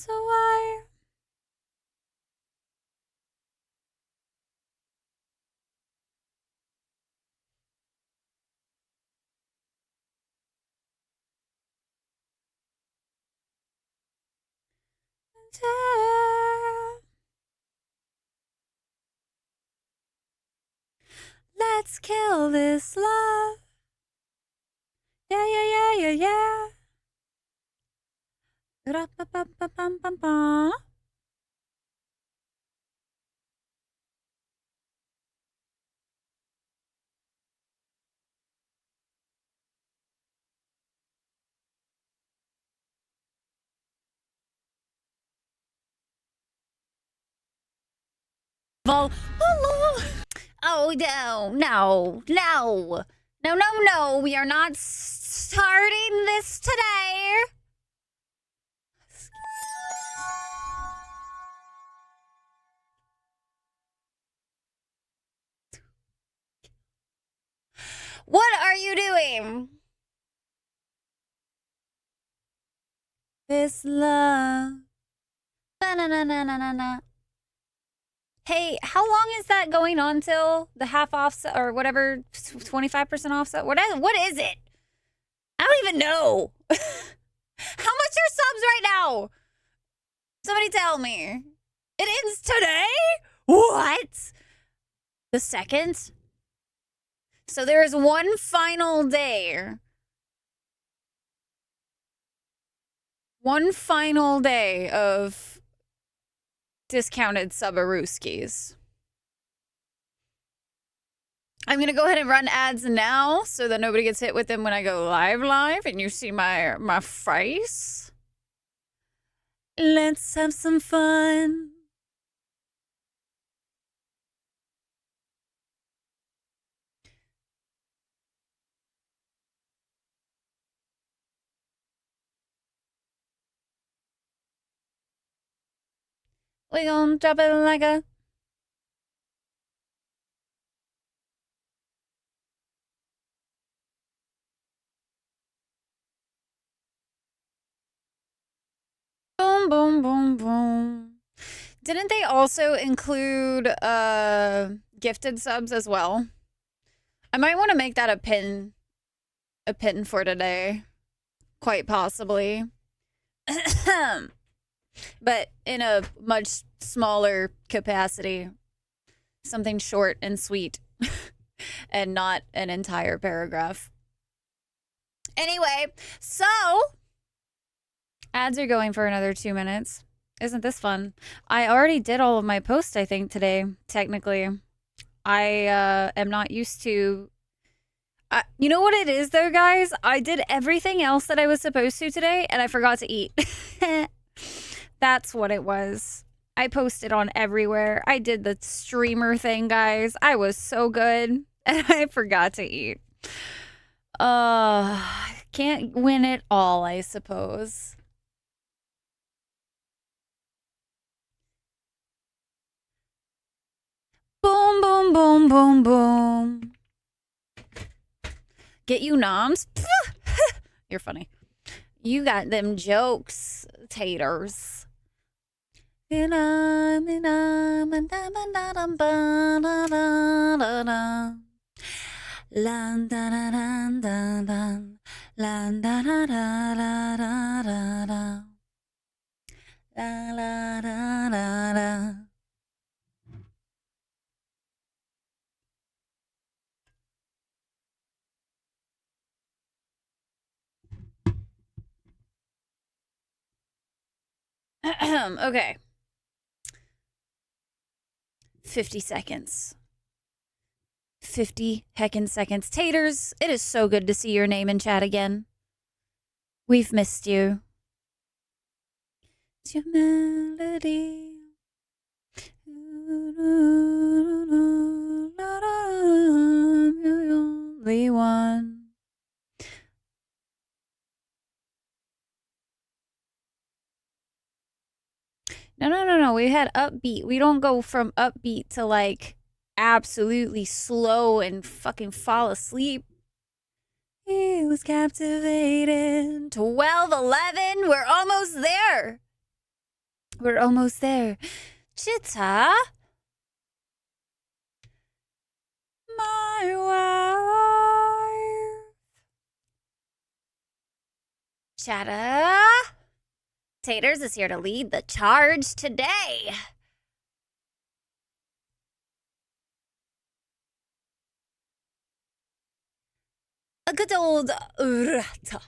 So why? Let's kill this love. Yeah, yeah, yeah, yeah, yeah. Ra-pa-pa-pa-pam-pam-pam. Oh no, no, no, no, no, no. We are not starting this today. What are you doing? This love. Ba-na-na-na-na-na. Hey, how long is that going on till? The half offset or whatever, 25% offset? What is it? I don't even know. How much are subs right now? Somebody tell me. It ends today? What? The 2nd? So there is one final day. One final day of discounted Subarooskies. I'm going to go ahead and run ads now so that nobody gets hit with them when I go live and you see my face. Let's have some fun. We gon' drop it like a... Boom, boom, boom, boom. Didn't they also include gifted subs as well? I might want to make that a pin for today. Quite possibly. But in a much smaller capacity. Something short and sweet. And not an entire paragraph. Anyway, so ads are going for another 2 minutes. Isn't this fun? I already did all of my posts, I think, today, technically. I am not used to... you know what it is, though, guys? I did everything else that I was supposed to today, and I forgot to eat. That's what it was. I posted on everywhere. I did the streamer thing, guys. I was so good, and I forgot to eat. Can't win it all, I suppose. Boom, boom, boom, boom, boom. Get you noms? You're funny. You got them jokes, taters. Okay. 50 seconds. 50 heckin' seconds. Taters, it is so good to see your name in chat again. We've missed you. It's your melody. The only one. No. We had upbeat. We don't go from upbeat to like absolutely slow and fucking fall asleep. He was captivated. 12:11. We're almost there. We're almost there. Chitta? My wife. Chatta? Taters is here to lead the charge today. A good old rata.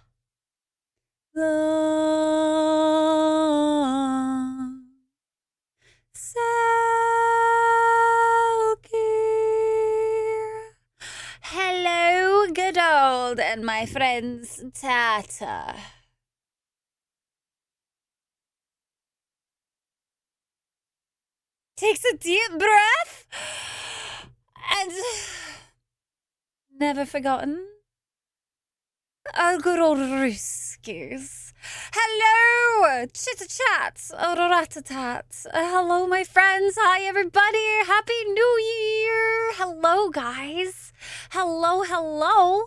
Hello, good old and my friends Tata. Takes a deep breath and never forgotten. Our good old Ruskies. Hello, chit-a-chat, rat-a-tat. Hello, my friends. Hi, everybody. Happy New Year. Hello, guys. Hello, hello.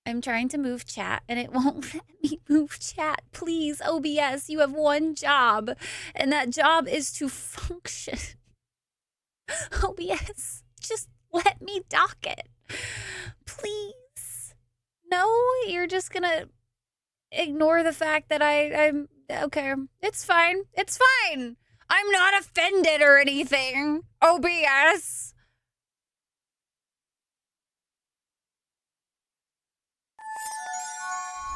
I'm trying to move chat, and it won't let me move chat. Please, OBS, you have one job, and that job is to function. OBS, just let me dock it. Please. No, you're just gonna ignore the fact that I'm okay. It's fine. It's fine. I'm not offended or anything. OBS.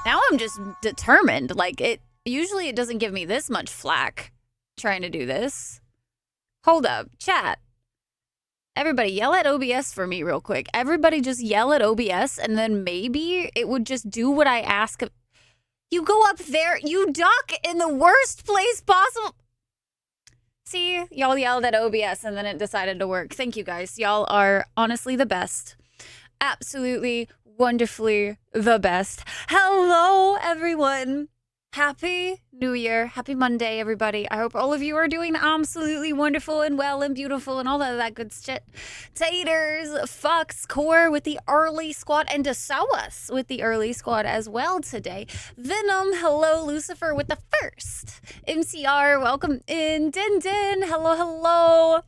Now I'm just determined. Like, usually it doesn't give me this much flack trying to do this. Hold up, chat. Everybody yell at OBS for me real quick. Everybody just yell at OBS, and then maybe it would just do what I ask. You go up there, you duck in the worst place possible. See, y'all yelled at OBS, and then it decided to work. Thank you, guys. Y'all are honestly the best. Absolutely, wonderfully the best. Hello, everyone. Happy New Year. Happy Monday, everybody. I hope all of you are doing absolutely wonderful and well and beautiful and all of that good shit. Taters, Fox, Core with the early squad, and Desawas with the early squad as well today. Venom, hello. Lucifer with the first. MCR, welcome in. Din Din, hello, hello.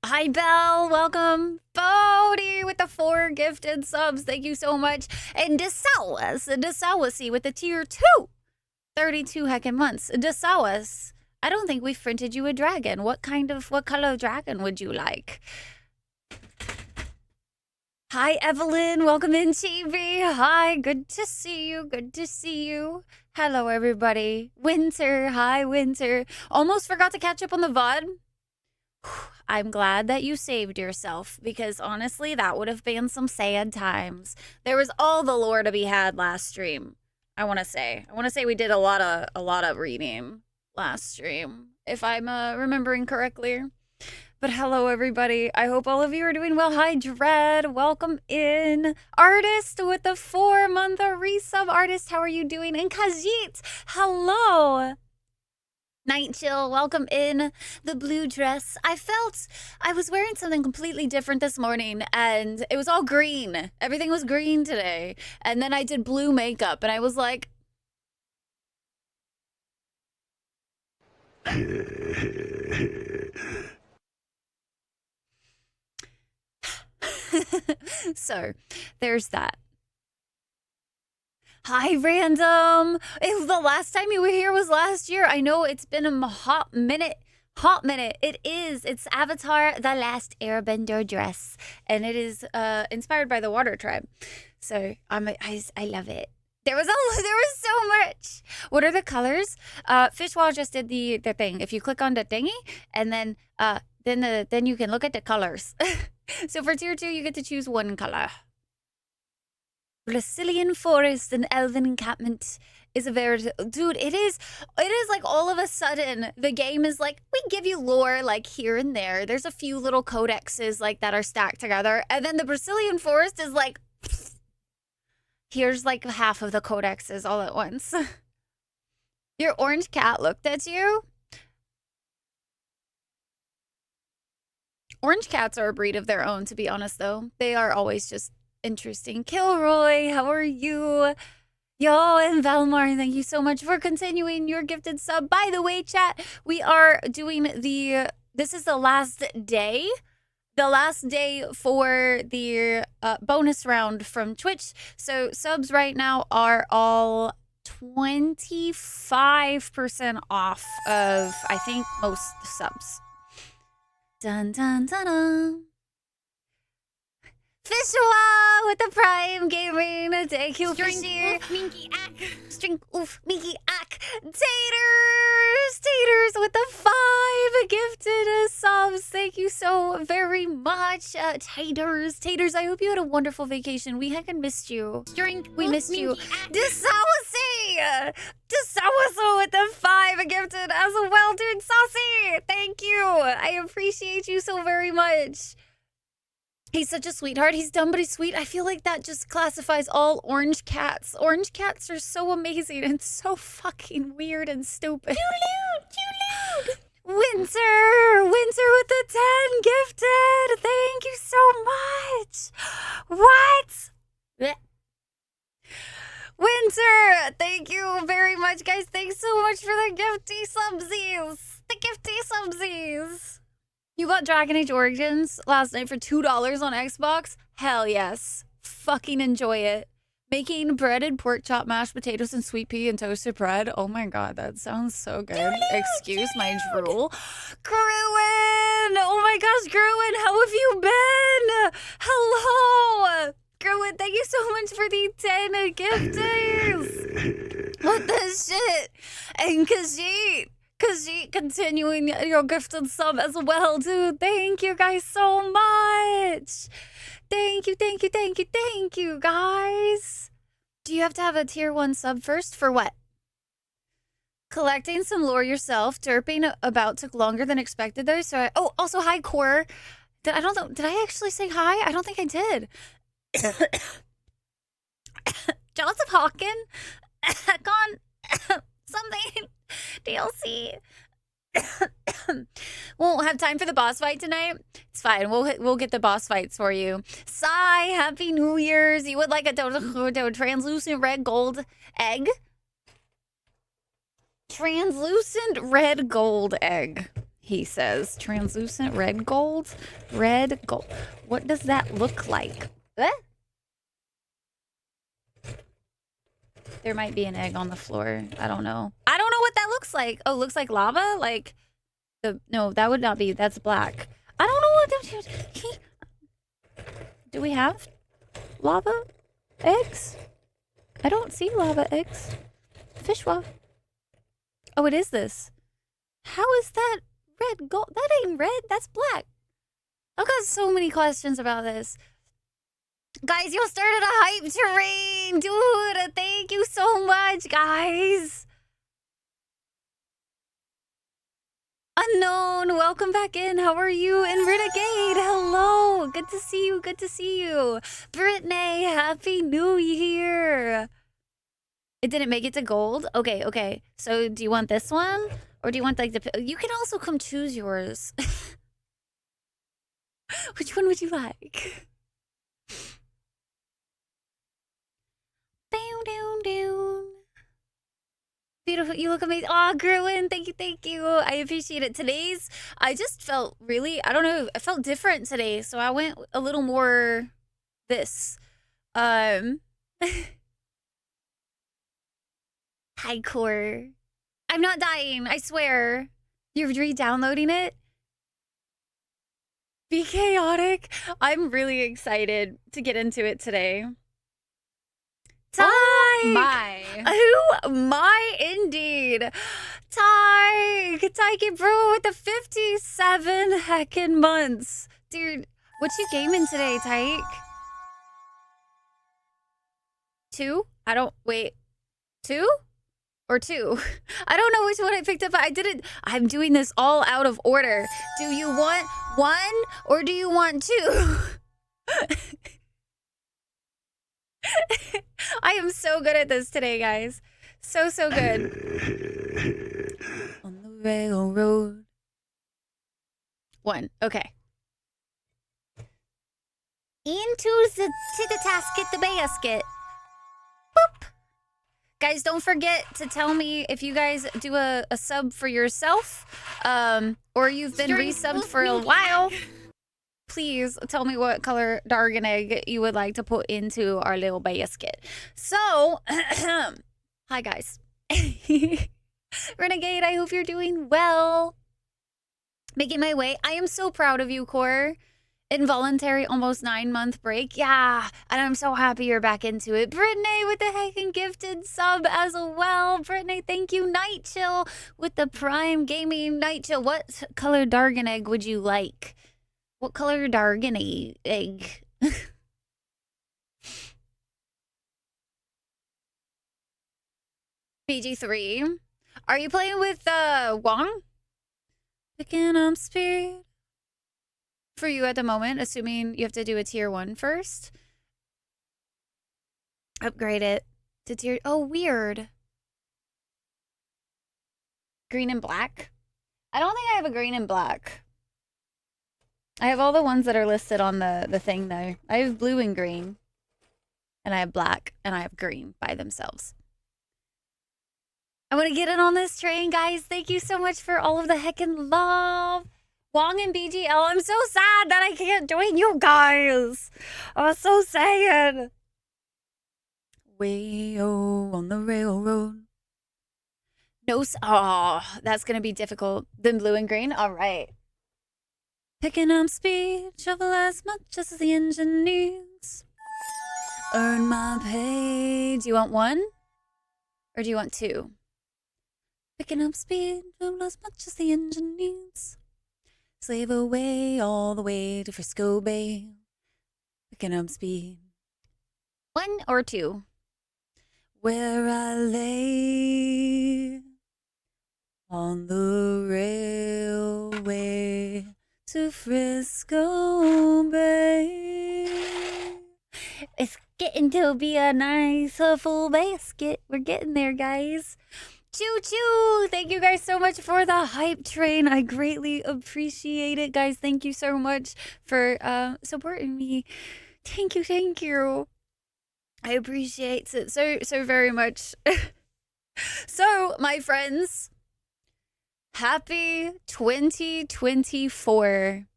Hi, Belle. Welcome. Bodhi with the 4 gifted subs. Thank you so much. And Desawasi with the tier 2. 32 heckin' months. Desawas, I don't think we've printed you a dragon. What color dragon would you like? Hi, Evelyn. Welcome in, Chibi. Hi, good to see you. Good to see you. Hello, everybody. Winter. Hi, Winter. Almost forgot to catch up on the VOD. I'm glad that you saved yourself, because honestly, that would have been some sad times. There was all the lore to be had last stream. I want to say we did a lot of reading last stream, if I'm remembering correctly. But hello, everybody. I hope all of you are doing well. Hi, Dread. Welcome in. Artist with the 4-month resub. Artist, how are you doing? And Kajit, hello. Night Chill, welcome in. The blue dress. I was wearing something completely different this morning, and it was all green. Everything was green today. And then I did blue makeup, and I was like... So, there's that. Hi, Random. The last time you were here was last year. I know it's been a hot minute. It is. It's Avatar: The Last Airbender dress, and it is inspired by the Water Tribe. So I love it. There was so much. What are the colors? Fishwall just did the thing. If you click on the thingy, and then you can look at the colors. So for tier 2, you get to choose one color. Brazilian forest and elven encampment is a very... Dude, it is like all of a sudden the game is like, we give you lore like here and there. There's a few little codexes like that are stacked together. And then the Brazilian forest is like, here's like half of the codexes all at once. Your orange cat looked at you? Orange cats are a breed of their own, to be honest, though. They are always just... interesting. Kilroy, how are you? Yo, and Valmar, thank you so much for continuing your gifted sub. By the way, chat, we are doing this is the last day. The last day for the bonus round from Twitch. So subs right now are all 25% off of, I think, most subs. Dun dun dun dun. Fishwa with the Prime Gaming. Thank you, Fishy. Minky ack. String oof, Mickey ack. Taters with the 5 gifted subs. Thank you so very much. Taters, I hope you had a wonderful vacation. We heckin' missed you. We missed you. Desawase with the 5 gifted as well, dude. Saucy, thank you. I appreciate you so very much. He's such a sweetheart. He's dumb, but he's sweet. I feel like that just classifies all orange cats. Orange cats are so amazing and so fucking weird and stupid. Too loud. Winter with the 10 gifted. Thank you so much. What? Winter, thank you very much, guys. Thanks so much for the gifty subsies. You got Dragon Age Origins last night for $2 on Xbox? Hell yes. Fucking enjoy it. Making breaded pork chop, mashed potatoes, and sweet pea and toasted bread. Oh my god, that sounds so good. Excuse my drool. Gruin! Oh my gosh, Gruin, how have you been? Hello! Gruin, thank you so much for the 10 gifties. What the shit? And Khajiit, continuing your gifted sub as well, dude. Thank you guys so much. Thank you, guys. Do you have to have a tier 1 sub first? For what? Collecting some lore yourself. Derping about took longer than expected though. So also hi Core. Did I actually say hi? I don't think I did. Joseph Hawken. Gone something. DLC. Won't have time for the boss fight tonight. It's fine. We'll get the boss fights for you. Sigh. Happy New Year's. You would like a translucent red gold egg? Translucent red gold egg. He says translucent red gold. Red gold. What does that look like? There might be an egg on the floor. I don't know. I don't know what that looks like. Oh, looks like lava? Like no, that would not be. That's black. I don't know what do we have lava eggs? I don't see lava eggs. Fishwa. Oh, it is this. How is that red gold? That ain't red. That's black. I've got so many questions about this. Guys, you started a hype train! Dude, thank you so much, guys! Unknown, welcome back in. How are you? And Renegade, hello! Good to see you. Brittany, happy new year! It didn't make it to gold? Okay. So, do you want this one? Or do you want, like, you can also come choose yours. Which one would you like? Down. Beautiful, you look amazing. Aw, Gruin, thank you. I appreciate it. I just felt really, I don't know, I felt different today, so I went a little more this. Hi, Core. I'm not dying, I swear. You're re-downloading it? Be chaotic. I'm really excited to get into it today. Ty! Oh my. My indeed. Tyke bro with the 57 heckin' months. Dude, what you gaming today, Tyke? 2? Wait. 2? Or 2? I don't know which one I picked up. I'm doing this all out of order. Do you want 1 or do you want 2? I am so good at this today, guys. So good. On the railroad. 1. Okay. Into the basket. Boop. Guys, don't forget to tell me if you guys do a sub for yourself, or you've been resubbed for a while. Please tell me what color Dargan egg you would like to put into our little basket. So, hi guys. Renegade, I hope you're doing well. Making my way. I am so proud of you, Core. Involuntary almost 9-month break. Yeah, and I'm so happy you're back into it. Brittany with the heckin' gifted sub as well. Brittany, thank you. Night Chill with the Prime Gaming Night Chill. What color Dargan egg would you like? What color Dargan egg? BG3. Are you playing with Wong? Picking up speed. For you at the moment, assuming you have to do a tier 1 first. Upgrade it to tier... Oh, weird. Green and black? I don't think I have a green and black. I have all the ones that are listed on the thing, though. I have blue and green. And I have black. And I have green by themselves. I want to get in on this train, guys. Thank you so much for all of the heckin' love. Wong and BGL, I'm so sad that I can't join you guys. I'm so sad. Way on the railroad. No, oh, that's going to be difficult. Then blue and green? All right. Picking up speed, travel as much as the engine needs. Earn my pay. Do you want 1? Or do you want 2? Picking up speed, travel as much as the engine needs. Slave away all the way to Frisco Bay. Picking up speed. 1 or 2? Where I lay on the railway to Frisco Bay. It's getting to be a nice full basket. We're getting there, guys. Choo choo! Thank you guys so much for the hype train. I greatly appreciate it, guys. Thank you so much for supporting me. Thank you, thank you. I appreciate it so very much. So, my friends, happy 2024.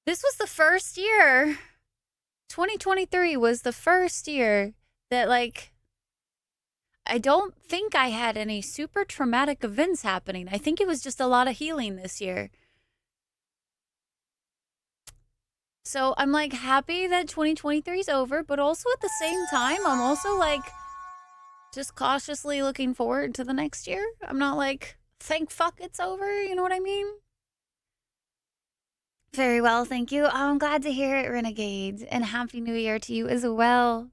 This was the first year. 2023 was the first year that, like, I don't think I had any super traumatic events happening. I think it was just a lot of healing this year. So I'm like happy that 2023 is over, but also at the same time, I'm also like just cautiously looking forward to the next year. I'm not like, thank fuck it's over. You know what I mean? Very well, thank you. Oh, I'm glad to hear it, Renegades. And Happy New Year to you as well.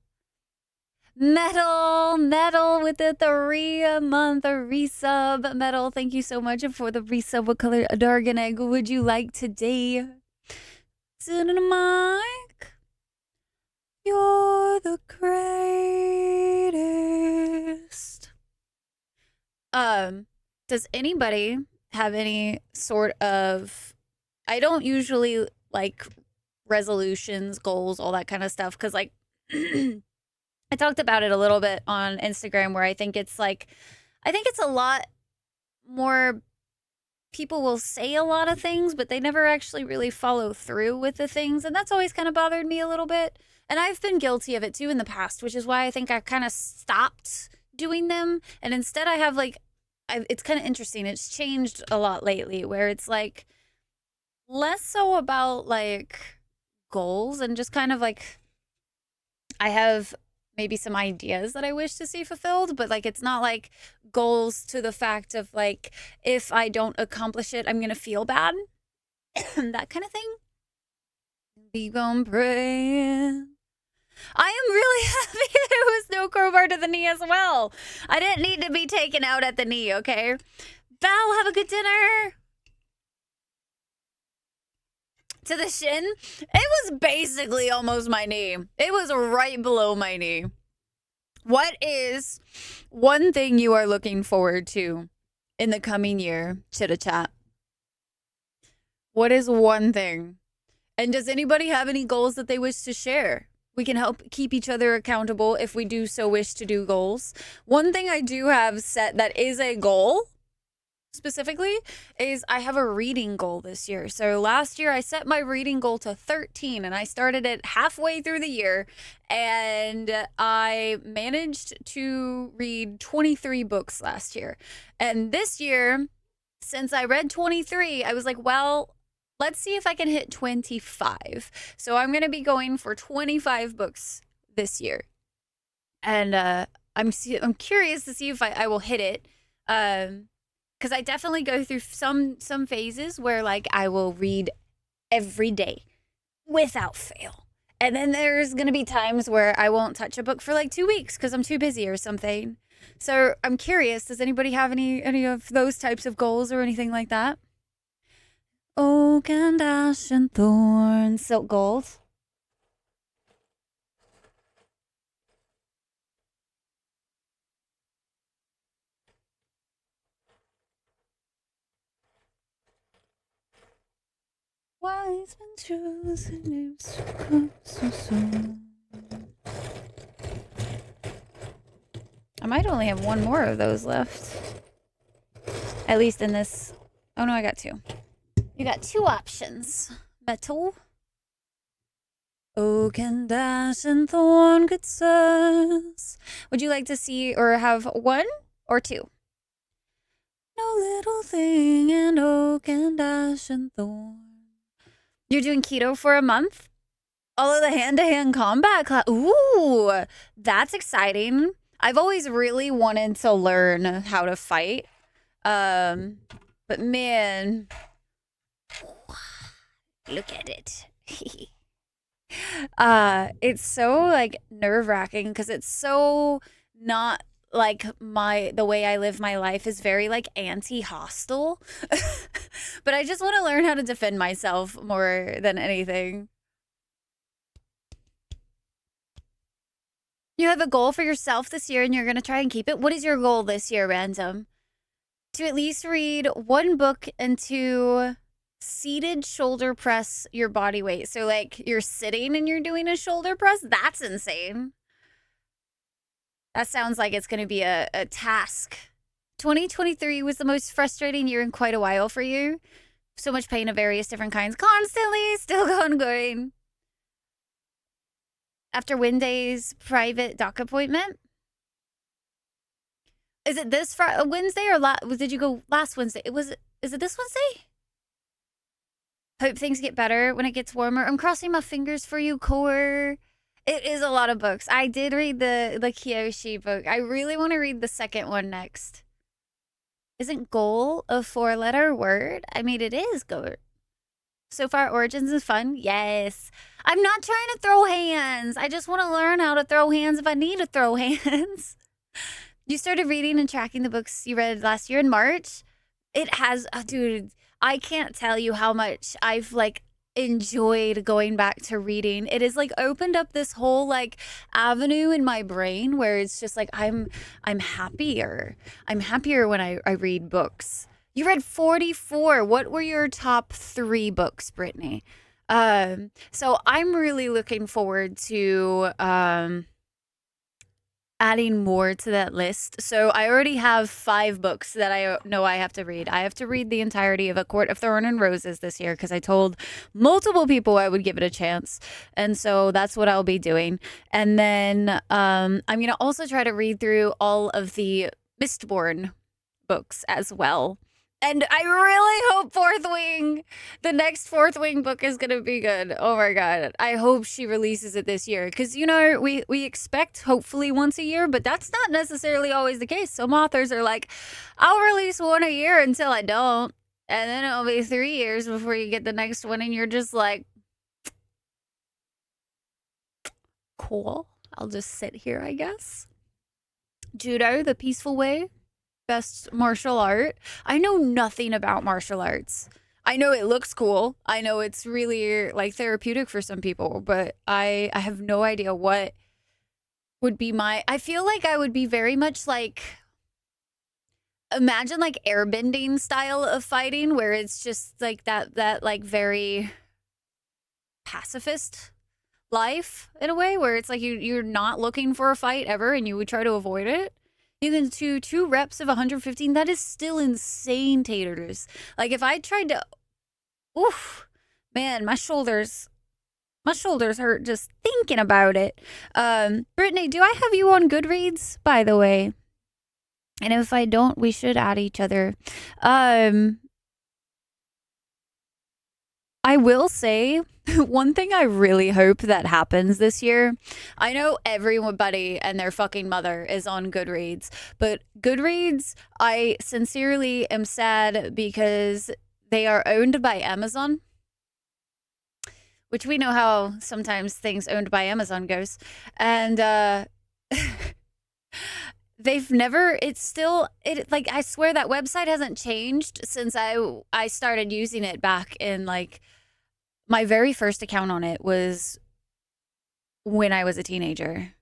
Metal with the 3-month resub. Metal, thank you so much for the resub. What color Dargan egg would you like today? Sit in the mic. You're the greatest. Does anybody have any sort of... I don't usually like resolutions, goals, all that kind of stuff, because like... I talked about it a little bit on Instagram where I think it's like, I think it's a lot more, people will say a lot of things, but they never actually really follow through with the things. And that's always kind of bothered me a little bit. And I've been guilty of it too in the past, which is why I think I kind of stopped doing them. And instead I have like, it's kind of interesting. It's changed a lot lately where it's like less so about like goals and just kind of like, I have maybe some ideas that I wish to see fulfilled, but like it's not like goals to the fact of like if I don't accomplish it, I'm gonna feel bad. That kind of thing. Be gon' pray. I am really happy there was no crowbar to the knee as well. I didn't need to be taken out at the knee, okay? Val, have a good dinner. To the shin, it was basically almost my knee. It was right below my knee. What is one thing you are looking forward to in the coming year, Chitta Chat? What is one thing? And does anybody have any goals that they wish to share We can help keep each other accountable if we do so wish to do goals. One thing I do have set that is a goal specifically is I have a reading goal this year. So last year I set my reading goal to 13 and I started it halfway through the year and I managed to read 23 books last year. And this year, since I read 23, I was like, well, let's see if I can hit 25. So I'm going to be going for 25 books this year. And I'm curious to see if I will hit it. Because I definitely go through some phases where like I will read every day without fail. And then there's going to be times where I won't touch a book for like 2 weeks because I'm too busy or something. So I'm curious, does anybody have any of those types of goals or anything like that? Oak and ash and thorn, silk gold. Wise men choose and names so. I might only have one more of those left. At least in this. Oh no, I got two. You got two options. Metal. Oak and ash and thorn, good sirs. Would you like to see or have one or two? No little thing and oak and ash and thorn. You're doing keto for a month? All of the hand-to-hand combat class. Ooh, that's exciting. I've always really wanted to learn how to fight. But man, look at it. It's so like nerve-wracking because it's so not like the way I live my life is very like anti-hostile. But I just want to learn how to defend myself more than anything. You have a goal for yourself this year and you're going to try and keep it. What is your goal this year, Random? To at least read one book and to seated shoulder press your body weight. So like you're sitting and you're doing a shoulder press. That's insane. That sounds like it's going to be a task. 2023 was the most frustrating year in quite a while for you. So much pain of various different kinds. Constantly still going. After Wednesday's private doc appointment. Is it this Wednesday or did you go last Wednesday? Is it this Wednesday? Hope things get better when it gets warmer. I'm crossing my fingers for you, Core. It is a lot of books. I did read the Kiyoshi book. I really want to read the second one next. Isn't goal a 4-letter word? I mean, it is goal. So far, Origins is fun. Yes. I'm not trying to throw hands. I just want to learn how to throw hands if I need to throw hands. You started reading and tracking the books you read last year in March. It has, dude, I can't tell you how much I've like enjoyed going back to reading. It has like opened up this whole like avenue in my brain where it's just like I'm happier. I'm happier when I read books. You read 44. What were your top 3 books, Brittany? So I'm really looking forward to adding more to that list. So I already have 5 books that I know I have to read. I have to read the entirety of A Court of Thorn and Roses this year because I told multiple people I would give it a chance. And so that's what I'll be doing. And then I'm going to also try to read through all of the Mistborn books as well. And I really hope Fourth Wing, the next Fourth Wing book is going to be good. Oh my God. I hope she releases it this year. Because, you know, we expect hopefully once a year, but that's not necessarily always the case. Some authors are like, I'll release one a year until I don't. And then it'll be 3 years before you get the next one. And you're just like, cool. I'll just sit here, I guess. Judo, the peaceful way. Best martial art. I know nothing about martial arts. I know it looks cool. I know it's really like therapeutic for some people, but I have no idea what would be I feel like I would be very much like, imagine like airbending style of fighting where it's just like that like very pacifist life in a way where it's like you're not looking for a fight ever and you would try to avoid it. You can do 2 reps of 115. That is still insane, taters. Like if I tried to, oof, man, my shoulders hurt just thinking about it. Brittany, do I have you on Goodreads, by the way? And if I don't, we should add each other. I will say one thing I really hope that happens this year. I know everybody and their fucking mother is on Goodreads, but Goodreads, I sincerely am sad because they are owned by Amazon, which we know how sometimes things owned by Amazon goes. And they've never, it's still, it like, I swear that website hasn't changed since I started using it back in like, my very first account on it was when I was a teenager.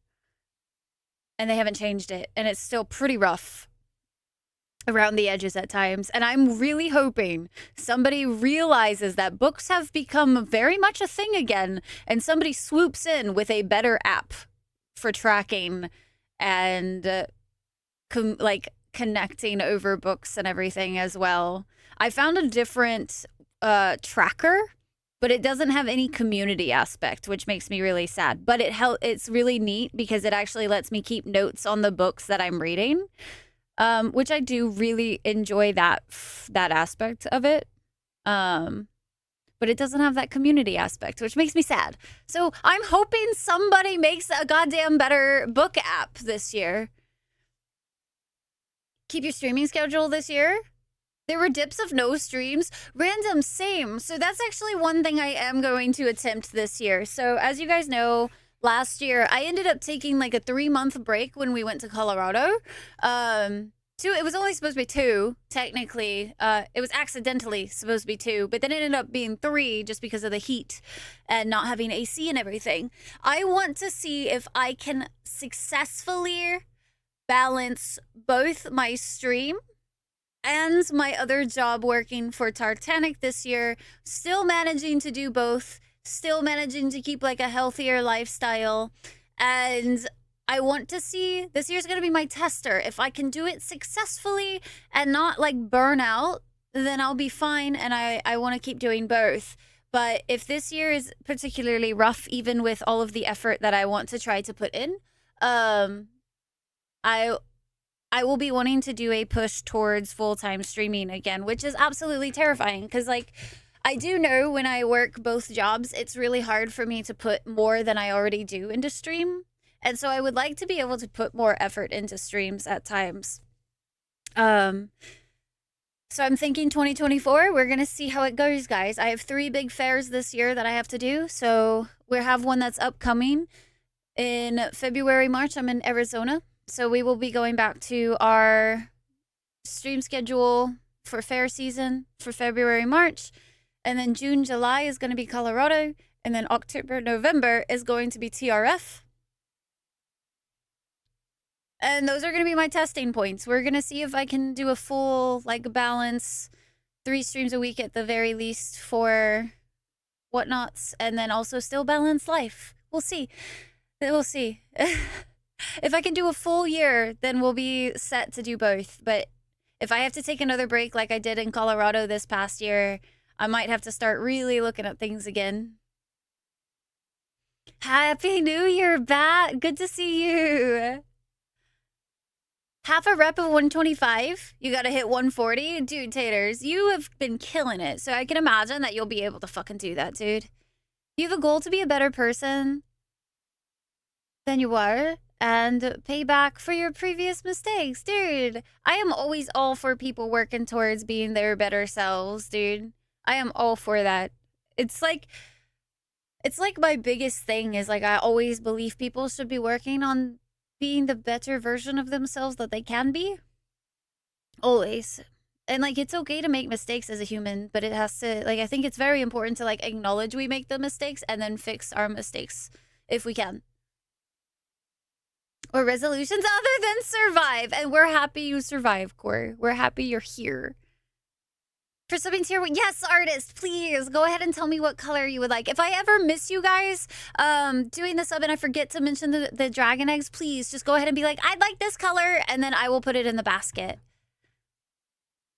And they haven't changed it. And it's still pretty rough around the edges at times. And I'm really hoping somebody realizes that books have become very much a thing again. And somebody swoops in with a better app for tracking and like connecting over books and everything as well. I found a different tracker, but it doesn't have any community aspect, which makes me really sad. But it's really neat because it actually lets me keep notes on the books that I'm reading, which I do really enjoy that aspect of it. But it doesn't have that community aspect, which makes me sad. So I'm hoping somebody makes a goddamn better book app this year. Keep your streaming schedule this year. There were dips of no streams. Random, same. So that's actually one thing I am going to attempt this year. So as you guys know, last year I ended up taking like a 3-month break when we went to Colorado. It was only supposed to be 2, technically. It was accidentally supposed to be 2, but then it ended up being 3 just because of the heat and not having AC and everything. I want to see if I can successfully balance both my stream and my other job working for Titanic this year, still managing to do both, still managing to keep like a healthier lifestyle. And I want to see, this year's going to be my tester. If I can do it successfully and not like burn out, then I'll be fine. And I want to keep doing both. But if this year is particularly rough, even with all of the effort that I want to try to put in, I will be wanting to do a push towards full-time streaming again, which is absolutely terrifying because, like, I do know when I work both jobs, it's really hard for me to put more than I already do into stream. And so I would like to be able to put more effort into streams at times. So I'm thinking 2024, we're going to see how it goes, guys. I have 3 big fairs this year that I have to do. So we have one that's upcoming in February, March. I'm in Arizona. So we will be going back to our stream schedule for fair season for February, March. And then June, July is going to be Colorado. And then October, November is going to be TRF. And those are going to be my testing points. We're going to see if I can do a full, like, balance, 3 streams a week at the very least for whatnots. And then also still balance life. We'll see. We'll see. If I can do a full year, then we'll be set to do both. But if I have to take another break like I did in Colorado this past year, I might have to start really looking at things again. Happy New Year, Bat. Good to see you. Half a rep of 125. You got to hit 140. Dude, taters, you have been killing it. So I can imagine that you'll be able to fucking do that, dude. You have a goal to be a better person than you are and pay back for your previous mistakes, dude. I am always all for people working towards being their better selves, dude. I am all for that. It's like my biggest thing is like I always believe people should be working on being the better version of themselves that they can be. Always. And like it's okay to make mistakes as a human, but it has to, like, I think it's very important to like acknowledge we make the mistakes and then fix our mistakes if we can. Or resolutions other than survive. And we're happy you survived, Core. We're happy you're here. For subbing tier one, yes, artist, please go ahead and tell me what color you would like. If I ever miss you guys doing the sub and I forget to mention the dragon eggs, please just go ahead and be like, I'd like this color, and then I will put it in the basket.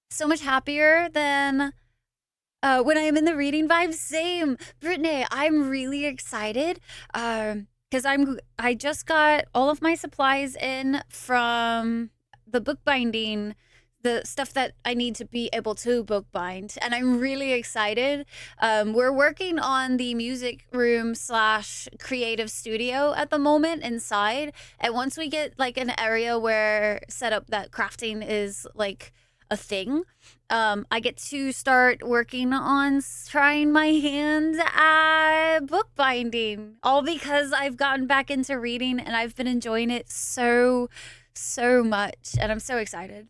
So much happier than when I am in the reading vibe. Same, Brittany. I'm really excited because I just got all of my supplies in from the bookbinding, the stuff that I need to be able to bookbind, and I'm really excited. We're working on the music room / creative studio at the moment inside, and once we get like an area where set up that crafting is like a thing, I get to start working on trying my hand at bookbinding, all because I've gotten back into reading and I've been enjoying it so much, and I'm so excited.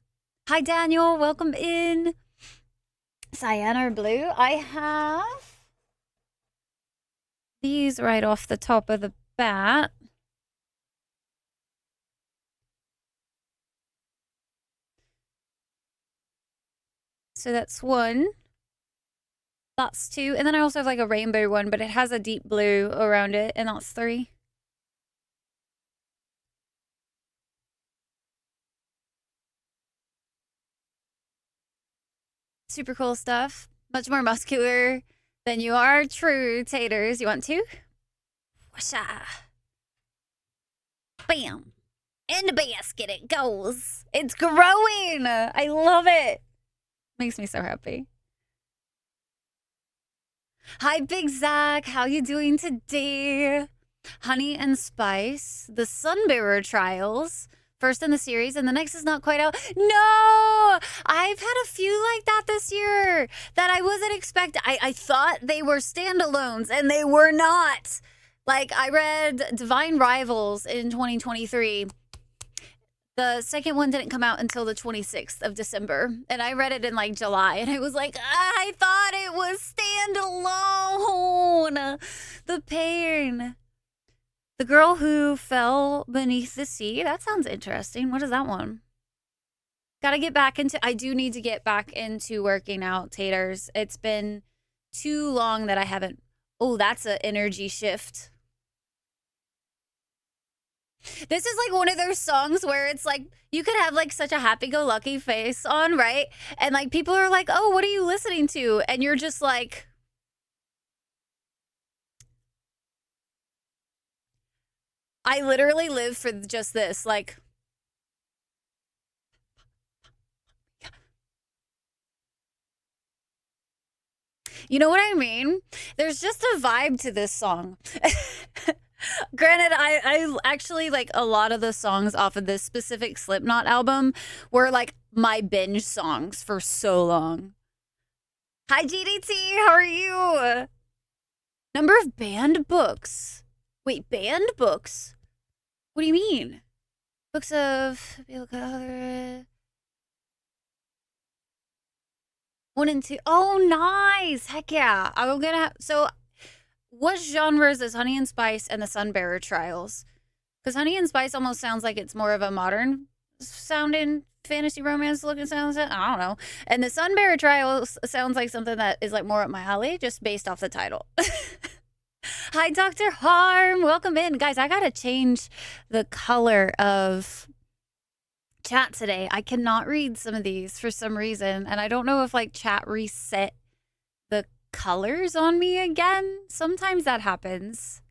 Hi, Daniel. Welcome in. Cyan or blue? I have these right off the top of the bat. So that's one. That's two. And then I also have like a rainbow one, but it has a deep blue around it, and that's three. Super cool stuff. Much more muscular than you are. True, taters. You want two? Whoosha. Bam. In the basket it goes. It's growing. I love it. Makes me so happy. Hi, Big Zach. How you doing today? Honey and Spice, the Sunbearer Trials. First in the series, and the next is not quite out. No! I've had a few like that this year that I wasn't expecting. I thought they were standalones, and they were not. Like, I read Divine Rivals in 2023. The second one didn't come out until the 26th of December, and I read it in like July, and I was like, I thought it was standalone. The pain. The Girl Who Fell Beneath the Sea. That sounds interesting. What is that one? Gotta get back into... I do need to get back into working out, taters. It's been too long that I haven't... Oh, that's an energy shift. This is like one of those songs where it's like, you could have like such a happy-go-lucky face on, right? And like people are like, oh, what are you listening to? And you're just like... I literally live for just this, like... You know what I mean? There's just a vibe to this song. Granted, I actually, like, a lot of the songs off of this specific Slipknot album were, like, my binge songs for so long. Hi, GDT. How are you? Number of banned books. Wait, banned books? What do you mean? Books of... 1 and 2. Oh, nice. Heck yeah. I'm gonna have... So, what genres is Honey and Spice and the Sunbearer Trials? Because Honey and Spice almost sounds like it's more of a modern sounding fantasy romance looking sound. I don't know. And the Sunbearer Trials sounds like something that is like more up my alley, just based off the title. Hi, Dr. Harm. Welcome in. Guys, I gotta change the color of chat today. I cannot read some of these for some reason, and I don't know if like chat reset the colors on me again. Sometimes that happens,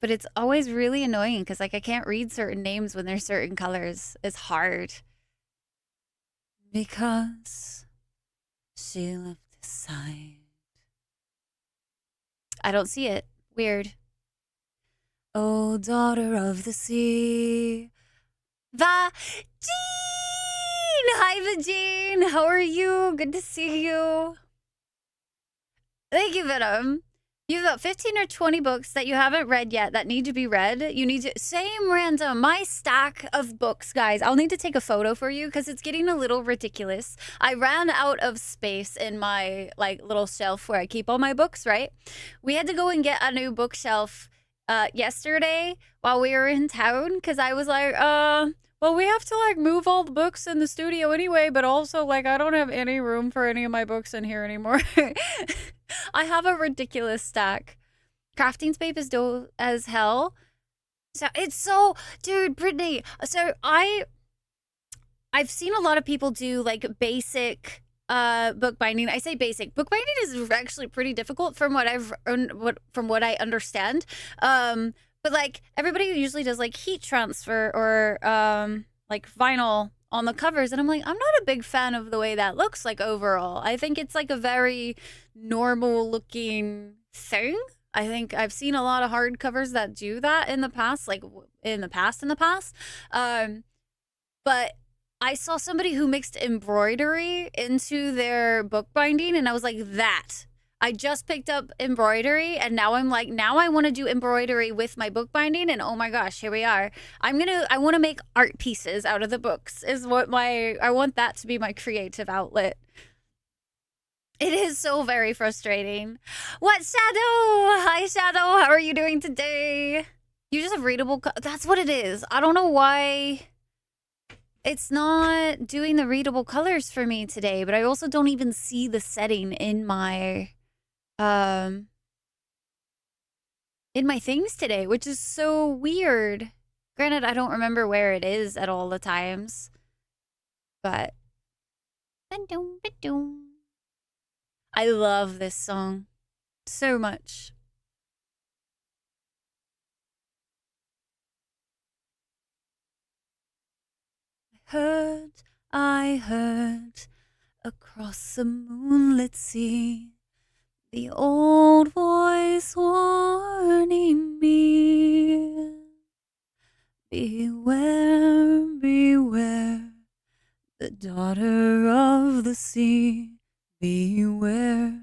but it's always really annoying because like I can't read certain names when there's certain colors. It's hard because she left his side. I don't see it. Weird. Oh, daughter of the sea. Vagine! Hi, Vagine! How are you? Good to see you. Thank you, Venom. You have about 15 or 20 books that you haven't read yet that need to be read. You need to... Same random. My stack of books, guys. I'll need to take a photo for you because it's getting a little ridiculous. I ran out of space in my, like, little shelf where I keep all my books, right? We had to go and get a new bookshelf yesterday while we were in town because I was like, well, well, we have to like move all the books in the studio anyway, but also like I don't have any room for any of my books in here anymore. I have a ridiculous stack. Crafting space is dope as hell. So it's so, dude, Brittany. So I've seen a lot of people do like basic bookbinding. I say basic. Bookbinding is actually pretty difficult from what from what I understand. But like everybody usually does like heat transfer or like vinyl on the covers, and I'm like, I'm not a big fan of the way that looks like overall. I think it's like a very normal looking thing. I think I've seen a lot of hardcovers that do that in the past, like in the past. But I saw somebody who mixed embroidery into their bookbinding, and I was like, that. I just picked up embroidery, and now I'm like, now I want to do embroidery with my bookbinding, and oh my gosh, here we are. I want to make art pieces out of the books, is what I want that to be my creative outlet. It is so very frustrating. What, Shadow? Hi, Shadow. How are you doing today? You just have readable. That's what it is. I don't know why it's not doing the readable colors for me today, but I also don't even see the setting in my things today, which is so weird. Granted, I don't remember where it is at all the times, but I love this song so much. I heard across the moonlit sea the old voice warning me. Beware, beware, the daughter of the sea. Beware,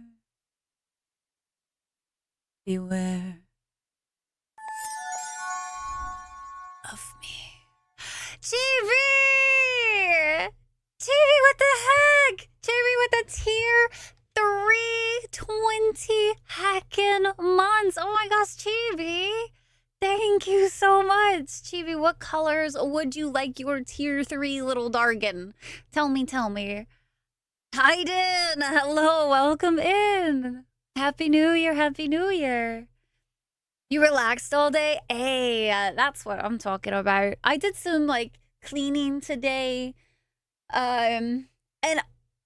beware of me. TV! TV, what the heck? TV with a tier 320 heckin' months. Oh my gosh, Chibi. Thank you so much. Chibi, what colors would you like your tier 3 little Dargan? Tell me, tell me. Hayden, hello, welcome in. Happy New Year, Happy New Year. You relaxed all day? Hey, that's what I'm talking about. I did some like cleaning today. And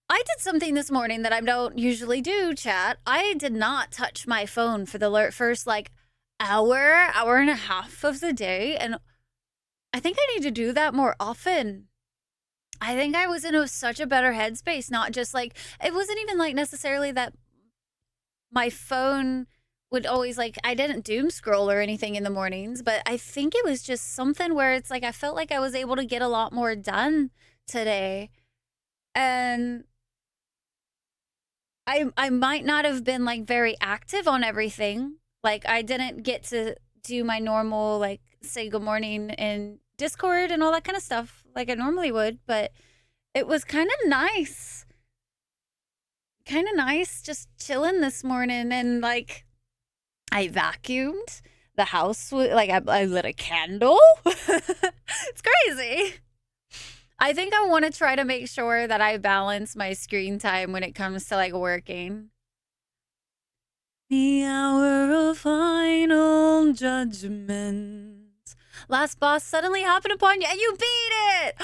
I did something this morning that I don't usually do, chat. I did not touch my phone for the first like hour and a half of the day, and I think I need to do that more often. I think I was in such a better headspace, not just like, it wasn't even like necessarily that my phone would always like, I didn't doom scroll or anything in the mornings, but I think it was just something where it's like I felt like I was able to get a lot more done today. And I might not have been like very active on everything. Like I didn't get to do my normal like say good morning in Discord and all that kind of stuff like I normally would, but it was kind of nice. Kind of nice just chilling this morning, and like I vacuumed the house with like I lit a candle. It's crazy. I think I want to try to make sure that I balance my screen time when it comes to like working. The hour of final judgment. Last boss suddenly happened upon you and you beat it!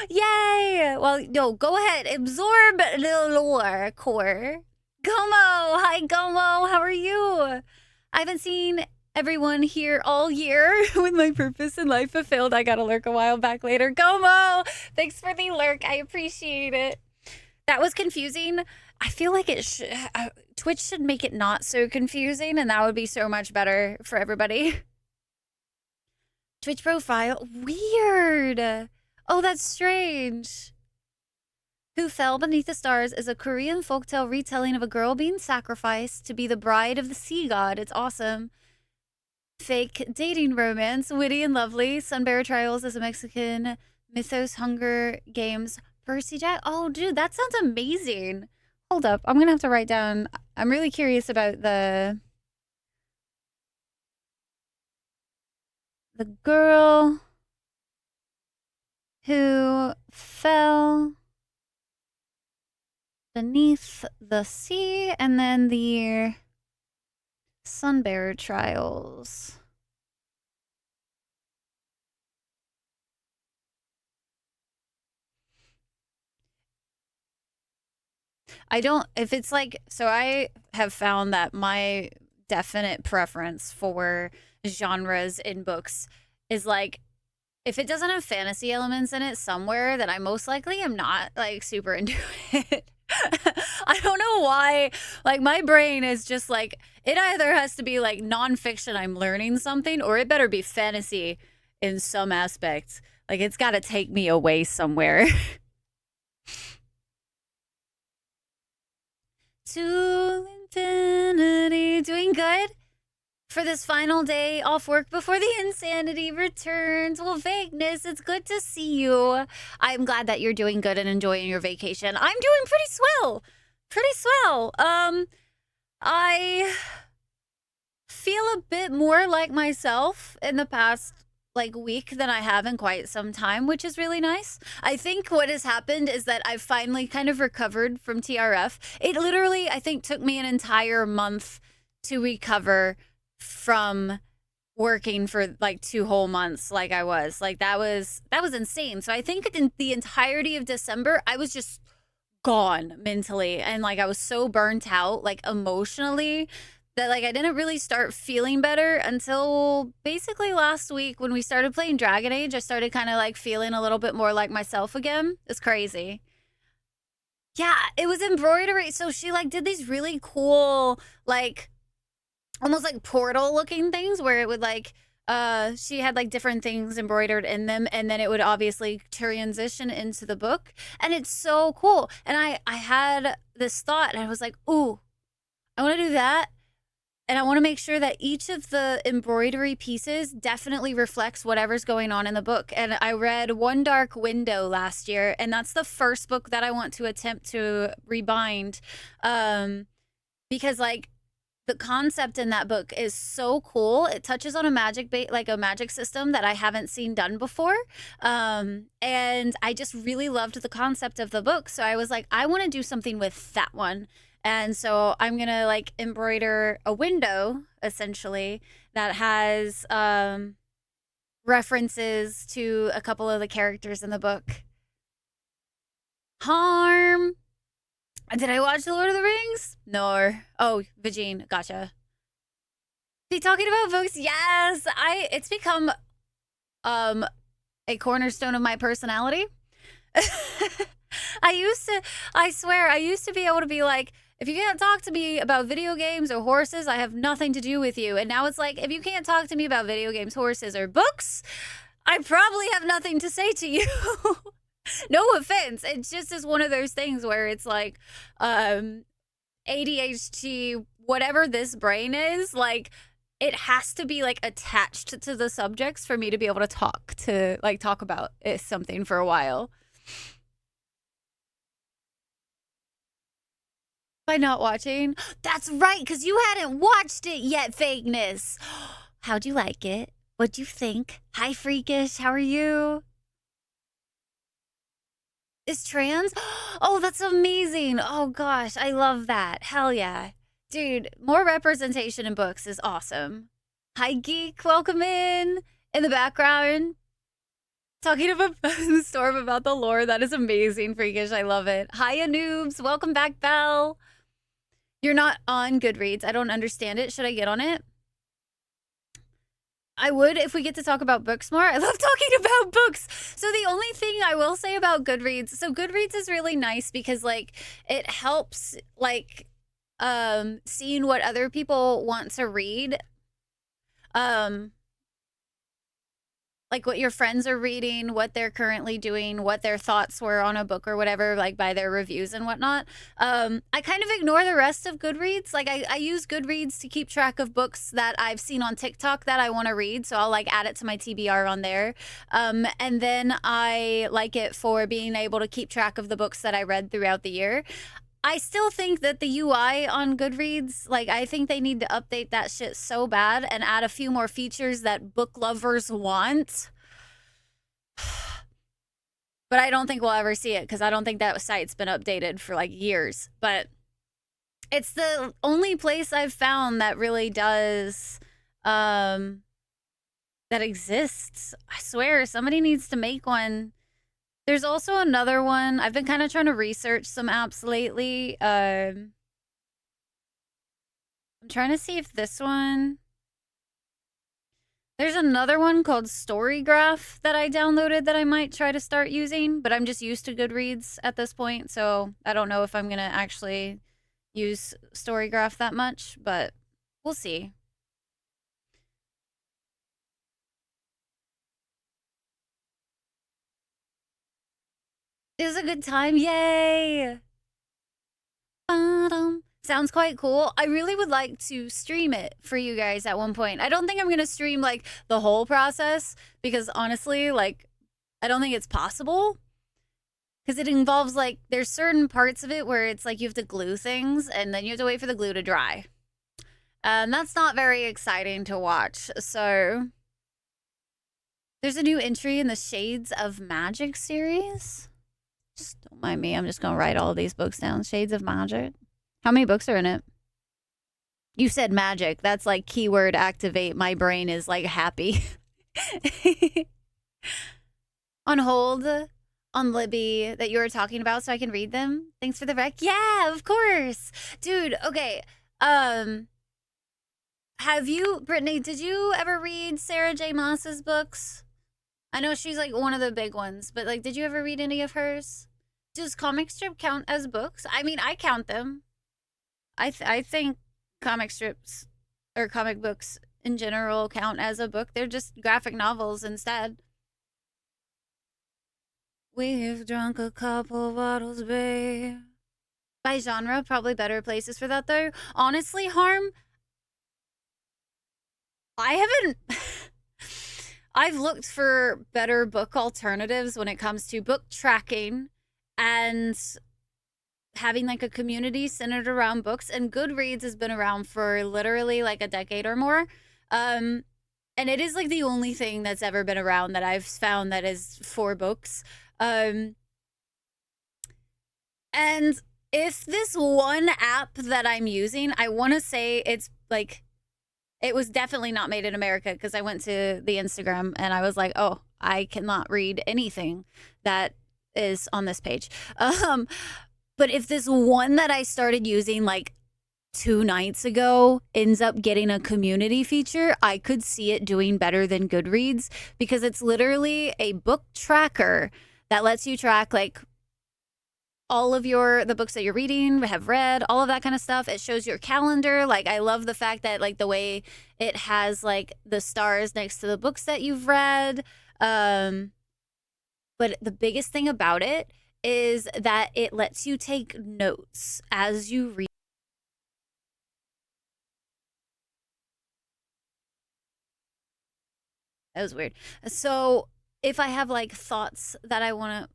Yay! Well, no, go ahead. Absorb the lore, core. Gomo! Hi, Gomo! How are you? I haven't seen everyone here all year with my purpose in life fulfilled. I got a lurk a while back later. Gomo! Thanks for the lurk. I appreciate it. That was confusing. I feel like Twitch should make it not so confusing, and that would be so much better for everybody. Twitch profile? Weird. Oh, that's strange. Who Fell Beneath the Stars is a Korean folktale retelling of a girl being sacrificed to be the bride of the sea god. It's awesome. Fake dating romance, witty and lovely. Sunbearer Trials is a Mexican mythos Hunger Games. Percy Jack. Oh, dude, that sounds amazing. Hold up. I'm going to have to write down. I'm really curious about the girl who fell beneath the sea, and then the Sunbearer trials. I don't, if it's like, so I have found that my definite preference for genres in books is like, if it doesn't have fantasy elements in it somewhere, then I most likely am not like super into it. I don't know why. Like, my brain is just like, it either has to be like nonfiction, I'm learning something, or it better be fantasy in some aspects. Like, it's got to take me away somewhere. To infinity. Doing good for this final day off work before the insanity returns. Well, Vagueness, it's good to see you. I'm glad that you're doing good and enjoying your vacation. I'm doing pretty swell. Pretty swell. I feel a bit more like myself in the past like week than I have in quite some time, which is really nice. I think what has happened is that I've finally kind of recovered from TRF. It literally, I think, took me an entire month to recover from working for like 2 whole months like I was. Like, that was insane. So I think in the entirety of December, I was just gone mentally, and like I was so burnt out like emotionally that like I didn't really start feeling better until basically last week when we started playing Dragon Age. I started kind of like feeling a little bit more like myself again. It's crazy. Yeah, it was embroidery. So she like did these really cool like almost like portal looking things where it would like she had like different things embroidered in them, and then it would obviously transition into the book, and it's so cool. And I had this thought, and I was like, ooh, I want to do that, and I want to make sure that each of the embroidery pieces definitely reflects whatever's going on in the book. And I read One Dark Window last year, and that's the first book that I want to attempt to rebind, because like the concept in that book is so cool. It touches on a like a magic system that I haven't seen done before. And I just really loved the concept of the book. So I was like, I want to do something with that one. And so I'm going to like embroider a window essentially that has references to a couple of the characters in the book. Harm. Did I watch The Lord of the Rings? No. Oh, Vagine. Gotcha. Be talking about books. Yes, it's become um a cornerstone of my personality. I used to, I swear, I used to be able to be like, if you can't talk to me about video games or horses, I have nothing to do with you. And now it's like, if you can't talk to me about video games, horses, or books, I probably have nothing to say to you. No offense. It just is one of those things where it's like, ADHD, whatever this brain is, like, it has to be like attached to the subjects for me to be able to talk about something for a while. By not watching, that's right, because you hadn't watched it yet. Fakeness. How'd you like it? What'd you think? Hi, Freakish. How are you? Is trans? Oh, that's amazing. Oh gosh, I love that. Hell yeah. Dude, more representation in books is awesome. Hi, Geek. Welcome in the background. Talking about the storm about the lore. That is amazing, Freakish. I love it. Hiya, noobs. Welcome back, Belle. You're not on Goodreads. I don't understand it. Should I get on it? I would if we get to talk about books more. I love talking about books. So the only thing I will say about Goodreads, so Goodreads is really nice because like it helps like seeing what other people want to read. Um like what your friends are reading, what they're currently doing, what their thoughts were on a book or whatever, like by their reviews and whatnot. I kind of ignore the rest of Goodreads. Like I use Goodreads to keep track of books that I've seen on TikTok that I want to read. So I'll like add it to my TBR on there. And then I like it for being able to keep track of the books that I read throughout the year. I still think that the UI on Goodreads, like, I think they need to update that shit so bad and add a few more features that book lovers want. But I don't think we'll ever see it because I don't think that site's been updated for like years. But it's the only place I've found that really does um that exists. I swear somebody needs to make one. There's also another one. I've been kind of trying to research some apps lately. I'm trying to see if this one. There's another one called Storygraph that I downloaded that I might try to start using, but I'm just used to Goodreads at this point, so I don't know if I'm going to actually use Storygraph that much, but we'll see. It was a good time. Yay! Sounds quite cool. I really would like to stream it for you guys at one point. I don't think I'm going to stream like the whole process because honestly, like, I don't think it's possible because it involves like there's certain parts of it where it's like you have to glue things and then you have to wait for the glue to dry. And that's not very exciting to watch. So there's a new entry in the Shades of Magic series. Just don't mind me. I'm just going to write all these books down. Shades of Magic. How many books are in it? You said magic. That's like keyword activate. My brain is like happy. On hold on Libby that you were talking about so I can read them. Thanks for the rec. Yeah, of course. Dude, okay. Have you, Brittany, did you ever read Sarah J. Maas's books? I know she's like one of the big ones, but like, did you ever read any of hers? Does comic strip count as books? I mean, I count them. I think comic strips or comic books in general count as a book. They're just graphic novels instead. We've drunk a couple bottles, babe. By genre, probably better places for that though. Honestly, Harm, I haven't. I've looked for better book alternatives when it comes to book tracking and having like a community centered around books, and Goodreads has been around for literally like a decade or more. And it is like the only thing that's ever been around that I've found that is for books. And if this one app that I'm using, I want to say it's like, it was definitely not made in America because I went to the Instagram and I was like, oh, I cannot read anything that is on this page. But if this one that I started using like 2 nights ago ends up getting a community feature, I could see it doing better than Goodreads because it's literally a book tracker that lets you track like all of the books that you're reading, have read, all of that kind of stuff. It shows your calendar. Like, I love the fact that like the way it has like the stars next to the books that you've read. But the biggest thing about it is that it lets you take notes as you read. That was weird. So if I have like thoughts that I want to,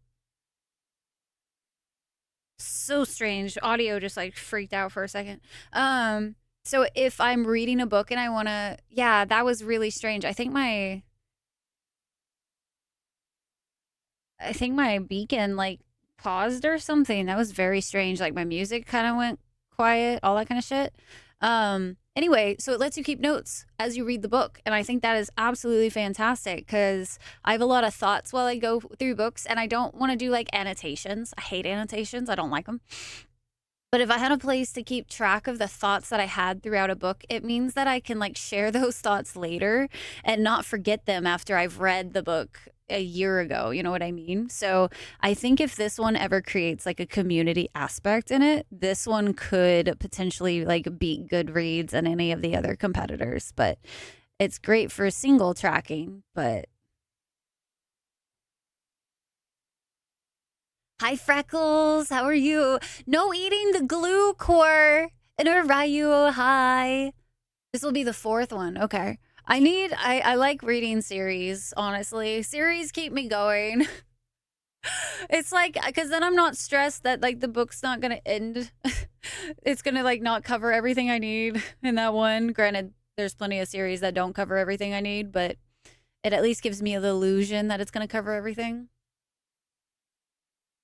so strange. Audio just like freaked out for a second. So if I'm reading a book and I want to, yeah, that was really strange. I think my beacon like paused or something. That was very strange. Like my music kind of went quiet, all that kind of shit. Anyway, so it lets you keep notes as you read the book. And I think that is absolutely fantastic because I have a lot of thoughts while I go through books and I don't want to do like annotations. I hate annotations. I don't like them. But if I had a place to keep track of the thoughts that I had throughout a book, it means that I can like share those thoughts later and not forget them after I've read the book a year ago. You know what I mean? So I think if this one ever creates like a community aspect in it, this one could potentially like beat Goodreads and any of the other competitors. But it's great for single tracking. But hi, Freckles. How are you? No eating the glue core. And Ryu, hi. This will be the 4th one. Okay. I like reading series, honestly. Series keep me going. It's like, because then I'm not stressed that like the book's not going to end. It's going to like not cover everything I need in that one. Granted, there's plenty of series that don't cover everything I need, but it at least gives me the illusion that it's going to cover everything.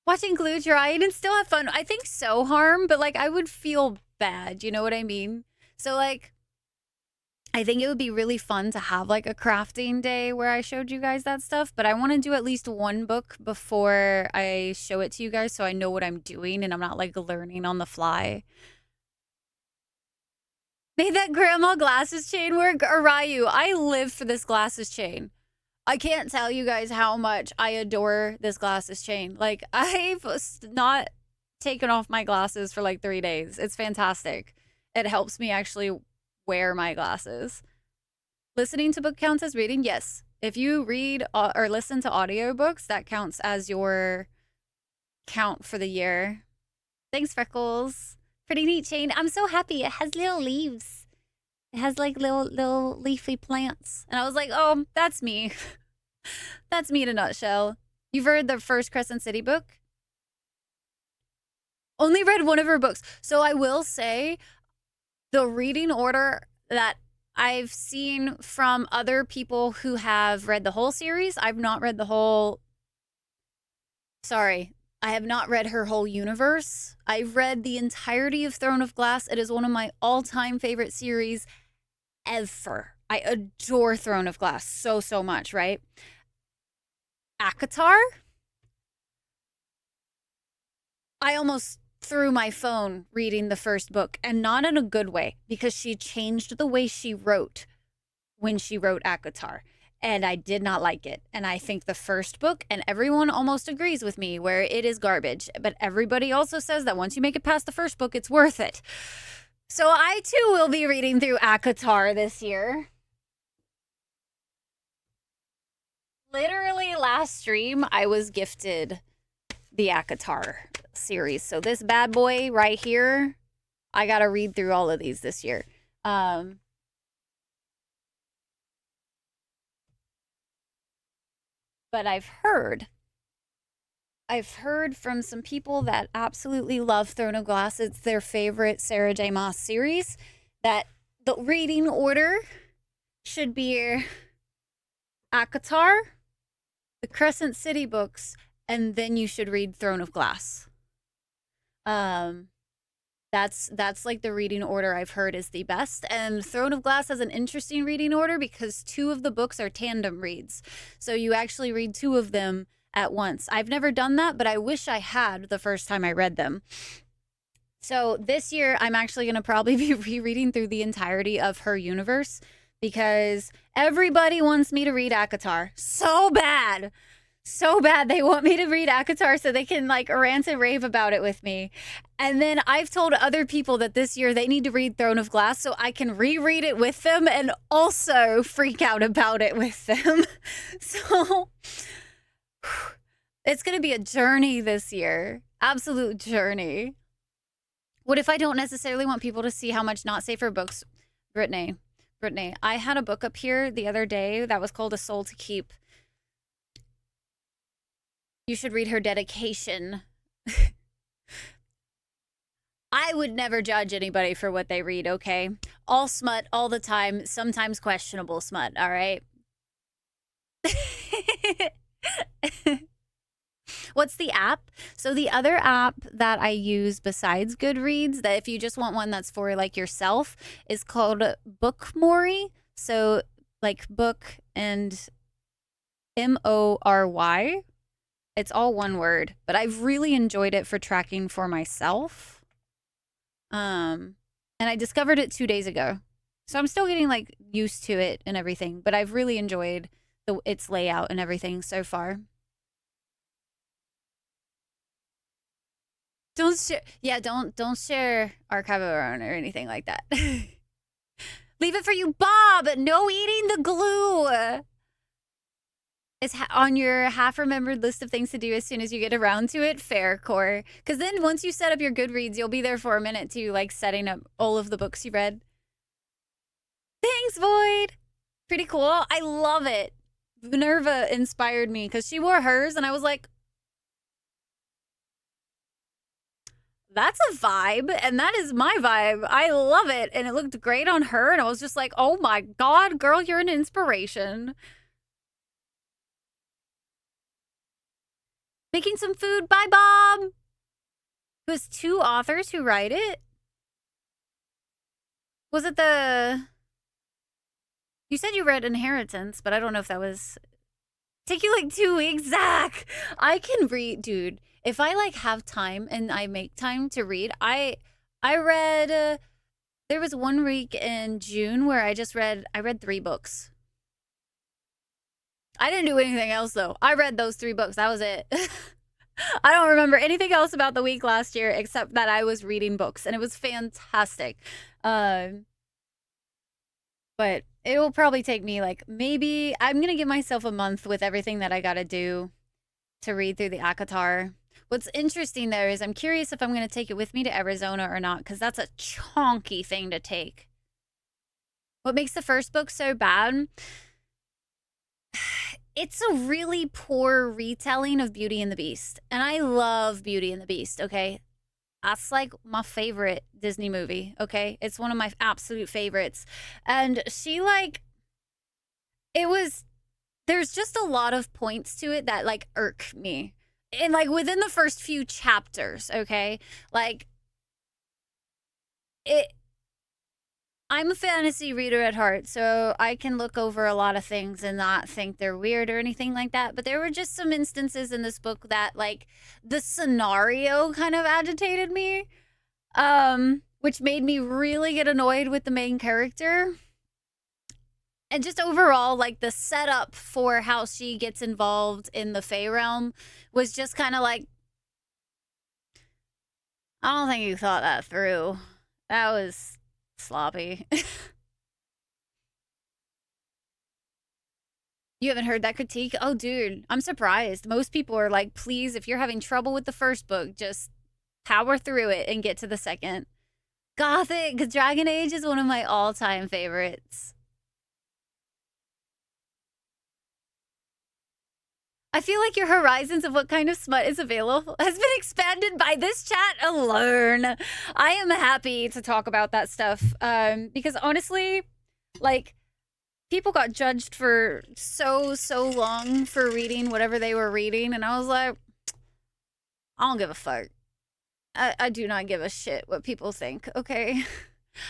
Watching glue drying and still have fun. I think so, Harm, but like I would feel bad. You know what I mean? So like I think it would be really fun to have like a crafting day where I showed you guys that stuff, but I want to do at least one book before I show it to you guys so I know what I'm doing and I'm not like learning on the fly. Made that grandma glasses chain work? Arayu, I live for this glasses chain. I can't tell you guys how much I adore this glasses chain. Like, I've not taken off my glasses for like 3 days. It's fantastic. It helps me actually wear my glasses. Listening to book counts as reading? Yes. If you read or listen to audiobooks, that counts as your count for the year. Thanks, Freckles. Pretty neat chain. I'm so happy. It has little leaves. It has like little leafy plants. And I was like, oh, that's me. That's me in a nutshell. You've read the first Crescent City book? Only read one of her books. So I will say the reading order that I've seen from other people who have read the whole series, I've not read the whole. Sorry, I have not read her whole universe. I've read the entirety of Throne of Glass. It is one of my all-time favorite series ever. I adore Throne of Glass so much, right? ACOTAR? I almost threw my phone reading the first book, and not in a good way, because she changed the way she wrote when she wrote ACOTAR. And I did not like it. And I think the first book, and everyone almost agrees with me, where it is garbage. But everybody also says that once you make it past the first book, it's worth it. So I too will be reading through ACOTAR this year. Literally last stream, I was gifted the ACOTAR series. So this bad boy right here, I gotta read through all of these this year. But I've heard from some people that absolutely love Throne of Glass. It's their favorite Sarah J. Maas series. That the reading order should be ACOTAR, the Crescent City books, and then you should read Throne of Glass. That's like the reading order I've heard is the best. And Throne of Glass has an interesting reading order because 2 of the books are tandem reads. So you actually read 2 of them at once. I've never done that, but I wish I had the first time I read them. So this year, I'm actually going to probably be rereading through the entirety of her universe because everybody wants me to read ACOTAR so bad. So bad they want me to read ACOTAR so they can like rant and rave about it with me. And then I've told other people that this year they need to read Throne of Glass so I can reread it with them and also freak out about it with them. So it's going to be a journey this year. Absolute journey. What if I don't necessarily want people to see how much not safe for books? Brittany, I had a book up here the other day that was called A Soul to Keep. You should read her dedication. I would never judge anybody for what they read, okay? All smut, all the time, sometimes questionable smut, all right? What's the app? So the other app that I use besides Goodreads, that if you just want one that's for like yourself, is called Bookmory. So like book and MORY. It's all one word, but I've really enjoyed it for tracking for myself. And I discovered it 2 days ago. So I'm still getting like used to it and everything, but I've really enjoyed its layout and everything so far. Don't share. Yeah, don't share archive of our own or anything like that. Leave it for you, Bob. No eating the glue. It's on your half-remembered list of things to do as soon as you get around to it. Fair, Core. Because then once you set up your Goodreads, you'll be there for a minute too, like setting up all of the books you read. Thanks, Void. Pretty cool. I love it. Minerva inspired me because she wore hers, and I was like, that's a vibe, and that is my vibe. I love it, and it looked great on her, and I was just like, oh my god, girl, you're an inspiration. Making some food. Bye, Bob. It was two authors who write it. Was it the... You said you read Inheritance, but I don't know if that was... Take you like 2 weeks, Zach. I can read, dude. If I like have time and I make time to read, I read. There was 1 week in June where I read 3 books. I didn't do anything else though. I read those 3 books. That was it. I don't remember anything else about the week last year except that I was reading books and it was fantastic. But it will probably take me like maybe I'm gonna give myself a month with everything that I gotta do to read through the ACOTAR. What's interesting though is I'm curious if I'm gonna take it with me to Arizona or not, because that's a chonky thing to take. What makes the first book so bad? It's a really poor retelling of Beauty and the Beast. And I love Beauty and the Beast, okay? That's like my favorite Disney movie, okay? It's one of my absolute favorites. And she like, there's just a lot of points to it that like irk me. And like within the first few chapters, okay? Like, I'm a fantasy reader at heart, so I can look over a lot of things and not think they're weird or anything like that. But there were just some instances in this book that, like, the scenario kind of agitated me, which made me really get annoyed with the main character. And just overall, like, the setup for how she gets involved in the Fae realm was just kind of like, I don't think you thought that through. That was sloppy. You haven't heard that critique? Oh, dude, I'm surprised. Most people are like, please, if you're having trouble with the first book, just power through it and get to the second. Gothic, because Dragon Age is one of my all-time favorites. I feel like your horizons of what kind of smut is available has been expanded by this chat alone. I am happy to talk about that stuff because honestly, like, people got judged for so long for reading whatever they were reading, and I was like, I don't give a fuck. I do not give a shit what people think, okay?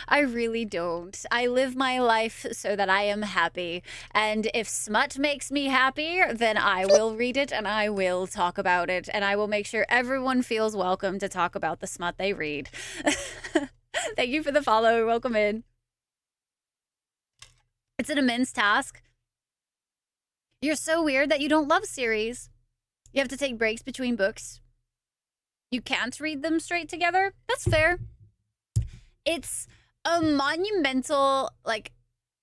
I really don't. I live my life so that I am happy. And if smut makes me happy, then I will read it and I will talk about it. And I will make sure everyone feels welcome to talk about the smut they read. Thank you for the follow. Welcome in. It's an immense task. You're so weird that you don't love series. You have to take breaks between books. You can't read them straight together. That's fair. It's a monumental, like,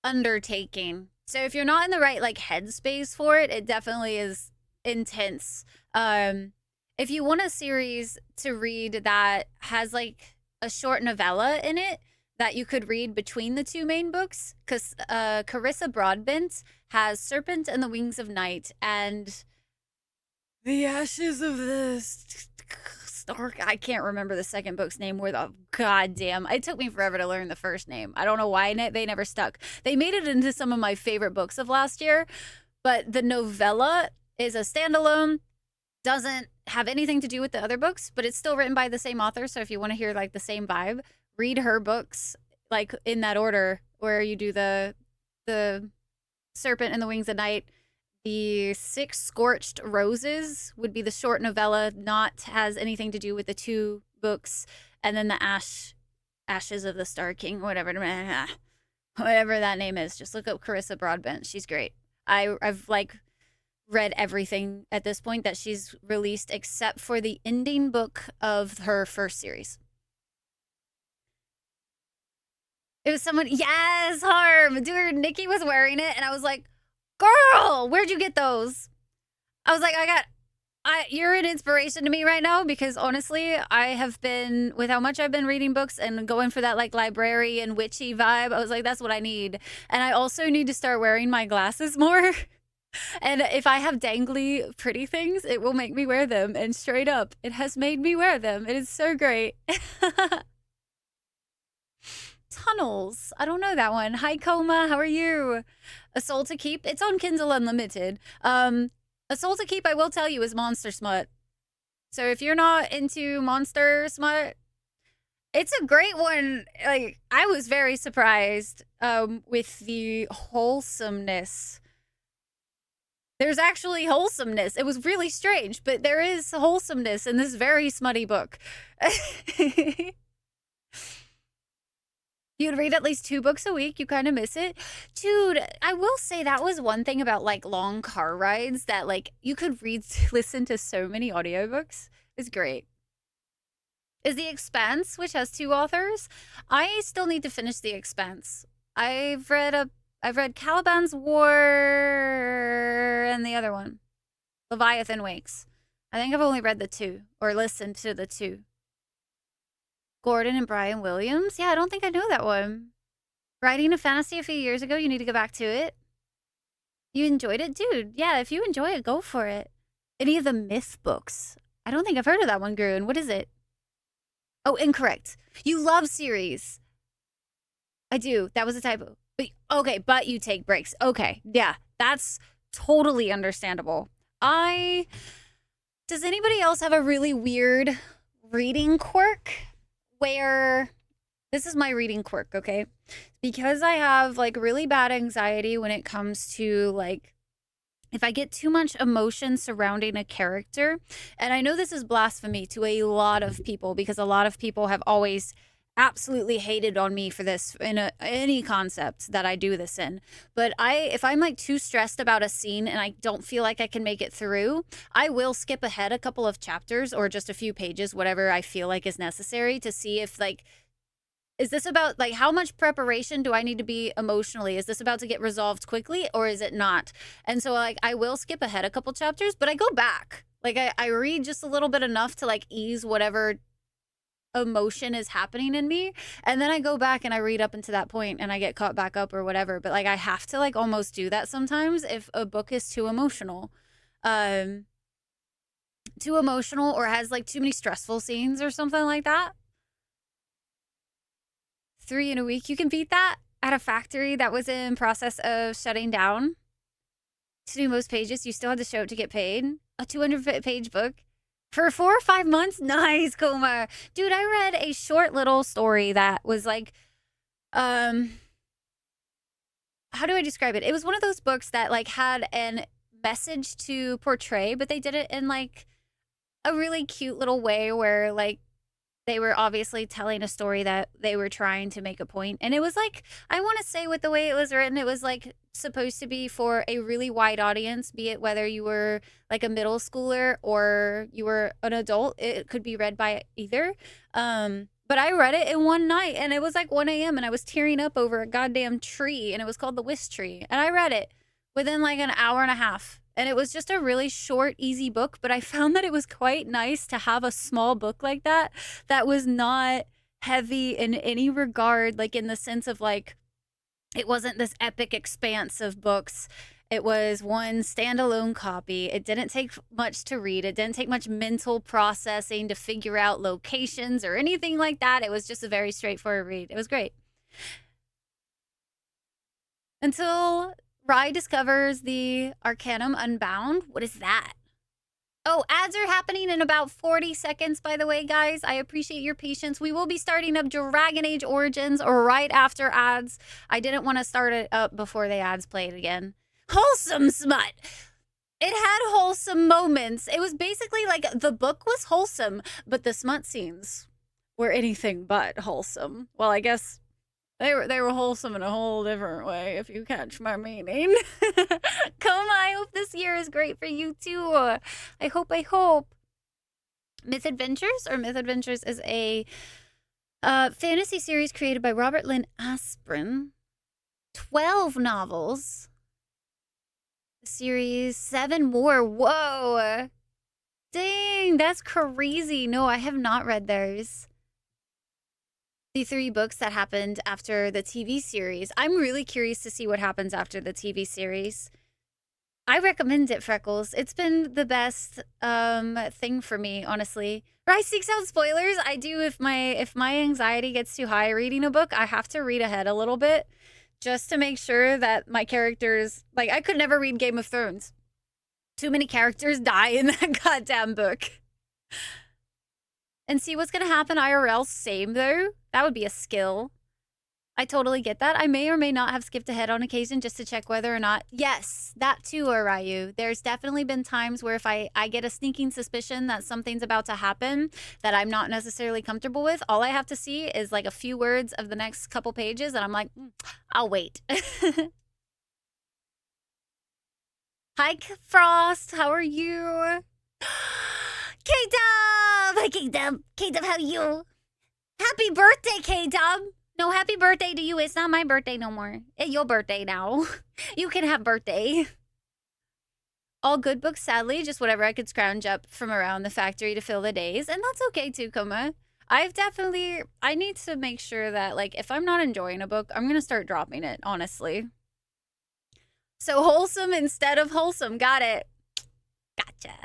undertaking. So if you're not in the right, like, headspace for it, it definitely is intense. If you want a series to read that has, like, a short novella in it that you could read between the 2 main books, because Carissa Broadbent has Serpent and the Wings of Night and The Ashes of the Stark. I can't remember the second book's name. Where the goddamn... It took me forever to learn the first name. I don't know why they never stuck. They made it into some of my favorite books of last year, but the novella is a standalone, doesn't have anything to do with the other books, but it's still written by the same author, so if you want to hear, like, the same vibe, read her books, like, in that order, where you do the Serpent and the Wings of Night. The 6 Scorched Roses would be the short novella, not has anything to do with the 2 books, and then the Ashes of the Star King, whatever that name is. Just look up Carissa Broadbent. She's great. I've like read everything at this point that she's released except for the ending book of her first series. It was someone, yes, Harm, dude, Nikki was wearing it, and I was like, girl, where'd you get those? I was like, you're an inspiration to me right now, because honestly, I have been, with how much I've been reading books and going for that, like, library and witchy vibe, I was like, that's what I need. And I also need to start wearing my glasses more. And if I have dangly pretty things, it will make me wear them. And straight up, it has made me wear them. It is so great. Tunnels. I don't know that one. Hi, Coma. How are you? A Soul to Keep. It's on Kindle Unlimited. A Soul to Keep, I will tell you, is monster smut. So if you're not into monster smut, it's a great one. Like, I was very surprised with the wholesomeness. There's actually wholesomeness. It was really strange, but there is wholesomeness in this very smutty book. You'd read at least 2 books a week. You kind of miss it. Dude, I will say that was one thing about like long car rides that like you could read, listen to so many audiobooks. It's great. Is The Expanse, which has 2 authors. I still need to finish The Expanse. I've read Caliban's War and the other one, Leviathan Wakes. I think I've only read the 2 or listened to the 2. Gordon and Brian Williams. Yeah, I don't think I know that one. Writing a fantasy a few years ago. You need to go back to it. You enjoyed it, dude. Yeah, if you enjoy it, go for it. Any of the myth books. I don't think I've heard of that one, Gruen. What is it? Oh, incorrect. You love series. I do. That was a typo. But okay, but you take breaks. Okay, yeah, that's totally understandable. Does anybody else have a really weird reading quirk where this is my reading quirk, okay? Because I have like really bad anxiety when it comes to like if I get too much emotion surrounding a character, and I know this is blasphemy to a lot of people because a lot of people have always absolutely hated on me for this in any concept that I do this in. But if I'm like too stressed about a scene and I don't feel like I can make it through, I will skip ahead a couple of chapters or just a few pages, whatever I feel like is necessary to see if like is this about like how much preparation do I need to be emotionally? Is this about to get resolved quickly or is it not? And so like I will skip ahead a couple chapters, but I go back. Like I read just a little bit enough to like ease whatever emotion is happening in me, and then I go back and I read up into that point and I get caught back up or whatever. But like I have to like almost do that sometimes if a book is too emotional. Too emotional or has like too many stressful scenes or something like that. 3 in a week. You can beat that at a factory that was in process of shutting down. To do most pages, you still had to show it to get paid. A 200-page book for 4 or 5 months. Nice, Koma. Dude, I read a short little story that was like, how do I describe it? It was one of those books that like had an message to portray, but they did it in like a really cute little way where like they were obviously telling a story that they were trying to make a point. And it was like, I want to say with the way it was written, it was like supposed to be for a really wide audience, be it whether you were like a middle schooler or you were an adult. It could be read by either. But I read it in one night and it was like 1 a.m. and I was tearing up over a goddamn tree and it was called The Whist Tree. And I read it within like an hour and a half. And it was just a really short, easy book, but I found that it was quite nice to have a small book like that that was not heavy in any regard, like in the sense of like, it wasn't this epic expanse of books. It was one standalone copy. It didn't take much to read. It didn't take much mental processing to figure out locations or anything like that. It was just a very straightforward read. It was great. Until Rye discovers the Arcanum Unbound. What is that? Oh, ads are happening in about 40 seconds, by the way, guys. I appreciate your patience. We will be starting up Dragon Age Origins right after ads. I didn't want to start it up before the ads played again. Wholesome smut. It had wholesome moments. It was basically like the book was wholesome, but the smut scenes were anything but wholesome. Well, I guess they were wholesome in a whole different way, if you catch my meaning. Come, I hope this year is great for you too. I hope. Myth Adventures is a fantasy series created by Robert Lynn Asprin. 12 novels. Series, 7 more. Whoa. Dang, that's crazy. No, I have not read those. The 3 books that happened after the TV series. I'm really curious to see what happens after the TV series. I recommend it, Freckles. It's been the best thing for me, honestly. Rise seeks out spoilers. I do if my anxiety gets too high reading a book, I have to read ahead a little bit just to make sure that my characters, like I could never read Game of Thrones. Too many characters die in that goddamn book. And see what's gonna happen IRL, same though. That would be a skill. I totally get that. I may or may not have skipped ahead on occasion just to check whether or not. Yes, that too, Arayu. There's definitely been times where if I get a sneaking suspicion that something's about to happen that I'm not necessarily comfortable with, all I have to see is like a few words of the next couple pages, and I'm like, I'll wait. Hi, Frost. How are you? K-Dub! Hi, K-Dub. K-Dub, how are you? Happy birthday, K-Dub! No, happy birthday to you. It's not my birthday no more. It's your birthday now. You can have birthday. All good books, sadly, just whatever I could scrounge up from around the factory to fill the days. And that's okay too, Koma. I need to make sure that, like, if I'm not enjoying a book, I'm gonna start dropping it, honestly. So wholesome instead of wholesome. Got it. Gotcha.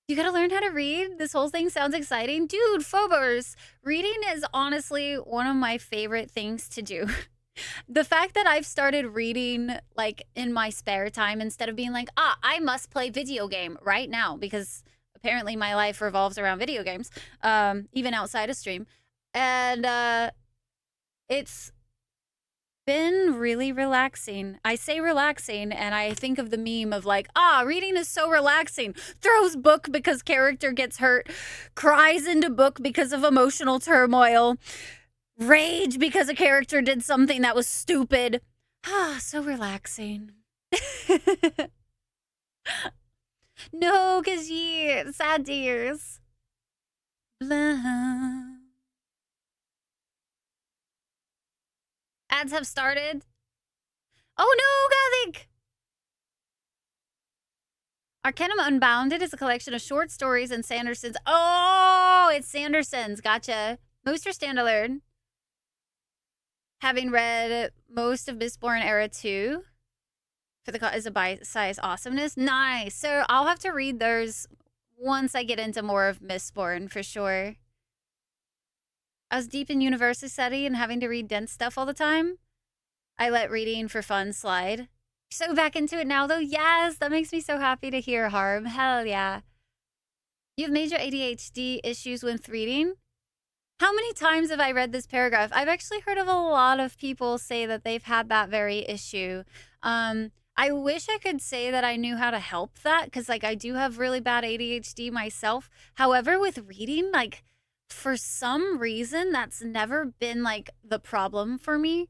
You gotta learn how to read. This whole thing sounds exciting. Dude, Phobos, reading is honestly one of my favorite things to do. The fact that I've started reading like in my spare time instead of being like, I must play video game right now because apparently my life revolves around video games, even outside of stream. And it's been really relaxing. I say relaxing, and I think of the meme of like, reading is so relaxing. Throws book because character gets hurt, cries into book because of emotional turmoil, rage because a character did something that was stupid. So relaxing. No, cause sad tears. Blah. Ads have started. Oh no, Gothic! Arcanum Unbounded is a collection of short stories in Sanderson's. Oh, it's Sanderson's. Gotcha. Most are standalone. Having read most of Mistborn Era 2 for the is a bite-sized awesomeness. Nice. So I'll have to read those once I get into more of Mistborn for sure. I was deep in university study and having to read dense stuff all the time. I let reading for fun slide. So back into it now, though. Yes, that makes me so happy to hear, Harm. Hell yeah. You have major ADHD issues with reading? How many times have I read this paragraph? I've actually heard of a lot of people say that they've had that very issue. I wish I could say that I knew how to help that because, like, I do have really bad ADHD myself. However, with reading, like, for some reason, that's never been, like, the problem for me.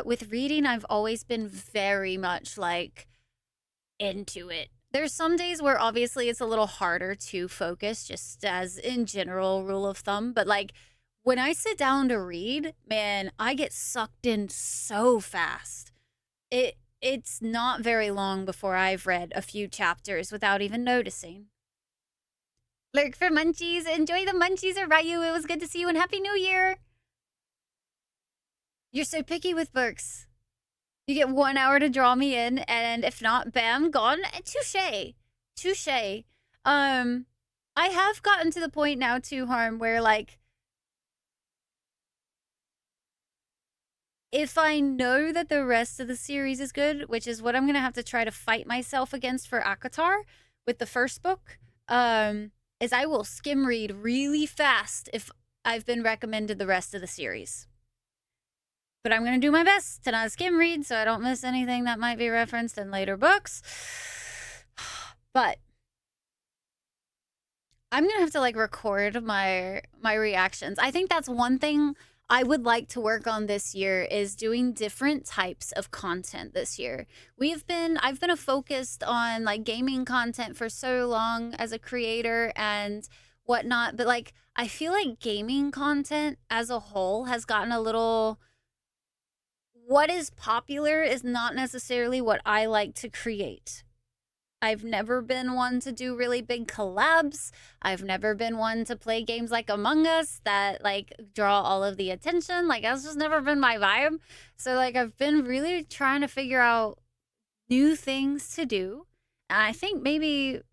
With reading, I've always been very much, like, into it. There's some days where obviously it's a little harder to focus, just as in general rule of thumb, but, like, when I sit down to read, man, I get sucked in so fast. It's not very long before I've read a few chapters without even noticing. Lurk for munchies. Enjoy the munchies, Arayu. It was good to see you and Happy New Year. You're so picky with books. You get 1 hour to draw me in, and if not, bam, gone. Touche. Touche. I have gotten to the point now, too, Harm, where, like, if I know that the rest of the series is good, which is what I'm going to have to try to fight myself against for Akatar with the first book, is I will skim read really fast if I've been recommended the rest of the series. But I'm going to do my best to not skim read so I don't miss anything that might be referenced in later books. But I'm going to have to, like, record my reactions. I think that's one thing I would like to work on this year is doing different types of content this year. I've been focused on, like, gaming content for so long as a creator and whatnot, but, like, I feel like gaming content as a whole has gotten a little, what is popular is not necessarily what I like to create. I've never been one to do really big collabs. I've never been one to play games like Among Us that, like, draw all of the attention. Like, that's just never been my vibe. So, like, I've been really trying to figure out new things to do. And I think maybe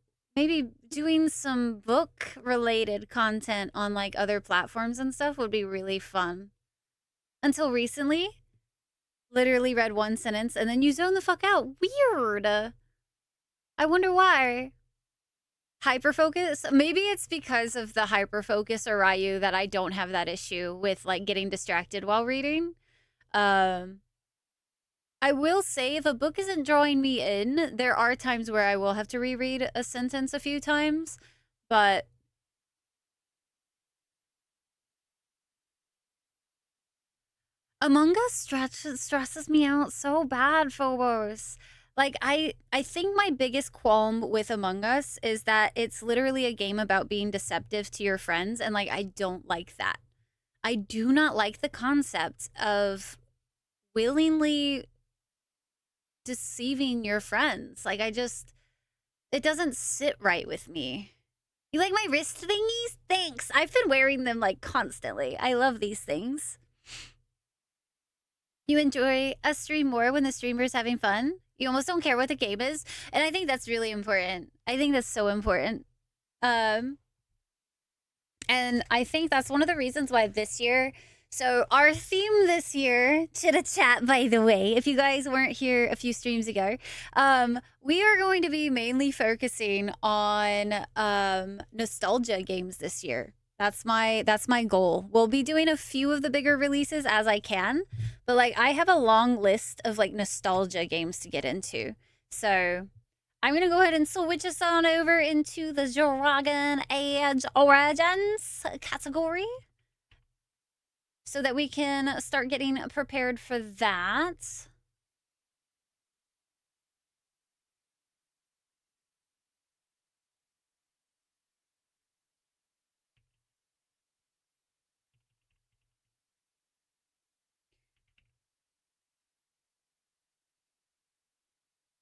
doing some book related content on, like, other platforms and stuff would be really fun. Until recently, literally read one sentence and then you zone the fuck out. Weird. I wonder why. Hyperfocus. Maybe it's because of the hyperfocus or Ryu that I don't have that issue with like getting distracted while reading. Um, I will say if a book isn't drawing me in, there are times where I will have to reread a sentence a few times, but Among Us stresses me out so bad, Phobos. Like I think my biggest qualm with Among Us is that it's literally a game about being deceptive to your friends, and like I don't like that. I do not like the concept of willingly deceiving your friends. Like it doesn't sit right with me. You like my wrist thingies? Thanks. I've been wearing them like constantly. I love these things. You enjoy a stream more when the streamer's having fun. You almost don't care what the game is. And I think that's really important. I think that's so important. Um, and I think that's one of the reasons why this year. So our theme this year, chitta chat, by the way, if you guys weren't here a few streams ago, we are going to be mainly focusing on nostalgia games this year. That's my goal. We'll be doing a few of the bigger releases as I can, but like I have a long list of like nostalgia games to get into. So I'm gonna go ahead and switch us on over into the Dragon Age Origins category so that we can start getting prepared for that.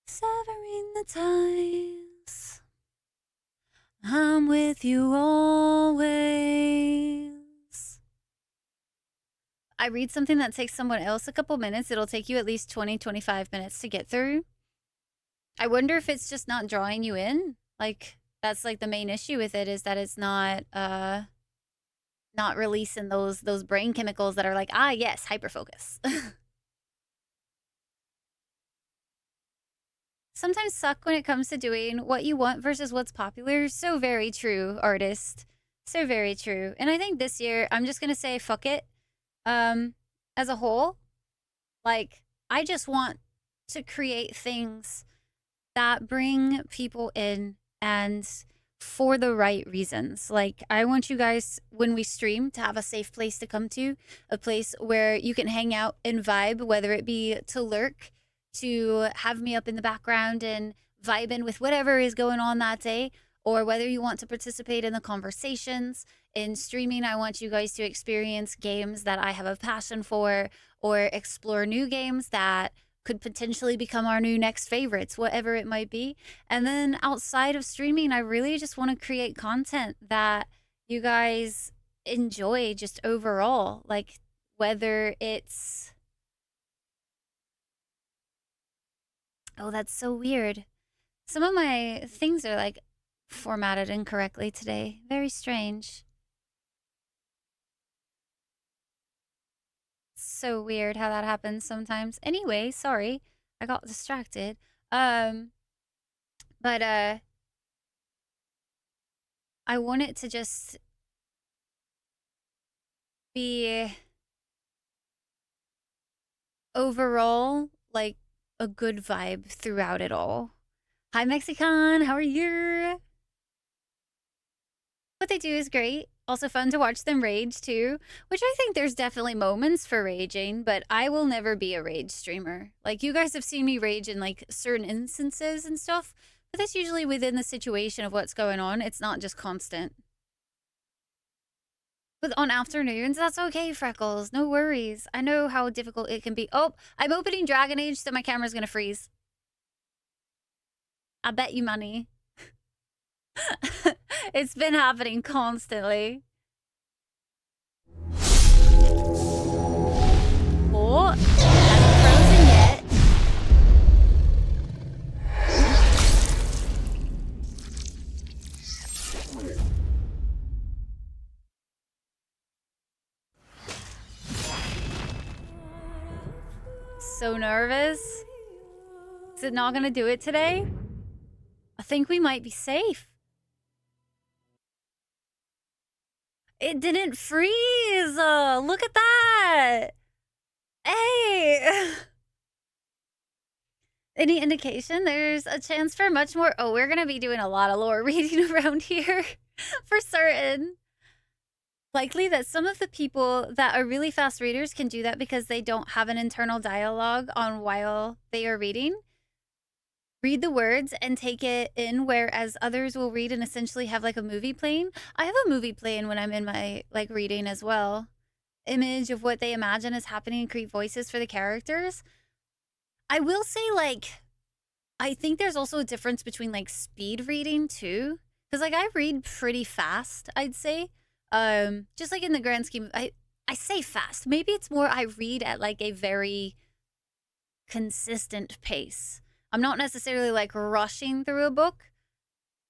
Severing the ties, I'm with you always. I read something that takes someone else a couple minutes, it'll take you at least 20, 25 minutes to get through. I wonder if it's just not drawing you in. Like, that's like the main issue with it is that it's not releasing those brain chemicals that are like, ah, yes, hyperfocus. Sometimes suck when it comes to doing what you want versus what's popular. So very true, artist. So very true. And I think this year I'm just gonna say fuck it. As a whole, like I just want to create things that bring people in and for the right reasons. Like I want you guys when we stream to have a safe place to come to, a place where you can hang out and vibe, whether it be to lurk, to have me up in the background and vibing with whatever is going on that day, or whether you want to participate in the conversations. In streaming, I want you guys to experience games that I have a passion for or explore new games that could potentially become our new next favorites, whatever it might be. And then outside of streaming, I really just want to create content that you guys enjoy just overall. Like whether it's... Oh, that's so weird. Some of my things are like formatted incorrectly today. Very strange. So weird how that happens sometimes. Anyway, sorry. I got distracted. But I want it to just be overall like a good vibe throughout it all. Hi Mexican, how are you? What they do is great. Also fun to watch them rage too, which I think there's definitely moments for raging, but I will never be a rage streamer. Like you guys have seen me rage in like certain instances and stuff, but that's usually within the situation of what's going on. It's not just constant. But on afternoons, that's okay, Freckles. No worries. I know how difficult it can be. Oh, I'm opening Dragon Age, so my camera's gonna freeze. I bet you money. It's been happening constantly. Oh, hasn't frozen yet. So nervous. Is it not gonna do it today? I think we might be safe. It didn't freeze. Look at that. Hey. Any indication there's a chance for much more? Oh, we're going to be doing a lot of lore reading around here for certain. Likely that some of the people that are really fast readers can do that because they don't have an internal dialogue on while they are reading. Read the words and take it in, whereas others will read and essentially have like a movie playing. I have a movie playing when I'm in my like reading as well. Image of what they imagine is happening and create voices for the characters. I will say, like, I think there's also a difference between like speed reading too. Because like I read pretty fast, I'd say. Just like in the grand scheme, I say fast. Maybe it's more I read at like a very consistent pace. I'm not necessarily like rushing through a book,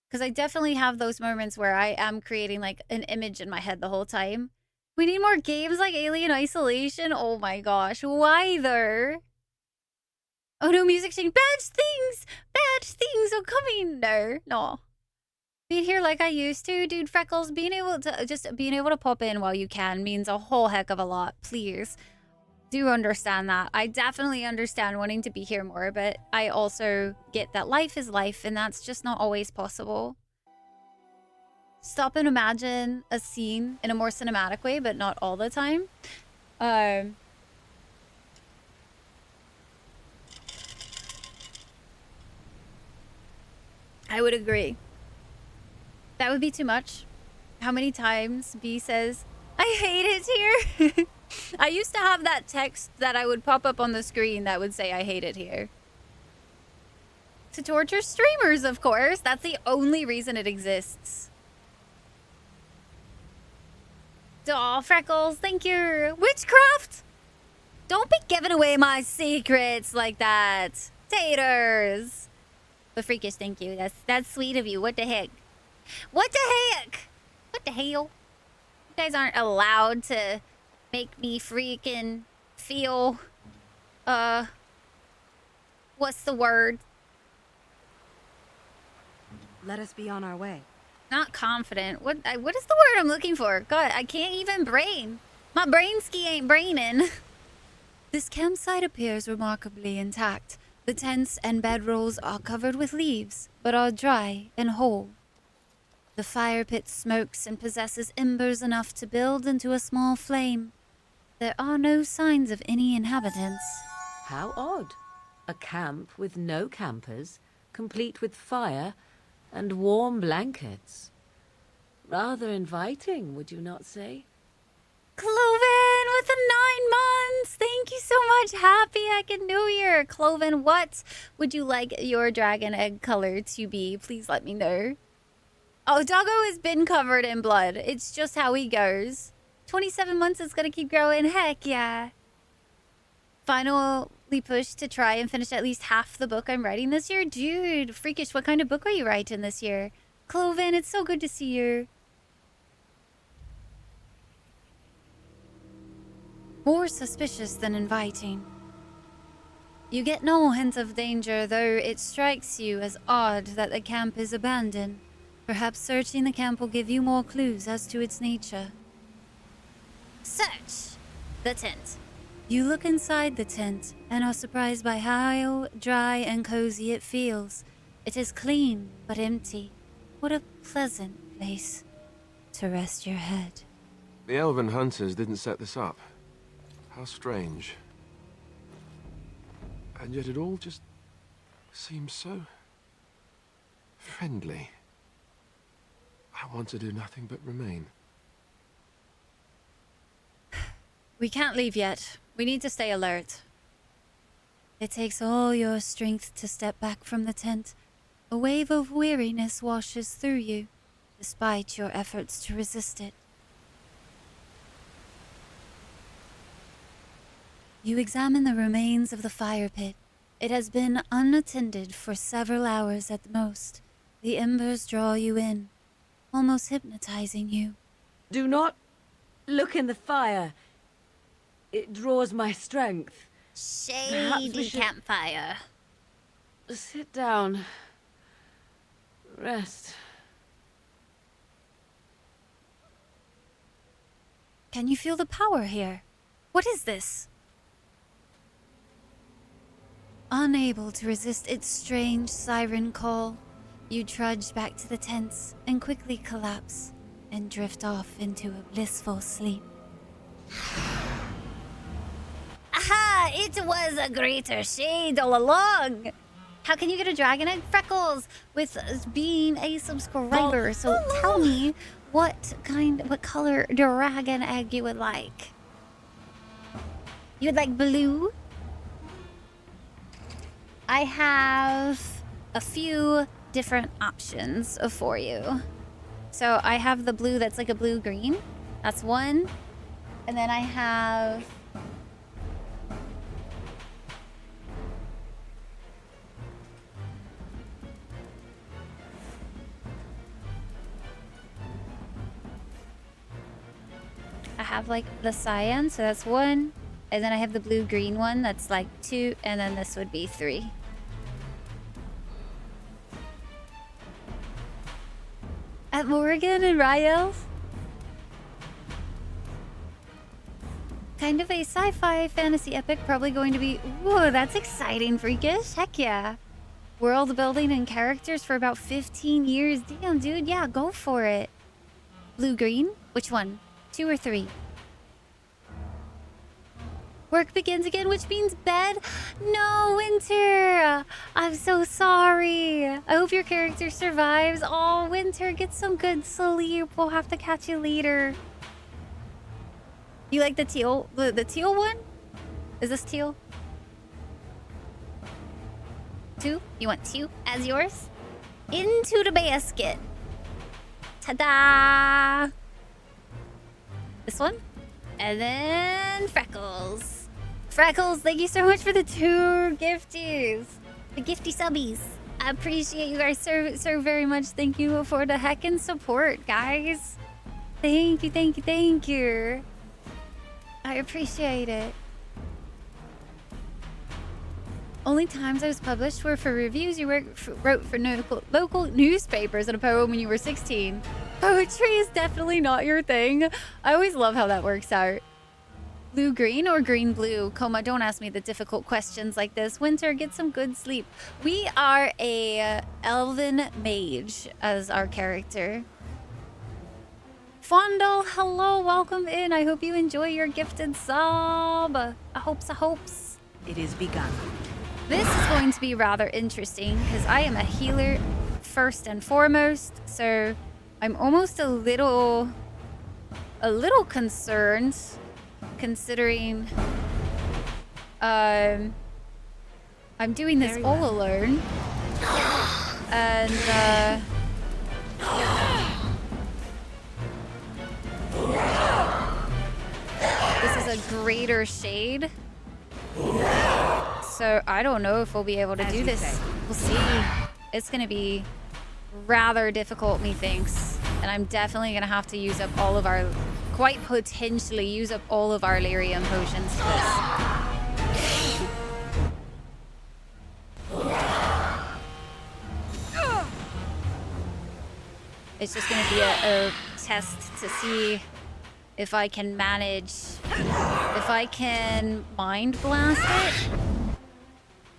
because I definitely have those moments where I am creating like an image in my head the whole time. We need more games like Alien Isolation. Oh my gosh, why there? Oh no, music saying bad things are coming. No. Being here like I used to, dude. Freckles, being able to pop in while you can means a whole heck of a lot. Please. Do understand that. I definitely understand wanting to be here more, but I also get that life is life and that's just not always possible. Stop and imagine a scene in a more cinematic way, but not all the time. I would agree. That would be too much. How many times B says, I hate it here? I used to have that text that I would pop up on the screen that would say, I hate it here. To torture streamers, of course. That's the only reason it exists. Aw, Freckles, thank you. Witchcraft! Don't be giving away my secrets like that. Taters. But freakish, thank you. That's sweet of you. What the heck? What the heck? What the hell? You guys aren't allowed to make me freaking feel, what's the word? Let us be on our way. Not confident. What is the word I'm looking for? God, I can't even brain. My brain ski ain't braining. This campsite appears remarkably intact. The tents and bedrolls are covered with leaves, but are dry and whole. The fire pit smokes and possesses embers enough to build into a small flame. There are no signs of any inhabitants. How odd. A camp with no campers, complete with fire and warm blankets. Rather inviting, would you not say? Cloven with the 9 months! Thank you so much. Happy Heckin' New Year. Cloven, what would you like your dragon egg color to be? Please let me know. Oh, Doggo has been covered in blood. It's just how he goes. 27 months is gonna keep growing. Heck yeah. Finally pushed to try and finish at least half the book I'm writing this year. Dude, freakish, what kind of book are you writing this year? Cloven, it's so good to see you. More suspicious than inviting. You get no hint of danger, though it strikes you as odd that the camp is abandoned. Perhaps searching the camp will give you more clues as to its nature. Search the tent. You look inside the tent and are surprised by how dry and cozy it feels. It is clean but empty. What a pleasant place to rest your head. The elven hunters didn't set this up. How strange. And yet it all just seems so friendly. I want to do nothing but remain. We can't leave yet. We need to stay alert. It takes all your strength to step back from the tent. A wave of weariness washes through you, despite your efforts to resist it. You examine the remains of the fire pit. It has been unattended for several hours at the most. The embers draw you in, almost hypnotizing you. Do not look in the fire. It draws my strength. Shady campfire. Sit down. Rest. Can you feel the power here? What is this? Unable to resist its strange siren call, you trudge back to the tents and quickly collapse and drift off into a blissful sleep. Aha! It was a greater shade all along! How can you get a dragon egg, Freckles, with being a subscriber? So tell me what color dragon egg you would like. You would like blue? I have a few different options for you. So I have the blue that's like a blue-green. That's one. And then I have... like the cyan, so that's one. And then I have the blue-green one, that's like two. And then this would be three. At Morgan and Rael? Kind of a sci-fi fantasy epic, probably going to be... Whoa, that's exciting, freakish. Heck yeah. World building and characters for about 15 years. Damn, dude, yeah, go for it. Blue-green? Which one? 2 or 3? Work begins again, which means bed? No, Winter! I'm so sorry. I hope your character survives. Oh, Winter, get some good sleep. We'll have to catch you later. You like the teal? The teal one? Is this teal? 2? You want 2 as yours? Into the basket. Ta-da! This one? And then Freckles. Freckles, thank you so much for the 2 gifties. The gifty subbies. I appreciate you guys so very much. Thank you for the heckin' support, guys. Thank you, thank you, thank you. I appreciate it. Only times I was published were for reviews you wrote for local newspapers and a poem when you were 16. Poetry is definitely not your thing. I always love how that works out. Blue-green or green-blue? Coma, don't ask me the difficult questions like this. Winter, get some good sleep. We are a elven mage as our character. Fondle, hello, welcome in. I hope you enjoy your gifted sub. I hopes. It is begun. This is going to be rather interesting because I am a healer first and foremost. So I'm almost a little concerned considering I'm doing this all alone. And this is a greater shade. So I don't know if we'll be able to do this. We'll see. It's gonna be rather difficult, methinks. And I'm definitely gonna have to use up all of our, quite potentially use up all of our lyrium potions to this. It's just gonna be a test to see if I can manage, if I can mind blast it.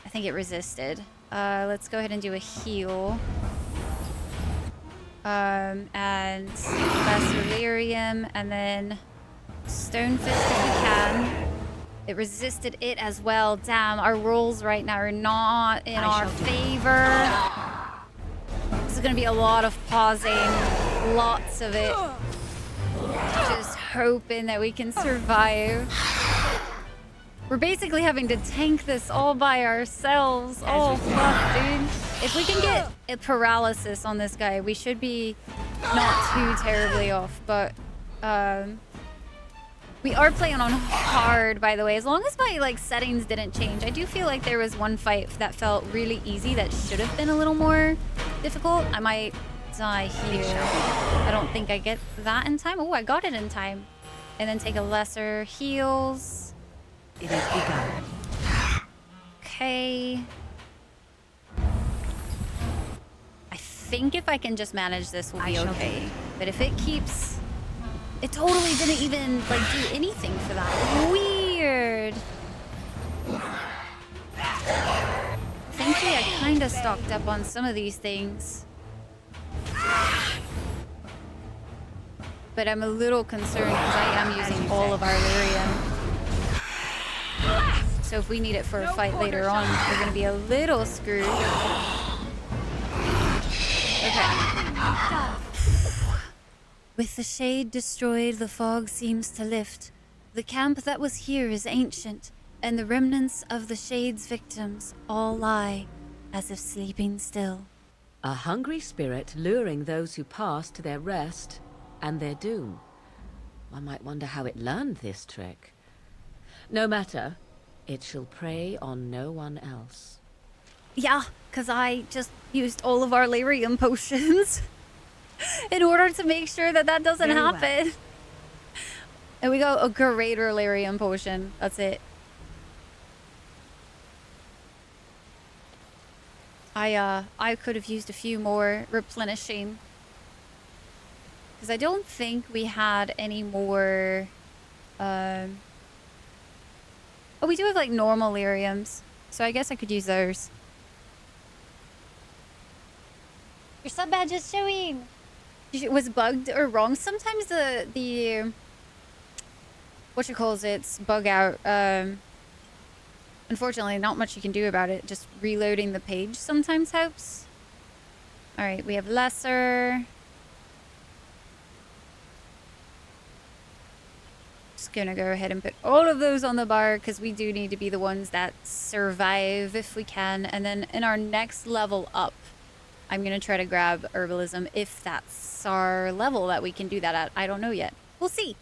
I think it resisted. Let's go ahead and do a heal. And Lesser Lyrium, and then Stone Fist if we can. It resisted it as well. Damn, our rolls right now are not in our favor. This is gonna be a lot of pausing, lots of it. Just hoping that we can survive. We're basically having to tank this all by ourselves. Oh, fuck, dude. If we can get a paralysis on this guy, we should be not too terribly off. But, we are playing on hard, by the way. As long as my, like, settings didn't change. I do feel like there was one fight that felt really easy that should have been a little more difficult. I might die here. I don't think I get that in time. Oh, I got it in time. And then take a lesser heals. It has begun. Okay. I think if I can just manage this, we'll be okay. But if it keeps It totally didn't even, like, do anything for that. Weird. Thankfully, I kind of stocked up on some of these things. But I'm a little concerned because I am using all of our lyrium. So if we need it for a fight later on, we're going to be a little screwed. Okay. With the shade destroyed, the fog seems to lift. The camp that was here is ancient, and the remnants of the shade's victims all lie as if sleeping still. A hungry spirit luring those who pass to their rest and their doom. One might wonder how it learned this trick. No matter, it shall prey on no one else. Yeah, because I just used all of our lyrium potions in order to make sure that that doesn't happen. Well. And we got a greater lyrium potion. That's it. I could have used a few more replenishing. Because I don't think we had any more... Oh, we do have, like, normal lyriums. So I guess I could use those. Your sub badge is showing! It was bugged or wrong. Sometimes the... It's bug out. Unfortunately, not much you can do about it. Just reloading the page sometimes helps. Alright, we have lesser... Just gonna go ahead and put all of those on the bar because we do need to be the ones that survive if we can. And then in our next level up, I'm gonna try to grab herbalism if that's our level that we can do that at. I don't know yet. We'll see.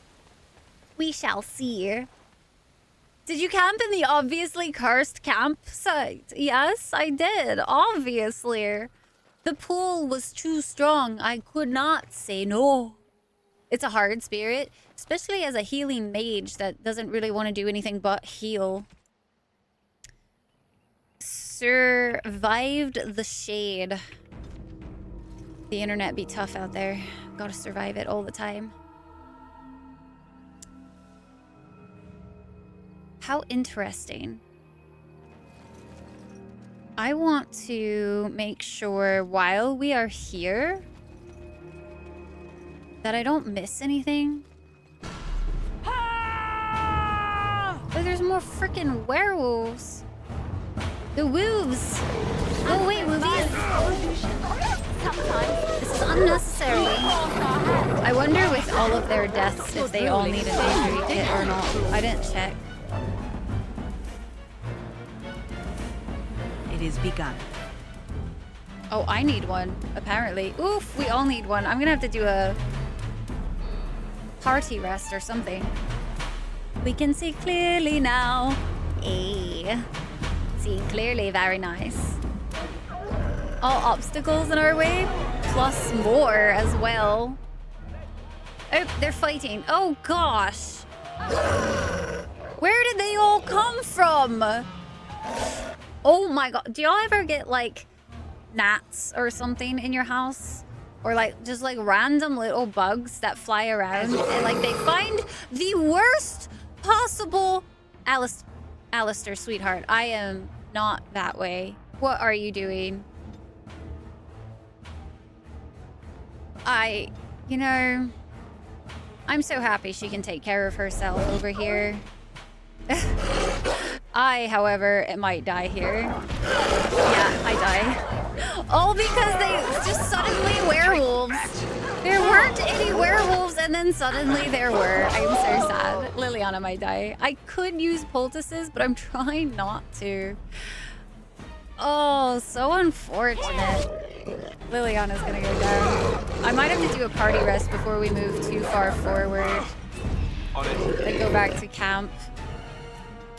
We shall see. Did you camp in the obviously cursed campsite? Yes, I did. Obviously. The pull was too strong. I could not say no. It's a hard spirit, especially as a healing mage that doesn't really want to do anything but heal. Survived the shade. The internet be tough out there. Gotta survive it all the time. How interesting. I want to make sure while we are here that I don't miss anything. Oh, there's more freaking werewolves. The wolves. Oh wait, wolvies. This is unnecessary. I wonder with all of their deaths if they all need an injury kit or not. I didn't check. It is begun. Oh, I need one, apparently. Oof, we all need one. I'm gonna have to do a party rest or something. We can see clearly now. Hey. Seeing clearly, very nice. All obstacles in our way, plus more as well. Oh, they're fighting. Oh, gosh. Where did they all come from? Oh my god. Do y'all ever get, like, gnats or something in your house? Or, like, just, like, random little bugs that fly around and, like, they find the worst possible... Alistair, sweetheart, I am not that way. What are you doing? You know... I'm so happy she can take care of herself over here. I, however, might die here. Yeah, I die. All because they just suddenly werewolves. There weren't any werewolves and then suddenly there were. I'm so sad. Liliana might die. I could use poultices, but I'm trying not to. Oh, so unfortunate. Liliana's gonna go down. I might have to do a party rest before we move too far forward. Like go back to camp.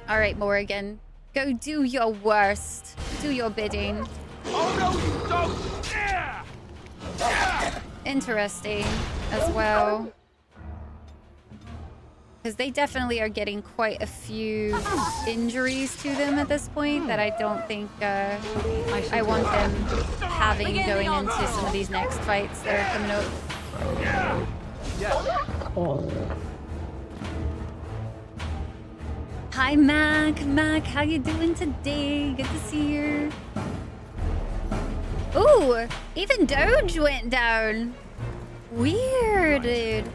Alright, Morrigan. Go do your worst. Do your bidding. Oh no, you don't! Yeah! Interesting as well. Because they definitely are getting quite a few injuries to them at this point that I don't think I want them having going into some of these next fights that are coming up. Yeah! Hi, Mac. Mac, how you doing today? Good to see you. Ooh, even Doge went down. Weird, dude.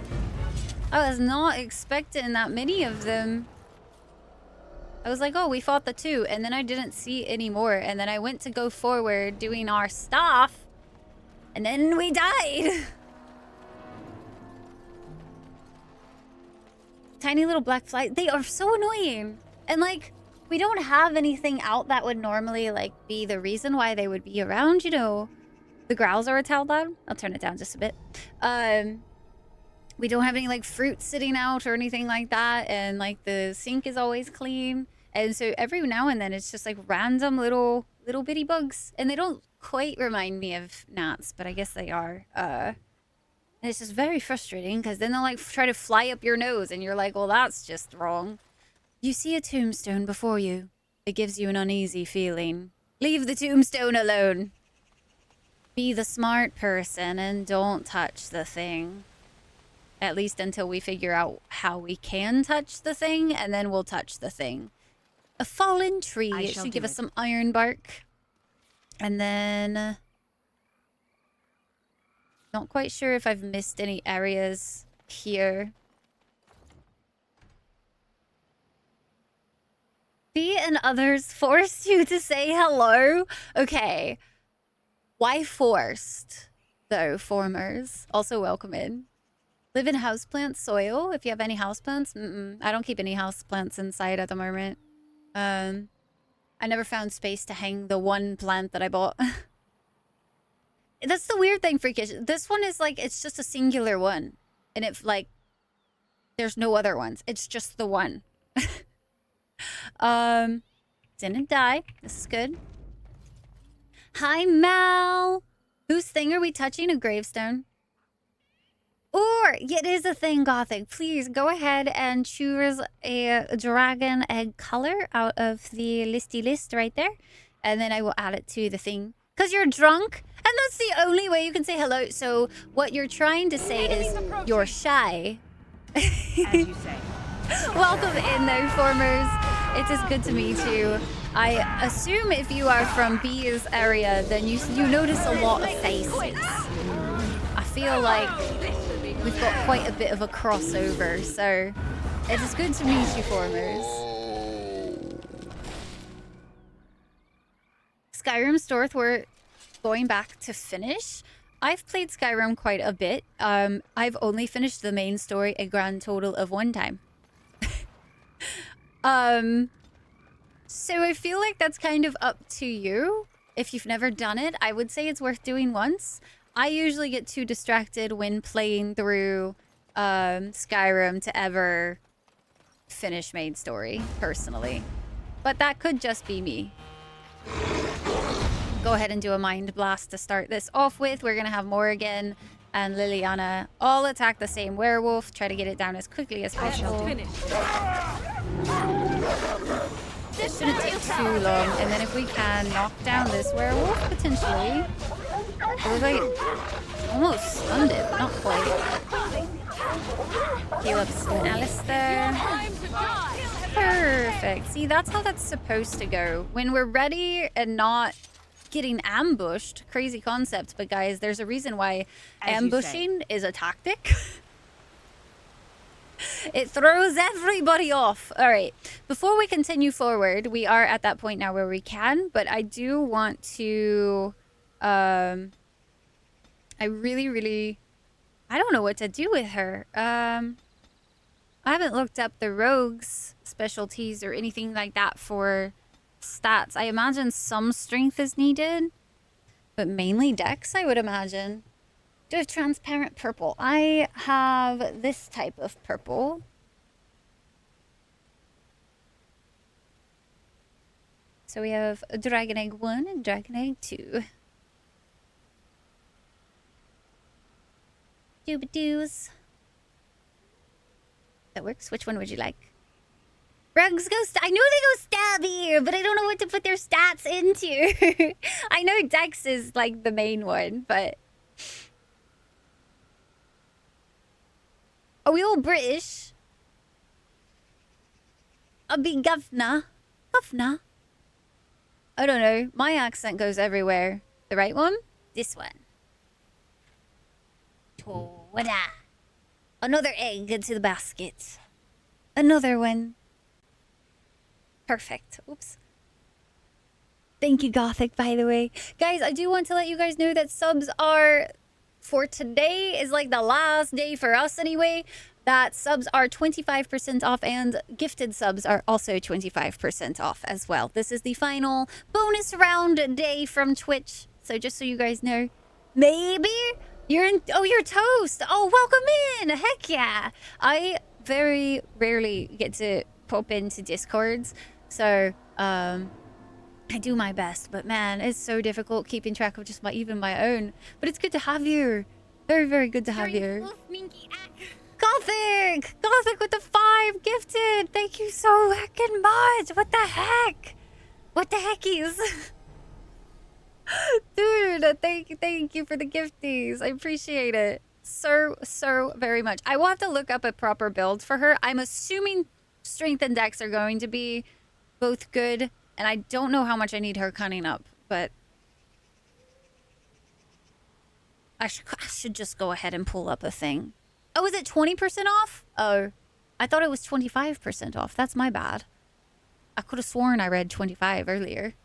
I was not expecting that many of them. I was like, oh, we fought the 2, and then I didn't see any more. And then I went to go forward doing our stuff, and then we died. Tiny little black flies. They are so annoying. And like, we don't have anything out that would normally like be the reason why they would be around, you know. The growls are a tad loud. I'll turn it down just a bit. We don't have any like fruit sitting out or anything like that, and like the sink is always clean. And so every now and then it's just like random little bitty bugs, and they don't quite remind me of gnats, but I guess they are. And it's just very frustrating because then they'll like try to fly up your nose, and you're like, well, that's just wrong. You see a tombstone before you. It gives you an uneasy feeling. Leave the tombstone alone. Be the smart person and don't touch the thing. At least until we figure out how we can touch the thing, and then we'll touch the thing. A fallen tree. It should give us some iron bark. And then... not quite sure if I've missed any areas here. Bee and others forced you to say hello? Okay. Why forced, though, formers? Also welcome in. Live in houseplant soil, if you have any houseplants. I don't keep any houseplants inside at the moment. I never found space to hang the one plant that I bought. That's the weird thing, Freakish. This one is like, it's just a singular one. And if like, there's no other ones. It's just the one. Didn't die. This is good. Hi, Mal. Whose thing are we touching? A gravestone? Or, it is a thing, Gothic. Please go ahead and choose a dragon egg color out of the listy list right there. And then I will add it to the thing. Because you're drunk, and that's the only way you can say hello. So what you're trying to say is you're shy. As you say. Welcome in, though, formers. It is good to meet you. I assume if you are from B's area, then you notice a lot of faces. I feel like we've got quite a bit of a crossover, so it is good to meet you, formers. Skyrim Storth, we're going back to finish. I've played Skyrim quite a bit. I've only finished the main story a grand total of 1 time. So I feel like that's kind of up to you. If you've never done it, I would say it's worth doing once. I usually get too distracted when playing through Skyrim to ever finish main story, personally. But that could just be me. Go ahead and do a mind blast to start this off with. We're going to have Morrigan and Liliana all attack the same werewolf. Try to get it down as quickly as possible. This shouldn't take too long. And then if we can knock down this werewolf, potentially. We're like almost stunned it, but not quite. Heal up some Alistair. Perfect. See, that's how that's supposed to go. When we're ready and not getting ambushed. Crazy concept, but guys, there's a reason why ambushing is a tactic. It throws everybody off. All right. Before we continue forward, we are at that point now where we can, but I do want to... I really... I don't know what to do with her. I haven't looked up the rogues specialties or anything like that for stats. I imagine some strength is needed, but mainly dex, I would imagine. Do I have transparent purple? I have this type of purple. So we have a Dragon Egg 1 and Dragon Egg 2. Dooba-doos. That works. Which one would you like? Rugs go... I know they go stabby, but I don't know what to put their stats into. I know dex is like the main one, but... Are we all British? I'll be governor. Governor? I don't know. My accent goes everywhere. The right one? This one. Toada. Another egg into the basket. Another one. Perfect. Oops. Thank you, Gothic, by the way. Guys, I do want to let you guys know that subs are... For today is like the last day for us anyway. That subs are 25% off and gifted subs are also 25% off as well. This is the final bonus round day from Twitch. So just so you guys know, maybe you're in... Oh, you're toast. Oh, welcome in. Heck yeah. I very rarely get to pop into Discords. So, I do my best, but man, it's so difficult keeping track of just even my own. But it's good to have you. Very, very good to have you. Gothic! Gothic with the 5 gifted! Thank you so heckin' much! What the heck? What the heckies? Dude, thank you for the gifties. I appreciate it. So very much. I will have to look up a proper build for her. I'm assuming strength and dex are going to be both good. And I don't know how much I need her cunning up, but I should just go ahead and pull up a thing. Oh, is it 20% off? Oh, I thought it was 25% off. That's my bad. I could have sworn I read 25 earlier.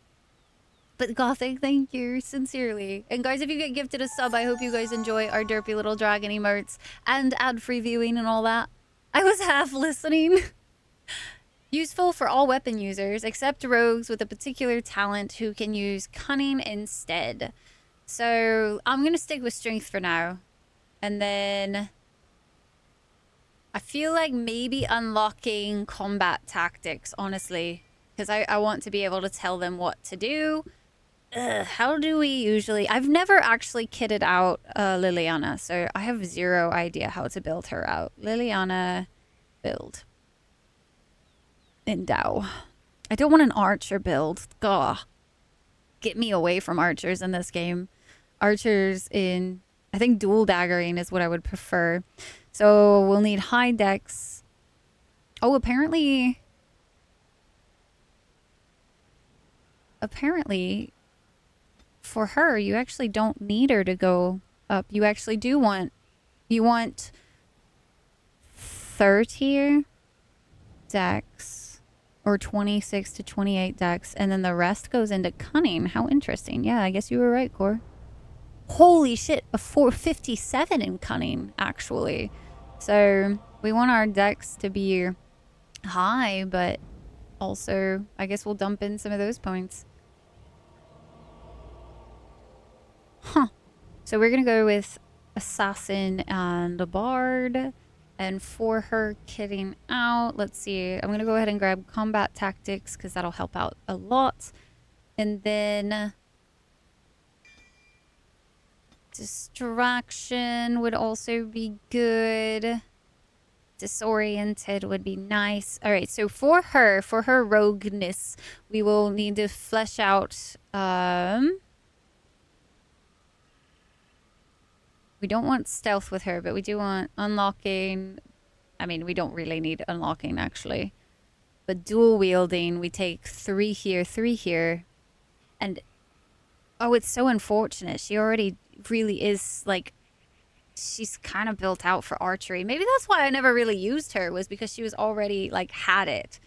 But Gothic, thank you, sincerely. And guys, if you get gifted a sub, I hope you guys enjoy our derpy little dragon emotes and ad-free viewing and all that. I was half listening. Useful for all weapon users, except rogues with a particular talent who can use cunning instead. So I'm going to stick with strength for now. And then I feel like maybe unlocking combat tactics, honestly. Because I want to be able to tell them what to do. How do we usually... I've never actually kitted out Liliana, so I have zero idea how to build her out. Liliana, build. Endow. I don't want an archer build. Gah. Get me away from archers in this game. Archers in... I think dual daggering is what I would prefer. So we'll need high dex. Oh, apparently... Apparently, for her, you actually don't need her to go up. You actually do want... You want 30 dex. Or 26 to 28 dex, and then the rest goes into cunning. How interesting. Yeah, I guess you were right, Core. Holy shit, a 457 in cunning, actually. So, we want our dex to be high, but also, I guess we'll dump in some of those points. Huh. So, we're gonna go with Assassin and a Bard. And for her kitting out, let's see. I'm going to go ahead and grab combat tactics because that'll help out a lot. And then distraction would also be good. Disoriented would be nice. All right, so for her rogueness, we will need to flesh out... We don't want stealth with her, but we do want unlocking. I mean, we don't really need unlocking, actually. But dual wielding, we take 3 here, 3 here. And, oh, it's so unfortunate. She already really is, like, she's kind of built out for archery. Maybe that's why I never really used her, was because she was already, like, had it.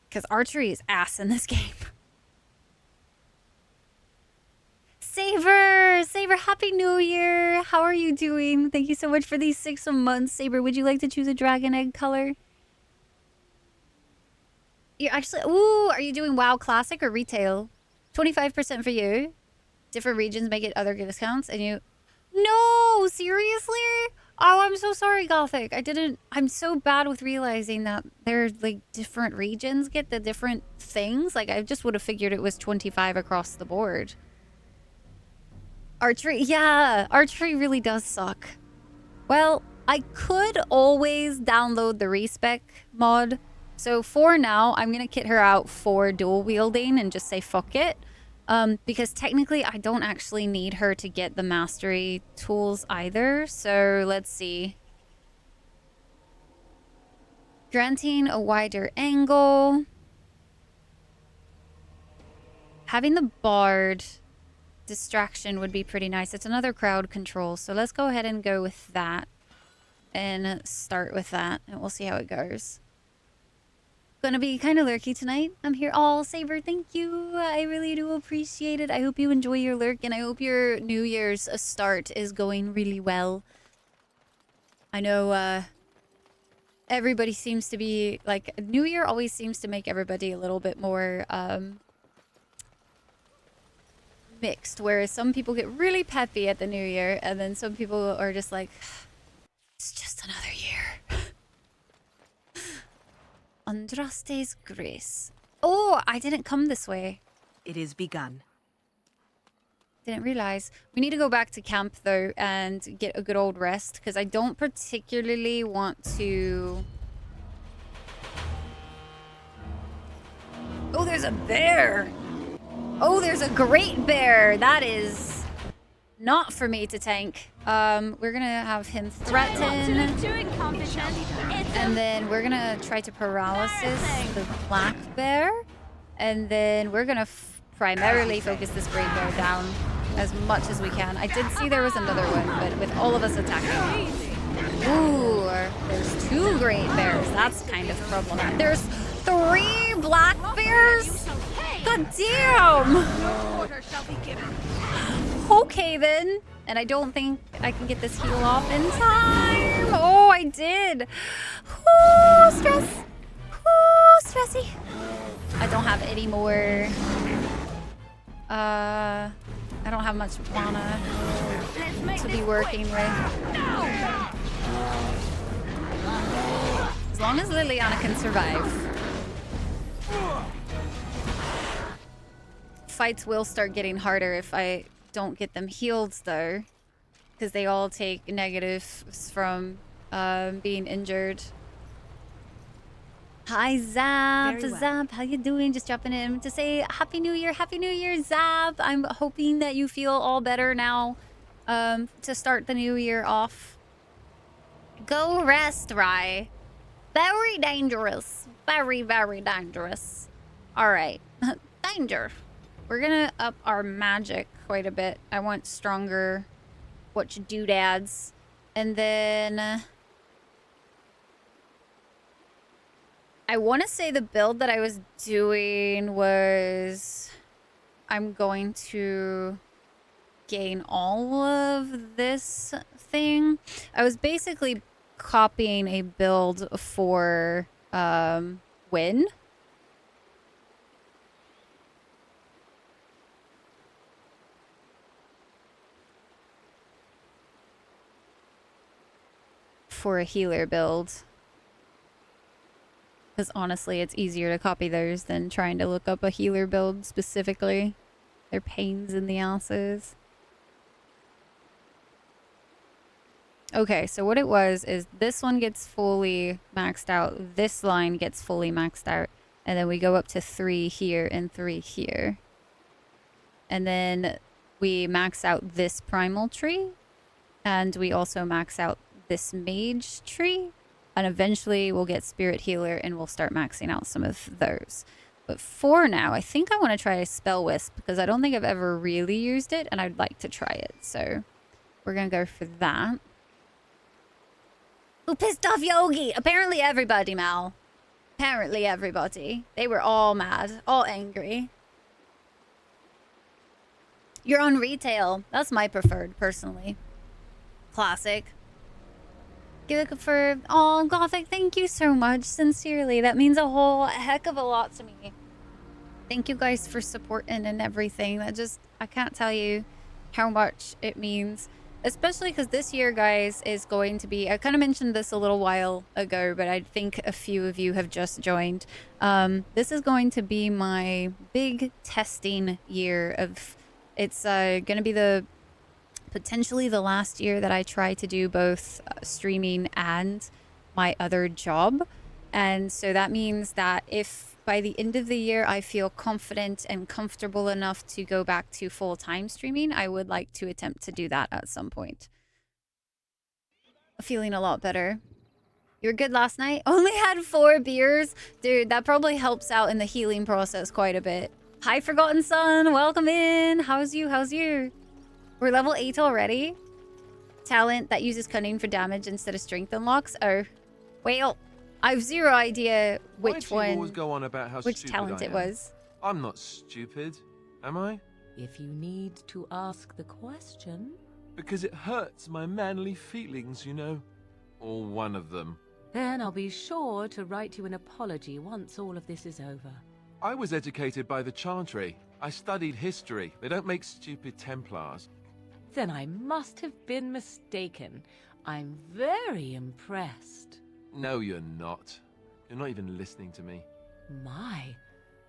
Because archery is ass in this game. Saber! Saber, Happy New Year! How are you doing? Thank you so much for these 6 months. Saber, would you like to choose a dragon egg color? You're actually... Ooh, are you doing WoW Classic or Retail? 25% for you. Different regions may get other discounts, and you... No! Seriously? Oh, I'm so sorry, Gothic. I'm so bad with realizing that there's, like, different regions get the different things. Like, I just would have figured it was 25 across the board. Archery, yeah, archery really does suck. Well, I could always download the respec mod. So for now, I'm going to kit her out for dual wielding and just say fuck it. Because technically I don't actually need her to get the mastery tools either. So let's see. Granting a wider angle. Having the bard distraction would be pretty nice. It's another crowd control. So let's go ahead and go with that. And start with that. And we'll see how it goes. Gonna be kind of lurky tonight. I'm here. All Saber, thank you. I really do appreciate it. I hope you enjoy your lurk, and I hope your New Year's start is going really well. I know everybody seems to be like, New Year always seems to make everybody a little bit more mixed, whereas some people get really peppy at the New Year, and then some people are just like, it's just another year. Andraste's Grace. Oh, I didn't come this way. It is begun. Didn't realize. We need to go back to camp, though, and get a good old rest, because I don't particularly want to... Oh, there's a bear! Oh, there's a great bear! That is not for me to tank. We're gonna have him threaten. And then we're gonna try to paralysis the black bear. And then we're gonna primarily focus this great bear down as much as we can. I did see there was another one, but with all of us attacking. Ooh, there's 2 great bears. That's kind of problematic. There's 3 black bears? God damn! Okay then. And I don't think I can get this heal off in time. Oh, I did. Ooh, stress. Ooh, stressy. I don't have any more. I don't have much mana to be working with. As long as Liliana can survive. Fights will start getting harder if I don't get them healed, though, because they all take negatives from being injured. Hi Zap, Very well. Zap, how you doing? Just dropping in to say Happy New Year, Zap. I'm hoping that you feel all better now to start the new year off. Go rest, Rye. Very dangerous. Very, very dangerous. All right. Danger. We're gonna up our magic quite a bit. I want stronger what you doodads. And then I want to say the build that I was doing was I'm going to gain all of this thing. I was basically copying a build for Win. For a healer build. Because honestly, it's easier to copy theirs than trying to look up a healer build specifically. They're pains in the asses. Okay, so what it was is this one gets fully maxed out. This line gets fully maxed out. And then we go up to 3 here and 3 here. And then we max out this primal tree. And we also max out this mage tree. And eventually we'll get Spirit Healer and we'll start maxing out some of those. But for now, I think I want to try Spell Wisp because I don't think I've ever really used it and I'd like to try it. So we're going to go for that. Who pissed off Yogi? Apparently everybody, Mal. Apparently everybody. They were all mad, all angry. You're on retail. That's my preferred, personally. Classic. Give it for... Oh, Gothic, thank you so much. Sincerely. That means a whole heck of a lot to me. Thank you guys for supporting and everything. That just... I can't tell you how much it means. Especially because this year, guys, is going to be... I kind of mentioned this a little while ago, but I think a few of you have just joined. This is going to be my big testing year of... It's going to be the... potentially the last year that I try to do both streaming and my other job. And so that means that if by the end of the year, I feel confident and comfortable enough to go back to full-time streaming. I would like to attempt to do that at some point. Feeling a lot better. You were good last night? Only had 4 beers? Dude, that probably helps out in the healing process quite a bit. Hi, Forgotten Son. Welcome in. How's you? How's you? We're level 8 already. Talent that uses cunning for damage instead of strength unlocks. Oh, well, I have zero idea which Why do you one, always go on about how which stupid talent I it am? was. I'm not stupid, am I? If you need to ask the question... Because it hurts my manly feelings, you know. Or one of them. Then I'll be sure to write you an apology once all of this is over. I was educated by the Chantry. I studied history. They don't make stupid Templars. Then I must have been mistaken. I'm very impressed. No, you're not. You're not even listening to me. My,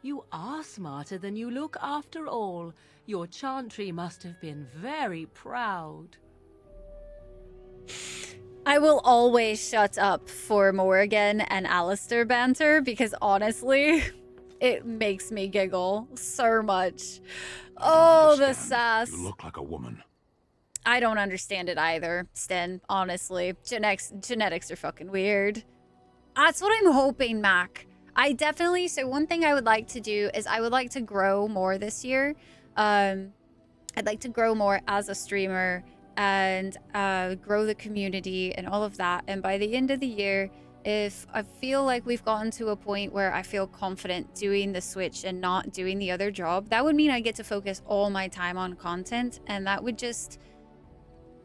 you are smarter than you look after all. Your Chantry must have been very proud. I will always shut up for Morrigan and Alistair banter because honestly, it makes me giggle so much. Oh, the sass. You look like a woman. I don't understand it either, Sten, honestly. Genetics are fucking weird. That's what I'm hoping, Mac. I definitely, so one thing I would like to do is I would like to grow more this year. I'd like to grow more as a streamer and grow the community and all of that. And by the end of the year, if I feel like we've gotten to a point where I feel confident doing the Switch and not doing the other job, that would mean I get to focus all my time on content. And that would just...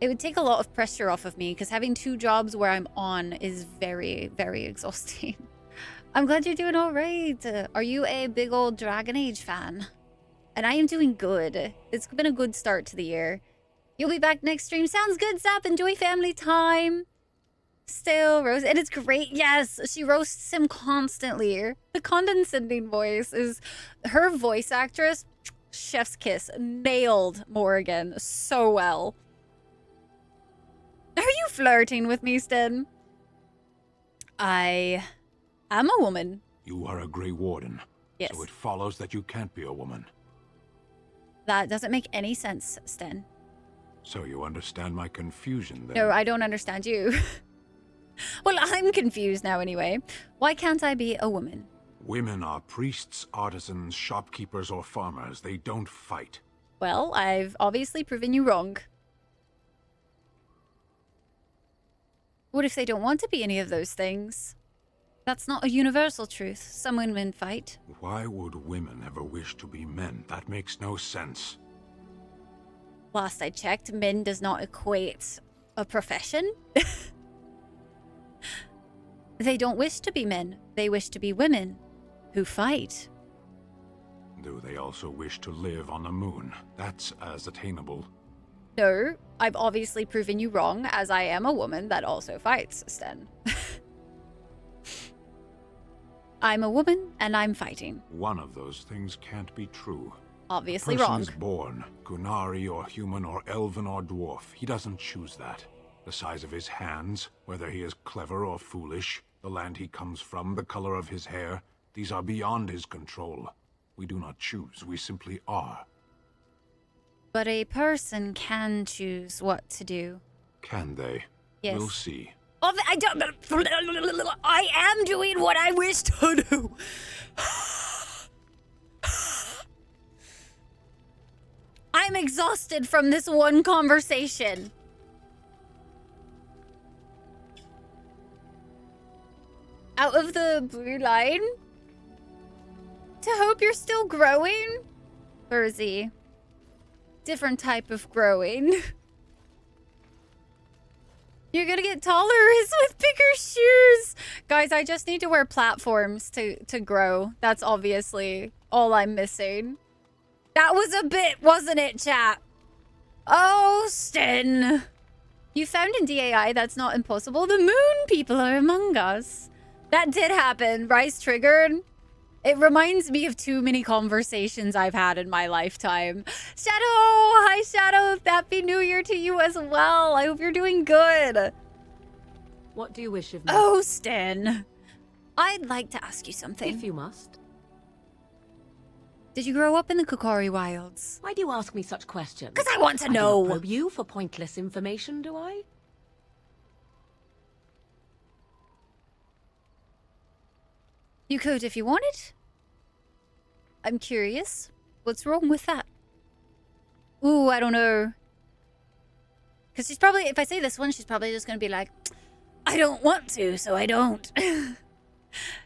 it would take a lot of pressure off of me because having 2 jobs where I'm on is very, very exhausting. I'm glad you're doing all right. Are you a big old Dragon Age fan? And I am doing good. It's been a good start to the year. You'll be back next stream. Sounds good, Zap. Enjoy family time. Still, Rose. And it's great. Yes, she roasts him constantly. The condescending voice is... her voice actress, chef's kiss, nailed Morrigan so well. Are you flirting with me, Sten? I am a woman. You are a Grey Warden. Yes. So it follows that you can't be a woman. That doesn't make any sense, Sten. So you understand my confusion then? No, I don't understand you. Well, I'm confused now anyway. Why can't I be a woman? Women are priests, artisans, shopkeepers, or farmers. They don't fight. Well, I've obviously proven you wrong. What if they don't want to be any of those things? That's not a universal truth. Some women fight. Why would women ever wish to be men? That makes no sense. Last I checked, men does not equate a profession. They don't wish to be men. They wish to be women who fight. Do they also wish to live on the moon? That's as attainable. No, I've obviously proven you wrong, as I am a woman that also fights, Sten. I'm a woman, and I'm fighting. One of those things can't be true. Obviously A person wrong. is born, Gunari or human or elven or dwarf. He doesn't choose that. The size of his hands, whether he is clever or foolish, the land he comes from, the color of his hair, these are beyond his control. We do not choose, we simply are. But a person can choose what to do. Can they? Yes. We'll see. Oh, I don't... I am doing what I wish to do. I'm exhausted from this one conversation. Out of the blue line? To hope you're still growing? Burzy. Different type of growing. You're gonna get taller is with bigger shoes. Guys, I just need to wear platforms to grow. That's obviously all I'm missing. That was a bit, wasn't it, chat? Oh, Sten. You found in DAI that's not impossible. The moon people are among us. That did happen. Rice triggered. It reminds me of too many conversations I've had in my lifetime. Shadow! Hi, Shadow! Happy New Year to you as well. I hope you're doing good. What do you wish of me? Oh, Sten. I'd like to ask you something. If you must. Did you grow up in the Kokori Wilds? Why do you ask me such questions? Because I want to I do not know. probe you for pointless information, do I? You could if you wanted. I'm curious. What's wrong with that? Ooh, I don't know. Because she's probably, if I say this one, she's probably just going to be like, I don't want to, so I don't.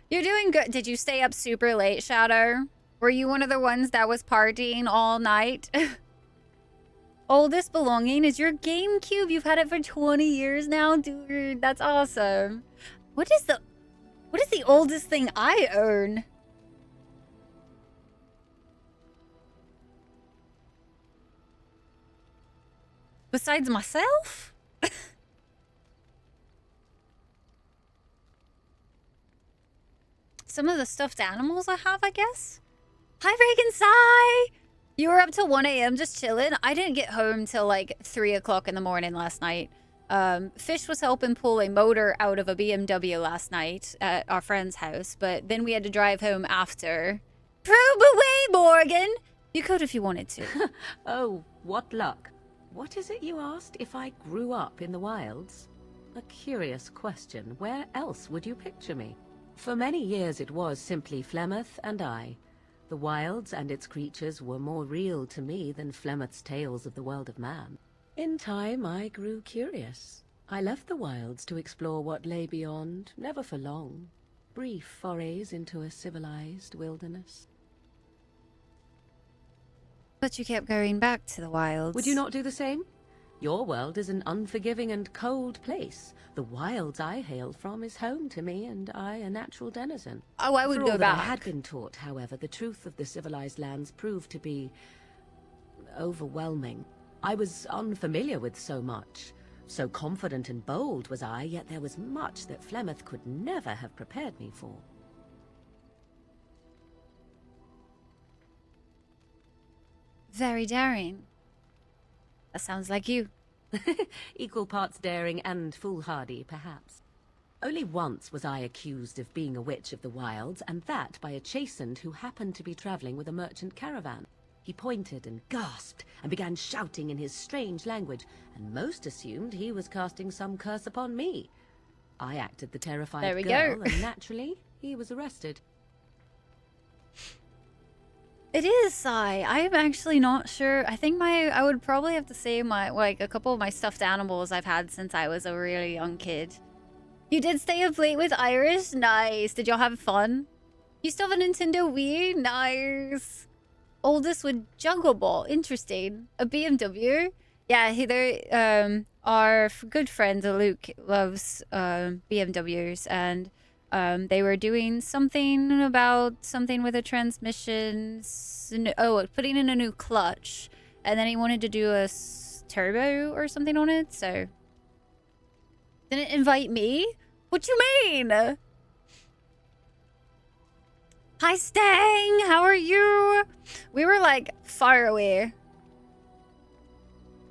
You're doing good. Did you stay up super late, Shadow? Were you one of the ones that was partying all night? Oldest belonging is your GameCube. You've had it for 20 years now, dude. That's awesome. What is the oldest thing I own? Besides myself? Some of the stuffed animals I have, I guess. Hi, Reagan Sai! You were up till 1 a.m. just chilling. I didn't get home till like 3 o'clock in the morning last night. Fish was helping pull a motor out of a BMW last night at our friend's house, but then we had to drive home after. Probe away, Morgan! You could if you wanted to. Oh, what luck. What is it you asked if I grew up in the wilds? A curious question. Where else would you picture me? For many years it was simply Flemeth and I. The wilds and its creatures were more real to me than Flemeth's tales of the world of man. In time I grew curious. I left the wilds to explore what lay beyond, never for long. Brief forays into a civilized wilderness. But you kept going back to the wilds. Would you not do the same? Your world is an unforgiving and cold place. The wilds I hail from is home to me, and I a natural denizen. Oh, I would For go all that back. I had been taught, however, the truth of the civilized lands proved to be overwhelming. I was unfamiliar with so much. So confident and bold was I, yet there was much that Flemeth could never have prepared me for. Very daring. That sounds like you. Equal parts daring and foolhardy, perhaps. Only once was I accused of being a witch of the wilds, and that by a chastened who happened to be traveling with a merchant caravan. He pointed and gasped and began shouting in his strange language, and most assumed he was casting some curse upon me. I acted the terrified There we girl, go. and naturally, he was arrested. It is Sai. I'm actually not sure. I think I would probably have to say like a couple of my stuffed animals I've had since I was a really young kid. You did stay up late with Irish? Nice. Did y'all have fun? You still have a Nintendo Wii? Nice. Oldest with Jungle Ball. Interesting. A BMW? Yeah, our good friend Luke loves BMWs, and they were doing something with a transmission. Putting in a new clutch, and then he wanted to do a turbo or something on it. So didn't invite me. What you mean? Hi, Stang. How are you? We were like far away.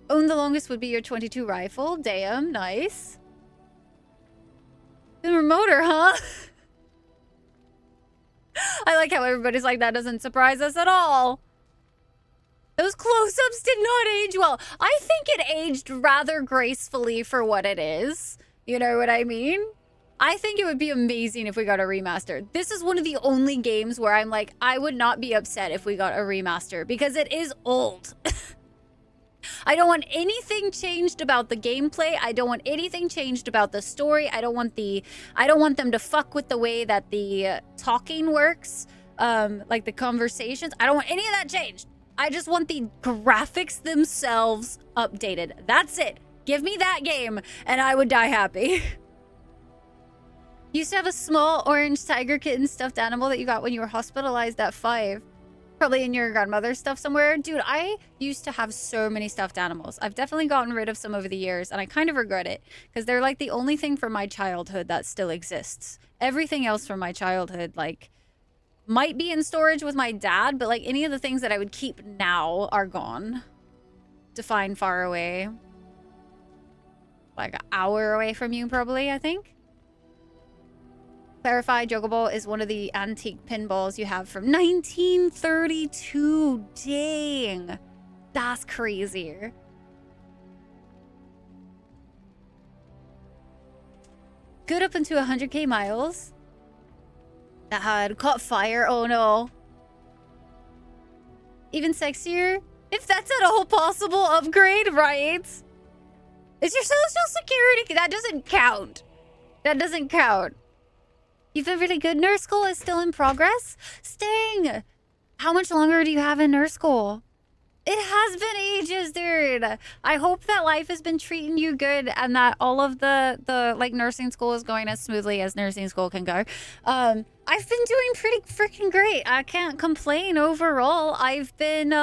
Own the longest would be your 22 rifle. Damn, nice. The remoter, huh? I like how everybody's like, that doesn't surprise us at all. Those close-ups did not age well. I think it aged rather gracefully for what it is. You know what I mean? I think it would be amazing if we got a remaster. This is one of the only games where I'm like, I would not be upset if we got a remaster because it is old. I don't want anything changed about the gameplay. I don't want anything changed about the story. I don't want them to fuck with the way that the talking works, like the conversations. I don't want any of that changed. I just want the graphics themselves updated. That's it. Give me that game and I would die happy. You used to have a small orange tiger kitten stuffed animal that you got when you were hospitalized at 5. Probably in your grandmother's stuff somewhere. Dude, I used to have so many stuffed animals. I've definitely gotten rid of some over the years, and I kind of regret it, because they're like the only thing from my childhood that still exists. Everything else from my childhood, like, might be in storage with my dad, but like any of the things that I would keep now are gone. To find far away. Like an hour away from you, probably, I think. Clarify, Jogo Ball is one of the antique pinballs you have from 1932. Dang. That's crazy. Good up into 100k miles. That had caught fire. Oh no. Even sexier? If that's at all possible upgrade, right? Is your social security? That doesn't count. That doesn't count. You've been really good. Nurse school is still in progress. Sting! How much longer do you have in nurse school? It has been ages, dude. I hope that life has been treating you good and that all of the like nursing school is going as smoothly as nursing school can go. I've been doing pretty freaking great. I can't complain overall. I've been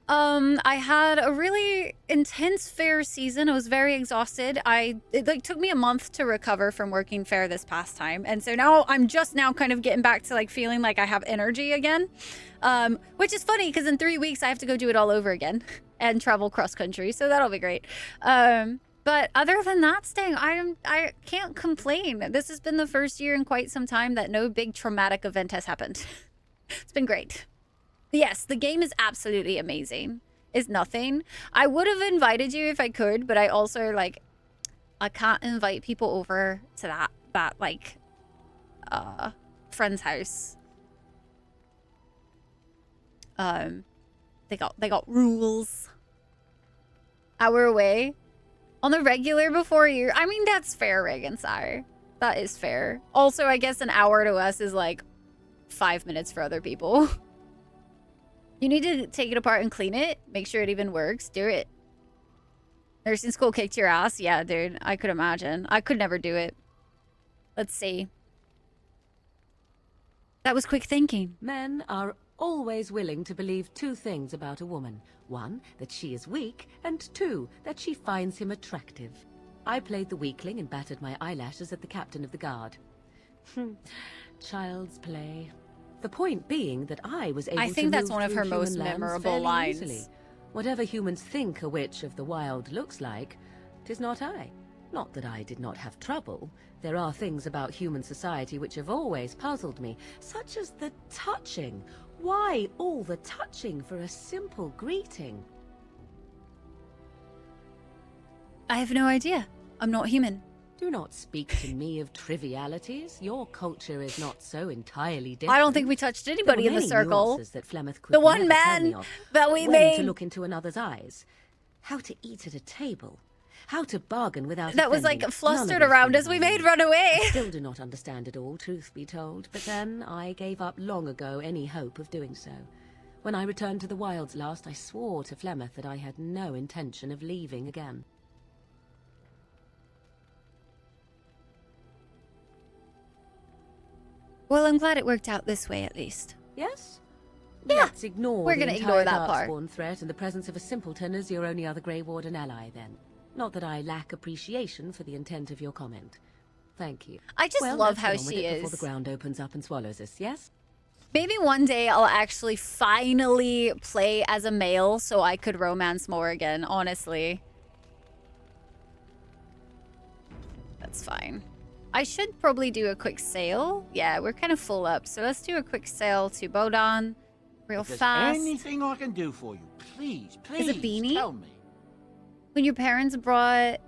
I had a really intense fair season. I was very exhausted. It like took me a month to recover from working fair this past time. And so now I'm just now kind of getting back to like feeling like I have energy again. Which is funny because in 3 weeks I have to go do it all over again and travel cross country. So that'll be great. But other than that, Sting, I can't complain. This has been the first year in quite some time that no big traumatic event has happened. It's been great. Yes, the game is absolutely amazing. It's nothing. I would have invited you if I could, but I also like I can't invite people over to that like friend's house. They got rules. Hour away on the regular before you. I mean, that's fair, Reagan. Sorry, that is fair. Also, I guess an hour to us is like 5 minutes for other people. You need to take it apart and clean it. Make sure it even works. Do it. Nursing school kicked your ass? Yeah, dude. I could imagine. I could never do it. Let's see. That was quick thinking. Men are always willing to believe two things about a woman. One, that she is weak, and two, that she finds him attractive. I played the weakling and battered my eyelashes at the captain of the guard. Child's play. The point being that I was able to I think that's one of her human most lands memorable fairly lines. easily. Whatever humans think a witch of the wild looks like, 'tis not I. Not that I did not have trouble. There are things about human society which have always puzzled me, such as the touching. Why all the touching for a simple greeting? I have no idea. I'm not human. Do not speak to me of trivialities. Your culture is not so entirely different. I don't think we touched anybody in the circle. That Flemeth could The one never tell me man of. that we When made. to look into another's eyes. How to eat at a table. How to bargain without That was like offending. flustered None of these around things as we I made knew. run away. I still do not understand it all, truth be told. But then I gave up long ago any hope of doing so. When I returned to the wilds last, I swore to Flemeth that I had no intention of leaving again. Well, I'm glad it worked out this way at least. Yes? Yeah, Let's ignore we're the gonna entire ignore that part. Darkspawn threat in the presence of a simpleton as your only other Grey Warden ally, then. Not that I lack appreciation for the intent of your comment. Thank you. I just Well, love let's how get on with she it before is. the ground opens up and swallows us, yes? Maybe one day I'll actually finally play as a male so I could romance more again, honestly. That's fine. I should probably do a quick sail. Yeah, we're kind of full up. So let's do a quick sail to Bodan real If there's fast. anything I can do for you, please, Is it please Beanie? tell me. When your parents brought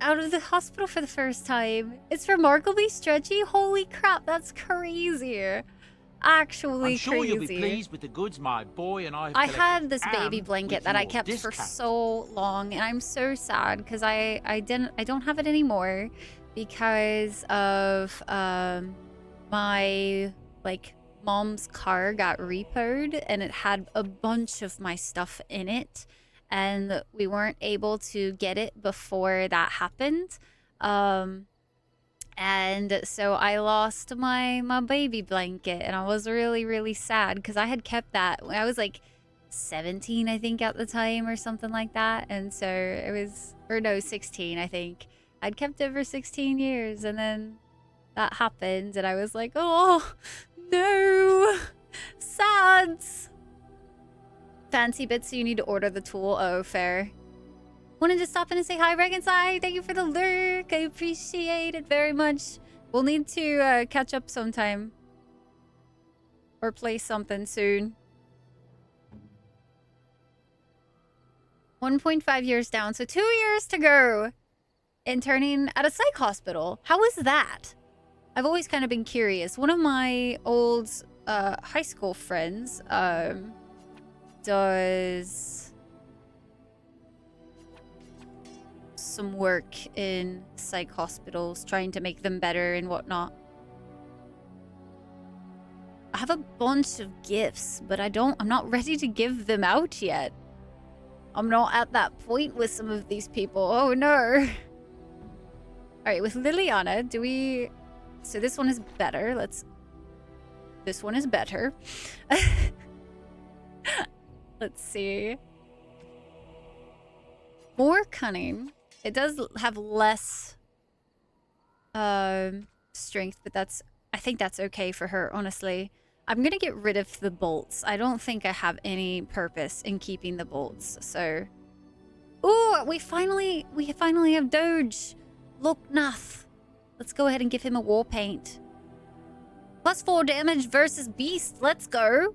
out of the hospital for the first time. It's remarkably stretchy. Holy crap, that's crazy. Actually I'm sure crazy. you'll be pleased with the goods my boy and I have I collected, had this baby and blanket with that I your kept for discount. so long, and I'm so sad because I don't have it anymore because of my mom's car got repoed and it had a bunch of my stuff in it, and we weren't able to get it before that happened. And so I lost my baby blanket, and I was really sad because I had kept that when I was like 17, I think, at the time, or something like that. And so it was, or no, 16, I think. I'd kept it for 16 years, and then that happened, and I was like, oh no, sad. Fancy bits, so you need to order the tool. Oh, fair. Wanted to stop in and say hi, Regan Sai. Thank you for the lurk. I appreciate it very much. We'll need to catch up sometime. Or play something soon. 1.5 years down, so 2 years to go. Interning at a psych hospital. How is that? I've always kind of been curious. One of my old high school friends does some work in psych hospitals, trying to make them better and whatnot. I have a bunch of gifts, but I'm not ready to give them out yet. I'm not at that point with some of these people. Oh no. Alright, with Liliana, so this one is better. This one is better. Let's see. More cunning. It does have less strength, but I think that's okay for her, honestly. I'm gonna get rid of the bolts. I don't think I have any purpose in keeping the bolts, so... Ooh, we finally have Doge. Look, Nath. Let's go ahead and give him a war paint. +4 damage versus Beast. Let's go.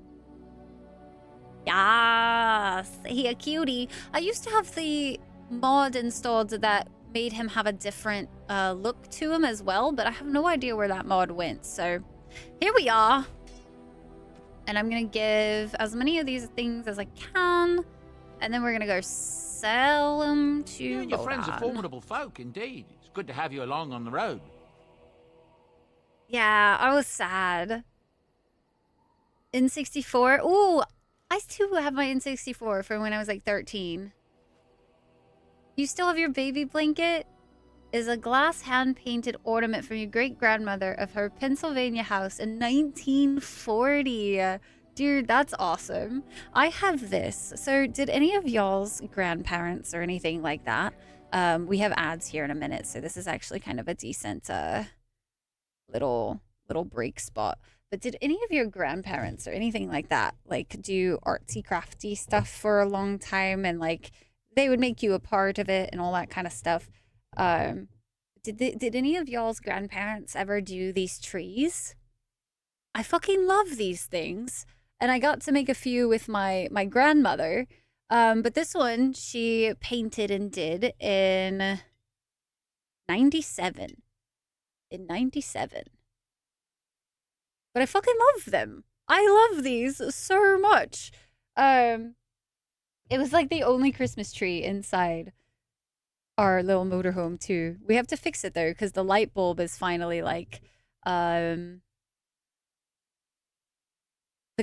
Yes, he a cutie. I used to have the mod installed that made him have a different look to him as well, but I have no idea where that mod went, so here we are. And I'm gonna give as many of these things as I can, and then we're gonna go sell them to You and your friends are Vodan. formidable folk, indeed. It's good to have you along on the road. Yeah, I was sad. N64. Ooh, I too have my N64 from when I was like 13. You still have your baby blanket? Is a glass hand-painted ornament from your great-grandmother of her Pennsylvania house in 1940. Dude, that's awesome. I have this. So did any of y'all's grandparents or anything like that? We have ads here in a minute, so this is actually kind of a decent little break spot. But did any of your grandparents or anything like that like do artsy crafty stuff for a long time, and like they would make you a part of it and all that kind of stuff? Did any of y'all's grandparents ever do these trees? I fucking love these things, and I got to make a few with my grandmother. But this one she painted and did in 97. In 97. But I fucking love them. I love these so much. It was like the only Christmas tree inside our little motorhome too. We have to fix it though, because the light bulb is finally like, the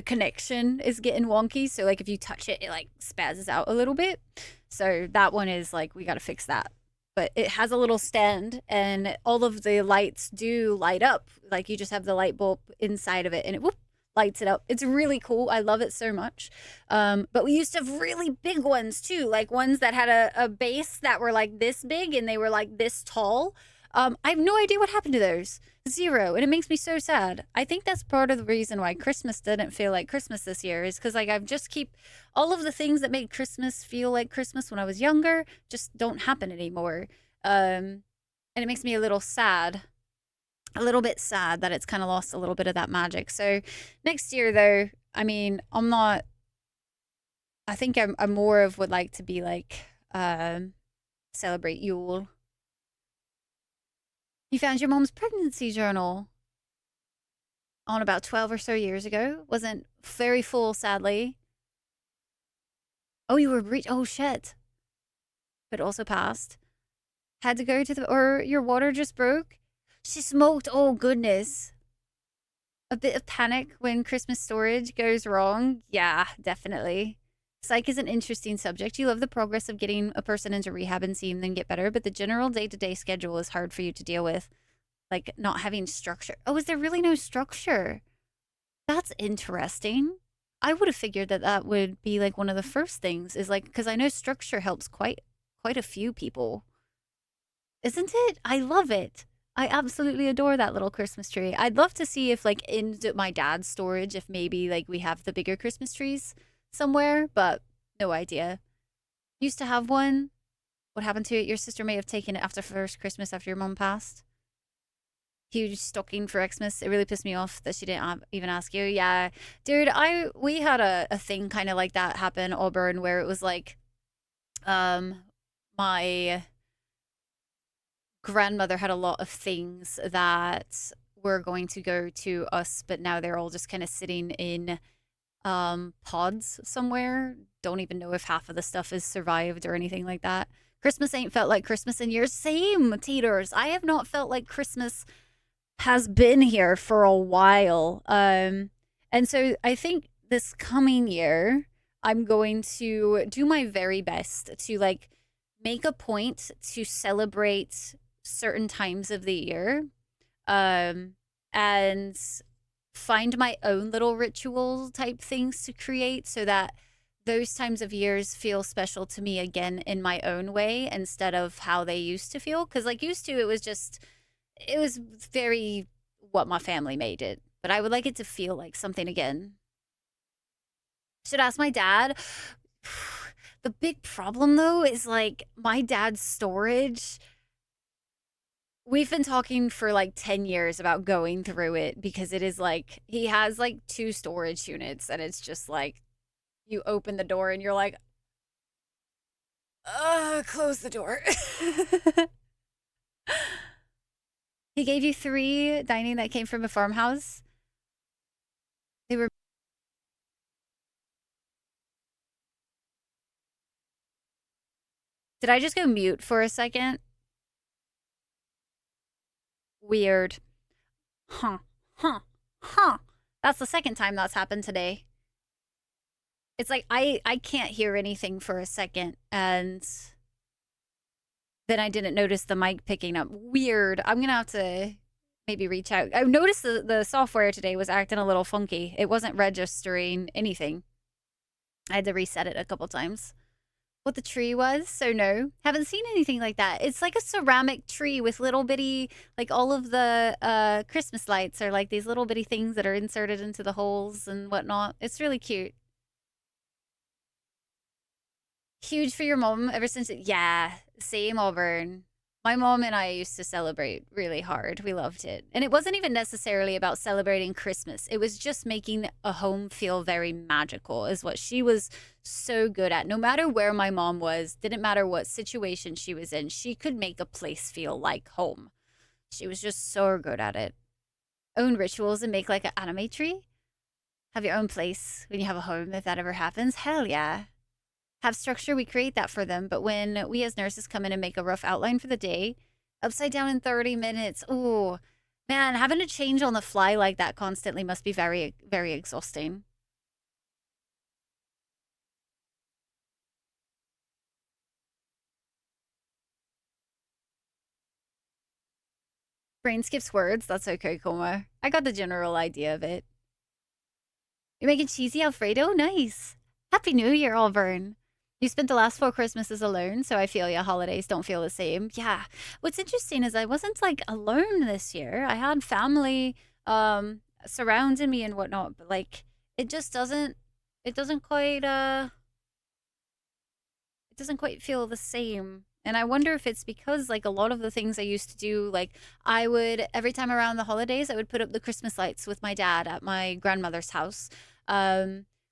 connection is getting wonky. So like if you touch it, it like spazzes out a little bit. So that one is like, we got to fix that. But it has a little stand, and all of the lights do light up. Like you just have the light bulb inside of it, and it whoop, lights it up. It's really cool. I love it so much. But we used to have really big ones too, like ones that had a base that were like this big and they were like this tall. I have no idea what happened to those. Zero. And it makes me so sad. I think that's part of the reason why Christmas didn't feel like Christmas this year, is because like I've just keep all of the things that made Christmas feel like Christmas when I was younger just don't happen anymore. And it makes me a little sad. A little bit sad that it's kind of lost a little bit of that magic. So next year though, I mean, I think I'm more of would like to be like celebrate Yule. You found your mom's pregnancy journal on about 12 or so years ago. Wasn't very full, sadly. Oh, you were oh shit. But also passed. Had to go to or your water just broke. She smoked. Oh goodness. A bit of panic when Christmas storage goes wrong. Yeah, definitely. Psych is an interesting subject. You love the progress of getting a person into rehab and seeing them get better, but the general day-to-day schedule is hard for you to deal with. Like not having structure. Oh, is there really no structure? That's interesting. I would have figured that would be like one of the first things, is like, because I know structure helps quite a few people. Isn't it? I love it. I absolutely adore that little Christmas tree. I'd love to see if like in my dad's storage, if maybe like we have the bigger Christmas trees somewhere, but no idea. Used to have one. What happened to it? Your sister may have taken it after first Christmas after your mom passed. Huge stocking for Xmas. It really pissed me off that she didn't even ask you. Yeah, dude, we had a thing kind of like that happen, Auburn, where it was like, my grandmother had a lot of things that were going to go to us, but now they're all just kind of sitting in pods somewhere. Don't even know if half of the stuff is survived or anything like that. Christmas ain't felt like Christmas in years. Same, Taters. I have not felt like Christmas has been here for a while. And so I think this coming year, I'm going to do my very best to like make a point to celebrate certain times of the year, and find my own little ritual type things to create so that those times of years feel special to me again in my own way instead of how they used to feel. Because like used to, it was very what my family made it, but I would like it to feel like something again. Should ask my dad. The big problem though is like my dad's storage. We've been talking for like 10 years about going through it because it is like he has like 2 storage units and it's just like you open the door and you're like, close the door. He gave you 3 dining that came from a farmhouse. They were. Did I just go mute for a second? Weird. Huh. Huh. Huh. That's the second time that's happened today. It's like I can't hear anything for a second and then I didn't notice the mic picking up. Weird. I'm gonna have to maybe reach out. I noticed the software today was acting a little funky. It wasn't registering anything. I had to reset it a couple times. What the tree was, so no. Haven't seen anything like that. It's like a ceramic tree with little bitty, like all of the Christmas lights are like these little bitty things that are inserted into the holes and whatnot. It's really cute. Huge for your mom ever since yeah, same Auburn. My mom and I used to celebrate really hard. We loved it. And it wasn't even necessarily about celebrating Christmas. It was just making a home feel very magical is what she was so good at. No matter where my mom was, didn't matter what situation she was in, she could make a place feel like home. She was just so good at it. Own rituals and make like an anime tree. Have your own place when you have a home if that ever happens. Hell yeah. Have structure, we create that for them. But when we as nurses come in and make a rough outline for the day, upside down in 30 minutes, ooh, man, having to change on the fly like that constantly must be very, very exhausting. Brain skips words. That's okay, Coma. I got the general idea of it. You're making cheesy Alfredo? Nice. Happy New Year, Auburn. You spent the last 4 Christmases alone, so I feel your holidays don't feel the same. Yeah. What's interesting is I wasn't like alone this year. I had family surrounding me and whatnot, but like it just doesn't quite it doesn't quite feel the same. And I wonder if it's because like a lot of the things I used to do, like I would every time around the holidays, I would put up the Christmas lights with my dad at my grandmother's house.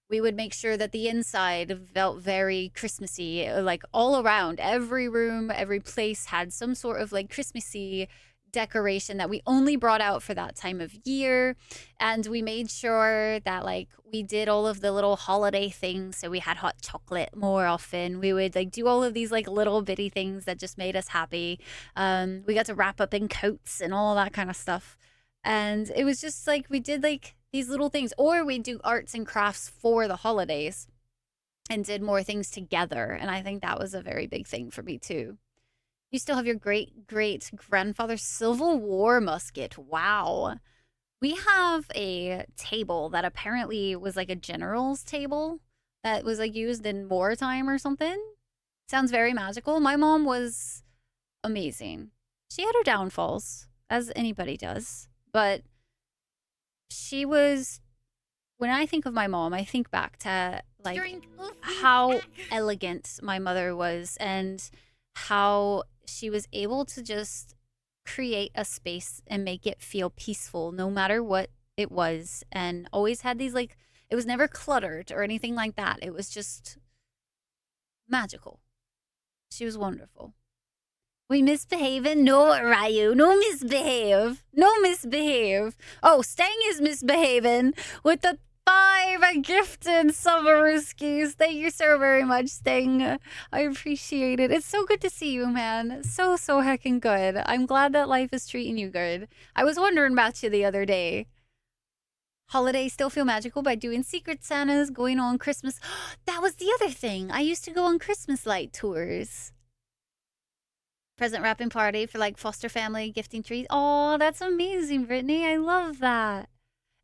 We would make sure that the inside felt very Christmassy, like all around. Every room, every place had some sort of like Christmassy decoration that we only brought out for that time of year. And we made sure that like we did all of the little holiday things. So we had hot chocolate more often. We would like do all of these like little bitty things that just made us happy. We got to wrap up in coats and all that kind of stuff. And it was just like we did like these little things, or we do arts and crafts for the holidays and did more things together. And I think that was a very big thing for me too. You still have your great great grandfather's Civil War musket. Wow. We have a table that apparently was like a general's table that was like used in wartime or something. Sounds very magical. My mom was amazing. She had her downfalls, as anybody does, but she was when I think of my mom, I think back to like how elegant my mother was and how she was able to just create a space and make it feel peaceful no matter what it was, and always had these like, it was never cluttered or anything like that. It was just magical. She was wonderful. We misbehaving? No, Ryu. No misbehave. No misbehave. Oh, Stang is misbehaving with the 5 gifted Summerooskies. Thank you so very much, Stang. I appreciate it. It's so good to see you, man. So heckin' good. I'm glad that life is treating you good. I was wondering about you the other day. Holidays still feel magical by doing Secret Santas, going on Christmas. That was the other thing. I used to go on Christmas light tours. Present wrapping party for like foster family gifting trees. Oh, that's amazing, Brittany. I love that.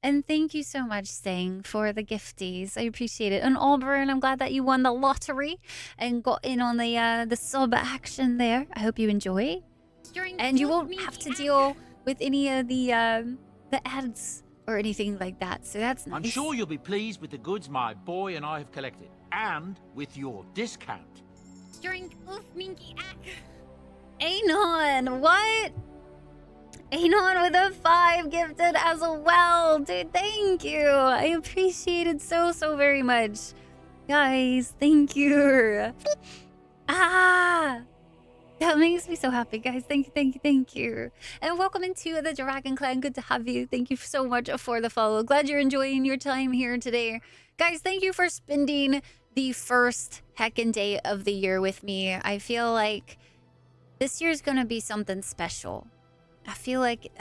And thank you so much, Sting, for the gifties. I appreciate it. And Auburn, I'm glad that you won the lottery and got in on the sub action there. I hope you enjoy. And you won't have to deal with any of the ads or anything like that. So that's nice. I'm sure you'll be pleased with the goods my boy and I have collected, and with your discount. Drink oof minky ack. Anon, what? Anon with a 5 gifted as well. Dude, thank you. I appreciate it so very much. Guys, thank you. That makes me so happy, guys. Thank you. And welcome into the Dragon Clan. Good to have you. Thank you so much for the follow. Glad you're enjoying your time here today. Guys, thank you for spending the first heckin' day of the year with me. I feel like this year's gonna be something special. I feel like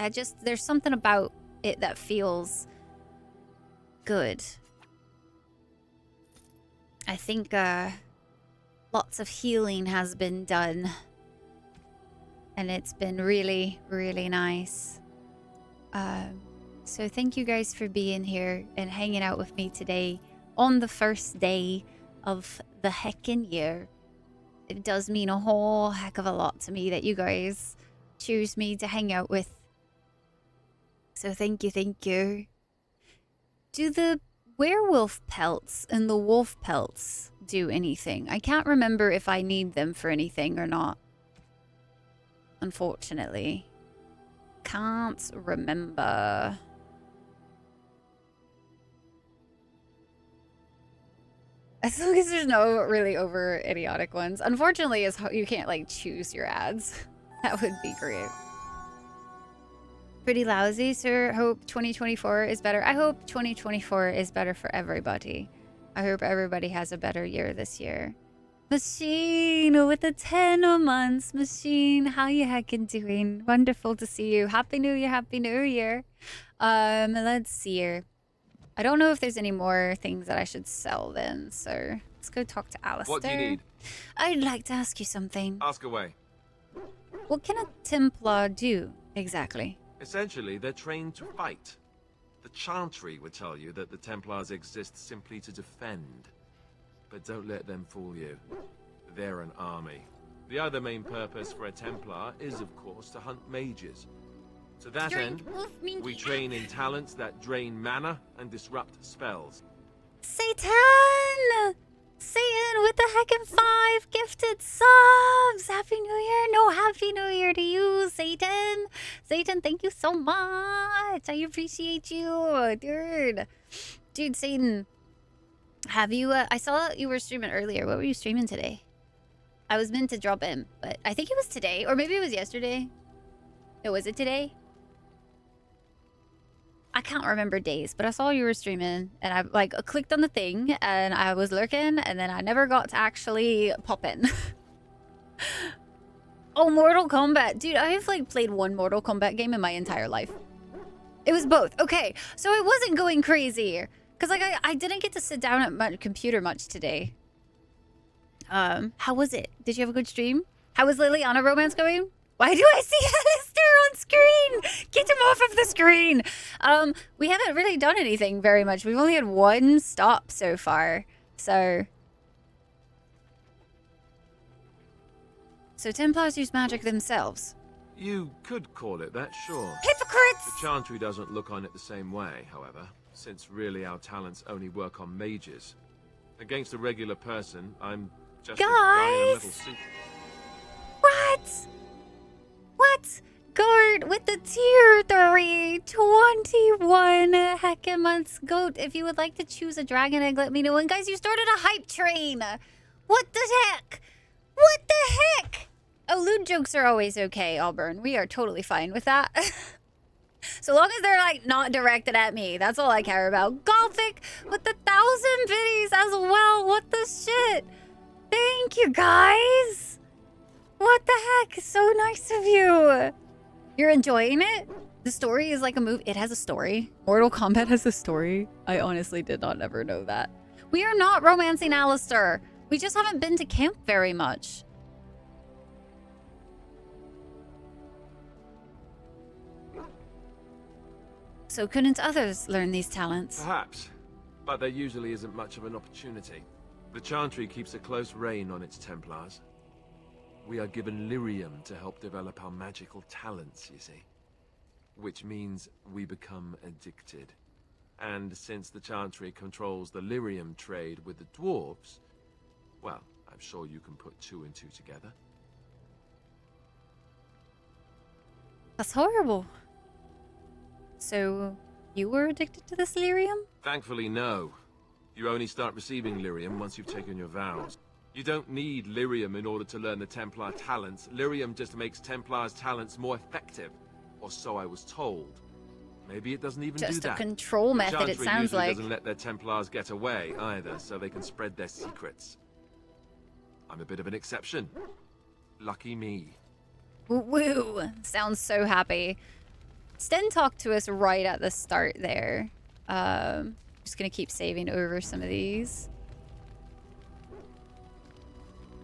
there's something about it that feels good. I think lots of healing has been done. And it's been really nice. So thank you guys for being here and hanging out with me today on the first day of the heckin' year. It does mean a whole heck of a lot to me that you guys choose me to hang out with. So thank you. Do the werewolf pelts and the wolf pelts do anything? I can't remember if I need them for anything or not. Unfortunately. Can't remember. As long as there's no really over idiotic ones. Unfortunately, you can't like choose your ads. That would be great. Pretty lousy, sir. Hope 2024 is better. I hope 2024 is better for everybody. I hope everybody has a better year this year. Machine with the 10 months. Machine, how you heckin' doing? Wonderful to see you. Happy New Year, Happy New Year. Let's see here. I don't know if there's any more things that I should sell then, so let's go talk to Alistair. What do you need? I'd like to ask you something. Ask away. What can a Templar do, exactly? Essentially, they're trained to fight. The Chantry would tell you that the Templars exist simply to defend. But don't let them fool you. They're an army. The other main purpose for a Templar is, of course, to hunt mages. To that end, we train in talents that drain mana and disrupt spells. Satan! Satan with the heckin' 5 gifted subs! Happy New Year! No, Happy New Year to you, Satan! Satan, thank you so much! I appreciate you, dude. Dude, Satan, have you, I saw you were streaming earlier. What were you streaming today? I was meant to drop in, but I think it was today, or maybe it was yesterday. No, was it today? I can't remember days, but I saw you were streaming, and I like clicked on the thing, and I was lurking, and then I never got to actually pop in. Oh, Mortal Kombat. Dude, I've like played one Mortal Kombat game in my entire life. It was both. Okay, so I wasn't going crazy. Because like I didn't get to sit down at my computer much today. How was it? Did you have a good stream? How was Liliana Romance going? Why do I see Alistair on screen? Get him off of the screen. We haven't really done anything very much. We've only had one stop so far. So Templars use magic themselves. You could call it that, sure. Hypocrites! The Chantry doesn't look on it the same way, however, since really our talents only work on mages. Against a regular person, I'm just a guy in a little suit. What? What? Guard, start with the tier 3 21 heckin' months goat. If you would like to choose a dragon egg, let me know. And guys, you started a hype train. What the heck? What the heck? Oh, lewd jokes are always okay, Auburn. We are totally fine with that. So long as they're like not directed at me. That's all I care about. Gothic with the 1,000 biddies as well. What the shit? Thank you, guys. What the heck? So nice of you. You're enjoying it? The story is like a movie. It has a story. Mortal Kombat has a story. I honestly did not ever know that. We are not romancing Alistair. We just haven't been to camp very much. So couldn't others learn these talents? Perhaps, but there usually isn't much of an opportunity. The Chantry keeps a close rein on its Templars. We are given lyrium to help develop our magical talents, you see. Which means we become addicted. And since the Chantry controls the lyrium trade with the dwarves, well, I'm sure you can put 2 and 2 together. That's horrible. So, you were addicted to this lyrium? Thankfully, no. You only start receiving lyrium once you've taken your vows. You don't need lyrium in order to learn the Templar talents. Lyrium just makes Templar's talents more effective. Or so I was told. Maybe it doesn't even do that. Just a control method, it sounds like. Doesn't let their Templars get away either, so they can spread their secrets. I'm a bit of an exception. Lucky me. Woo! Sounds so happy. Sten talked to us right at the start there. Just gonna keep saving over some of these.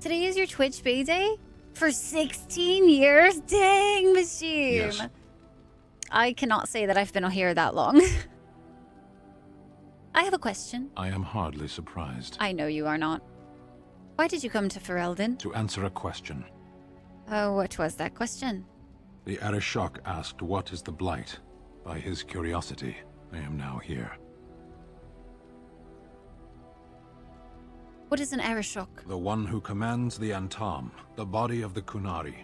Today is your Twitch B-Day? For 16 years? Dang, machine! Yes. I cannot say that I've been here that long. I have a question. I am hardly surprised. I know you are not. Why did you come to Ferelden? To answer a question. Oh, what was that question? The Arishok asked what is the Blight. By his curiosity, I am now here. What is an Arishok? The one who commands the Antam, the body of the Kunari.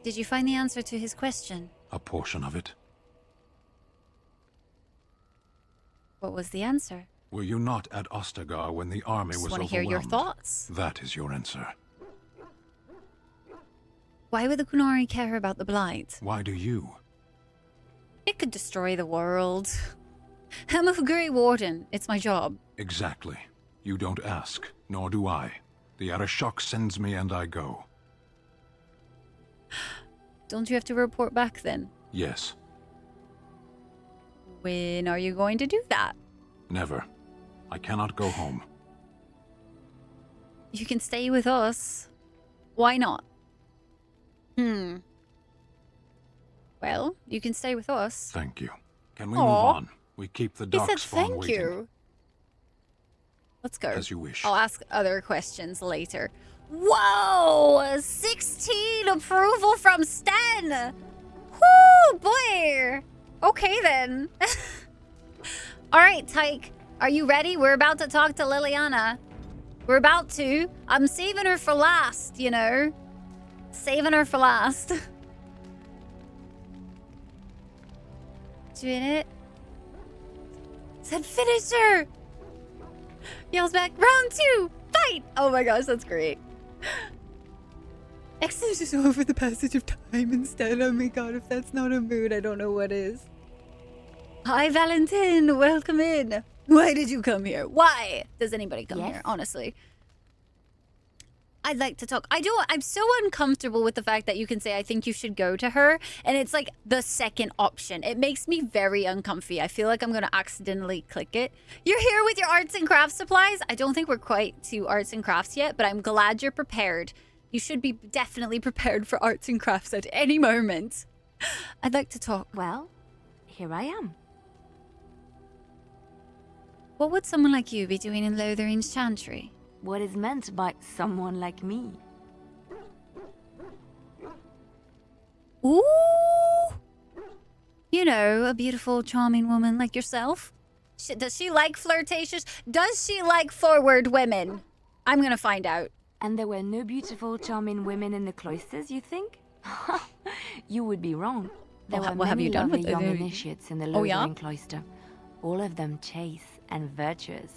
Did you find the answer to his question? A portion of it. What was the answer? Were you not at Ostagar when the army Just was want to hear overwhelmed? your thoughts. That is your answer. Why would the Kunari care about the Blight? Why do you? It could destroy the world. I'm a Grey Warden. It's my job. Exactly. You don't ask, nor do I. The Arishok sends me and I go. Don't you have to report back then? Yes. When are you going to do that? Never. I cannot go home. You can stay with us. Why not? Well, you can stay with us. Thank you. Can we Aw. move on? We keep the He said darkspawn thank waiting. you. Let's go. As you wish. I'll ask other questions later. Whoa! 16 approval from Sten! Whoo, boy! Okay then. Alright, Tyke. Are you ready? We're about to talk to Liliana. We're about to. I'm saving her for last, you know? Saving her for last. Doing it. Said finish her! Yells back, round 2! Fight! Oh my gosh, that's great. Excellent is over the passage of time instead. Oh my god, if that's not a mood, I don't know what is. Hi, Valentin. Welcome in. Why did you come here? Why does anybody come here, honestly? I'd like to talk. I'm so uncomfortable with the fact that you can say, I think you should go to her. And it's like the second option. It makes me very uncomfy. I feel like I'm going to accidentally click it. You're here with your arts and crafts supplies. I don't think we're quite to arts and crafts yet, but I'm glad you're prepared. You should be definitely prepared for arts and crafts at any moment. I'd like to talk. Well, here I am. What would someone like you be doing in Lotherin's Chantry? What is meant by someone like me? Ooh! You know, a beautiful, charming woman like yourself. Does she like flirtatious? Does she like forward women? I'm gonna find out. And there were no beautiful, charming women in the cloisters, you think? You would be wrong. There were what have many you done lovely with the young baby? initiates in the Oh, yeah? Lutheran cloister. All of them chaste and virtuous.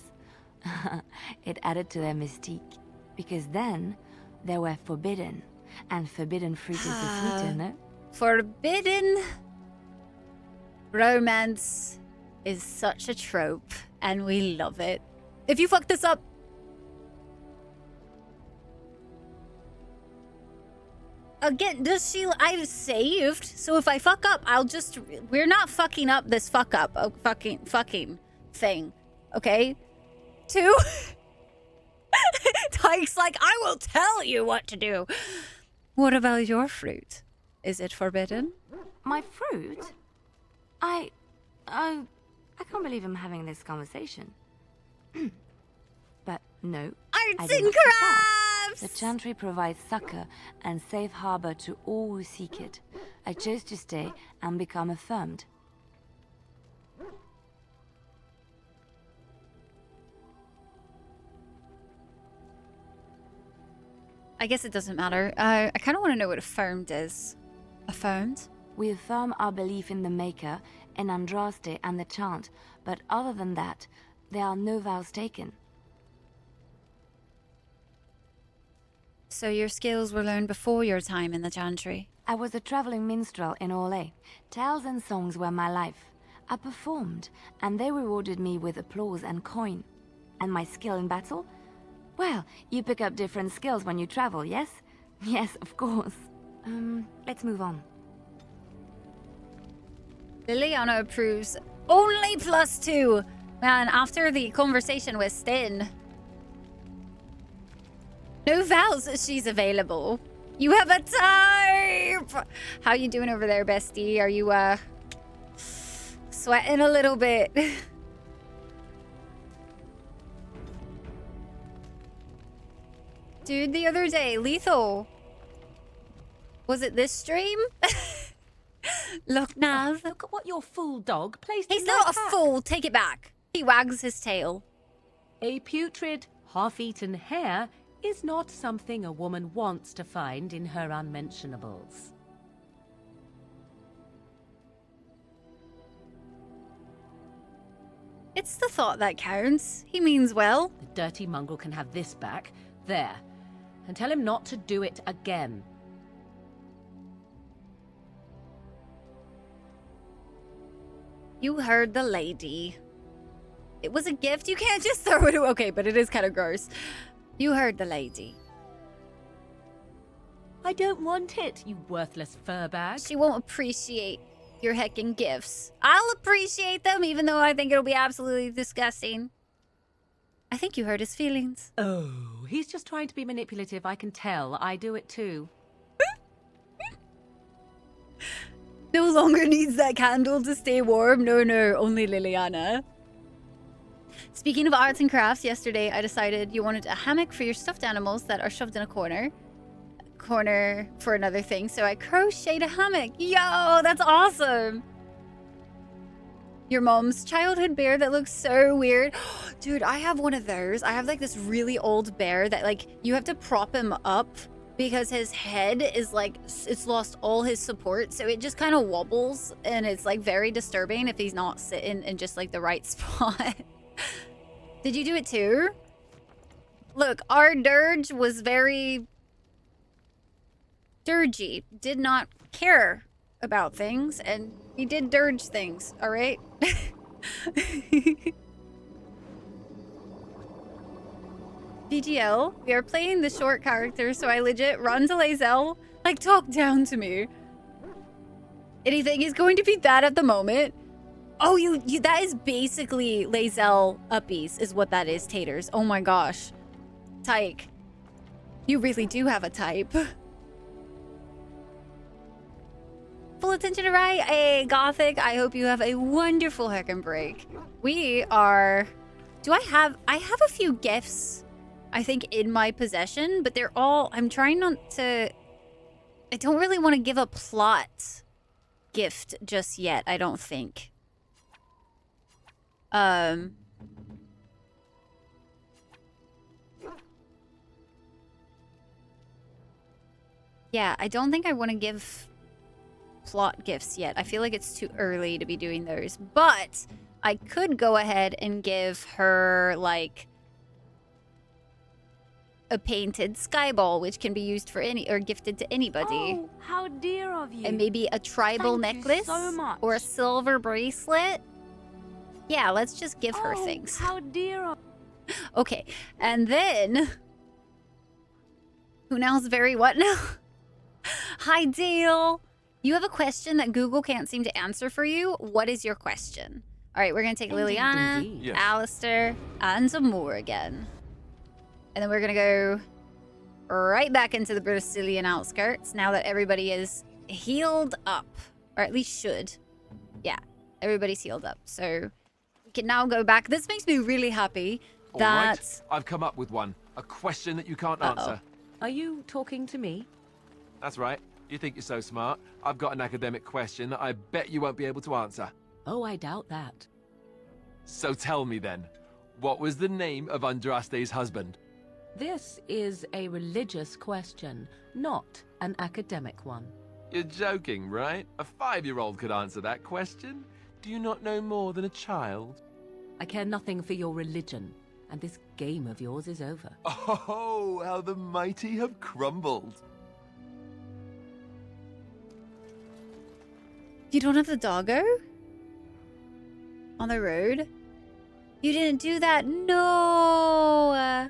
It added to their mystique. Because then, they were forbidden. And forbidden fruit is the sweeter, no? Forbidden romance is such a trope, and we love it. If you fuck this up, again, does she? I've saved, so if I fuck up, I'll just. We're not fucking up this fuck up. Oh, fucking thing. Okay? 2. Tyke's like, I will tell you what to do. What about your fruit? Is it forbidden? My fruit? I can't believe I'm having this conversation. But no. I Arts do and not crafts! The Chantry provides succor and safe harbor to all who seek it. I chose to stay and become affirmed. I guess it doesn't matter. I kind of want to know what affirmed is. Affirmed? We affirm our belief in the Maker, in Andraste and the Chant, but other than that, there are no vows taken. So your skills were learned before your time in the Chantry? I was a traveling minstrel in Orlais. Tales and songs were my life. I performed, and they rewarded me with applause and coin. And my skill in battle? Well, you pick up different skills when you travel, yes? Yes, of course. Let's move on. Liliana approves. Only +2! Man, after the conversation with Stin. No vows, she's available. You have a type! How you doing over there, bestie? Are you, sweating a little bit? Dude, the other day, Lethal. Was it this stream? Look, Nav. Look at what your fool dog placed He's in not my a pack. fool. Take it back. He wags his tail. A putrid, half-eaten hare is not something a woman wants to find in her unmentionables. It's the thought that counts. He means well. The dirty mongrel can have this back. There. And tell him not to do it again. You heard the lady. It was a gift. You can't just throw it away. Okay, but it is kind of gross. You heard the lady. I don't want it, you worthless fur bag. She won't appreciate your heckin' gifts. I'll appreciate them, even though I think it'll be absolutely disgusting. I think you hurt his feelings. Oh, he's just trying to be manipulative, I can tell. I do it too. No longer needs that candle to stay warm. No, only Liliana. Speaking of arts and crafts, yesterday I decided you wanted a hammock for your stuffed animals that are shoved in a corner for another thing, so I crocheted a hammock. Yo, that's awesome. Your mom's childhood bear that looks so weird. Dude, I have one of those. I have like this really old bear that like you have to prop him up because his head is like, it's lost all his support, so it just kind of wobbles, and it's like very disturbing if he's not sitting in just like the right spot. Did you do it too? Look, our dirge was very dirgy, did not care about things, and he did dirge things, all right? BGL, we are playing the short character, so I legit run to Lae'zel, like, talk down to me. Anything is going to be that at the moment. Oh, you that is basically Lae'zel uppies, is what that is, Taters. Oh my gosh. Tyke. You really do have a type. Full attention to right. Hey, Gothic, I hope you have a wonderful heckin' break. We are... I have a few gifts, I think, in my possession, but they're all... I'm trying not to... I don't really want to give a plot gift just yet, I don't think. Yeah, I don't think I want to give plot gifts yet. I feel like it's too early to be doing those. But I could go ahead and give her, like, a painted skyball, which can be used for any or gifted to anybody. Oh, how dear of you. And maybe a tribal Thank you necklace so much. or a silver bracelet. Yeah, let's just give her Oh, things. how dear of... Okay, and then who now's very what now? Hi, Dale. You have a question that Google can't seem to answer for you. What is your question? All right, we're gonna take Indeed, Liliana, indeed. Yes. Alistair, and Zamor again. And then we're gonna go right back into the Brazilian outskirts now that everybody is healed up. Or at least should. Yeah, everybody's healed up. So we can now go back. This makes me really happy All that... right, I've come up with one. A question that you can't Uh-oh. answer. Are you talking to me? That's right. You think you're so smart. I've got an academic question that I bet you won't be able to answer. Oh, I doubt that. So tell me then, what was the name of Andraste's husband? This is a religious question, not an academic one. You're joking, right? A 5-year-old could answer that question. Do you not know more than a child? I care nothing for your religion, and this game of yours is over. Oh, how the mighty have crumbled. You don't have the doggo? On the road? You didn't do that? No!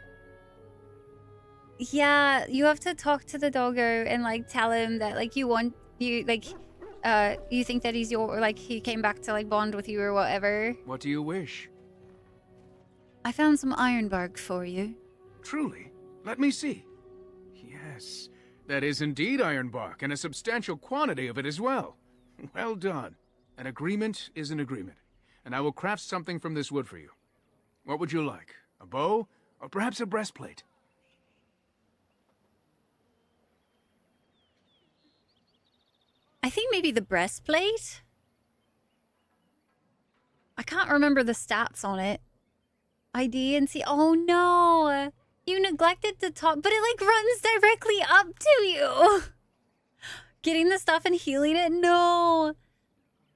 Yeah, you have to talk to the doggo and, like, tell him that, like, you think that he's your, like, he came back to, like, bond with you or whatever. What do you wish? I found some ironbark for you. Truly? Let me see. Yes, that is indeed ironbark, and a substantial quantity of it as well. Well done. An agreement is an agreement, and I will craft something from this wood for you. What would you like? A bow, or perhaps a breastplate? I think maybe the breastplate? I can't remember the stats on it. ID and see. Oh no! You neglected to talk, but it like runs directly up to you. Getting the stuff and healing it? No.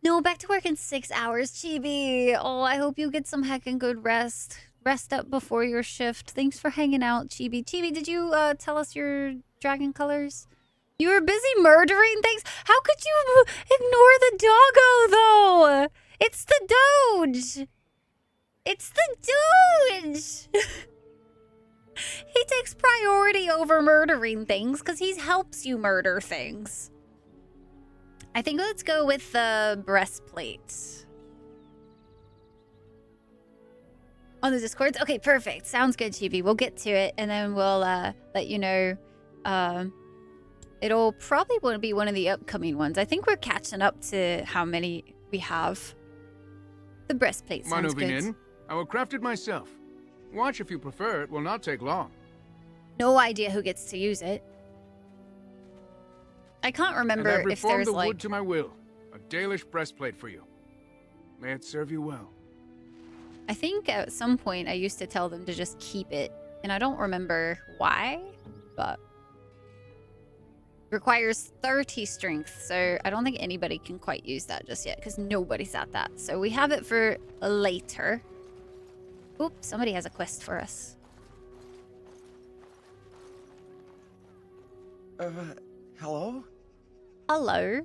No, back to work in 6 hours, Chibi. Oh, I hope you get some heckin' good rest. Rest up before your shift. Thanks for hanging out, Chibi. Chibi, did you tell us your dragon colors? You were busy murdering things? How could you ignore the doggo, though? It's the Doge. It's the Doge. He takes priority over murdering things because he helps you murder things. I think let's go with the breastplate. On the Discords? Okay, perfect. Sounds good, Chibi. We'll get to it, and then we'll let you know. It'll probably won't be one of the upcoming ones. I think we're catching up to how many we have. The breastplate sounds Moving good. in. I will craft it myself. Watch if you prefer. It will not take long. No idea who gets to use it. I can't remember And I've if reformed there's the like... wood to my will. A Dalish breastplate for you. May it serve you well. I think at some point I used to tell them to just keep it. And I don't remember why, but... Requires 30 strength, so I don't think anybody can quite use that just yet, because nobody's at that. So we have it for later. Oop, somebody has a quest for us. Hello? Hello.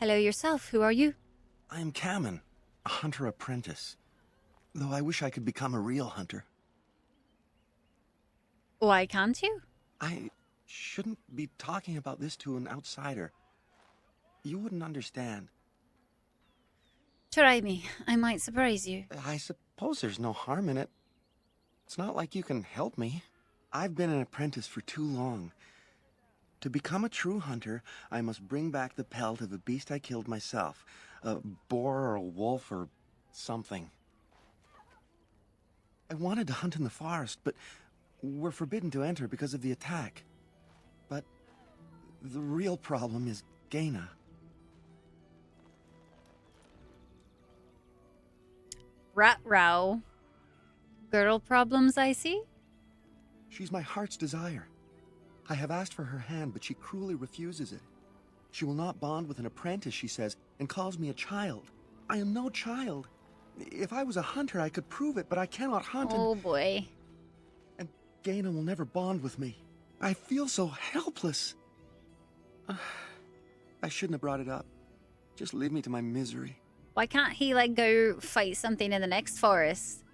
Hello yourself, who are you? I am Kamen, a hunter apprentice. Though I wish I could become a real hunter. Why can't you? I shouldn't be talking about this to an outsider. You wouldn't understand. Try me, I might surprise you. I suppose there's no harm in it. It's not like you can help me. I've been an apprentice for too long. To become a true hunter, I must bring back the pelt of a beast I killed myself. A boar or a wolf or something. I wanted to hunt in the forest, but we're forbidden to enter because of the attack. But the real problem is Gaina. Rat-row. Girl problems, I see? She's my heart's desire. I have asked for her hand, but she cruelly refuses it. She will not bond with an apprentice, she says, and calls me a child. I am no child. If I was a hunter, I could prove it, but I cannot hunt, Oh boy. and Gaina will never bond with me. I feel so helpless. I shouldn't have brought it up. Just leave me to my misery. Why can't he, like, go fight something in the next forest?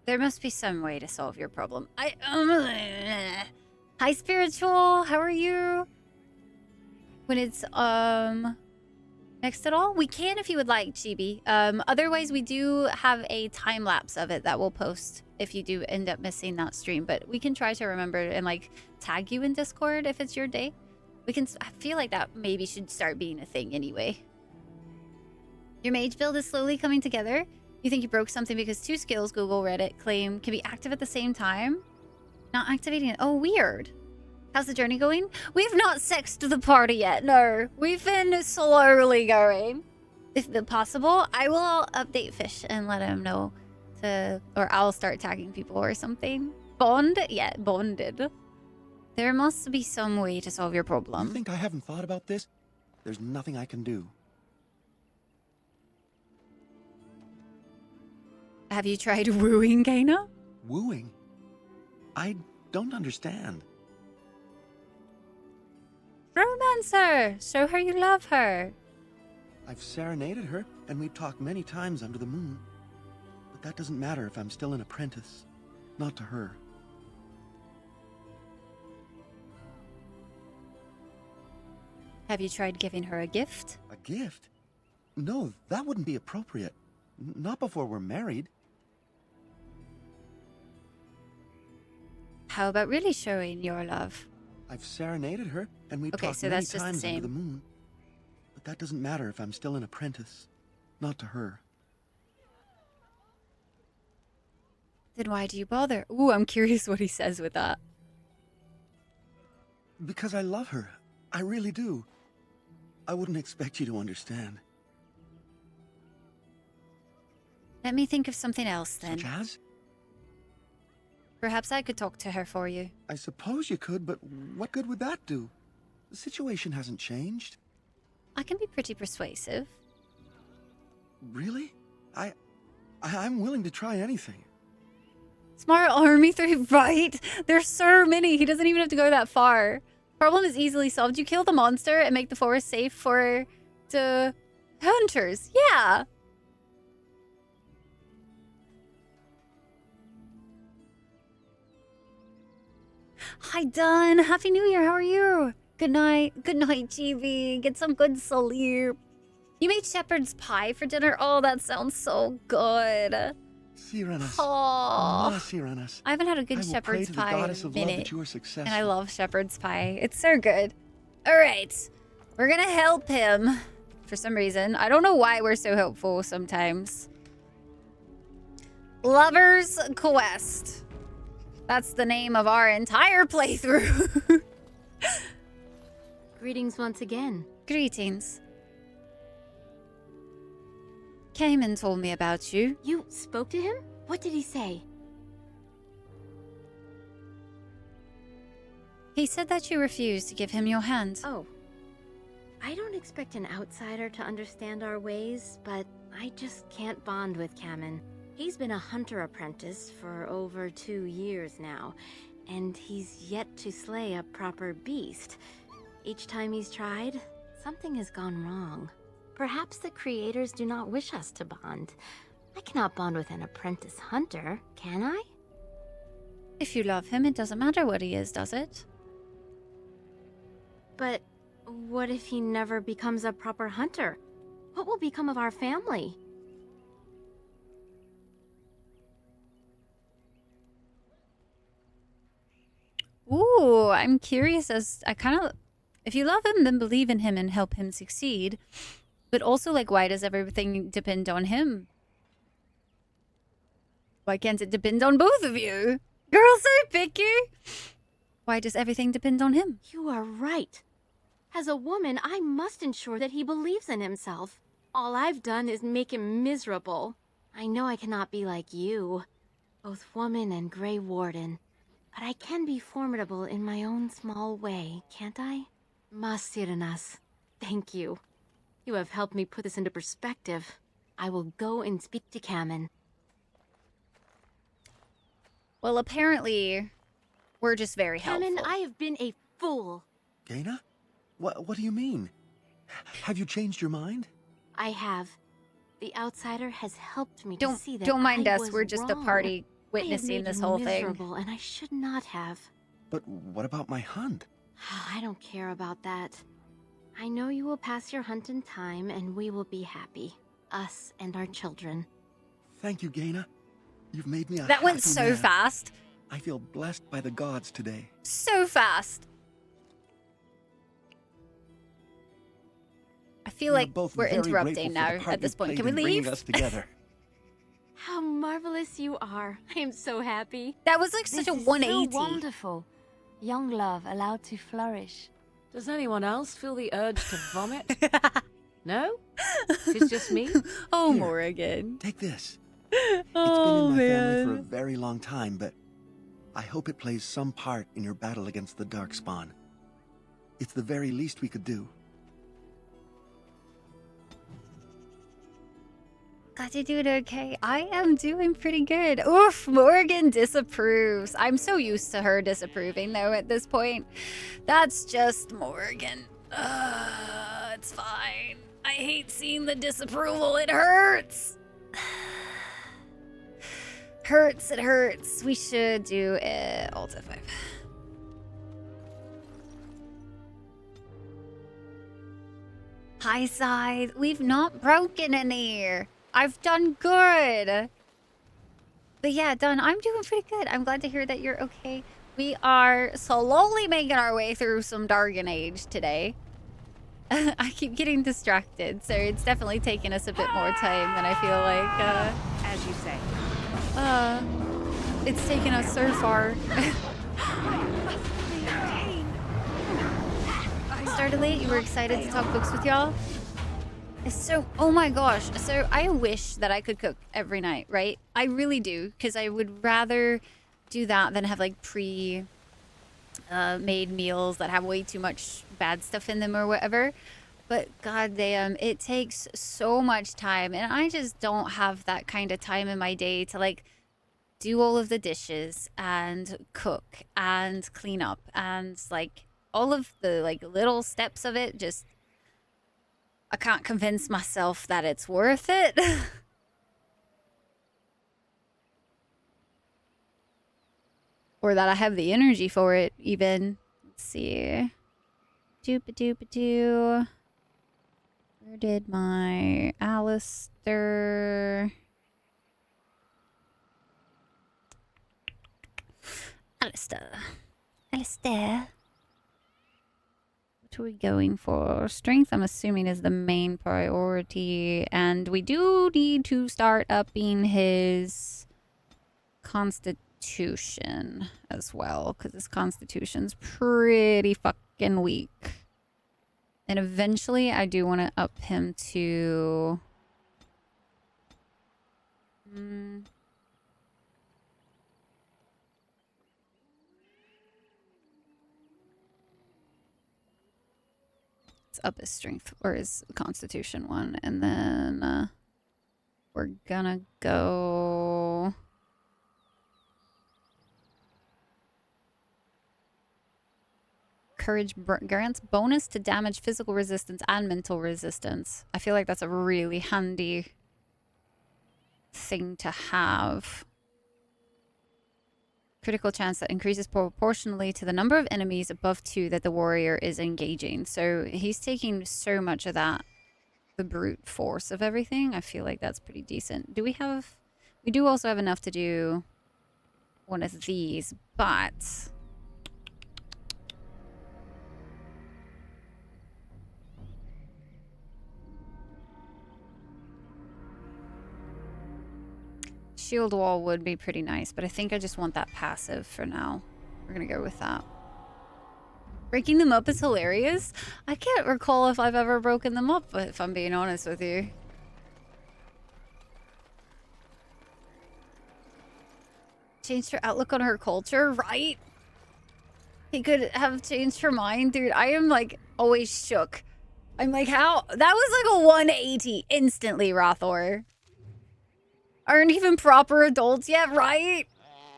There must be some way to solve your problem. Hi, Spiritual. How are you? When it's, next at all? We can if you would like, Chibi. Otherwise, we do have a time lapse of it that we'll post if you do end up missing that stream. But we can try to remember and, like, tag you in Discord if it's your day. We can... I feel like that maybe should start being a thing anyway. Your mage build is slowly coming together. You think you broke something because 2 skills, Google, Reddit, claim, can be active at the same time? Not activating it. Oh, weird. How's the journey going? We've not sexed the party yet, no. We've been slowly going. If possible, I will update Fish and let him know to... Or I'll start tagging people or something. Bond? Yeah, bonded. There must be some way to solve your problem. You think I haven't thought about this? There's nothing I can do. Have you tried wooing Gaina? Wooing? I don't understand. Romance her! Show her you love her. I've serenaded her, and we've talked many times under the moon. But that doesn't matter if I'm still an apprentice. Not to her. Have you tried giving her a gift? A gift? No, that wouldn't be appropriate. Not before we're married. How about really showing your love? I've serenaded her, and we've Okay, talked so many that's just the times under same. the moon. But that doesn't matter if I'm still an apprentice. Not to her. Then why do you bother? Ooh, I'm curious what he says with that. Because I love her. I really do. I wouldn't expect you to understand. Let me think of something else then. Such as? Perhaps I could talk to her for you. I suppose you could, but what good would that do? The situation hasn't changed. I can be pretty persuasive. Really? I'm willing to try anything. Smart Army 3, right? There's so many. He doesn't even have to go that far. Problem is easily solved. You kill the monster and make the forest safe for the hunters. Yeah. Hi, Dunn. Happy New Year. How are you? Good night. Good night, GB. Get some good sleep. You made shepherd's pie for dinner? Oh, that sounds so good. Sirenas. Oh, Sirenas. I haven't had a good I will pray shepherd's to the pie goddess in a of love minute. that you are successful. And I love shepherd's pie. It's so good. All right. We're going to help him for some reason. I don't know why we're so helpful sometimes. Lover's Quest. That's the name of our entire playthrough. Greetings once again. Greetings. Cayman told me about you. You spoke to him? What did he say? He said that you refused to give him your hand. Oh. I don't expect an outsider to understand our ways, but I just can't bond with Kamen. He's been a hunter apprentice for over 2 years now, and he's yet to slay a proper beast. Each time he's tried, something has gone wrong. Perhaps the creators do not wish us to bond. I cannot bond with an apprentice hunter, can I? If you love him, it doesn't matter what he is, does it? But what if he never becomes a proper hunter? What will become of our family? Ooh, I'm curious as I kind of... If you love him, then believe in him and help him succeed. But also, like, why does everything depend on him? Why can't it depend on both of you? Girl, so picky! Why does everything depend on him? You are right. As a woman, I must ensure that he believes in himself. All I've done is make him miserable. I know I cannot be like you. both woman and Grey Warden. But I can be formidable in my own small way, can't I? Masiranas, thank you. You have helped me put this into perspective. I will go and speak to Kamen. Well, apparently, we're just very helpful. Kamen, I have been a fool. Gaina? What do you mean? Have you changed your mind? I have. The outsider has helped me Don't to see that don't mind I us. was We're just a wrong. party I have witnessing made this you whole miserable, thing. and I should not have. But what about my hunt? I don't care about that. I know you will pass your hunt in time, and we will be happy. Us and our children. Thank you, Gaina. You've made me a That went happy so man. fast. I feel blessed by the gods today. So fast. I feel like both we're very interrupting grateful for now the part at this you point. played Can we in bringing leave? us together. How marvelous you are. I am so happy. That was like such This a is 180. so wonderful. Young love allowed to flourish. Does anyone else feel the urge to vomit? No? It's just me? Oh, Here. Morrigan. Take this. Oh, It's been in my family for a man. very long time, but I hope it plays some part in your battle against the Darkspawn. It's the very least we could do. Glad you're doing okay. I am doing pretty good. Oof, Morgan disapproves. I'm so used to her disapproving, though, at this point. That's just Morgan. It's fine. I hate seeing the disapproval. It hurts. Hurts, it hurts. We should do Alt F5. High side. We've not broken any. I've done good. But yeah, Dun, I'm doing pretty good. I'm glad to hear that you're okay. We are slowly making our way through some Dargon Age today. I keep getting distracted, so it's definitely taking us a bit more time than I feel like. As you say. It's taken us so far. Started late. You were excited to talk books with y'all. So, oh my gosh. So I wish that I could cook every night, right? I really do, because I would rather do that than have like made meals that have way too much bad stuff in them or whatever. But goddamn, it takes so much time, and I just don't have that kind of time in my day to like do all of the dishes and cook and clean up and like all of the like little steps of it. Just I can't convince myself that it's worth it. Or that I have the energy for it, even. Let's see. Doop-a-doop-a-doo. Where did my Alistair... Alistair. What are we going for? Strength, I'm assuming, is the main priority. And we do need to start upping his constitution as well, because his constitution's pretty fucking weak. And eventually, I do want to up him to... Let's up his strength, or his constitution one. And then we're gonna go... Courage grants bonus to damage, physical resistance, and mental resistance. I feel like that's a really handy thing to have. Critical chance that increases proportionally to the number of enemies above 2 that the warrior is engaging. So he's taking so much of that, the brute force of everything. I feel like that's pretty decent. Do we have... We do also have enough to do one of these, but... Shield wall would be pretty nice, but I think I just want that passive for now. We're gonna go with that. Breaking them up is hilarious. I can't recall if I've ever broken them up, if I'm being honest with you. changed her outlook on her culture, right? He could have changed her mind, dude. I am like always shook. I'm like, how? That was like a 180 instantly, Rothor. Aren't even proper adults yet, right?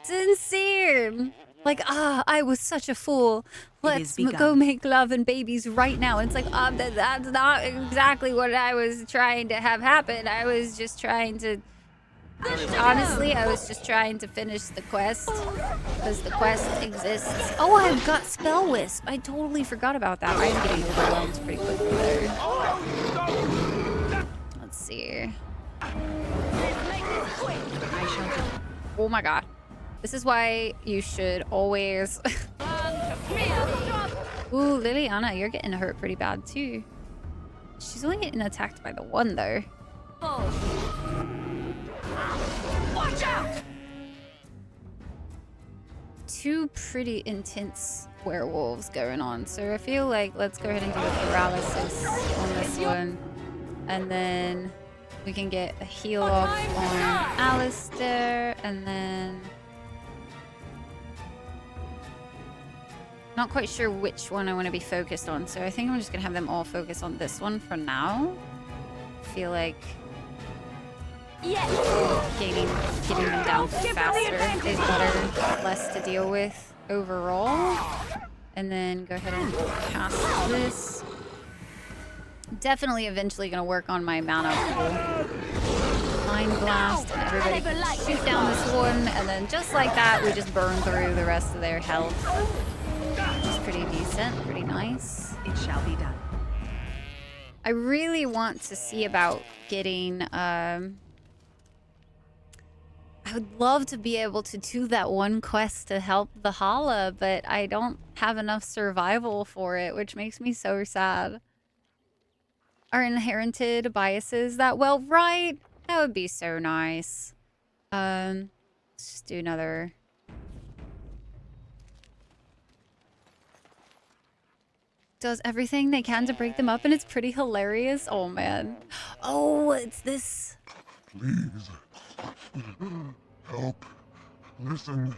It's insane. Like, I was such a fool. Let's go make love and babies right now. And it's like, that's not exactly what I was trying to have happen. I was just trying to... Honestly, I was just trying to finish the quest. Because the quest exists. Oh, I've got Spell Wisp. I totally forgot about that. I'm getting overwhelmed pretty quickly there. Let's see. Oh my god. This is why you should always... Ooh, Liliana, you're getting hurt pretty bad too. She's only getting attacked by the one though. Watch out! Two pretty intense werewolves going on. So I feel like let's go ahead and do a paralysis on this one. And then we can get a heal off on Alistair, and then... Not quite sure which one I want to be focused on, so I think I'm just going to have them all focus on this one for now. I feel like... Getting them down faster is better, less to deal with overall. And then go ahead and cast this. Definitely eventually going to work on my mana pool. Mind Blast, and everybody can shoot down this one, and then just like that, we just burn through the rest of their health. Which is pretty decent, pretty nice. It shall be done. I really want to see about getting, I would love to be able to do that one quest to help the Hala, but I don't have enough survival for it, which makes me so sad. Are inherited biases that well, right? That would be so nice. Let's just do another. Does everything they can to break them up, and it's pretty hilarious. Oh man. Oh, it's this. Please. Help. Listen.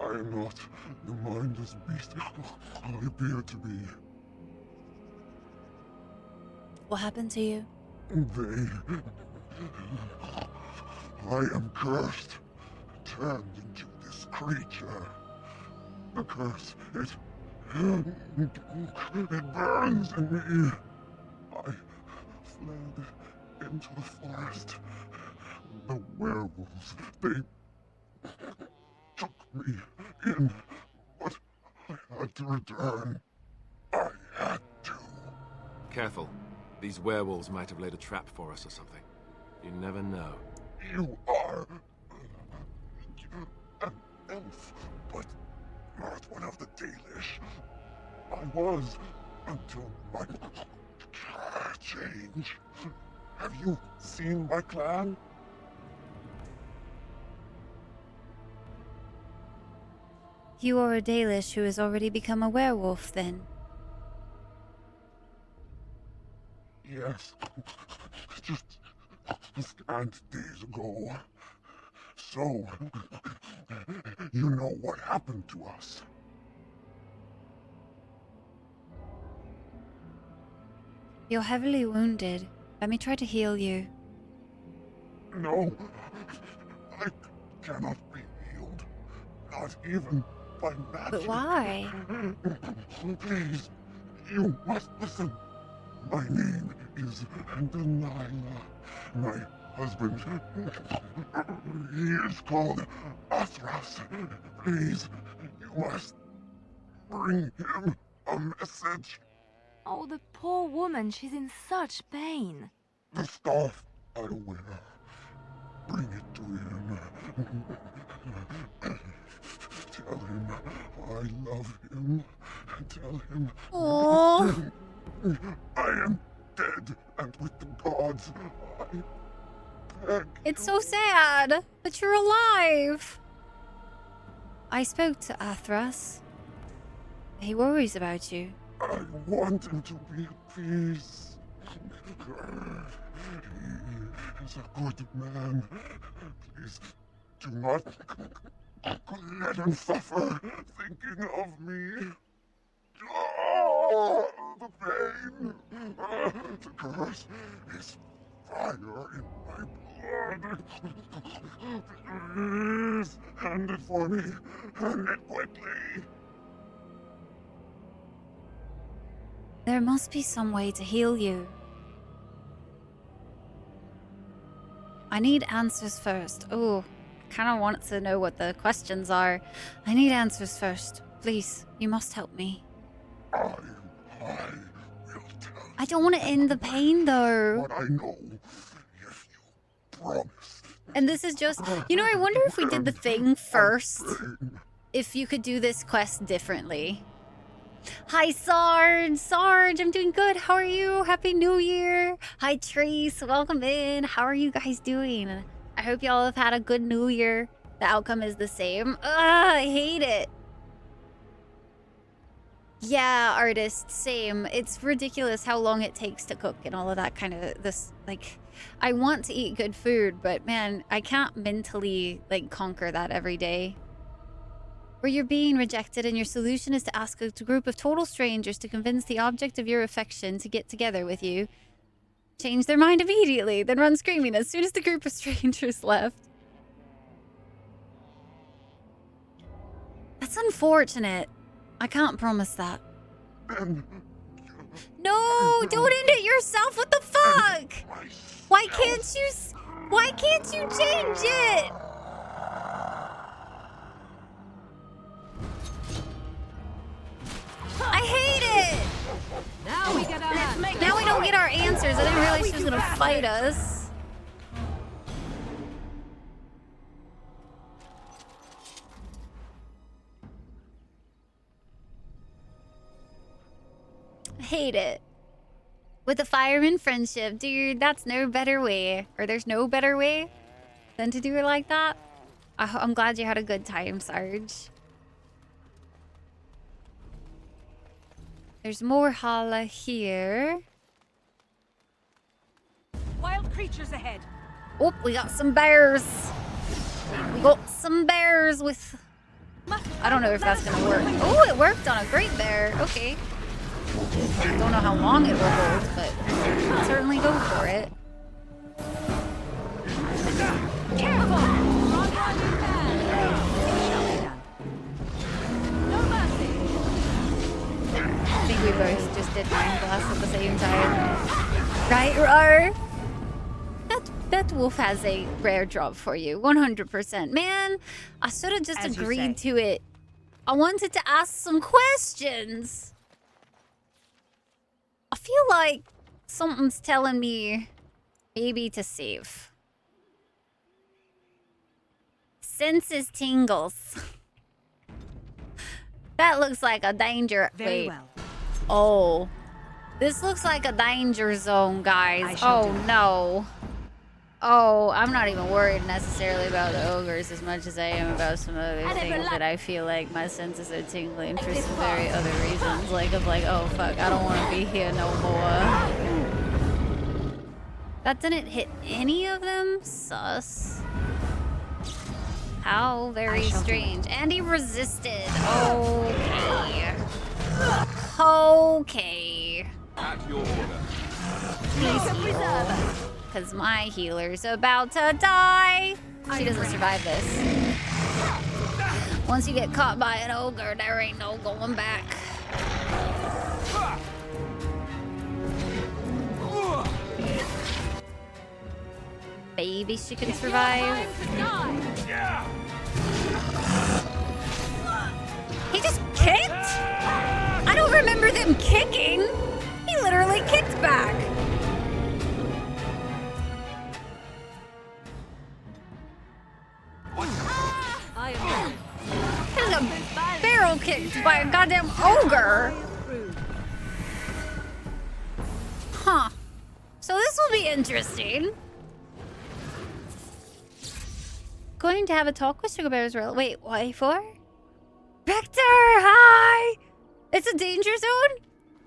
I am not the mindless beast I appear to be. What happened to you? I am cursed. Turned into this creature. The curse, it burns in me. I fled into the forest. The werewolves, they took me in, but I had to return. I had to. Careful. These werewolves might have laid a trap for us or something. You never know. You are an elf, but not one of the Dalish. I was until my change. Have you seen my clan? You are a Dalish who has already become a werewolf, then? Yes. Just a scant days ago. So, you know what happened to us. You're heavily wounded. Let me try to heal you. No. I cannot be healed. Not even by magic. But why? Please, you must listen. My name is Delilah. My husband, he is called Athras. Please, you must bring him a message. Oh, the poor woman, she's in such pain. The staff I wear. Bring it to him. Tell him I love him. Tell him Aww. I am dead and with the gods. I beg It's so sad, but you're alive. I spoke to Athras. He worries about you. I want him to be at peace. He is a good man. Please, Do not let him suffer thinking of me. Oh, the pain. The curse is fire in my blood. Please, hand it for me. Hand it quickly. There must be some way to heal you. I need answers first. Oh, I kind of want to know what the questions are. I need answers first. Please, you must help me. I will tell I don't want to end the pain, though. what I know if you promise. And this is just... You know, I wonder if we did the thing first. If you could do this quest differently. Hi, Sarge! Sarge, I'm doing good. How are you? Happy New Year! Hi, Trace. Welcome in. How are you guys doing? I hope y'all have had a good New Year. The outcome is the same. Ugh, I hate it. Yeah, artist, same. It's ridiculous how long it takes to cook and all of that kind of this, like, I want to eat good food, but man, I can't mentally, like, conquer that every day. Where you're being rejected and your solution is to ask a group of total strangers to convince the object of your affection to get together with you. Change their mind immediately, then run screaming as soon as the group of strangers left. That's unfortunate. I can't promise that. No, don't end it yourself. What the fuck? Why can't you change it? I hate it. Now we get our answers. Now we don't get our answers. I didn't realize she was gonna fight us. I hate it. With a fireman friendship, dude, that's no better way. Or there's no better way than to do it like that. I'm glad you had a good time, Sarge. There's more Hala here. Wild creatures ahead. Oh, we got some bears. We got some bears with... I don't know if that's gonna work. Oh, it worked on a great bear. Okay. Don't know how long it will hold, but I'll certainly go for it. Careful! Run while you can. It shall be done. No mercy. I think we both just did Mind Blast at the same time. Right, Rar? That wolf has a rare drop for you, 100%. Man, I should have just agreed to it. I wanted to ask some questions. I feel like something's telling me maybe to save. Senses tingles. That looks like a danger. Very Wait. well. Oh. This looks like a danger zone, guys. Oh, no. Oh, I'm not even worried necessarily about the ogres as much as I am about some other things that I feel like my senses are tingling for some very other reasons. Like, oh, fuck, I don't want to be here no more. That didn't hit any of them? Sus. How very strange. And he resisted. Okay. Okay. At your order. Please heal. Because my healer's about to die. She doesn't survive this. Once you get caught by an ogre, there ain't no going back. Maybe she can survive. He just kicked? I don't remember them kicking. He literally kicked back. He was a barrel kicked by a goddamn ogre. Huh. So this will be interesting. Going to have a talk with Sugar Bear's real. Wait, what for? Vector, hi! It's a danger zone?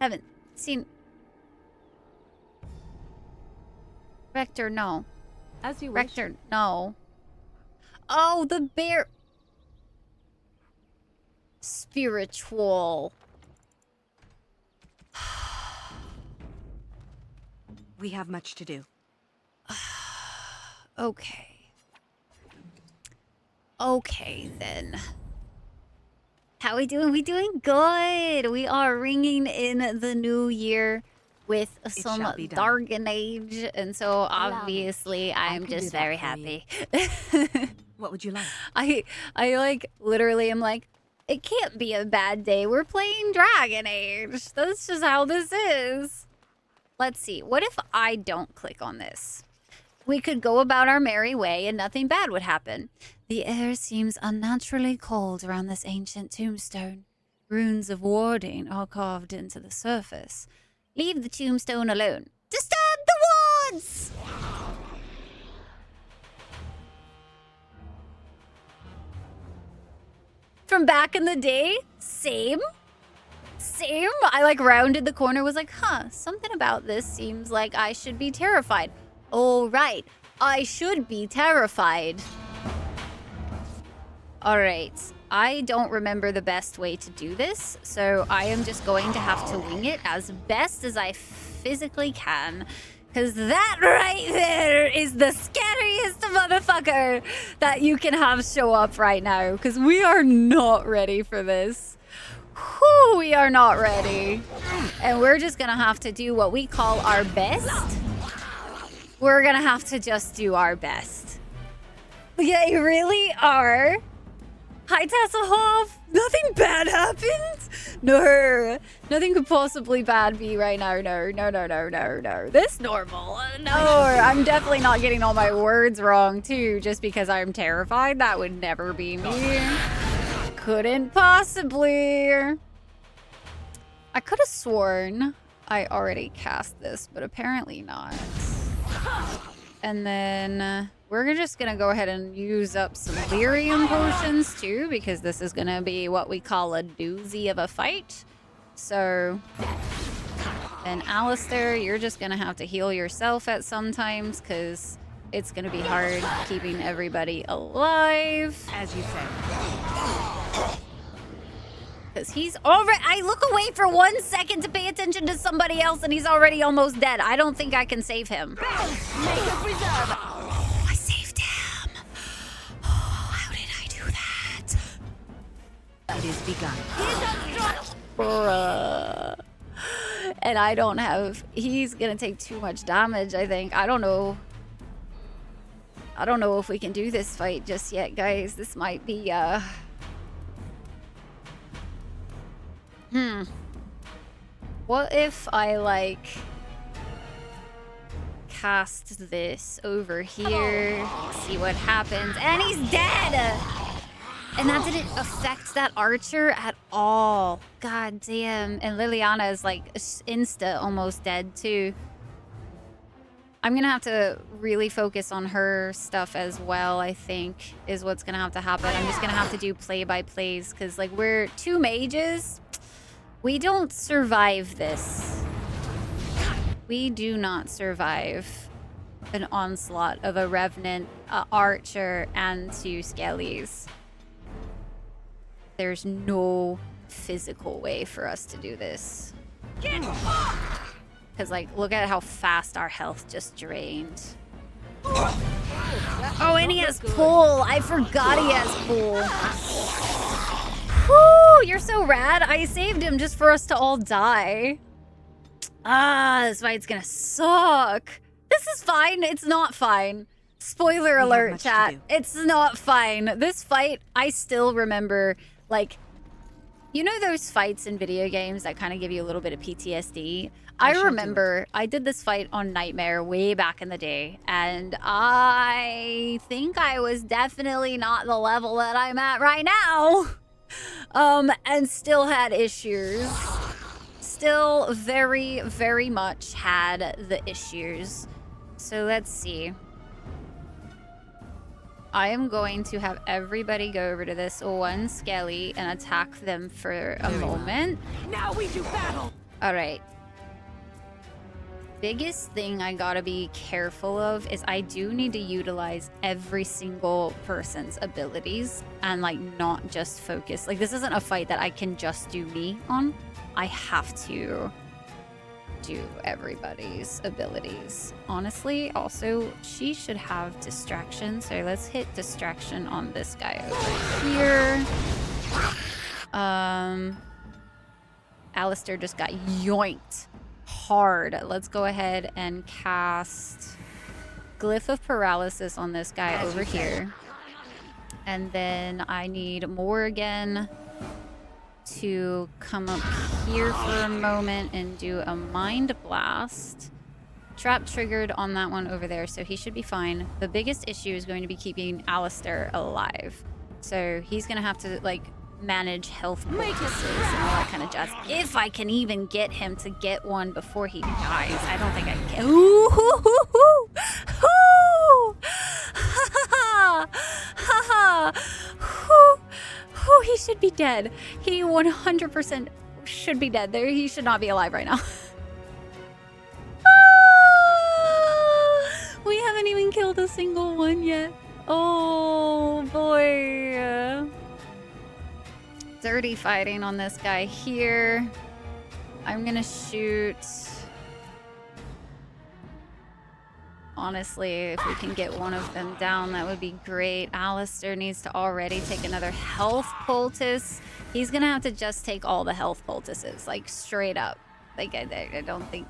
Haven't seen... Vector, no. As you wish. Vector, no. Oh, the bear. Spiritual. We have much to do. Okay. Okay, then. How we doing? We doing good. We are ringing in the new year with some Dargan Age, and so obviously I'm just very happy. What would you like? I like literally am like, it can't be a bad day. We're playing Dragon Age. That's just how this is. Let's see. What if I don't click on this? We could go about our merry way and nothing bad would happen. The air seems unnaturally cold around this ancient tombstone. Runes of warding are carved into the surface. Leave the tombstone alone. Disturb the wards! From back in the day? Same. I like rounded the corner, was like, huh, something about this seems like I should be terrified. Oh, right. I should be terrified. All right. I don't remember the best way to do this, so I am just going to have to wing it as best as I physically can. Because that right there is the scariest motherfucker that you can have show up right now. Because we are not ready for this. Whew, we are not ready. And we're just going to have to do what we call our best. We're going to have to just do our best. Yeah, you really are. Hi, Tasselhoff. Nothing bad happened? No. Nothing could possibly bad be right now. No. This normal. No, I'm definitely not getting all my words wrong, too, just because I'm terrified. That would never be me. Couldn't possibly. I could have sworn I already cast this, but apparently not. And then we're just gonna go ahead and use up some lyrium potions too, because this is gonna be what we call a doozy of a fight. So, and Alistair, you're just gonna have to heal yourself at some times, because it's gonna be hard keeping everybody alive. As you say. Because he's already. I look away for 1 second to pay attention to somebody else, and he's already almost dead. I don't think I can save him. Oh, I saved him. Oh, how did I do that? It is begun. Bruh. And I don't have. He's gonna take too much damage, I think. I don't know. I don't know if we can do this fight just yet, guys. This might be, What if I, like, cast this over here, see what happens, and he's dead! And that didn't affect that archer at all. God damn. And Liliana is, like, insta almost dead, too. I'm gonna have to really focus on her stuff as well, I think, is what's gonna have to happen. I'm just gonna have to do play-by-plays, because, like, we're 2 mages. We don't survive this. We do not survive an onslaught of a revenant, archer, and 2 skellies. There's no physical way for us to do this. Because, like, look at how fast our health just drained. Oh, and he has pull. I forgot he has pull. Whew, you're so rad. I saved him just for us to all die. Ah, this fight's gonna suck. This is fine. It's not fine. Spoiler alert, chat. It's not fine. This fight, I still remember, like, you know those fights in video games that kind of give you a little bit of PTSD? I remember I did this fight on Nightmare way back in the day, and I think I was definitely not the level that I'm at right now. And still had issues. Still very, very much had the issues. So let's see. I am going to have everybody go over to this 1 skelly and attack them for a moment. Now we do battle. All right. biggest thing I gotta be careful of is I do need to utilize every single person's abilities and like not just focus. Like this isn't a fight that I can just do me on. I have to do everybody's abilities. Honestly, also, she should have distraction. So let's hit distraction on this guy over here. Alistair just got yoinked hard. Let's go ahead and cast Glyph of Paralysis on this guy over here. And then I need Morrigan to come up here for a moment and do a Mind Blast. Trap triggered on that one over there, so he should be fine. The biggest issue is going to be keeping Alistair alive. So he's going to have to, like, manage health poultices and all that kind of jazz. If I can even get him to get one before he dies. I don't think I can. Ooh! Hoo, hoo, hoo. Hoo. Ha ha! Hoo. Hoo, he should be dead. He 100% should be dead. There, he should not be alive right now. We haven't even killed a single one yet. Oh boy. Dirty fighting on this guy here. I'm gonna shoot. Honestly, if we can get one of them down, that would be great. Alistair needs to already take another health poultice. He's gonna have to just take all the health poultices, like straight up. Like I don't think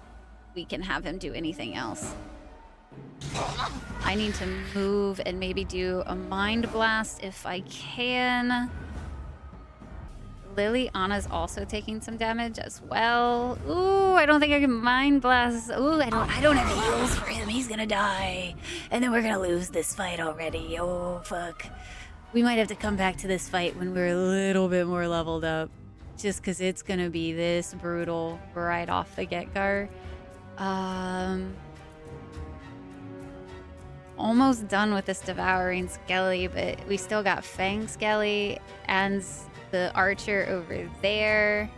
we can have him do anything else. I need to move and maybe do a Mind Blast if I can. Liliana's also taking some damage as well. Ooh, I don't think I can Mind Blast. Ooh, I don't have heals for him. He's gonna die. And then we're gonna lose this fight already. Oh, fuck. We might have to come back to this fight when we're a little bit more leveled up. Just because it's gonna be this brutal right off the get-go. Almost done with this Devouring Skelly, but we still got Fang Skelly and the archer over there.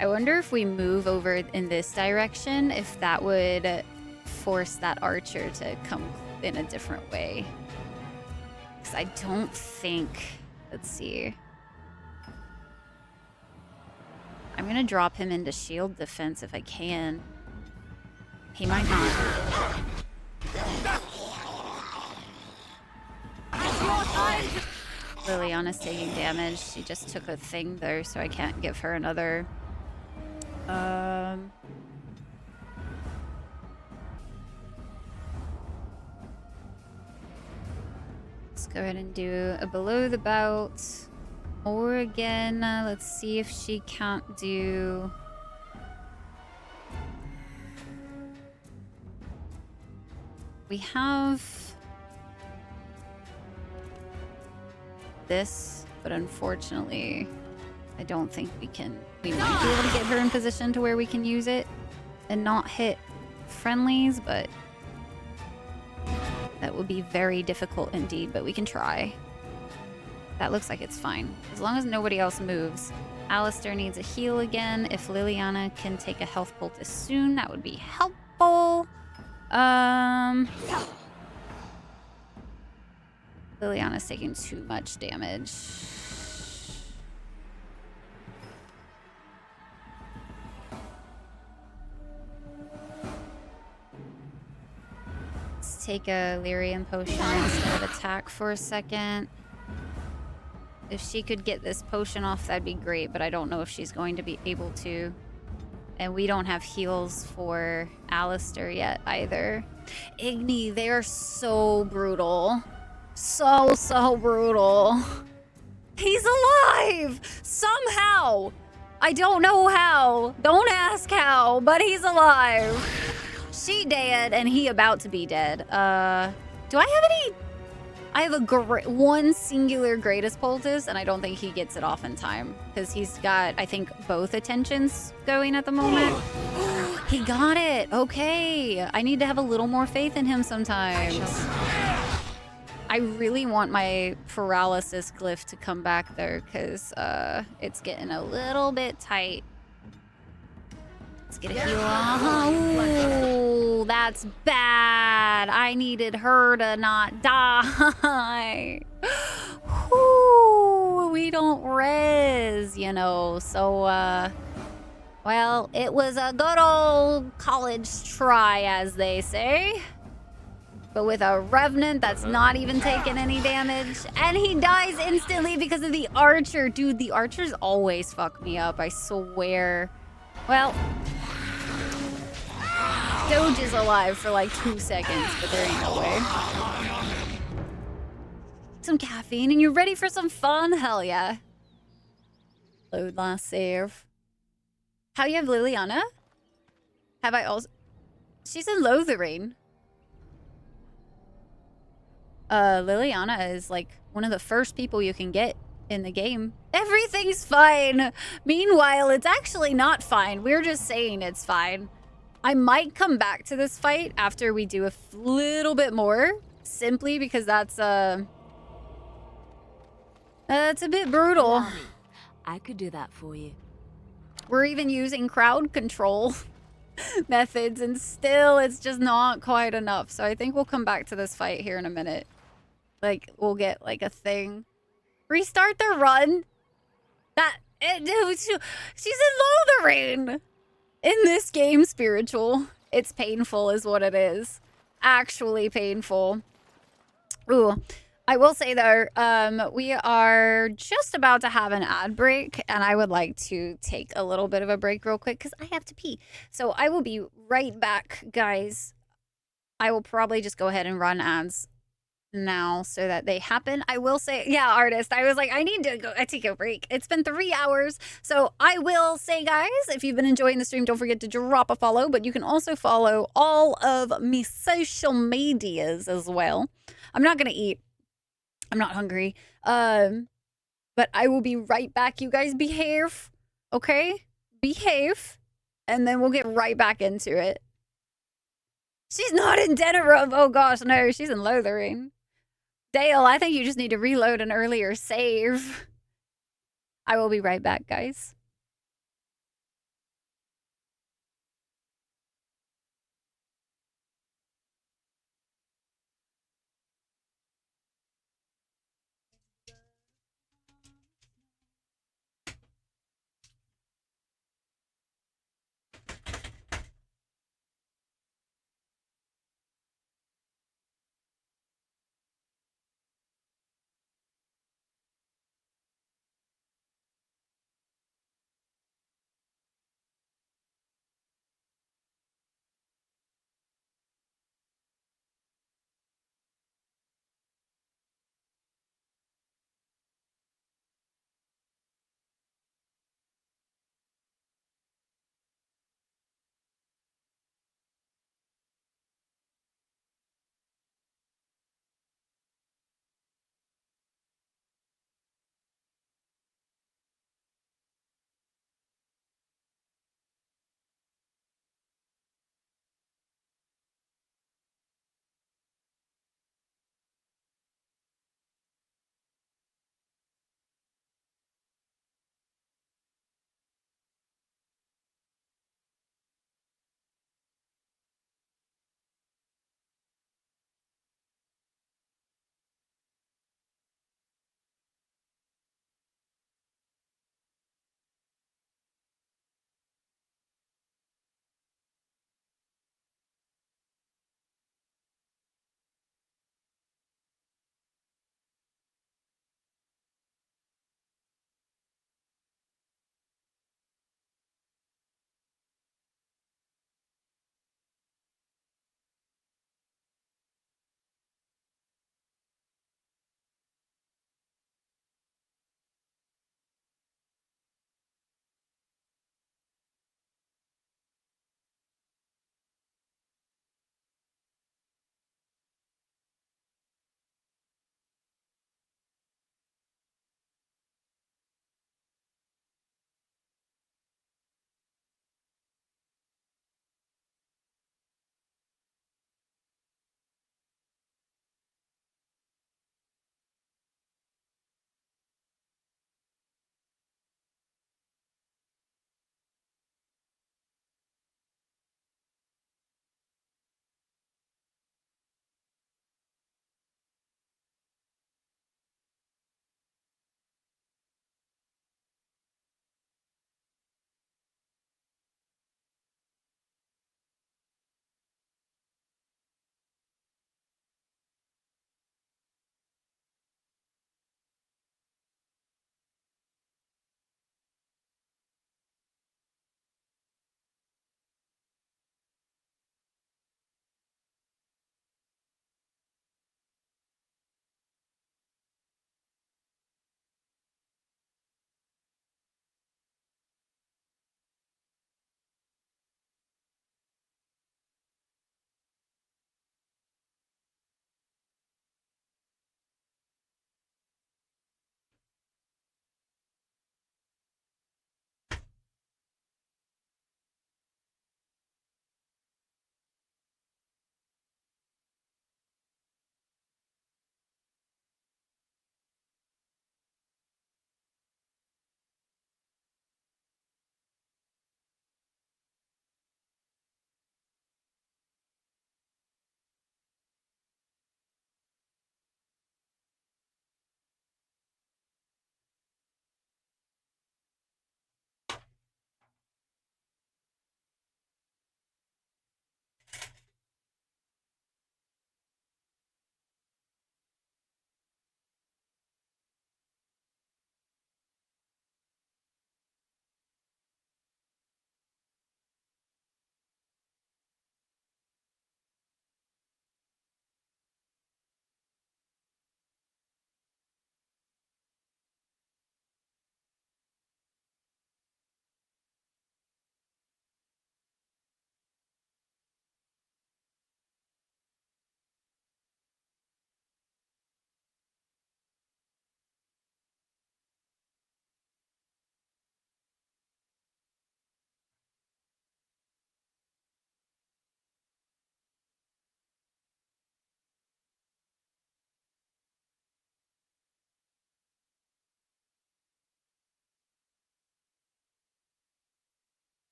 I wonder if we move over in this direction, if that would force that archer to come in a different way. Because I don't think... Let's see. I'm going to drop him into shield defense if I can. He might not. Liliana's taking damage. She just took a thing though, so I can't give her another. Let's go ahead and do a below the belt. Or again, let's see if she can't do... We have this, but unfortunately, I don't think we can. We might be able to get her in position to where we can use it and not hit friendlies, but that would be very difficult indeed, but we can try. That looks like it's fine. As long as nobody else moves. Alistair needs a heal again. If Liliana can take a health poultice soon, that would be helpful. Liliana's taking too much damage. Let's take a Lyrium potion instead of attack for a second. If she could get this potion off, that'd be great, but I don't know if she's going to be able to. And we don't have heals for Alistair yet either. Igni, they are so brutal. So brutal. He's alive! Somehow! I don't know how. Don't ask how, but he's alive. She dead, and he about to be dead. Do I have any... I have a one singular greatest poultice, and I don't think he gets it off in time. Because he's got, I think, both attentions going at the moment. He got it! Okay. I need to have a little more faith in him sometimes. I really want my paralysis glyph to come back though, because it's getting a little bit tight. Let's get a heal on. Ooh, that's bad. I needed her to not die. Ooh, we don't res, you know. So, well, it was a good old college try, as they say. But with a Revenant that's not even taking any damage. And he dies instantly because of the Archer. Dude, the Archers always fuck me up, I swear. Well, Doge is alive for like 2 seconds, but there ain't no way. Some caffeine and you're ready for some fun? Hell yeah. Load last save. How you have Liliana? Have I also... She's in Lothering. Liliana is like one of the first people you can get in the game. Everything's fine. Meanwhile, it's actually not fine. We're just saying it's fine. I might come back to this fight after we do a little bit more, simply because that's a bit brutal. I could do that for you. We're even using crowd control methods, and still it's just not quite enough. So I think we'll come back to this fight here in a minute. Like, we'll get, like, a thing. Restart the run? She's in Lothering! In this game, spiritual. It's painful is what it is. Actually painful. Ooh. I will say, though, we are just about to have an ad break, and I would like to take a little bit of a break real quick, because I have to pee. So I will be right back, guys. I will probably just go ahead and run ads now so that they happen. I will say, yeah, artist, I was like, I need to go take a break. It's been 3 hours. So I will say, guys, if you've been enjoying the stream, don't forget to drop a follow, but you can also follow all of me social medias as well. I'm not going to eat. I'm not hungry. But I will be right back. You guys behave. Okay? Behave. And then we'll get right back into it. She's not in Denerum. Oh gosh, no, she's in Lothering. Dale, I think you just need to reload an earlier save. I will be right back, guys.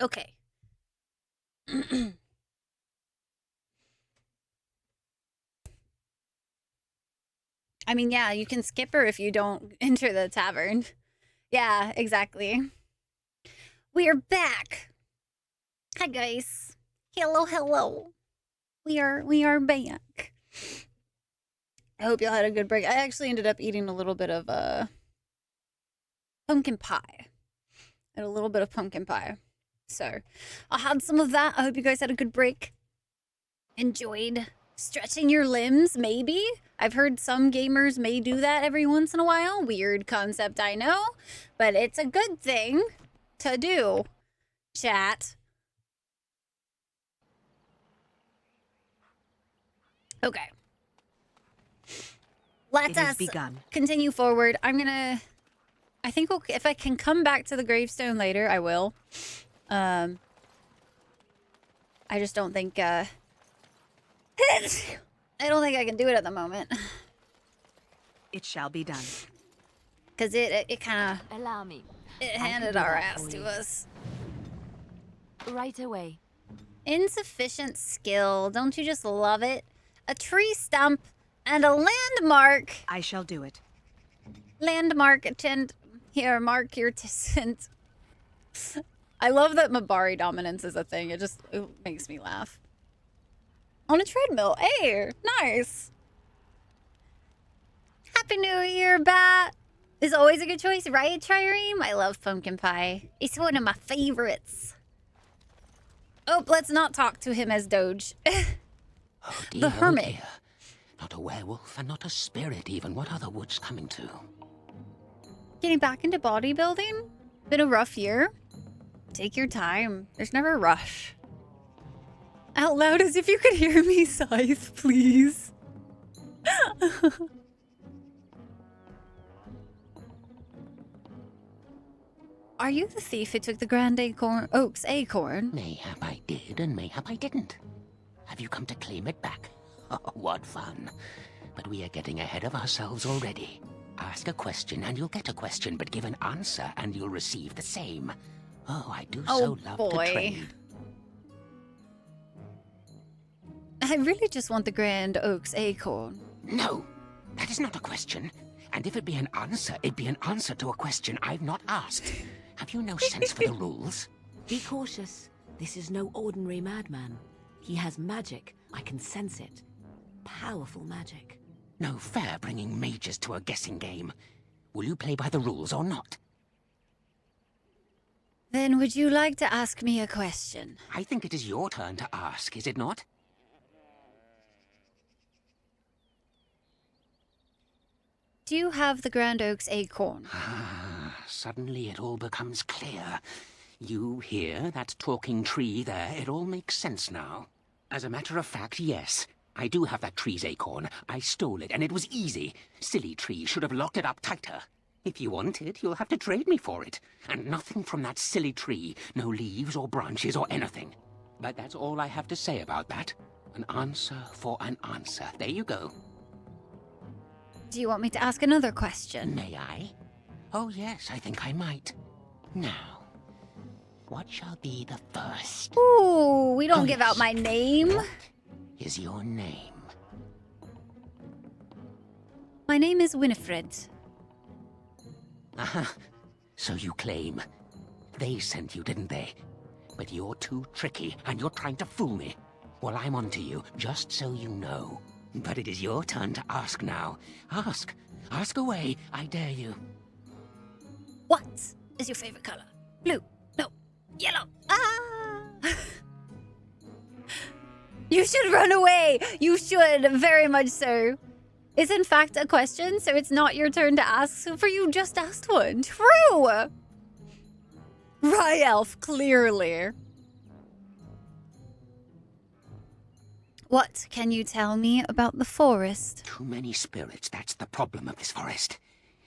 Okay. I mean, yeah, you can skip her if you don't enter the tavern. Yeah, exactly. We're back. Hi guys. Hello, hello. We are back. I hope y'all had a good break. I actually ended up eating a little bit of pumpkin pie. And a little bit of pumpkin pie. So, I had some of that. I hope you guys had a good break. Enjoyed stretching your limbs, maybe? I've heard some gamers may do that every once in a while. Weird concept, I know. But it's a good thing to do. Chat. Okay. Let us continue forward. I'm gonna... I think if I can come back to the gravestone later, I will. I just don't think... I don't think I can do it at the moment. It shall be done. Because it kind of... Allow me. It handed our ass to us. Right away. Insufficient skill. Don't you just love it? A tree stump and a landmark. I shall do it. Landmark attend. Here, mark your descent. I love that Mabari dominance is a thing. It makes me laugh. On a treadmill. Hey, nice. Happy New Year, Bat. Is always a good choice, right, Trireme? I love pumpkin pie. It's one of my favorites. Oh, let's not talk to him as Doge. Oh dear, the hermit. Oh dear. Not a werewolf and not a spirit even. What are the woods coming to? Getting back into bodybuilding? Been a rough year. Take your time. There's never a rush. Out loud as if you could hear me, Scythe, please. Are you the thief who took the Grand Oak's acorn? Mayhap I did and mayhap I didn't. Have you come to claim it back? Oh, what fun. But we are getting ahead of ourselves already. Ask a question and you'll get a question, but give an answer and you'll receive the same. Oh, I do so love to trade. I really just want the Grand Oak's acorn. No, that is not a question. And if it be an answer, it'd be an answer to a question I've not asked. Have you no sense for the rules? Be cautious. This is no ordinary madman. He has magic. I can sense it. Powerful magic. No fair bringing mages to a guessing game. Will you play by the rules or not? Then would you like to ask me a question? I think it is your turn to ask, is it not? Do you have the Grand Oak's acorn? Ah, suddenly it all becomes clear. You hear that talking tree there? It all makes sense now. As a matter of fact, yes. I do have that tree's acorn. I stole it, and it was easy. Silly tree should have locked it up tighter. If you want it, you'll have to trade me for it. And nothing from that silly tree. No leaves or branches or anything. But that's all I have to say about that. An answer for an answer. There you go. Do you want me to ask another question? May I? Oh yes, I think I might. Now, what shall be the first? Ooh, we don't give out my name. What is your name? My name is Winifred. Aha, so you claim. They sent you, didn't they? But you're too tricky, and you're trying to fool me. Well, I'm onto you, just so you know. But it is your turn to ask now. Ask. Ask away, I dare you. What is your favorite color? Blue. No. Yellow. Ah! You should run away. You should, very much so. It's in fact a question, so it's not your turn to ask, for you just asked one. True! Rye Elf, clearly. What can you tell me about the forest? Too many spirits, that's the problem of this forest.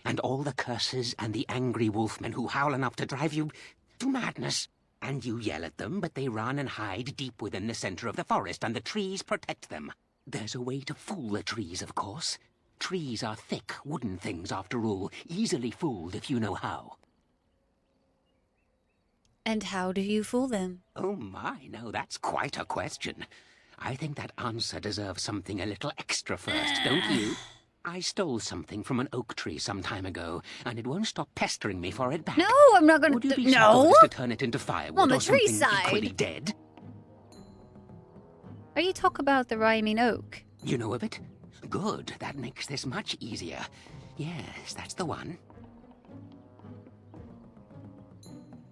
And all the curses and the angry wolfmen who howl enough to drive you to madness. And you yell at them, but they run and hide deep within the center of the forest, and the trees protect them. There's a way to fool the trees, of course. Trees are thick, wooden things, after all, easily fooled if you know how. And how do you fool them? Oh my, no, that's quite a question. I think that answer deserves something a little extra first, don't you? I stole something from an oak tree some time ago, and it won't stop pestering me for it back. No, I'm not gonna. Would you be so No. good as to turn it into firewood On the or tree something side. equally dead? Are you talk about the rhyming oak? You know of it? Good. That makes this much easier. Yes, that's the one.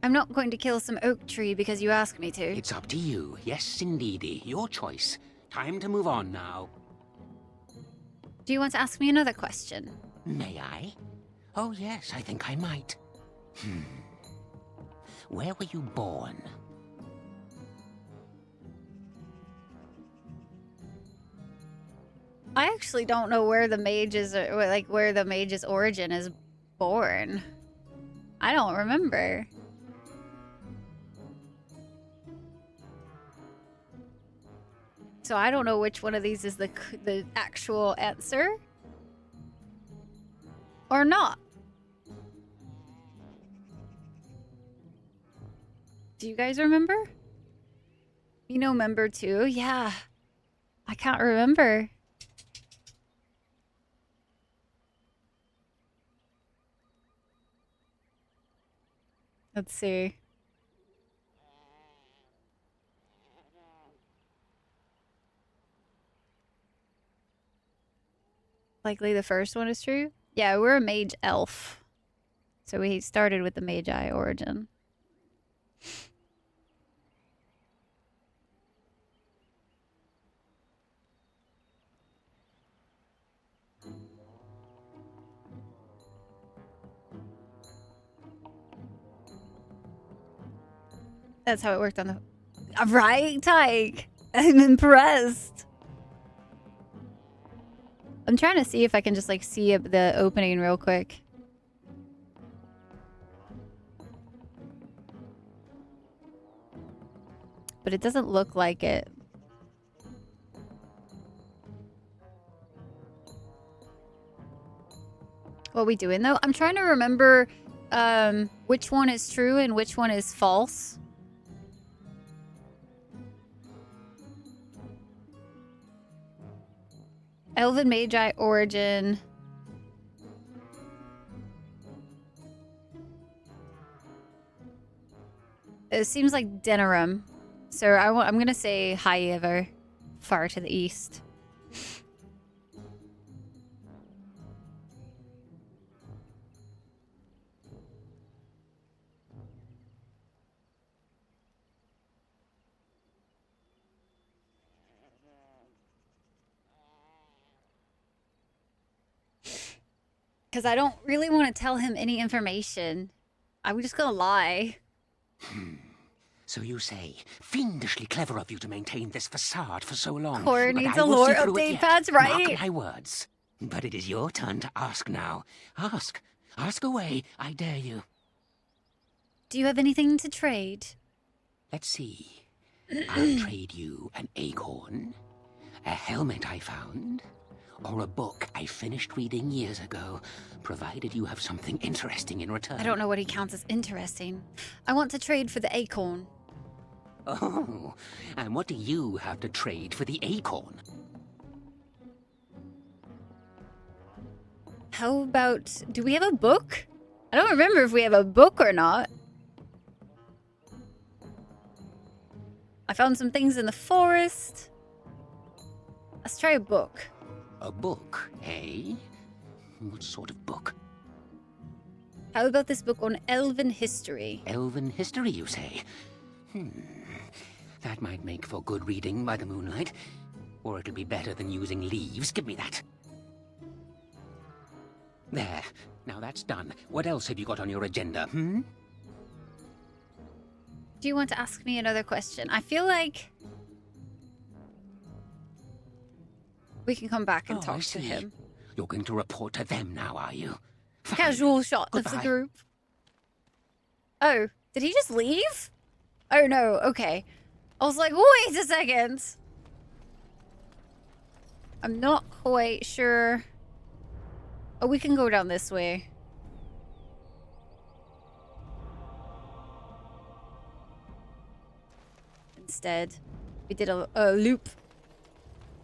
I'm not going to kill some oak tree because you asked me to. It's up to you. Yes, indeedy. Your choice. Time to move on now. Do you want to ask me another question? May I? Oh, yes, I think I might. Where were you born? I actually don't know where the mage's where the mage's origin is born. I don't remember. So I don't know which one of these is the actual answer or not. Do you guys remember? You know member 2? Yeah. I can't remember. Let's see. Likely the first one is true. Yeah, we're a mage elf. So we started with the magi origin. That's how it worked on the... Right, Tyke? I'm impressed. I'm trying to see if I can just, like, see the opening real quick. But it doesn't look like it. What are we doing, though? I'm trying to remember which one is true and which one is false. Elven Magi origin. It seems like Denerim. So I'm going to say Highever, far to the east. Because I don't really want to tell him any information. I'm just going to lie. So you say, fiendishly clever of you to maintain this facade for so long. Core but needs I a will lore see through it update, yet. that's right. Mark my words. But it is your turn to ask now. Ask. Ask away, I dare you. Do you have anything to trade? Let's see. I'll trade you an acorn, a helmet I found, or a book I finished reading years ago, provided you have something interesting in return. I don't know what he counts as interesting. I want to trade for the acorn. Oh, and what do you have to trade for the acorn? How about... Do we have a book? I don't remember if we have a book or not. I found some things in the forest. Let's try a book. A book, eh? What sort of book? How about this book on elven history? Elven history, you say? That might make for good reading by the moonlight. Or it'll be better than using leaves. Give me that. There. Now that's done. What else have you got on your agenda, Do you want to ask me another question? I feel like... we can come back and talk to him. You're going to report to them now, are you? Fine. Casual shot of the Goodbye. group. Oh, did he just leave? Oh no, okay. I was like, wait a second. I'm not quite sure. Oh, we can go down this way. instead. We did a loop.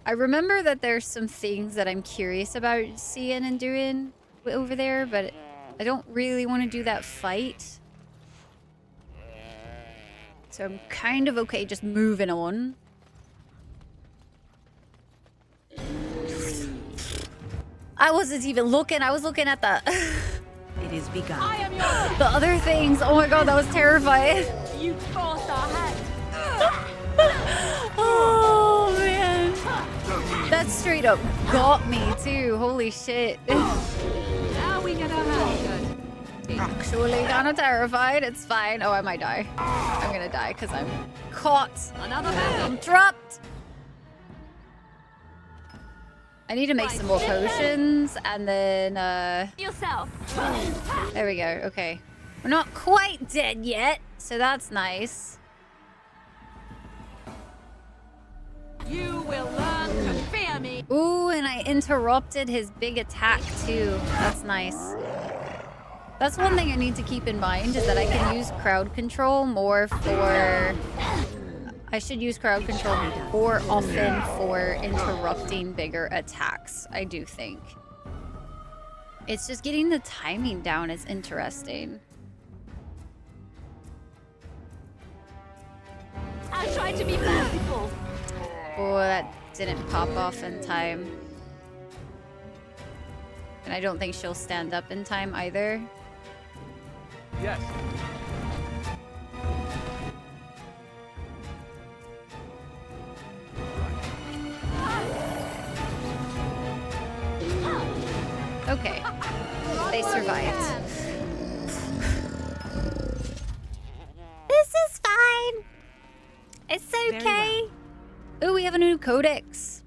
I remember that there's some things that I'm curious about seeing and doing over there, but I don't really want to do that fight. So I'm kind of okay just moving on. I wasn't even looking. I was looking at the... It is begun. the other things. Oh my god, that was terrifying. You forced our hand. Oh man. That straight up got me too. Holy shit. Now we get our hands good. Actually kind of terrified. It's fine. Oh, I might die. I'm gonna die because I'm caught. Another hand. I'm trapped. I need to make some more potions and then Yourself. there we go. Okay. We're not quite dead yet, so that's nice. You will learn to fear me. Ooh, and I interrupted his big attack too. That's nice. That's one thing I need to keep in mind, is that I can use crowd control more for... I should use crowd control more often for interrupting bigger attacks, I do think. It's just getting the timing down is interesting. I'll try to be merciful. Oh, that didn't pop off in time. And I don't think she'll stand up in time either. Yes. Okay. They survived. This is fine. It's okay. Ooh, we have a new codex.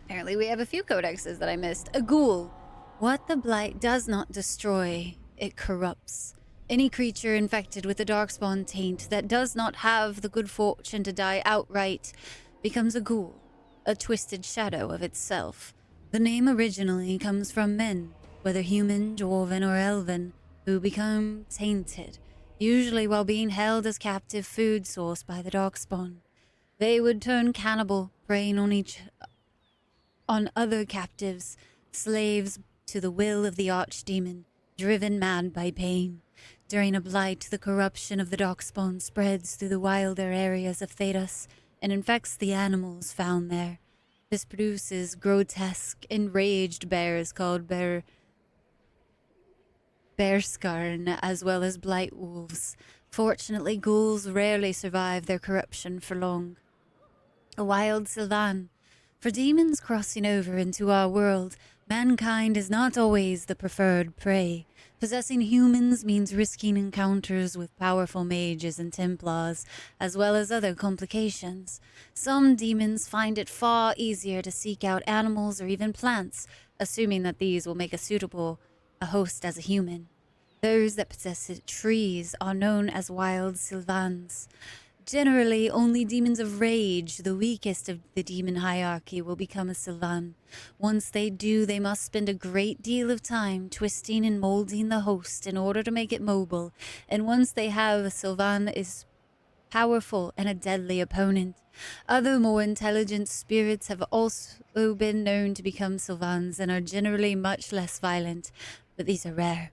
Apparently we have a few codexes that I missed. A ghoul. What the blight does not destroy, it corrupts. Any creature infected with the darkspawn taint that does not have the good fortune to die outright becomes a ghoul, a twisted shadow of itself. The name originally comes from men, whether human, dwarven, or elven, who become tainted, usually while being held as captive food source by the darkspawn. They would turn cannibal, preying on other captives, slaves to the will of the archdemon, driven mad by pain. During a blight, the corruption of the darkspawn spreads through the wilder areas of Thedas and infects the animals found there. This produces grotesque, enraged bears called bearskarn, as well as blight wolves. Fortunately, ghouls rarely survive their corruption for long. A wild Sylvan. For demons crossing over into our world, mankind is not always the preferred prey. Possessing humans means risking encounters with powerful mages and Templars, as well as other complications. Some demons find it far easier to seek out animals or even plants, assuming that these will make a host as a human. Those that possess trees are known as wild Sylvans. Generally, only demons of rage, the weakest of the demon hierarchy, will become a Sylvan. Once they do, they must spend a great deal of time twisting and molding the host in order to make it mobile, and once they have, a Sylvan is powerful and a deadly opponent. Other more intelligent spirits have also been known to become Sylvans and are generally much less violent, but these are rare.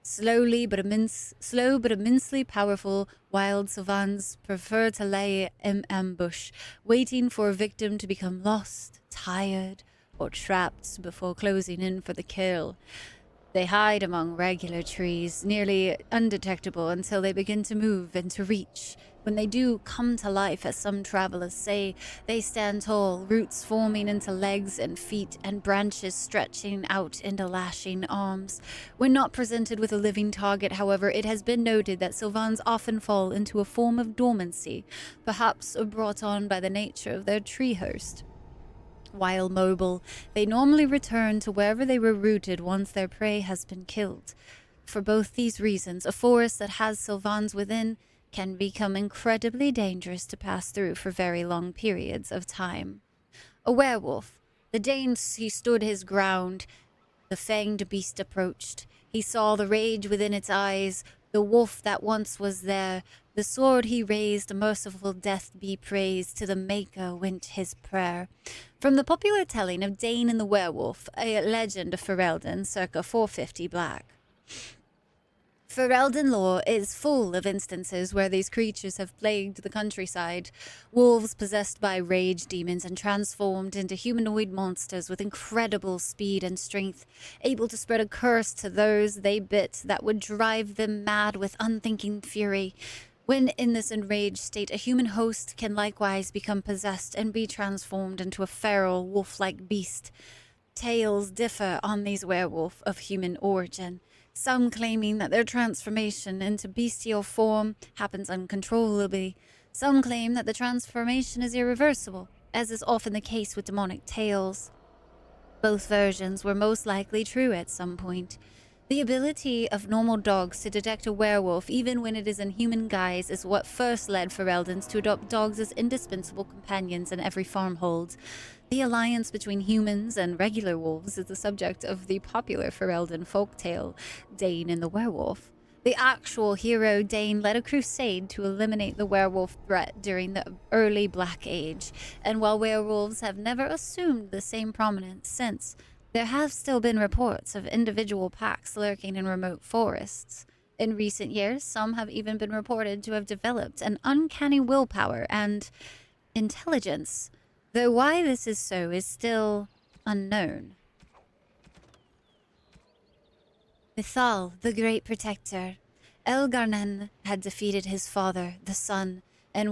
Slow but immensely powerful wild Sylvans prefer to lay in ambush, waiting for a victim to become lost, tired, or trapped before closing in for the kill. They hide among regular trees, nearly undetectable until they begin to move and to reach. When they do come to life, as some travelers say, they stand tall, roots forming into legs and feet, and branches stretching out into lashing arms. When not presented with a living target, however, it has been noted that Sylvans often fall into a form of dormancy, perhaps brought on by the nature of their tree host. While mobile, they normally return to wherever they were rooted once their prey has been killed. For both these reasons, a forest that has Sylvans within can become incredibly dangerous to pass through for very long periods of time. A werewolf. The Dane he stood his ground. The fanged beast approached. He saw the rage within its eyes. The wolf that once was there The sword he raised, a merciful death be praised, to the Maker went his prayer. From the popular telling of Dane and the Werewolf, a legend of Ferelden, circa 450 Black. Ferelden lore is full of instances where these creatures have plagued the countryside. Wolves possessed by rage demons and transformed into humanoid monsters with incredible speed and strength, able to spread a curse to those they bit that would drive them mad with unthinking fury. When in this enraged state, a human host can likewise become possessed and be transformed into a feral, wolf-like beast. Tales differ on these werewolf of human origin, some claiming that their transformation into bestial form happens uncontrollably. Some claim that the transformation is irreversible, as is often the case with demonic tales. Both versions were most likely true at some point. The ability of normal dogs to detect a werewolf even when it is in human guise is what first led Fereldans to adopt dogs as indispensable companions in every farmhold. The alliance between humans and regular wolves is the subject of the popular Ferelden folktale, Dane and the Werewolf. The actual hero Dane led a crusade to eliminate the werewolf threat during the early Black Age, and while werewolves have never assumed the same prominence since, there have still been reports of individual packs lurking in remote forests. In recent years, some have even been reported to have developed an uncanny willpower and intelligence, though why this is so is still unknown. Mithal, the Great Protector. Elgarnen had defeated his father, the sun, and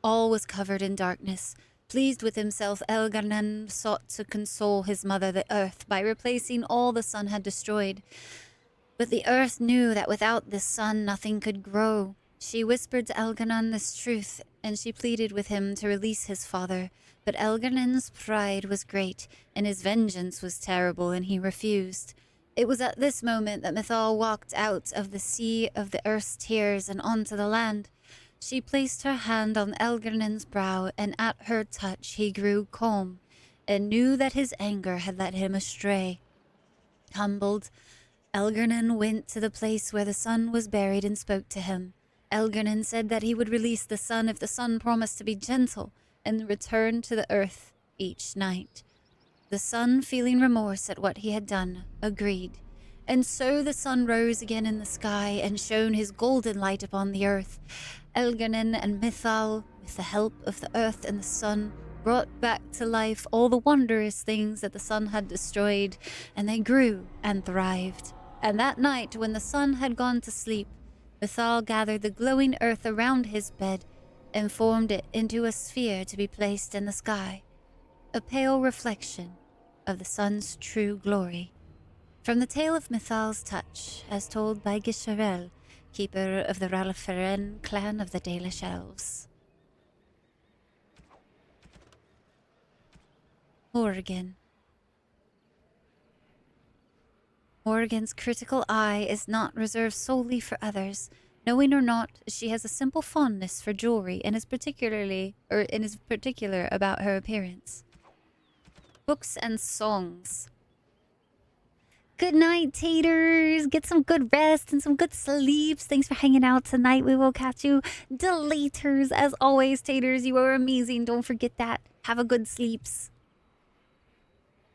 all was covered in darkness. Pleased with himself, Elgarnen sought to console his mother, the earth, by replacing all the sun had destroyed. But the earth knew that without this sun nothing could grow. She whispered to Elgarnen this truth, and she pleaded with him to release his father. But Elgarnen's pride was great, and his vengeance was terrible, and he refused. It was at this moment that Mithal walked out of the sea of the earth's tears and onto the land. She placed her hand on Elgarnen's brow, and at her touch he grew calm, and knew that his anger had led him astray. Humbled, Elgarnen went to the place where the sun was buried and spoke to him. Elgarnen said that he would release the sun if the sun promised to be gentle and return to the earth each night. The sun, feeling remorse at what he had done, agreed. And so the sun rose again in the sky and shone his golden light upon the earth. Elgarnen and Mithal, with the help of the earth and the sun, brought back to life all the wondrous things that the sun had destroyed, and they grew and thrived. And that night, when the sun had gone to sleep, Mithal gathered the glowing earth around his bed and formed it into a sphere to be placed in the sky, a pale reflection of the sun's true glory. From the tale of Mithal's touch, as told by Gisharel, keeper of the Ralferen clan of the Dalish Elves. Morrigan. Morrigan's critical eye is not reserved solely for others. Knowing or not, she has a simple fondness for jewelry and is particular about her appearance. Books and songs. Good night, taters. Get some good rest and some good sleeps. Thanks for hanging out tonight. We will catch you delaters. As always, taters, you are amazing. Don't forget that. Have a good sleeps.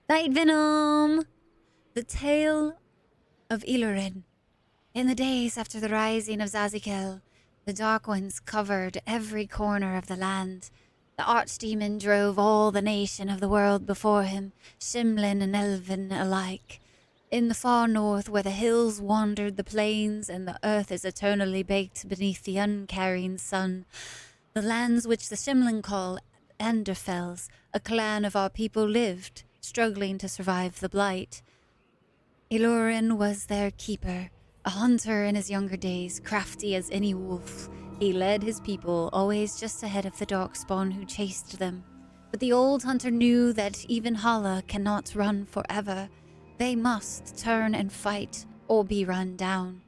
Night Venom. The Tale of Ilurin. In the days after the rising of Zazikel, the Dark Ones covered every corner of the land. The Archdemon drove all the nation of the world before him, Shimlin and Elven alike. In the far north, where the hills wandered the plains and the earth is eternally baked beneath the uncaring sun, the lands which the Shimlin call Anderfells, a clan of our people lived, struggling to survive the blight. Ilurin was their keeper, a hunter in his younger days, crafty as any wolf. He led his people, always just ahead of the darkspawn who chased them. But the old hunter knew that even Hala cannot run forever. They must turn and fight, or be run down.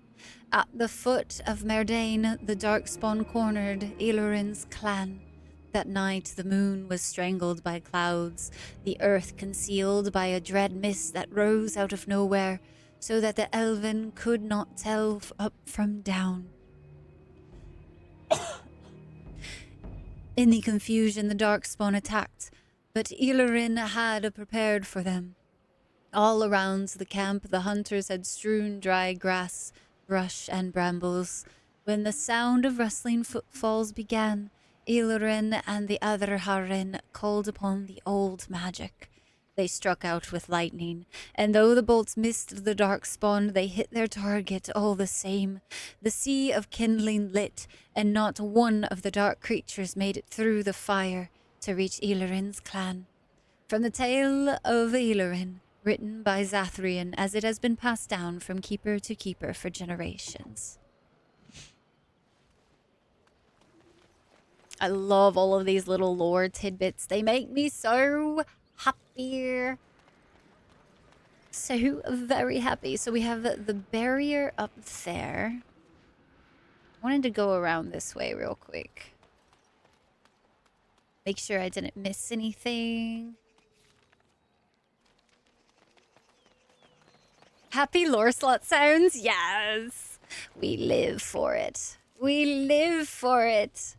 At the foot of Merdane, the darkspawn cornered Ilurin's clan. That night the moon was strangled by clouds, the earth concealed by a dread mist that rose out of nowhere, so that the Elven could not tell up from down. In the confusion, the Darkspawn attacked, but Ilurin had prepared for them. All around the camp, the hunters had strewn dry grass, brush, and brambles. When the sound of rustling footfalls began, Ilurin and the other Harin called upon the old magic. They struck out with lightning, and though the bolts missed the Darkspawn, they hit their target all the same. The sea of kindling lit, and not one of the dark creatures made it through the fire to reach Ilurin's clan. From the tale of Ilurin, written by Zathrian as it has been passed down from keeper to keeper for generations. I love all of these little lore tidbits. They make me so happy. So very happy. So we have the barrier up there. I wanted to go around this way real quick. Make sure I didn't miss anything. Happy lore slot sounds? Yes! We live for it. We live for it.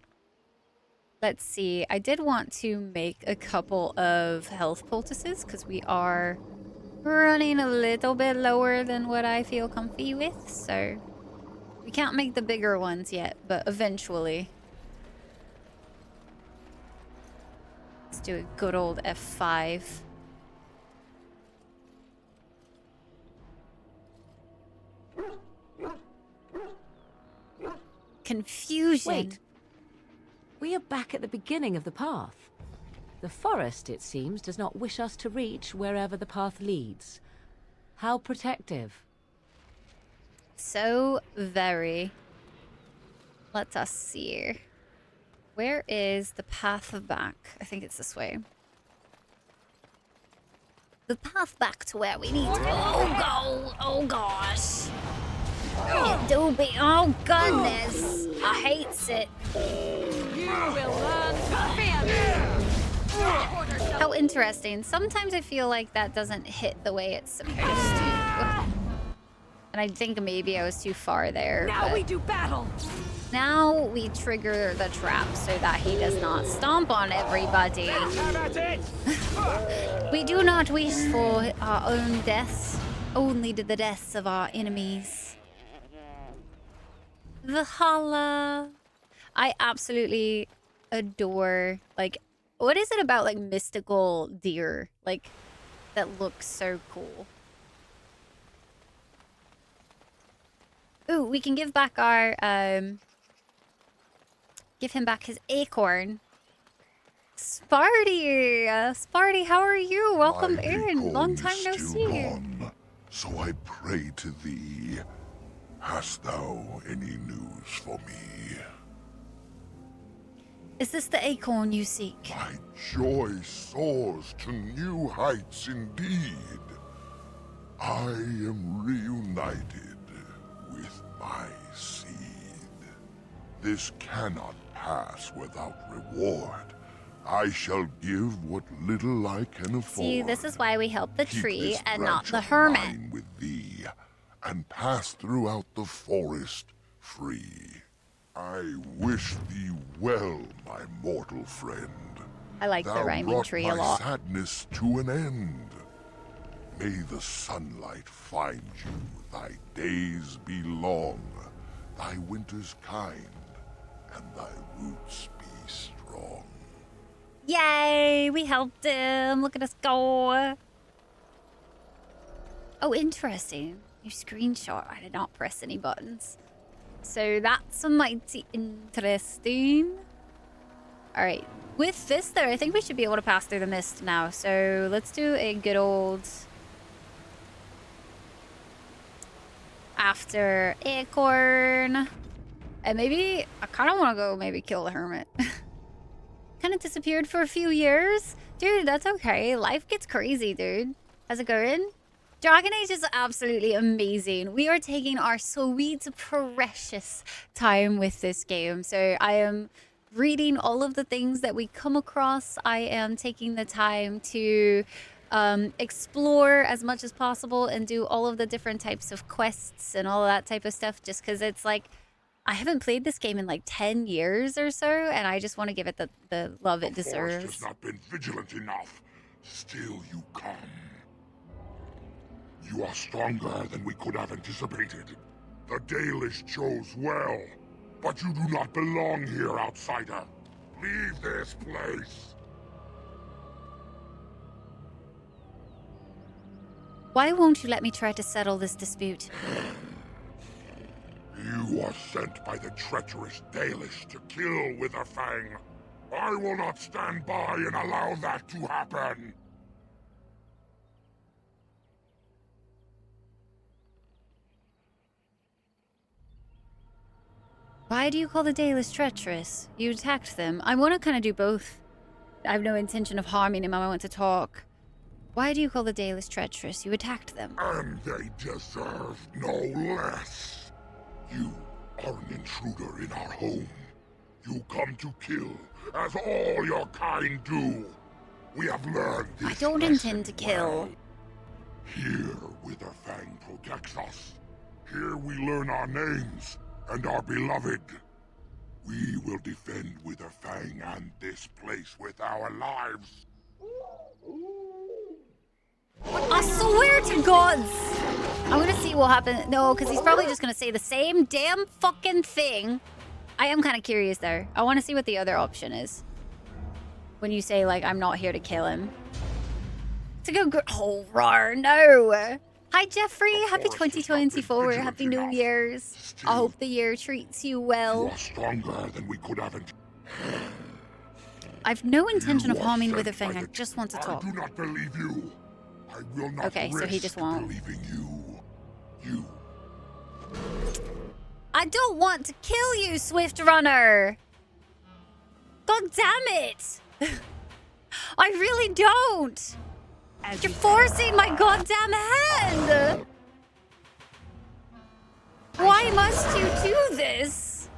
Let's see. I did want to make a couple of health poultices because we are running a little bit lower than what I feel comfy with. So we can't make the bigger ones yet, but eventually. Let's do a good old F5. Confusion. Wait. We are back at the beginning of the path. The forest, it seems, does not wish us to reach wherever the path leads. How protective. So very. Let us see. Where is the path back? I think it's this way. The path back to where we need to go. Oh gosh. It do be. Oh goodness. I hates it. You will learn to fear. How interesting. Sometimes I feel like that doesn't hit the way it's supposed to. And I think maybe I was too far there. Now we do battle. Now we trigger the trap so that he does not stomp on everybody. We do not wish for our own deaths, only to the deaths of our enemies. Valhalla. I absolutely adore, like, what is it about, like, mystical deer? Like, that looks so cool. Ooh, we can give back our, give him back his acorn. Sparty! Sparty, how are you? Welcome in. Long time no see. Gone, so I pray to thee. Hast thou any news for me? Is this the acorn you seek? My joy soars to new heights indeed. I am reunited with my seed. This cannot pass without reward. I shall give what little I can afford. See, this is why we help the Keep tree this and not branch the of hermit. mine with thee, and pass throughout the forest free. I wish thee well, my mortal friend. I like the Thou rhyming brought tree my a lot. sadness to an end. May the sunlight find you, thy days be long, thy winters kind, and thy roots be strong. Yay! We helped him. Look at us go. Oh, interesting. Your screenshot. I did not press any buttons. So that's mighty interesting. All right. With this, though, I think we should be able to pass through the mist now. So let's do a good old... After acorn. And maybe... I kind of want to go maybe kill the hermit. Kind of disappeared for a few years. Dude, that's okay. Life gets crazy, dude. How's it going? Dragon Age is absolutely amazing. We are taking our sweet, precious time with this game. So I am reading all of the things that we come across. I am taking the time to explore as much as possible and do all of the different types of quests and all of that type of stuff, just because it's like, I haven't played this game in like 10 years or so, and I just want to give it the love it The forest deserves. has not been vigilant enough. Still you come. You are stronger than we could have anticipated. The Dalish chose well, but you do not belong here, outsider. Leave this place. Why won't you let me try to settle this dispute? You are sent by the treacherous Dalish to kill Witherfang. I will not stand by and allow that to happen. Why do you call the Dalish treacherous? You attacked them. I want to kind of do both. I have no intention of harming him. I want to talk. Why do you call the Dalish treacherous? You attacked them. And they deserve no less. You are an intruder in our home. You come to kill, as all your kind do. We have learned this I don't intend to kill. well. Here, Witherfang protects us. Here we learn our names and are beloved. We will defend Witherfang and this place with our lives. I swear to gods! I'm gonna see what happens. No, because he's probably just gonna say the same damn fucking thing. I am kind of curious there. I want to see what the other option is. When you say, like, I'm not here to kill him. To go oh, rar, no! Hi, Jeffrey. Happy 2024. Happy New Year's. I hope the year treats you well. You are stronger than we could have. I've no intention of harming Witherfang. I just want to talk. I do not believe you. I will not Okay, so he just won't. believing you. You. I don't want to kill you, Swift Runner. God damn it. I really don't. You're forcing my goddamn hand! Why must you do this?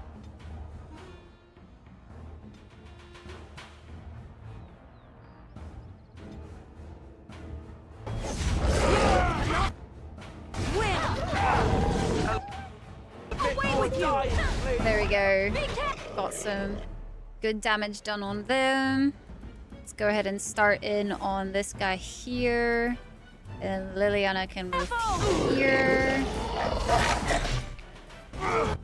Away with you! There we go. Got some good damage done on them. Let's go ahead and start in on this guy here. And Liliana can move here.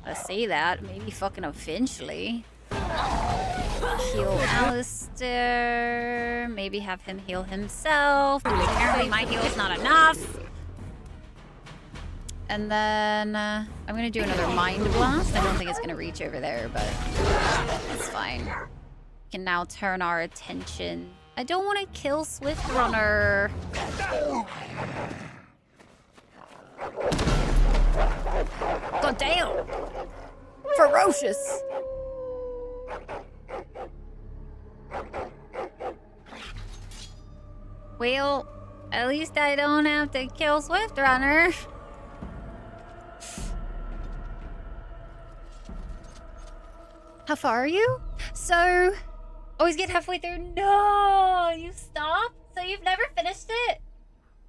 I see that. Maybe fucking eventually. Heal Alistair. Maybe have him heal himself. Apparently my heal is not enough. And then I'm going to do another Mind Blast. I don't think it's going to reach over there, but it's fine. We can now turn our attention. I don't want to kill Swift Runner. God damn! Ferocious! Well, at least I don't have to kill Swift Runner. How far are you? So, always get halfway through. No, you stopped? So you've never finished it?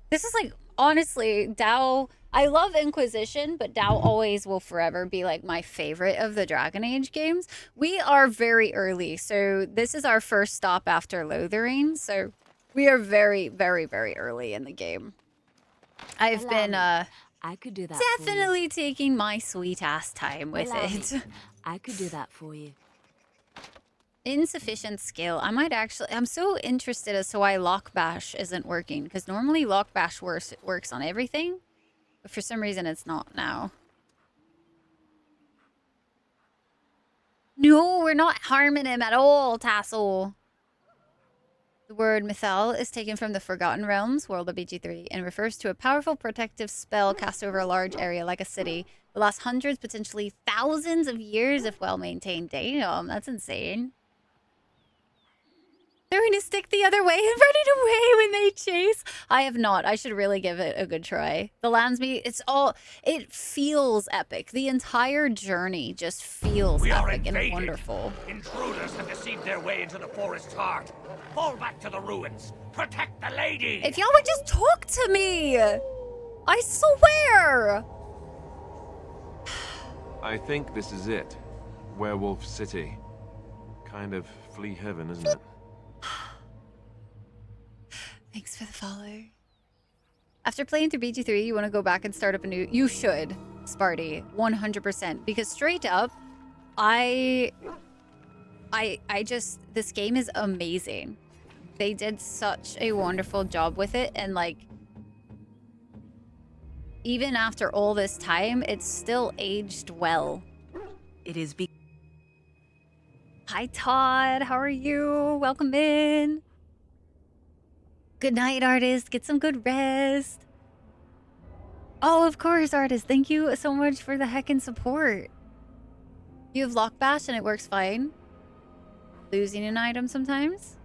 This is like, honestly, Dao, I love Inquisition, but Dao always will forever be like my favorite of the Dragon Age games. We are very early, so this is our first stop after Lothering, so we are very, very, very early in the game. I've been I could do that definitely taking my sweet ass time with it. I could do that for you. Insufficient skill. I might actually... I'm so interested as to why Lock Bash isn't working. Because normally Lock Bash works on everything. But for some reason it's not now. No, we're not harming him at all, Tassel. The word Mythal is taken from the Forgotten Realms, World of BG3, and refers to a powerful protective spell cast over a large area like a city. It lasts hundreds, potentially thousands of years if well maintained. Damn, that's insane. They're going to stick the other way and running away when they chase. I have not. I should really give it a good try. The Landsmeet, it feels epic. The entire journey just feels epic and wonderful. Intruders have deceived their way into the forest's heart. Fall back to the ruins. Protect the lady. If y'all would just talk to me. I swear. I think this is it. Werewolf City. Kind of flea heaven, isn't it? Thanks for the follow. After playing through BG3, you want to go back and start up a new... You should, Sparty. 100%. Because straight up, I just... This game is amazing. They did such a wonderful job with it. And, like... Even after all this time, it's still aged well. It is Hi, Todd. How are you? Welcome in. Good night, artist. Get some good rest. Oh, of course, artist. Thank you so much for the heckin' support. You have Lock Bash and it works fine. Losing an item sometimes.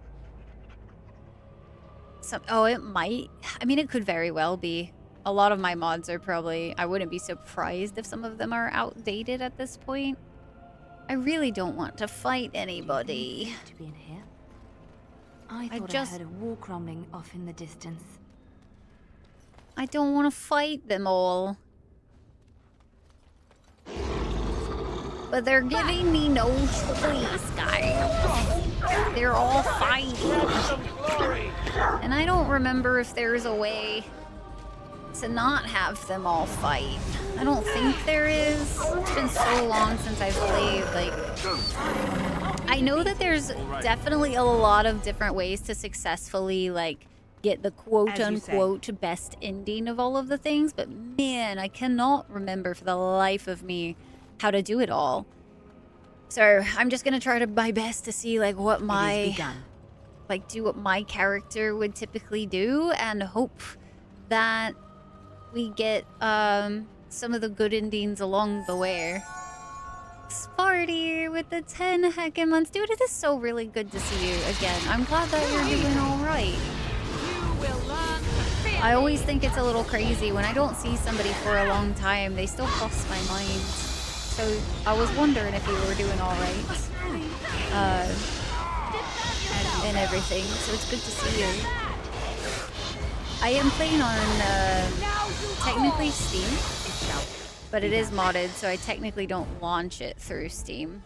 Oh, it might. I mean, it could very well be. A lot of my mods are probably... I wouldn't be surprised if some of them are outdated at this point. I really don't want to fight anybody. To be in here. I thought I heard a walk rumbling off in the distance. I don't want to fight them all. But they're giving me no choice, guys. They're all fighting. And I don't remember if there's a way to not have them all fight. I don't think there is. It's been so long since I've played, like... I know that there's definitely a lot of different ways to successfully, like, get the quote-unquote best ending of all of the things, but man, I cannot remember for the life of me how to do it all. So I'm just gonna try to my best to see, like, what my... Like, do what my character would typically do, and hope that we get some of the good endings along the way. Sparty with the 10 heckin' months. Dude, it is so really good to see you again. I'm glad that you're doing all right. I always think it's a little crazy when I don't see somebody for a long time. They still cross my mind. So I was wondering if you were doing all right. And everything. So it's good to see you. I am playing on technically Steam, but it is modded, so I technically don't launch it through Steam.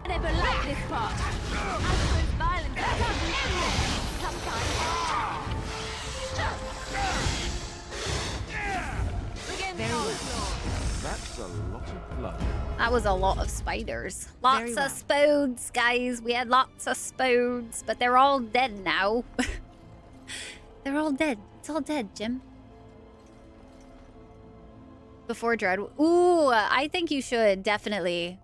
I never liked this part. That's a lot of blood. That was a lot of spiders. Lots of spodes, guys. We had lots of spodes, but they're all dead now. They're all dead. It's all dead, Jim. Before Dread. Ooh, I think you should, definitely.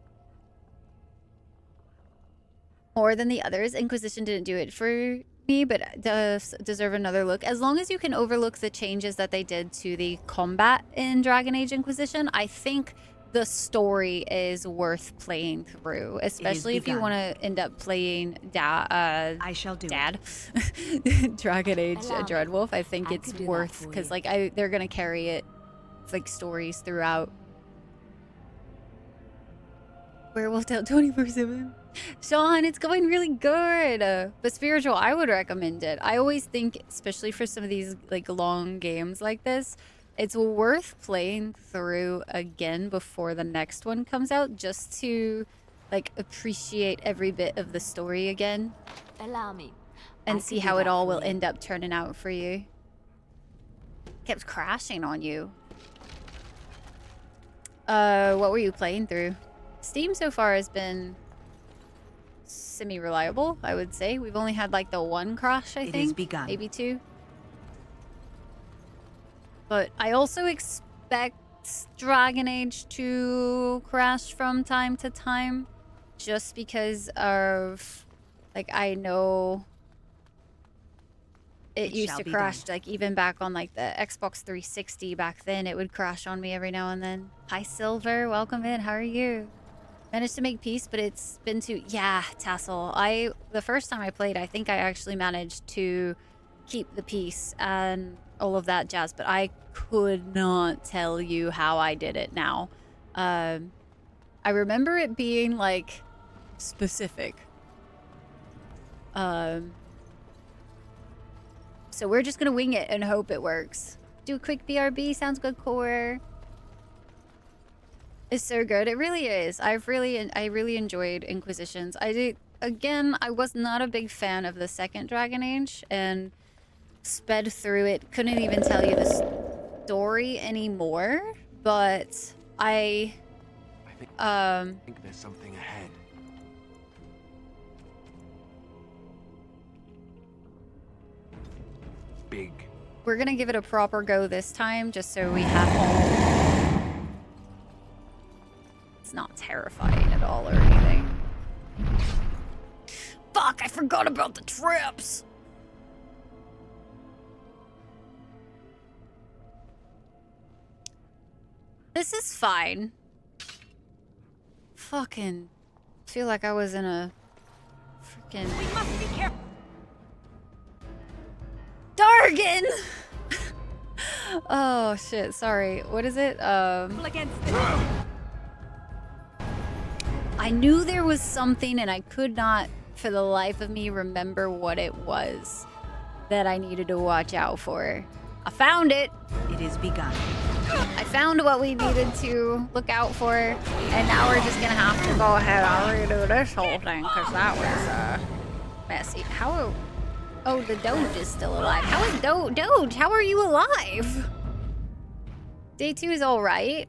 More than the others. Inquisition didn't do it for me, but does deserve another look. As long as you can overlook the changes that they did to the combat in Dragon Age Inquisition, I think the story is worth playing through, especially if you want to end up playing I shall do Dad Dragon Age Dreadwolf. I think it's worth, because like they're gonna carry it like stories throughout. Werewolf Tale 24/7. Sean, it's going really good. But Spiritual, I would recommend it. I always think, especially for some of these like long games like this, it's worth playing through again before the next one comes out, just to like appreciate every bit of the story again. Allow me. And see how it all will end up turning out for you. Kept crashing on you. What were you playing through? Steam so far has been semi-reliable, I would say. We've only had like the one crash, I think. Maybe two. But I also expect Dragon Age to crash from time to time, just because of, like, I know it used to crash, like, even back on, like, the Xbox 360 back then. It would crash on me every now and then. Hi, Silver. Welcome in. How are you? Managed to make peace, but it's been too... Yeah, Tassel. The first time I played, I think I actually managed to keep the peace and all of that jazz, but I could not tell you how I did it now. I remember it being, like, specific. So we're just gonna wing it and hope it works. Do a quick BRB. Sounds good, Core. It's so good. It really is. I really enjoyed Inquisitions. Again, I was not a big fan of the second Dragon Age and sped through it. Couldn't even tell you the story anymore, but I think there's something ahead. Big. we're gonna give it a proper go this time, just so we have all. It's not terrifying at all or anything. Fuck! I forgot about the trips. This is fine. Fucking feel like I was in a freaking. We must be careful. Dargan! Oh shit, sorry. What is it? Against this. I knew there was something and I could not for the life of me remember what it was that I needed to watch out for. I found it. It is begun. I found what we needed to look out for, and now we're just gonna have to go ahead and redo this whole thing because that was messy. How? Oh, the Doge is still alive. How is Doge? How are you alive? Day 2 is all right.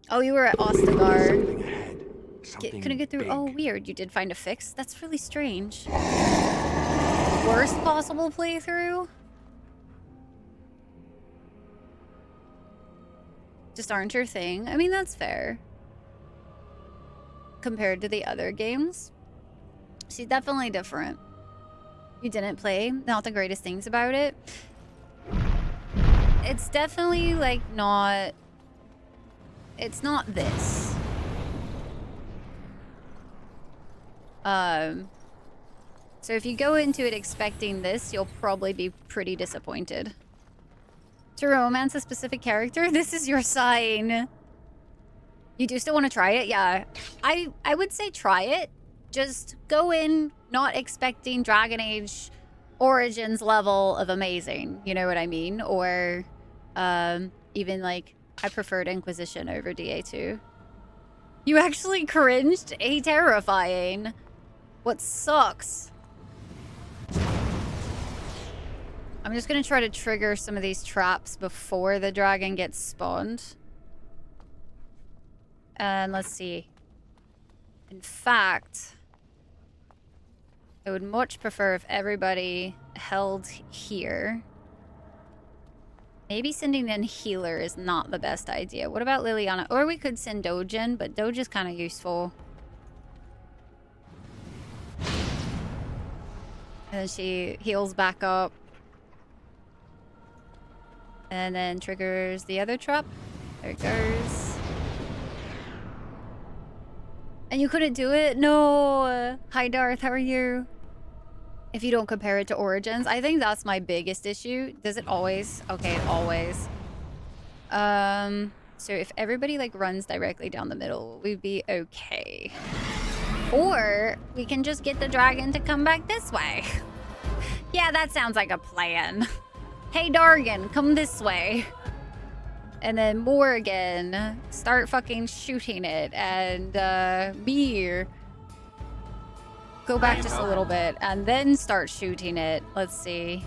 Oh, you were at Ostagar. Something ahead. Something Couldn't get through. big. Oh, weird. You did find a fix. That's really strange. Worst possible playthrough. Just aren't your thing. I mean, that's fair. Compared to the other games. She's definitely different. You didn't play. Not the greatest things about it. It's definitely, like, not... It's not this. So if you go into it expecting this, you'll probably be pretty disappointed. To romance a specific character, this is your sign. You do still want to try it? Yeah. I would say try it. Just go in not expecting Dragon Age Origins level of amazing. You know what I mean? Or even like, I preferred Inquisition over DA2. You actually cringed? Terrifying. What sucks? I'm just gonna try to trigger some of these traps before the dragon gets spawned. And let's see. In fact, I would much prefer if everybody held here. Maybe sending in healer is not the best idea. What about Liliana? Or we could send Doge in, but Doge is kind of useful. And then she heals back up. And then triggers the other trap. There it goes. And you couldn't do it? No. Hi, Darth. How are you? If you don't compare it to Origins. I think that's my biggest issue. Does it always? Okay, always. So if everybody, like, runs directly down the middle, we'd be okay. Or we can just get the dragon to come back this way. Yeah, that sounds like a plan. Hey, Dargan, come this way. And then Morgan, start fucking shooting it. And Beer, go back just a little bit. And then start shooting it. Let's see.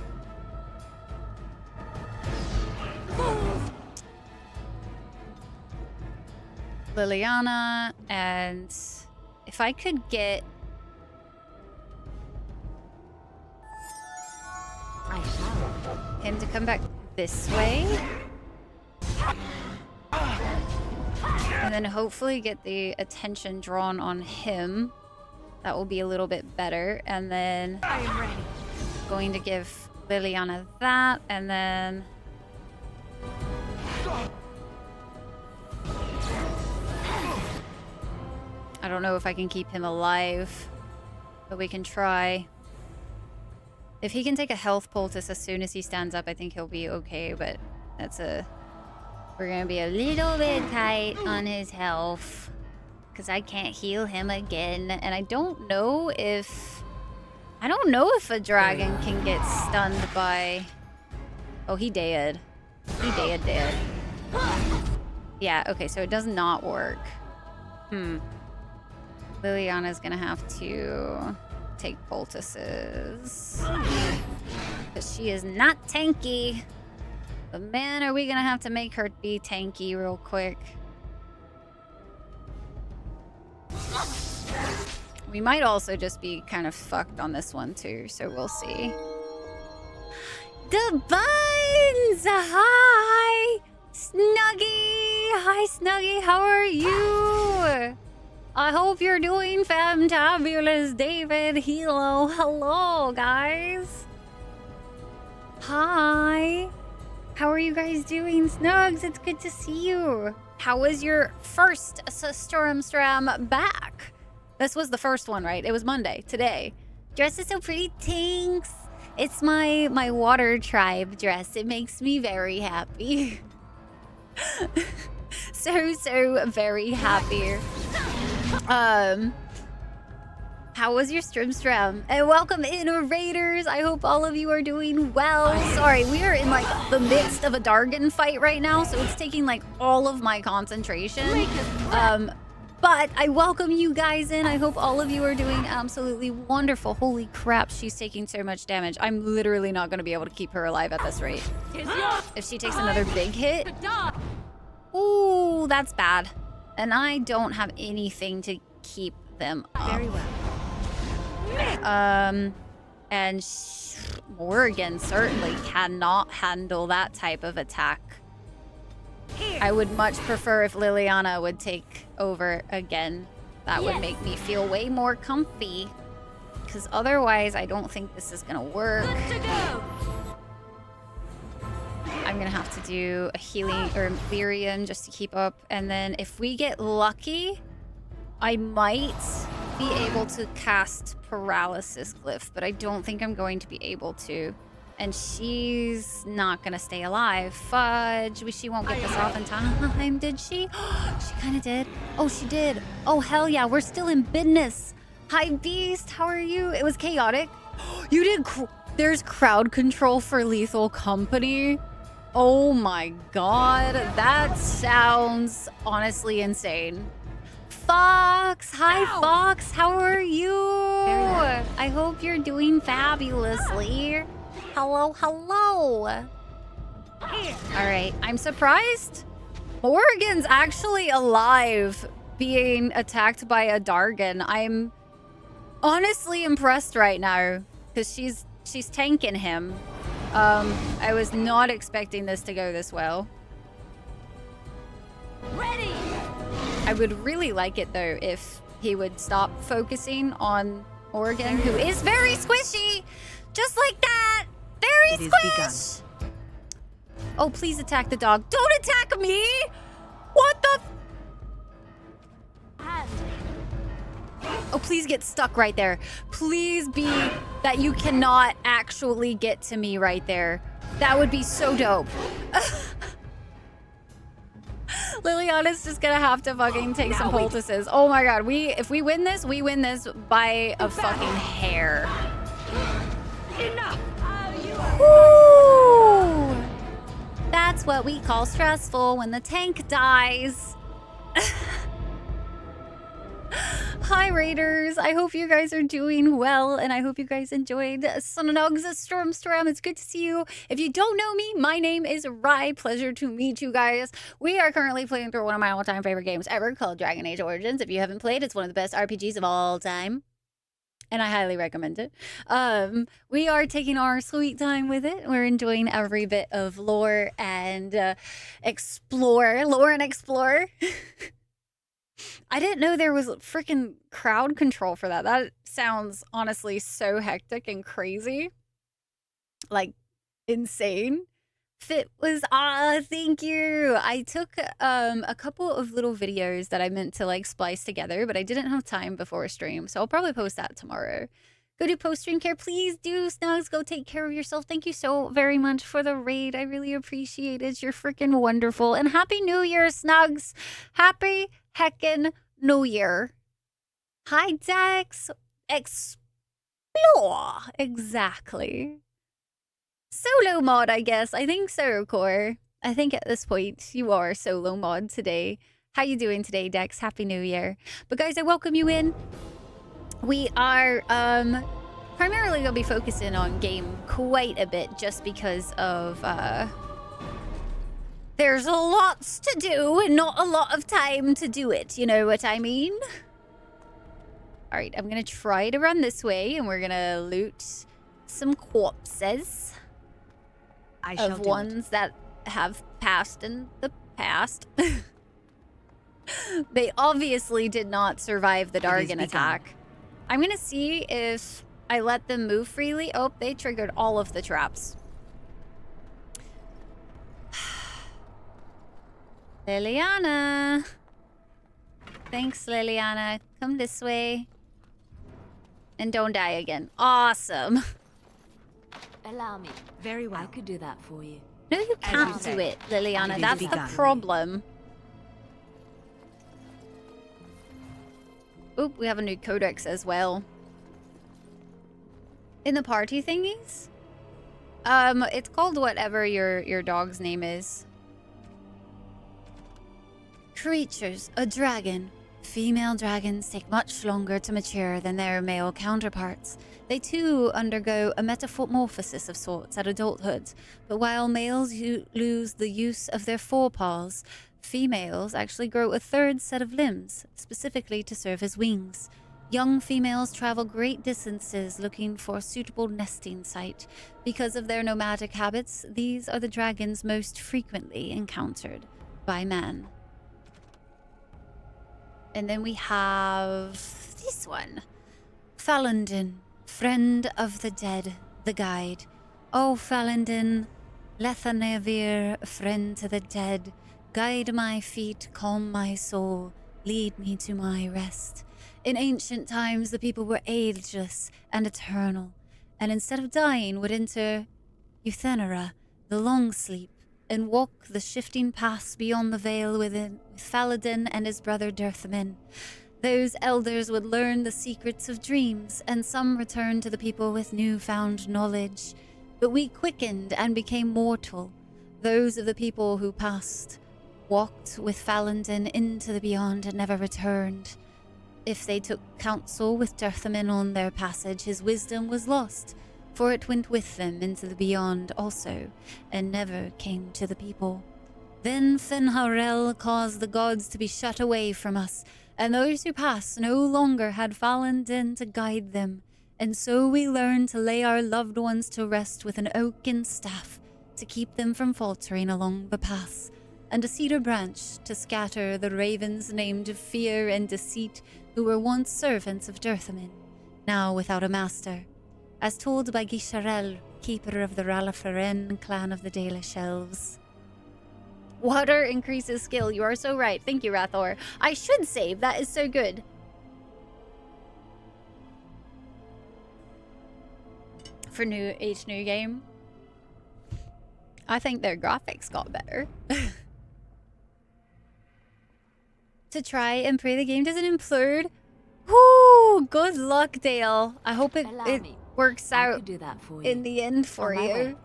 Liliana, and if I could get... I shall. him to come back this way. And then hopefully get the attention drawn on him. That will be a little bit better. And then I am ready. going to give Liliana that, and then I don't know if I can keep him alive, but we can try. If he can take a health poultice as soon as he stands up, I think he'll be okay, but we're gonna be a little bit tight on his health because I can't heal him again, and I don't know if a dragon can get stunned by... Oh, he dead. He dead. Yeah, okay, so it does not work. Liliana's gonna have to take poultices. Because she is not tanky. But man, are we gonna have to make her be tanky real quick. We might also just be kind of fucked on this one too, so we'll see. The Buns! Hi! Snuggie! Hi, Snuggie, how are you? I hope you're doing fantabulous, David. Hello, guys. Hi. How are you guys doing, Snugs? It's good to see you. How was your first Stormstram back? This was the first one, right? It was Monday, today. Dress is so pretty, thanks. It's my water tribe dress. It makes me very happy. so very happy. How was your Stormstram? And welcome in, Raiders. I hope all of you are doing well. Sorry, we are in like the midst of a Dargon fight right now, so it's taking like all of my concentration. But I welcome you guys in. I hope all of you are doing absolutely wonderful. Holy crap, she's taking so much damage. I'm literally not going to be able to keep her alive at this rate. If she takes another big hit. Ooh, that's bad. And I don't have anything to keep them up. Very well. And Morgan certainly cannot handle that type of attack. I would much prefer if Liliana would take over again. That would make me feel way more comfy. Because otherwise, I don't think this is going to work. I'm going to have to do a healing or Lyrium just to keep up. And then if we get lucky, I might be able to cast Paralysis Glyph. But I don't think I'm going to be able to. And she's not gonna stay alive. Fudge. She won't get this off in time, did she? She kind of did. Oh, she did. Oh, hell yeah. We're still in business. Hi, Beast. How are you? It was chaotic. You did. There's crowd control for Lethal Company. Oh my god. That sounds honestly insane. Fox. Hi, Fox. How are you? I hope you're doing fabulously. Hello. Alright, I'm surprised Morgan's actually alive being attacked by a Dargon. I'm honestly impressed right now because she's tanking him. I was not expecting this to go this well. Ready! I would really like it though if he would stop focusing on Morgan, who is very squishy, just like that. Very squish! Oh, please attack the dog. Don't attack me! What the... Oh, please get stuck right there. Please be that you cannot actually get to me right there. That would be so dope. Liliana's just gonna have to fucking take some poultices. Oh my god, if we win this by a fucking hair. Enough! Woo! That's what we call stressful when the tank dies. Hi, Raiders. I hope you guys are doing well, and I hope you guys enjoyed Sonog's Stormstram. It's good to see you. If you don't know me, my name is Rai. Pleasure to meet you guys. We are currently playing through one of my all-time favorite games ever called Dragon Age Origins. If you haven't played, it's one of the best RPGs of all time. And I highly recommend it. We are taking our sweet time with it. We're enjoying every bit of lore and explore. I didn't know there was freaking crowd control for that. That sounds honestly so hectic and crazy. Like, insane. Fit was thank you. I took a couple of little videos that I meant to like splice together, but I didn't have time before a stream, so I'll probably post that tomorrow. Go do post-stream care, please do. Snugs, go take care of yourself. Thank you so very much for the raid. I really appreciate it. You're freaking wonderful. And Happy New Year, Snugs. Happy heckin' New Year. Hi, Dex. Explore. Exactly. Solo mod, I guess. I think so, Core. I think at this point you are solo mod today. How you doing today, Dex? Happy New Year. But guys, I welcome you in. We are primarily gonna be focusing on game quite a bit just because of there's a lots to do and not a lot of time to do it, you know what I mean? Alright, I'm gonna try to run this way and we're gonna loot some corpses of ones that have passed in the past. They obviously did not survive the Dargan attack. I'm gonna see if I let them move freely. Oh, they triggered all of the traps. Liliana. Thanks, Liliana. Come this way. And don't die again. Awesome. Allow me. Very well. I could do that for you. No, you can't do it, Liliana. That's the problem. Oop, we have a new codex as well. In the party thingies? It's called whatever your dog's name is. Creatures, a dragon. Female dragons take much longer to mature than their male counterparts. They too undergo a metamorphosis of sorts at adulthood, but while males lose the use of their forepaws, females actually grow a third set of limbs, specifically to serve as wings. Young females travel great distances looking for a suitable nesting site. Because of their nomadic habits, these are the dragons most frequently encountered by man. And then we have this one. Falandin, friend of the dead, the guide. Oh, Falandin, Lethanevir, friend to the dead, guide my feet, calm my soul, lead me to my rest. In ancient times, the people were ageless and eternal, and instead of dying, would enter Euthenera, the long sleep, and walk the shifting paths beyond the veil with Faladin and his brother Dirthamin. Those elders would learn the secrets of dreams, and some returned to the people with newfound knowledge. But we quickened and became mortal. Those of the people who passed walked with Falandin into the beyond and never returned. If they took counsel with Dirthamin on their passage, his wisdom was lost, for it went with them into the beyond also, and never came to the people. Then Fenharel caused the gods to be shut away from us, and those who passed no longer had Falandin to guide them, and so we learned to lay our loved ones to rest with an oaken staff to keep them from faltering along the paths, and a cedar branch to scatter the ravens named Fear and Deceit, who were once servants of Dirthamin, now without a master. As told by Gisharel, keeper of the Ralafaren clan of the Dalish Elves. Water increases skill. You are so right. Thank you, Rathor. I should save. That is so good. For new game, I think their graphics got better. To try and pray the game doesn't implode. Whoo! Good luck, Dale. I hope it works out in the end for you.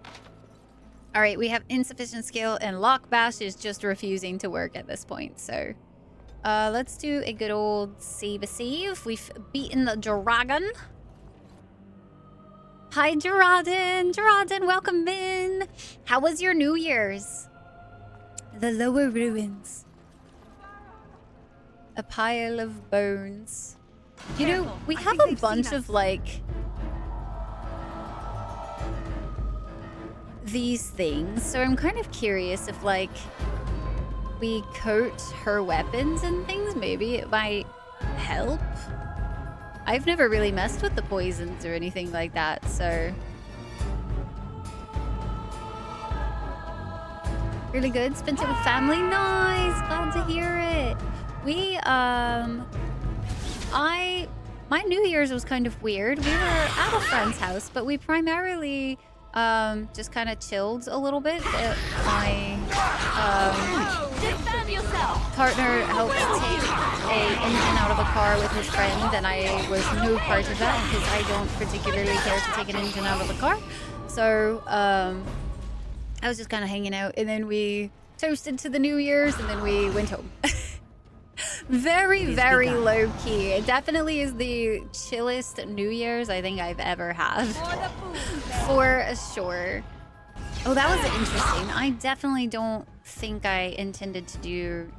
Alright, we have insufficient skill, and Lockbash is just refusing to work at this point, so... let's do a good old save. We've beaten the dragon. Hi, Gerardin! Gerardin, welcome in! How was your New Year's? The lower ruins. A pile of bones. You know, we have a bunch of, like... these things, so I'm kind of curious if, like, we coat her weapons and things, maybe it might help. I've never really messed with the poisons or anything like that, so... Really good. Spent it with family. Nice. Glad to hear it. We, my New Year's was kind of weird. We were at a friend's house, but we primarily, just kind of chilled a little bit. My, partner helped take a engine out of a car with his friend, and I was no part of that because I don't particularly care to take an engine out of a car. So, I was just kind of hanging out, and then we toasted to the New Year's, and then we went home. Very, very low key. It definitely is the chillest New Year's I think I've ever had. For sure. Oh, that was interesting. I definitely don't think I intended to do...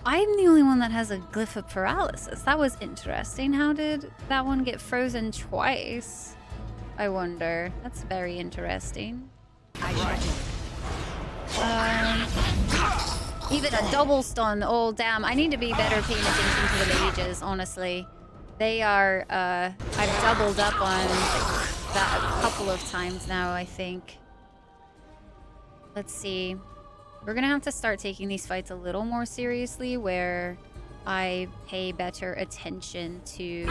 I'm the only one that has a glyph of paralysis. That was interesting. How did that one get frozen twice? I wonder. That's very interesting. Even a double stun. Oh, damn. I need to be better paying attention to the mages, honestly. They are, I've doubled up on that a couple of times now, I think. Let's see. We're gonna have to start taking these fights a little more seriously, where I pay better attention to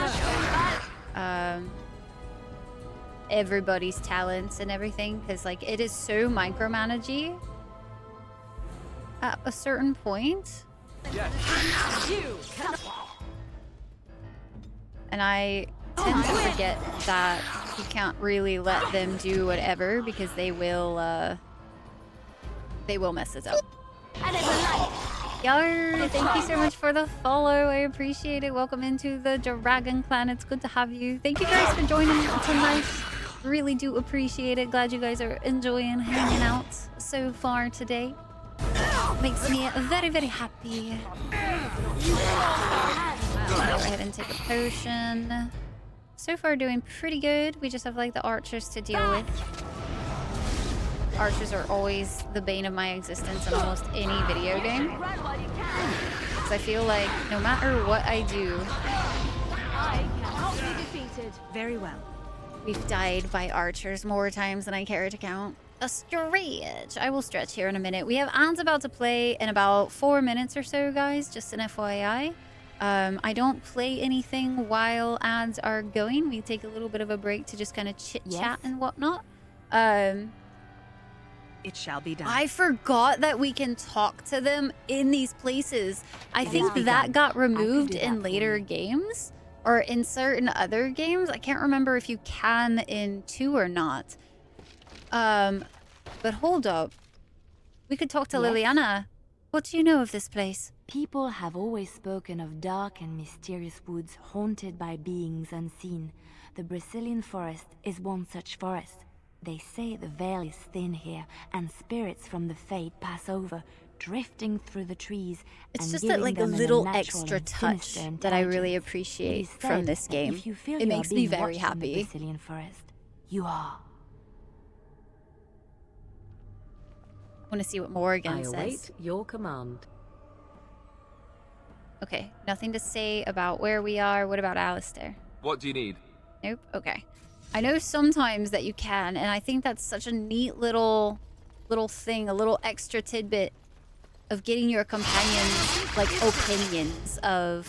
everybody's talents and everything, because like it is so micromanagey at a certain point. And I tend to forget that you can't really let them do whatever, because they will mess us up. Yar, thank you so much for the follow. I appreciate it. Welcome into the Dragon Clan. It's good to have you. Thank you guys for joining tonight. Really do appreciate it. Glad you guys are enjoying hanging out so far today. Makes me very, very happy. Go ahead and take a potion. So far doing pretty good. We just have like the archers to deal with. Archers are always the bane of my existence in almost any video game. Because I feel like no matter what I do, Very well. we've died by archers more times than I care to count. A stretch. I will stretch here in a minute. We have ads about to play in about 4 minutes or so, guys. Just an FYI. I don't play anything while ads are going. We take a little bit of a break to just kind of chit-chat and whatnot. It shall be done. I forgot that we can talk to them in these places. I think that got removed in later games, or in certain other games. I can't remember if you can in 2 or not. But hold up. We could talk to Liliana. What do you know of this place? People have always spoken of dark and mysterious woods haunted by beings unseen. The Brazilian forest is one such forest. They say the veil is thin here, and spirits from the fade pass over, drifting through the trees. It's just that, like, a little extra touch that I really appreciate from this game. It makes me very happy. Brazilian forest, you are. I want to see what Morrigan says. I await your command. Okay, nothing to say about where we are. What about Alistair? What do you need? Nope. Okay. I know sometimes that you can, and I think that's such a neat little thing, a little extra tidbit of getting your companions like opinions of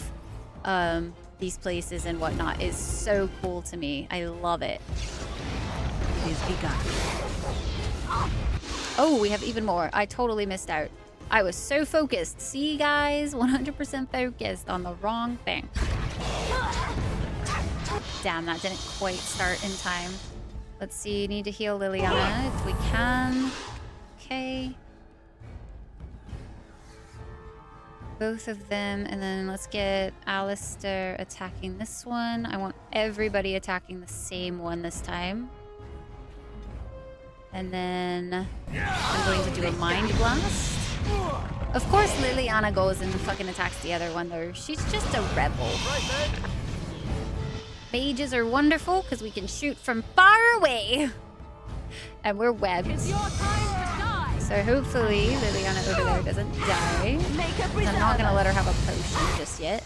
these places and whatnot is so cool to me. I love it. It is begun. Oh, we have even more. I totally missed out. I was so focused. See, guys? 100% focused on the wrong thing. Damn, that didn't quite start in time. Let's see. Need to heal Liliana if we can. Okay. Both of them. And then let's get Alistair attacking this one. I want everybody attacking the same one this time. And then I'm going to do a Mind Blast. Of course, Liliana goes and fucking attacks the other one, though. She's just a rebel. Mages are wonderful because we can shoot from far away. And we're webbed. So hopefully Liliana over there doesn't die. I'm not going to let her have a potion just yet.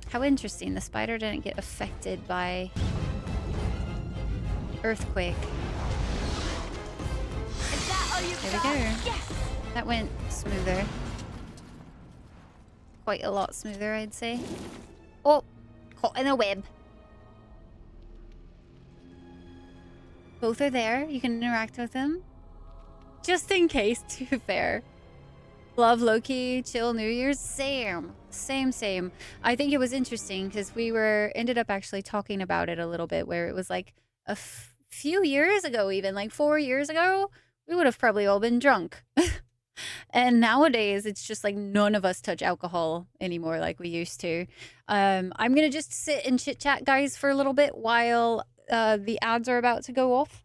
How interesting. The spider didn't get affected by earthquake. There we go. That went smoother. Quite a lot smoother, I'd say. Oh, caught in a web. Both are there. You can interact with them. Just in case, to be fair. Love Loki, chill New Year's. Same. I think it was interesting because we ended up actually talking about it a little bit, where it was like, a few years ago, even like 4 years ago, we would have probably all been drunk. And nowadays, it's just like none of us touch alcohol anymore like we used to. I'm going to just sit and chit chat, guys, for a little bit while the ads are about to go off.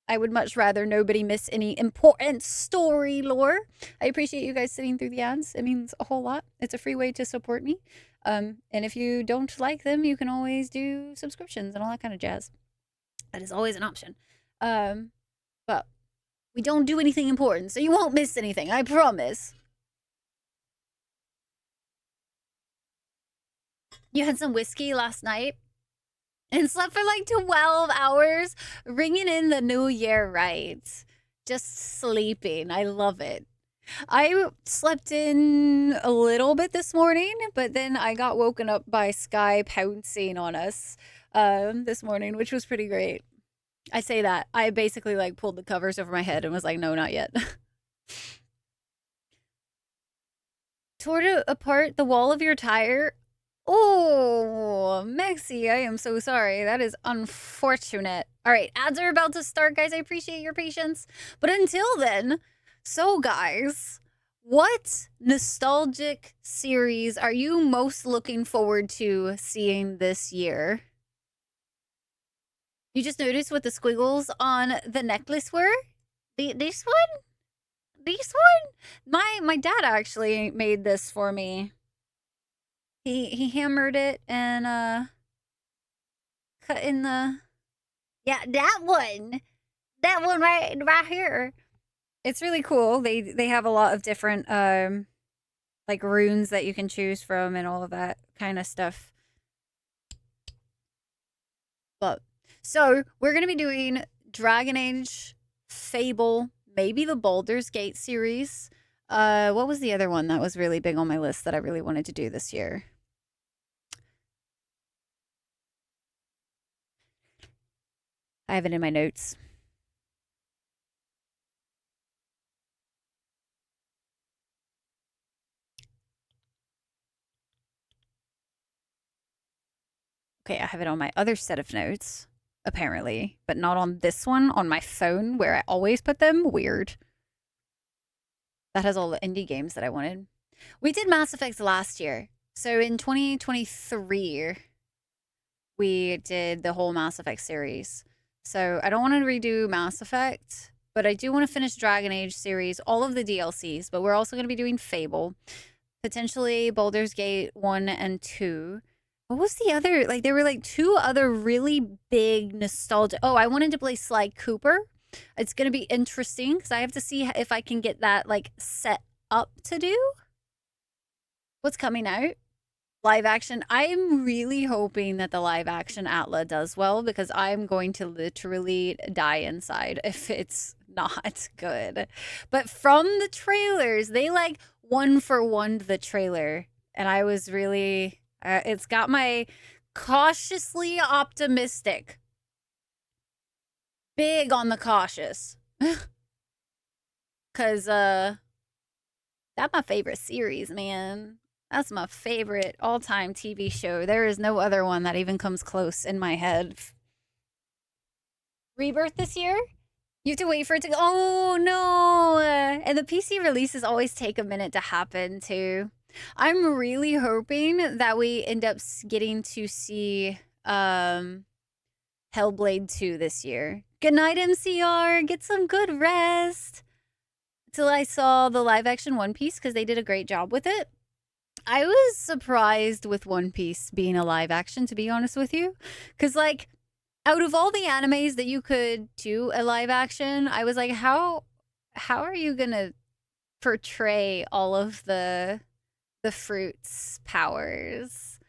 I would much rather nobody miss any important story lore. I appreciate you guys sitting through the ads. It means a whole lot. It's a free way to support me. And if you don't like them, you can always do subscriptions and all that kind of jazz. That is always an option. But we don't do anything important, so you won't miss anything, I promise. You had some whiskey last night and slept for like 12 hours, ringing in the new year right. Just sleeping. I love it. I slept in a little bit this morning, but then I got woken up by Sky pouncing on us this morning, which was pretty great. I say that. I basically like pulled the covers over my head and was like, no, not yet. Tore apart the wall of your tire. Oh, Mexi, I am so sorry. That is unfortunate. All right, ads are about to start, guys. I appreciate your patience. But until then, so guys, what nostalgic series are you most looking forward to seeing this year? You just noticed what the squiggles on the necklace were? This one? This one? My dad actually made this for me. He hammered it and cut in the that one. That one right here. It's really cool. They have a lot of different like runes that you can choose from and all of that kind of stuff. But so we're gonna be doing Dragon Age, Fable, maybe the Baldur's Gate series. What was the other one that was really big on my list that I really wanted to do this year? I have it in my notes. Okay, I have it on my other set of notes, apparently, but not on this one, on my phone, where I always put them. Weird. That has all the indie games that I wanted. We did Mass Effect last year. So in 2023, we did the whole Mass Effect series. So I don't want to redo Mass Effect, but I do want to finish Dragon Age series, all of the DLCs, but we're also going to be doing Fable, potentially Baldur's Gate 1 and 2. What was the other? Like, there were like 2 other really big nostalgia. Oh, I wanted to play Sly Cooper. It's going to be interesting because I have to see if I can get that like set up to do. What's coming out? Live action. I'm really hoping that the live action Atla does well because I'm going to literally die inside if it's not good. But from the trailers, they like 1-for-1 the trailer. And I was really, it's got my cautiously optimistic. Big on the cautious. Because, that's my favorite series, man. That's my favorite all-time TV show. There is no other one that even comes close in my head. Rebirth this year? You have to wait for it to go. Oh, no. And the PC releases always take a minute to happen, too. I'm really hoping that we end up getting to see Hellblade 2 this year. Good night, MCR. Get some good rest. Till I saw the live-action One Piece because they did a great job with it. I was surprised with One Piece being a live action, to be honest with you. Because, like, out of all the animes that you could do a live action, I was like, how are you going to portray all of the fruits' powers?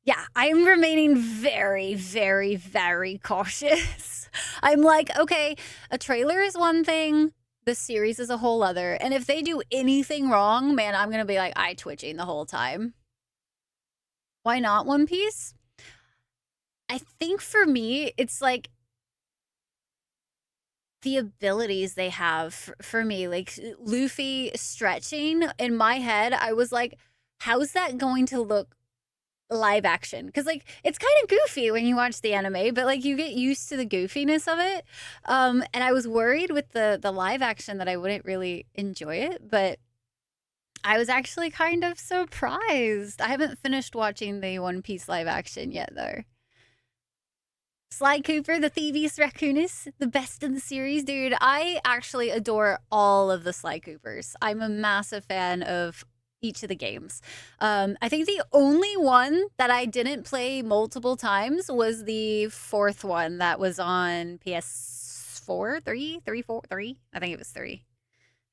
Yeah, I'm remaining very, very, very cautious. I'm like, okay, a trailer is one thing. The series is a whole other. And if they do anything wrong, man, I'm going to be like eye twitching the whole time. Why not One Piece? I think for me, it's like the abilities they have for me. Like Luffy stretching in my head, I was like, how's that going to look live action, because like it's kind of goofy when you watch the anime, but like you get used to the goofiness of it. And I was worried with the live action that I wouldn't really enjoy it, but I was actually kind of surprised. I haven't finished watching the One Piece live action yet, though. Sly Cooper, the Thievius Raccoonus, the best in the series. Dude, I actually adore all of the Sly Coopers. I'm a massive fan of each of the games. I think the only one that I didn't play multiple times was the fourth one that was on PS4, 3, 3, 4, 3. I think it was 3.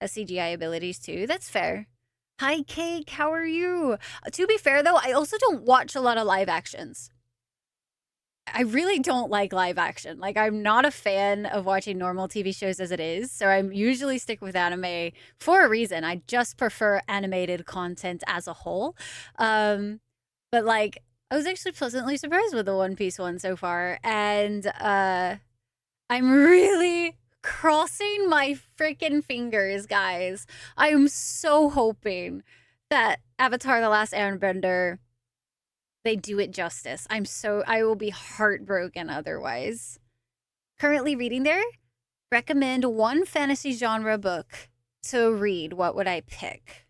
Has CGI abilities too. That's fair. Hi, Cake. How are you? To be fair, though, I also don't watch a lot of live actions. I really don't like live action. Like, I'm not a fan of watching normal TV shows as it is, so I usually stick with anime for a reason. I just prefer animated content as a whole. But like, I was actually pleasantly surprised with the One Piece one so far, and I'm really crossing my freaking fingers, guys. I am so hoping that Avatar: The Last Airbender, they do it justice. I will be heartbroken otherwise. Currently reading there. Recommend one fantasy genre book to read. What would I pick?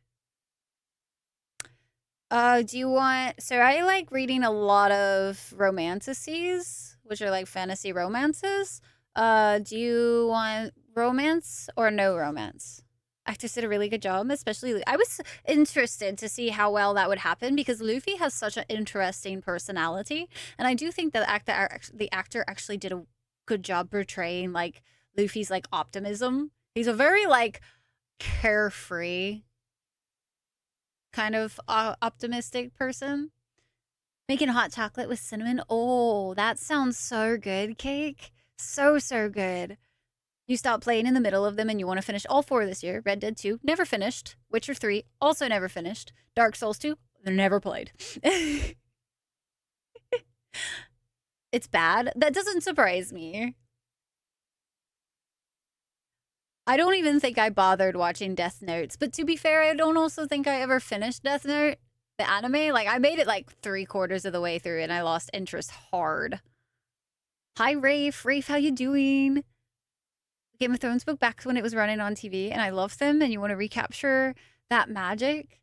Do you want... So I like reading a lot of romantices, which are like fantasy romances. Do you want romance or no romance? Actors did a really good job, especially... I was interested to see how well that would happen because Luffy has such an interesting personality. And I do think that the actor actually did a good job portraying, like, Luffy's, like, optimism. He's a very, like, carefree kind of optimistic person. Making hot chocolate with cinnamon. Oh, that sounds so good, Cake. So, so good. You stop playing in the middle of them and you want to finish all 4 this year. Red Dead 2, never finished. Witcher 3, also never finished. Dark Souls 2, never played. It's bad. That doesn't surprise me. I don't even think I bothered watching Death Notes. But to be fair, I don't also think I ever finished Death Note, the anime. Like, I made it like 3/4 of the way through and I lost interest hard. Hi, Rafe. Rafe, how you doing? Game of Thrones book back when it was running on TV, and I loved them, and you want to recapture that magic?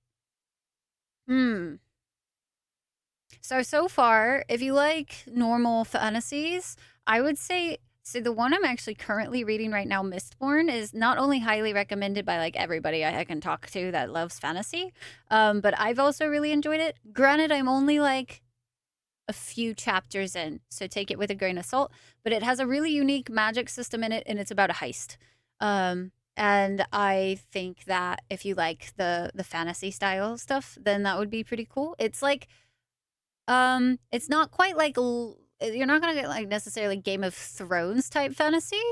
So far, if you like normal fantasies, I would say... So the one I'm actually currently reading right now, Mistborn, is not only highly recommended by like everybody I can talk to that loves fantasy, but I've also really enjoyed it. Granted, I'm only like a few chapters in, so take it with a grain of salt, but it has a really unique magic system in it, and it's about a heist. And I think that if you like the fantasy style stuff, then that would be pretty cool. It's like, it's not quite like, you're not gonna get like necessarily Game of Thrones type fantasy.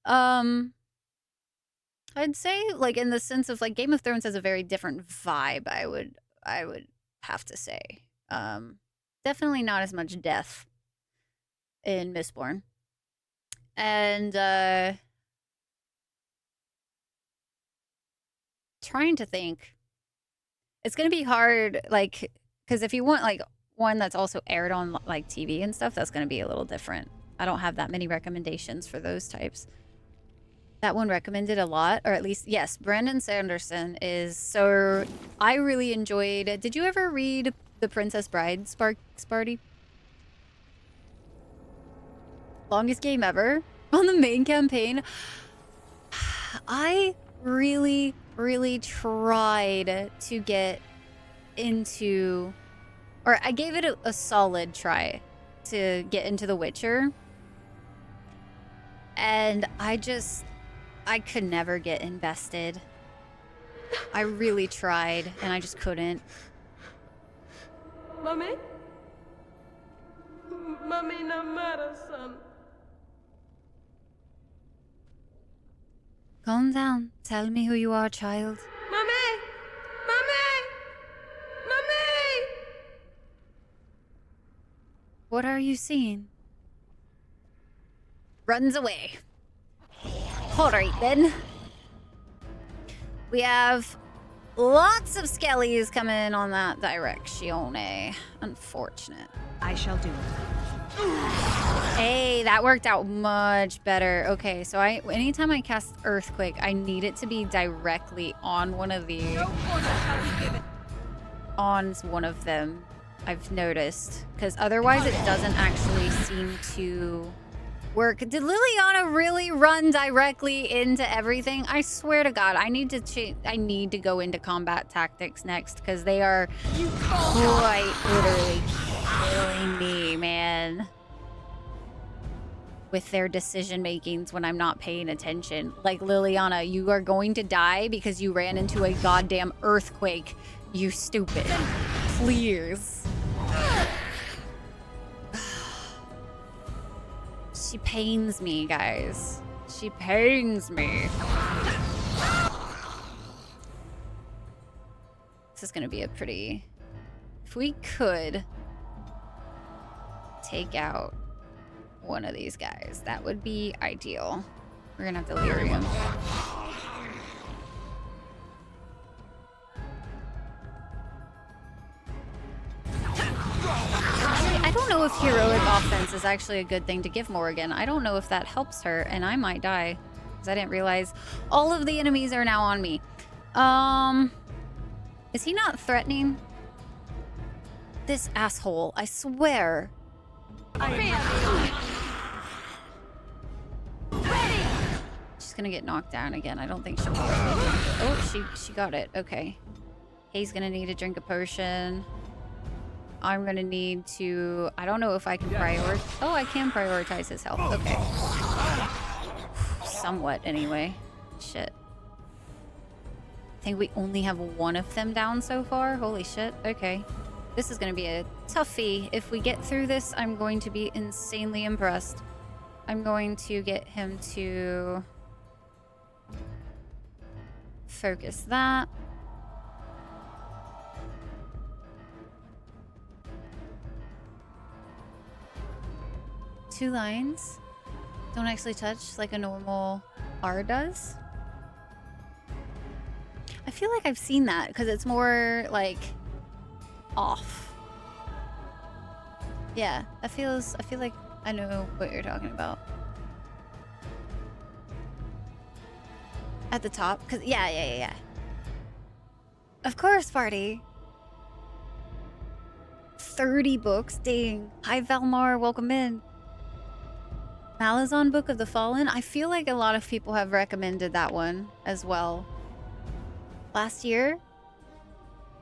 I'd say like in the sense of like Game of Thrones has a very different vibe. I would have to say. Definitely not as much death in Mistborn. And trying to think. It's going to be hard, like, because if you want like one that's also aired on like TV and stuff, that's going to be a little different. I don't have that many recommendations for those types. That one recommended a lot, or at least, yes, Brandon Sanderson is... So I really enjoyed... Did you ever read The Princess Bride, Sparty? Longest game ever on the main campaign. I really, really tried to get into... Or I gave it a solid try to get into The Witcher. And I could never get invested. I really tried, and I just couldn't. Mommy? Mommy, no matter, son. Calm down. Tell me who you are, child. Mommy! Mommy! Mommy! What are you seeing? Runs away. Alright then. We have Lots of skellies coming on that direction. Unfortunate. I shall do it. Hey, that worked out much better. Okay, so anytime I cast Earthquake, I need it to be directly on one of the... on one of them, I've noticed. Because otherwise it doesn't actually seem to work. Did Liliana really run directly into everything? I swear to God, I need to go into combat tactics next, because they are quite literally killing me, man. With their decision makings when I'm not paying attention. Like, Liliana, you are going to die because you ran into a goddamn earthquake. You stupid. Please. She pains me, guys. She pains me. This is gonna be a pretty... If we could take out one of these guys, that would be ideal. We're gonna have delirium. I don't know if heroic offense is actually a good thing to give Morrigan. I don't know if that helps her, and I might die because I didn't realize all of the enemies are now on me. Is he not threatening? This asshole, I swear. She's gonna get knocked down again. I don't think she'll. Oh, she got it. Okay. He's gonna need to drink a potion. I'm gonna need to... I don't know if I can prioritize... Oh, I can prioritize his health. Okay. Somewhat, anyway. Shit. I think we only have one of them down so far. Holy shit. Okay. This is gonna be a toughie. If we get through this, I'm going to be insanely impressed. I'm going to get him to... focus that. Two lines don't actually touch like a normal R does. I feel like I've seen that because it's more like off. Yeah, I feel like I know what you're talking about. At the top, because yeah. Of course, party. 30 books, dang. Hi, Valmar, welcome in. Malazan Book of the Fallen. I feel like a lot of people have recommended that one as well. Last year,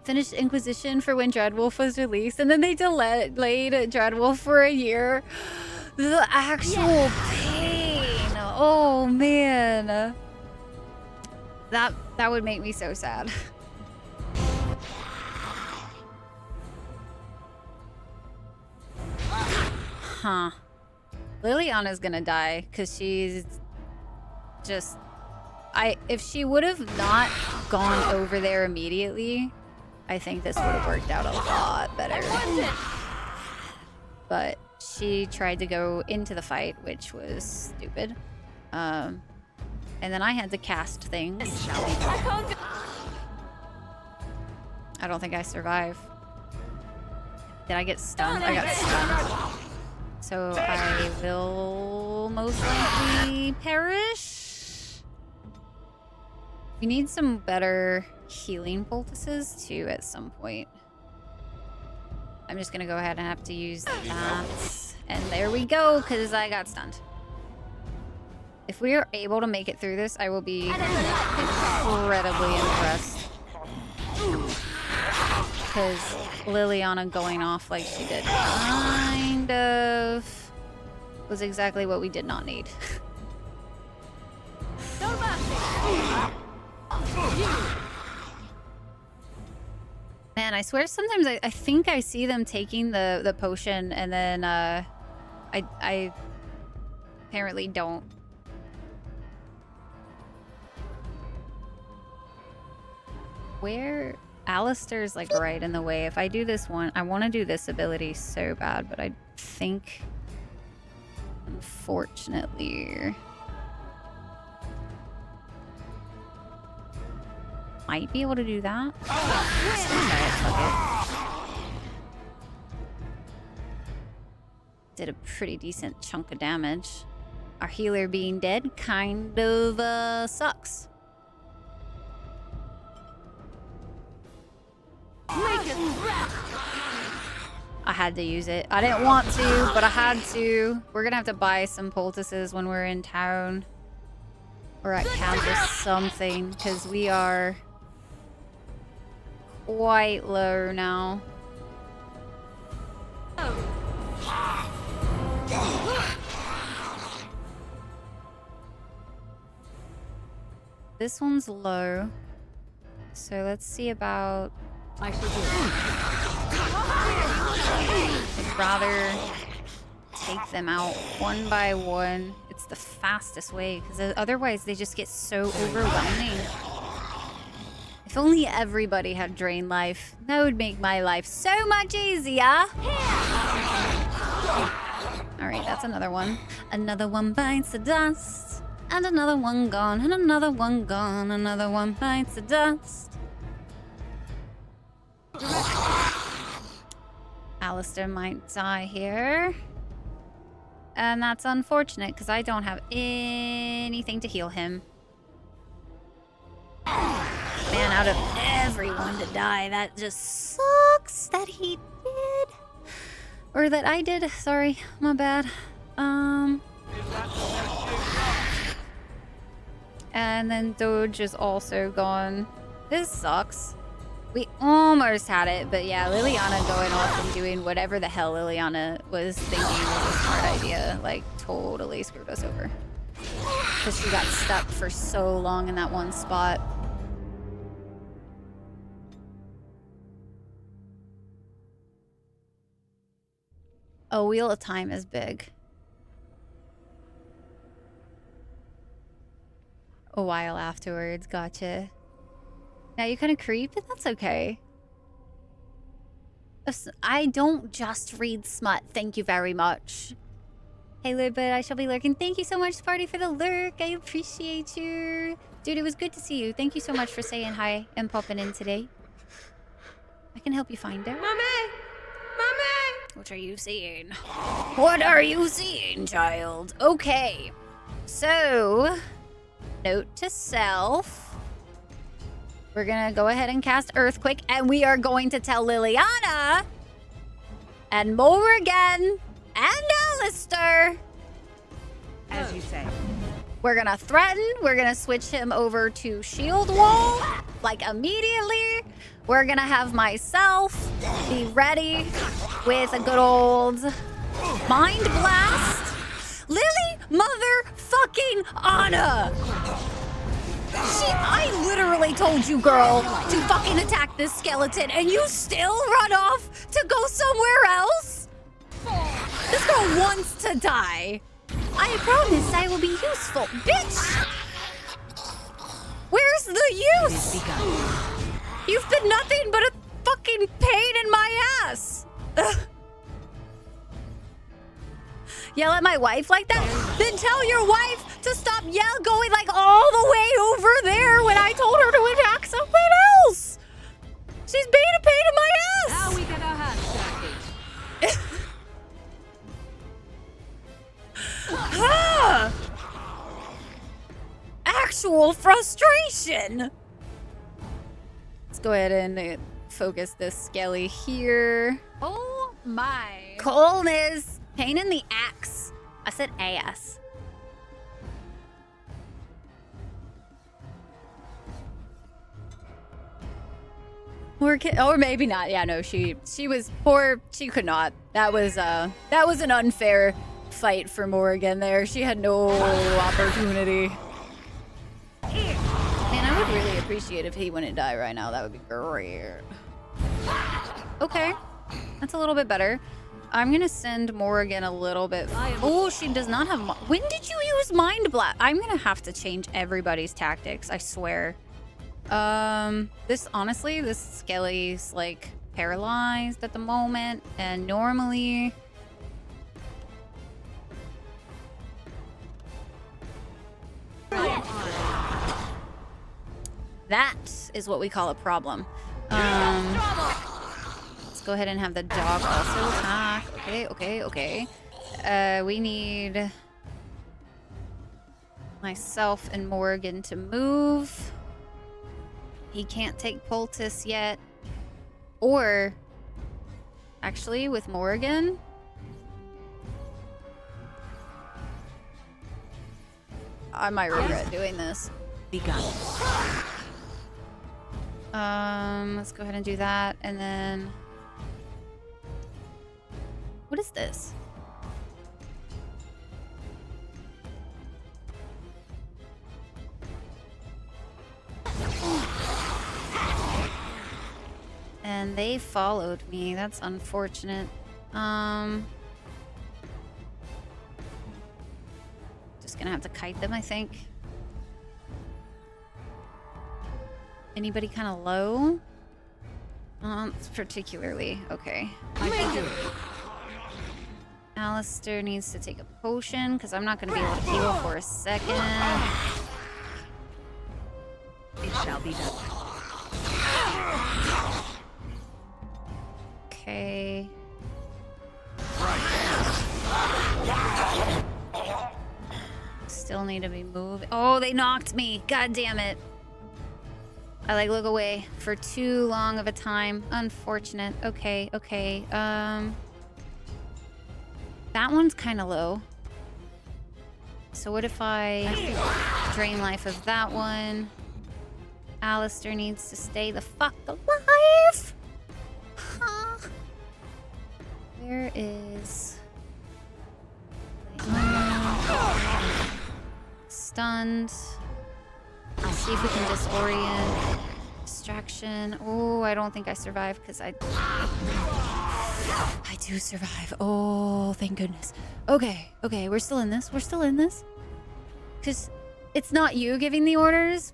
finished Inquisition for when Dreadwolf was released, and then they delayed Dreadwolf for a year. The actual pain. Oh man, that would make me so sad. Huh. Liliana's gonna die because she's just... if she would have not gone over there immediately, I think this would have worked out a lot better. But she tried to go into the fight, which was stupid. And then I had to cast things. I don't think I survive. Did I get stunned? I got stunned. So I will most likely perish. We need some better healing poultices too at some point. I'm just gonna go ahead and have to use that. And there we go, because I got stunned. If we are able to make it through this, I will be incredibly impressed. Because Liliana going off like she did kind of was exactly what we did not need. Man, I swear sometimes I think I see them taking the potion and then I apparently don't. Where... Alistair's like right in the way. If I do this one, I want to do this ability so bad, but I think, unfortunately, might be able to do that. Alright, fuck it. Did a pretty decent chunk of damage. Our healer being dead kind of sucks. I had to use it. I didn't want to, but I had to. We're gonna have to buy some poultices when we're in town. Or at camp or something, because we are quite low now. This one's low. So let's see about... I should I'd rather take them out one by one. It's the fastest way, because otherwise they just get so overwhelming. If only everybody had drain life, that would make my life so much easier. Alright, that's another one. Another one bites the dust. And another one gone, and another one gone. Another one bites the dust. Alistair might die here. And that's unfortunate, because I don't have anything to heal him. Man, out of everyone to die, that just sucks that he did. Or that I did. Sorry, my bad. And then Doge is also gone. This sucks. We almost had it, but yeah, Liliana going off and doing whatever the hell Liliana was thinking was a smart idea. Like, totally screwed us over. Because she got stuck for so long in that one spot. Oh, Wheel of Time is big. A while afterwards, gotcha. Now you kind of creep, and that's okay. I don't just read smut, thank you very much. Hey, Lidbud, I shall be lurking. Thank you so much, Party, for the lurk. I appreciate you. Dude, it was good to see you. Thank you so much for saying hi and popping in today. I can help you find her. Mommy! Mommy! What are you seeing? What are you seeing, child? Okay. So, note to self. We're gonna go ahead and cast Earthquake, and we are going to tell Liliana and Morrigan and Alistair. As you say. We're gonna threaten. We're gonna switch him over to Shield Wall, like immediately. We're gonna have myself be ready with a good old Mind Blast. Lily motherfucking Anna! I literally told you, girl, to fucking attack this skeleton, and you still run off to go somewhere else? This girl wants to die. I promise I will be useful. Bitch! Where's the use? You've been nothing but a fucking pain in my ass. Ugh. Yell at my wife like that? Then tell your wife to stop going like all the way over there when I told her to attack someone else. She's being a pain in my ass. How we get our hands dirty. Actual frustration. Let's go ahead and focus this skelly here. Oh my. Coldness. Pain in the axe. I said ass. Or maybe not. Yeah, no, she was poor. She could not. That was an unfair fight for Morrigan there. She had no opportunity. Man, I would really appreciate if he wouldn't die right now. That would be great. Okay. That's a little bit better. I'm gonna send Morrigan a little bit. Oh, she does not have. When did you use Mind Blast? I'm gonna have to change everybody's tactics. I swear. This honestly, this Skelly's like paralyzed at the moment, and normally. That is what we call a problem. Let's go ahead and have the dog also attack. Okay. We need myself and Morgan to move. He can't take poultice yet. Or, actually, with Morgan, I might regret doing this. Begun. Let's go ahead and do that, and then... What is this? And they followed me. That's unfortunate. Just gonna have to kite them, I think. Anybody kind of low? Particularly. Okay. Alistair needs to take a potion because I'm not going to be able to heal for a second. It shall be done. Okay. Still need to be moving. Oh, they knocked me. God damn it. I like look away for too long of a time. Unfortunate. Okay. That one's kind of low. So what if I drain life of that one? Alistair needs to stay the fuck alive. Where is... Stunned. I'll see if we can disorient. Distraction. Oh, I don't think I survive because I do survive. Oh, thank goodness. Okay, we're still in this. Because it's not you giving the orders.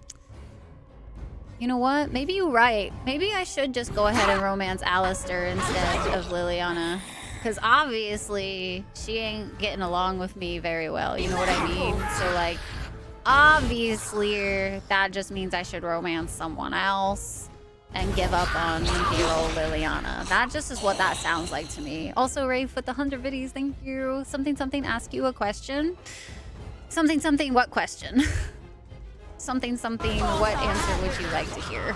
You know what? Maybe you're right. Maybe I should just go ahead and romance Alistair instead of Liliana. Because obviously, she ain't getting along with me very well. You know what I mean? So, like, obviously, that just means I should romance someone else and give up on hero Liliana. That just is what that sounds like to me. Also, Rafe with the 100 biddies, thank you. Something, ask you a question. Something, what question? Something, what answer would you like to hear?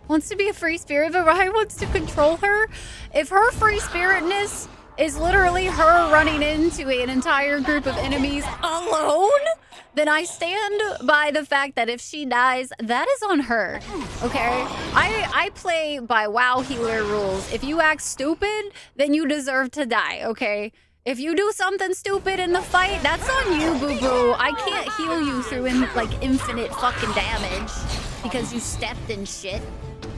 Wants to be a free spirit, but Ryan wants to control her? If her free spiritness is literally her running into an entire group of enemies alone, then I stand by the fact that if she dies, that is on her, okay? I play by WoW healer rules. If you act stupid, then you deserve to die, okay? If you do something stupid in the fight, that's on you, boo-boo. I can't heal you through infinite fucking damage because you stepped in shit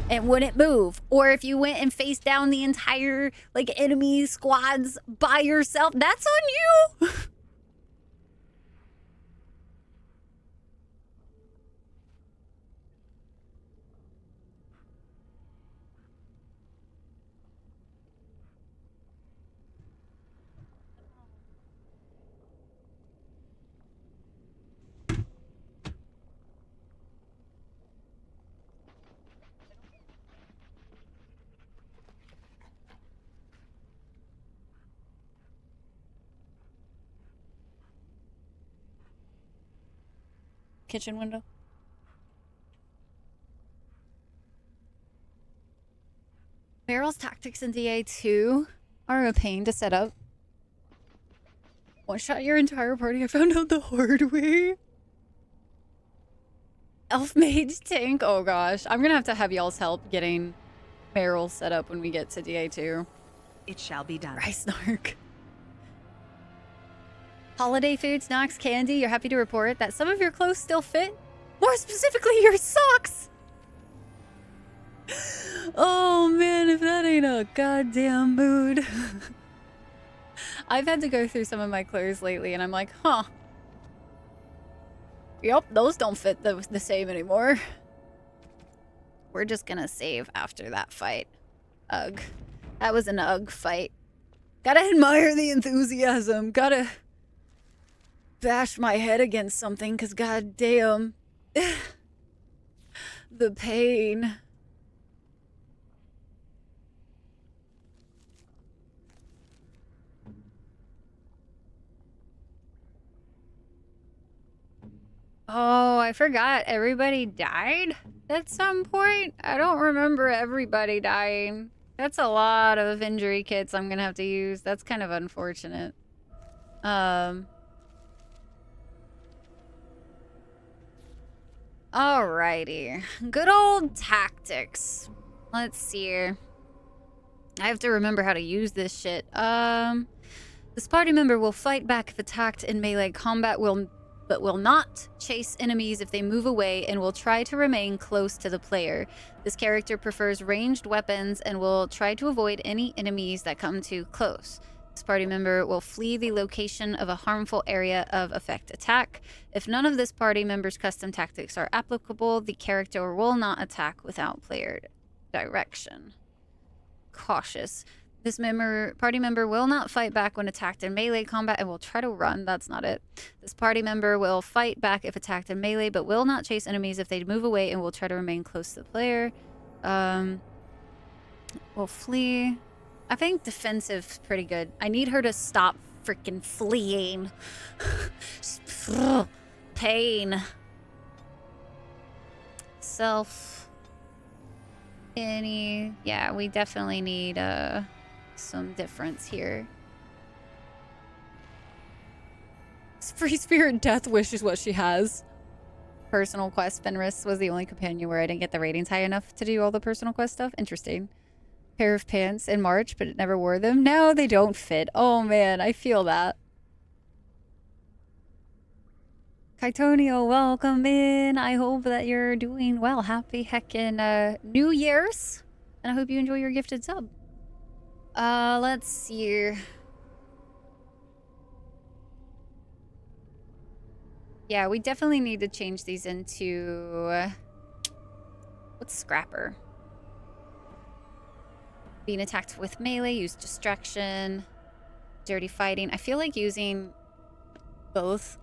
and wouldn't move. Or if you went and faced down the entire enemy squads by yourself, that's on you. Kitchen window. Barrel's tactics in DA2 are a pain to set up. One shot your entire party. I found out the hard way. Elf mage tank. Oh gosh. I'm gonna have to have y'all's help getting Meryl set up when we get to DA2. It shall be done. Rice snark. Holiday food, snacks, candy. You're happy to report that some of your clothes still fit. More specifically, your socks. Oh man, if that ain't a goddamn mood. I've had to go through some of my clothes lately and I'm like, huh. Yup, those don't fit the same anymore. We're just gonna save after that fight. Ugh. That was an ugh fight. Gotta admire the enthusiasm. Gotta bash my head against something, because goddamn, the pain. Oh, I forgot. Everybody died at some point? I don't remember everybody dying. That's a lot of injury kits I'm gonna have to use. That's kind of unfortunate. Alrighty. Good old tactics. Let's see here. I have to remember how to use this shit. This party member will fight back if attacked in melee combat, but will not chase enemies if they move away, and will try to remain close to the player. This character prefers ranged weapons and will try to avoid any enemies that come too close. This party member will flee the location of a harmful area of effect attack. If none of this party member's custom tactics are applicable, the character will not attack without player direction. Cautious. This party member will not fight back when attacked in melee combat and will try to run. That's not it. This party member will fight back if attacked in melee, but will not chase enemies if they move away and will try to remain close to the player. Will flee. I think defensive's pretty good. I need her to stop freaking fleeing. Pain. Self. Any. Yeah, we definitely need some difference here. Free Spirit Death Wish is what she has. Personal quest. Fenris was the only companion where I didn't get the ratings high enough to do all the personal quest stuff. Interesting. Pair of pants in March, but it never wore them. Now they don't fit. Oh man, I feel that. Kaitonio, welcome in. I hope that you're doing well. Happy heckin' New Year's. And I hope you enjoy your gifted sub. Let's see. Yeah, we definitely need to change these into... what's Scrapper? Being attacked with melee, use distraction, dirty fighting. I feel like using both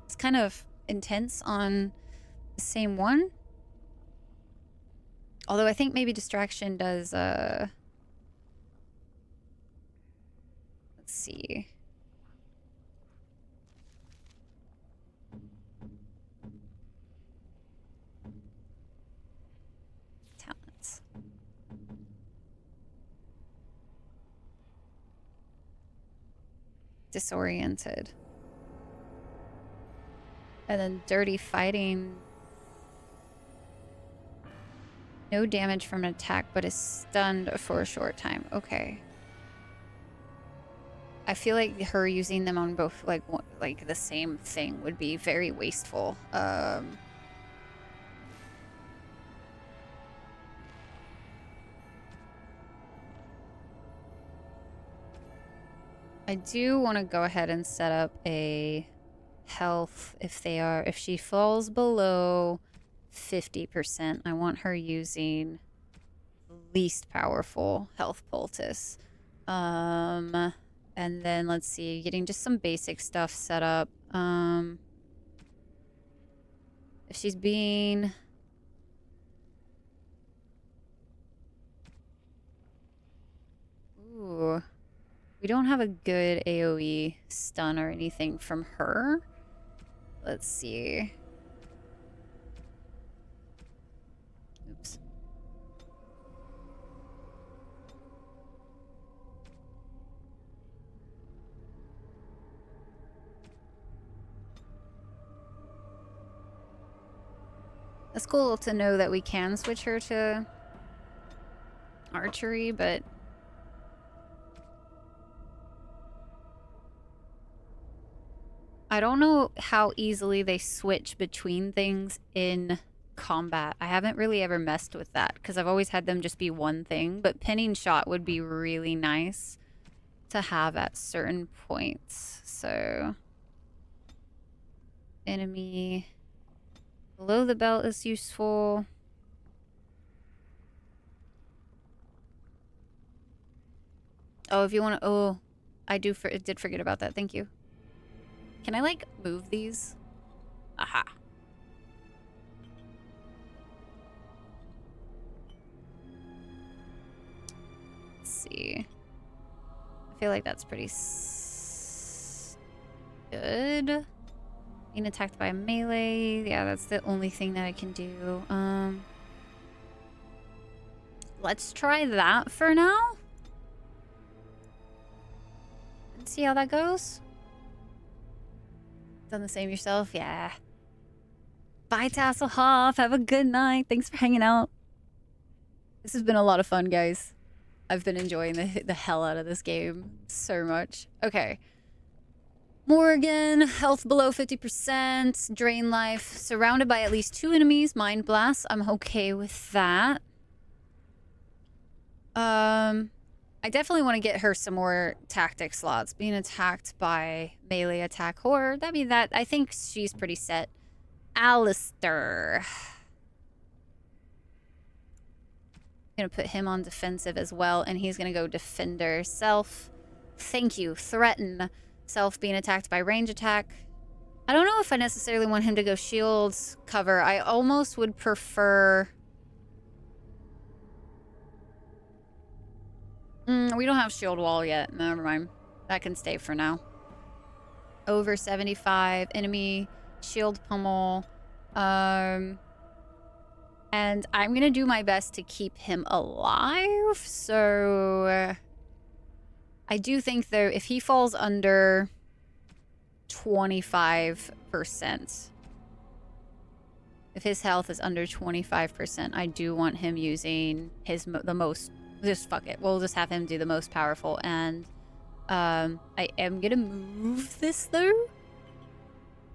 is kind of intense on the same one. Although I think maybe distraction does, let's see. Talents. Disoriented. And then dirty fighting. No damage from an attack, but is stunned for a short time. Okay. I feel like her using them on both, like the same thing would be very wasteful. I do want to go ahead and set up a health if she falls below 50%. I want her using least powerful health poultice. And then let's see, getting just some basic stuff set up. If she's being... Ooh. We don't have a good AoE stun or anything from her. Let's see. Oops. It's cool to know that we can switch her to archery, but... I don't know how easily they switch between things in combat. I haven't really ever messed with that because I've always had them just be one thing, but pinning shot would be really nice to have at certain points. So, enemy below the belt is useful. Oh, if you want to... Oh, I did forget about that. Thank you. Can I, like, move these? Aha. Let's see. I feel like that's pretty good. Being attacked by melee. Yeah, that's the only thing that I can do. Let's try that for now. And see how that goes. Done the same yourself? Yeah. Bye, Tasselhoff. Have a good night. Thanks for hanging out. This has been a lot of fun, guys. I've been enjoying the hell out of this game so much. Okay. Morgan, health below 50%, drain life, surrounded by at least 2 enemies, mind blast. I'm okay with that. I definitely want to get her some more tactic slots. Being attacked by melee attack horror. I think she's pretty set. Alistair. Gonna put him on defensive as well, and he's gonna go defender. Self. Thank you. Threaten. Self being attacked by range attack. I don't know if I necessarily want him to go shields cover. I almost would prefer... we don't have shield wall yet. Never mind. That can stay for now. Over 75. Enemy shield pummel. And I'm gonna do my best to keep him alive. So... I do think, though, if he falls under 25%, if his health is under 25%, I do want him using the most... Just fuck it. We'll just have him do the most powerful. And I am going to move this, though.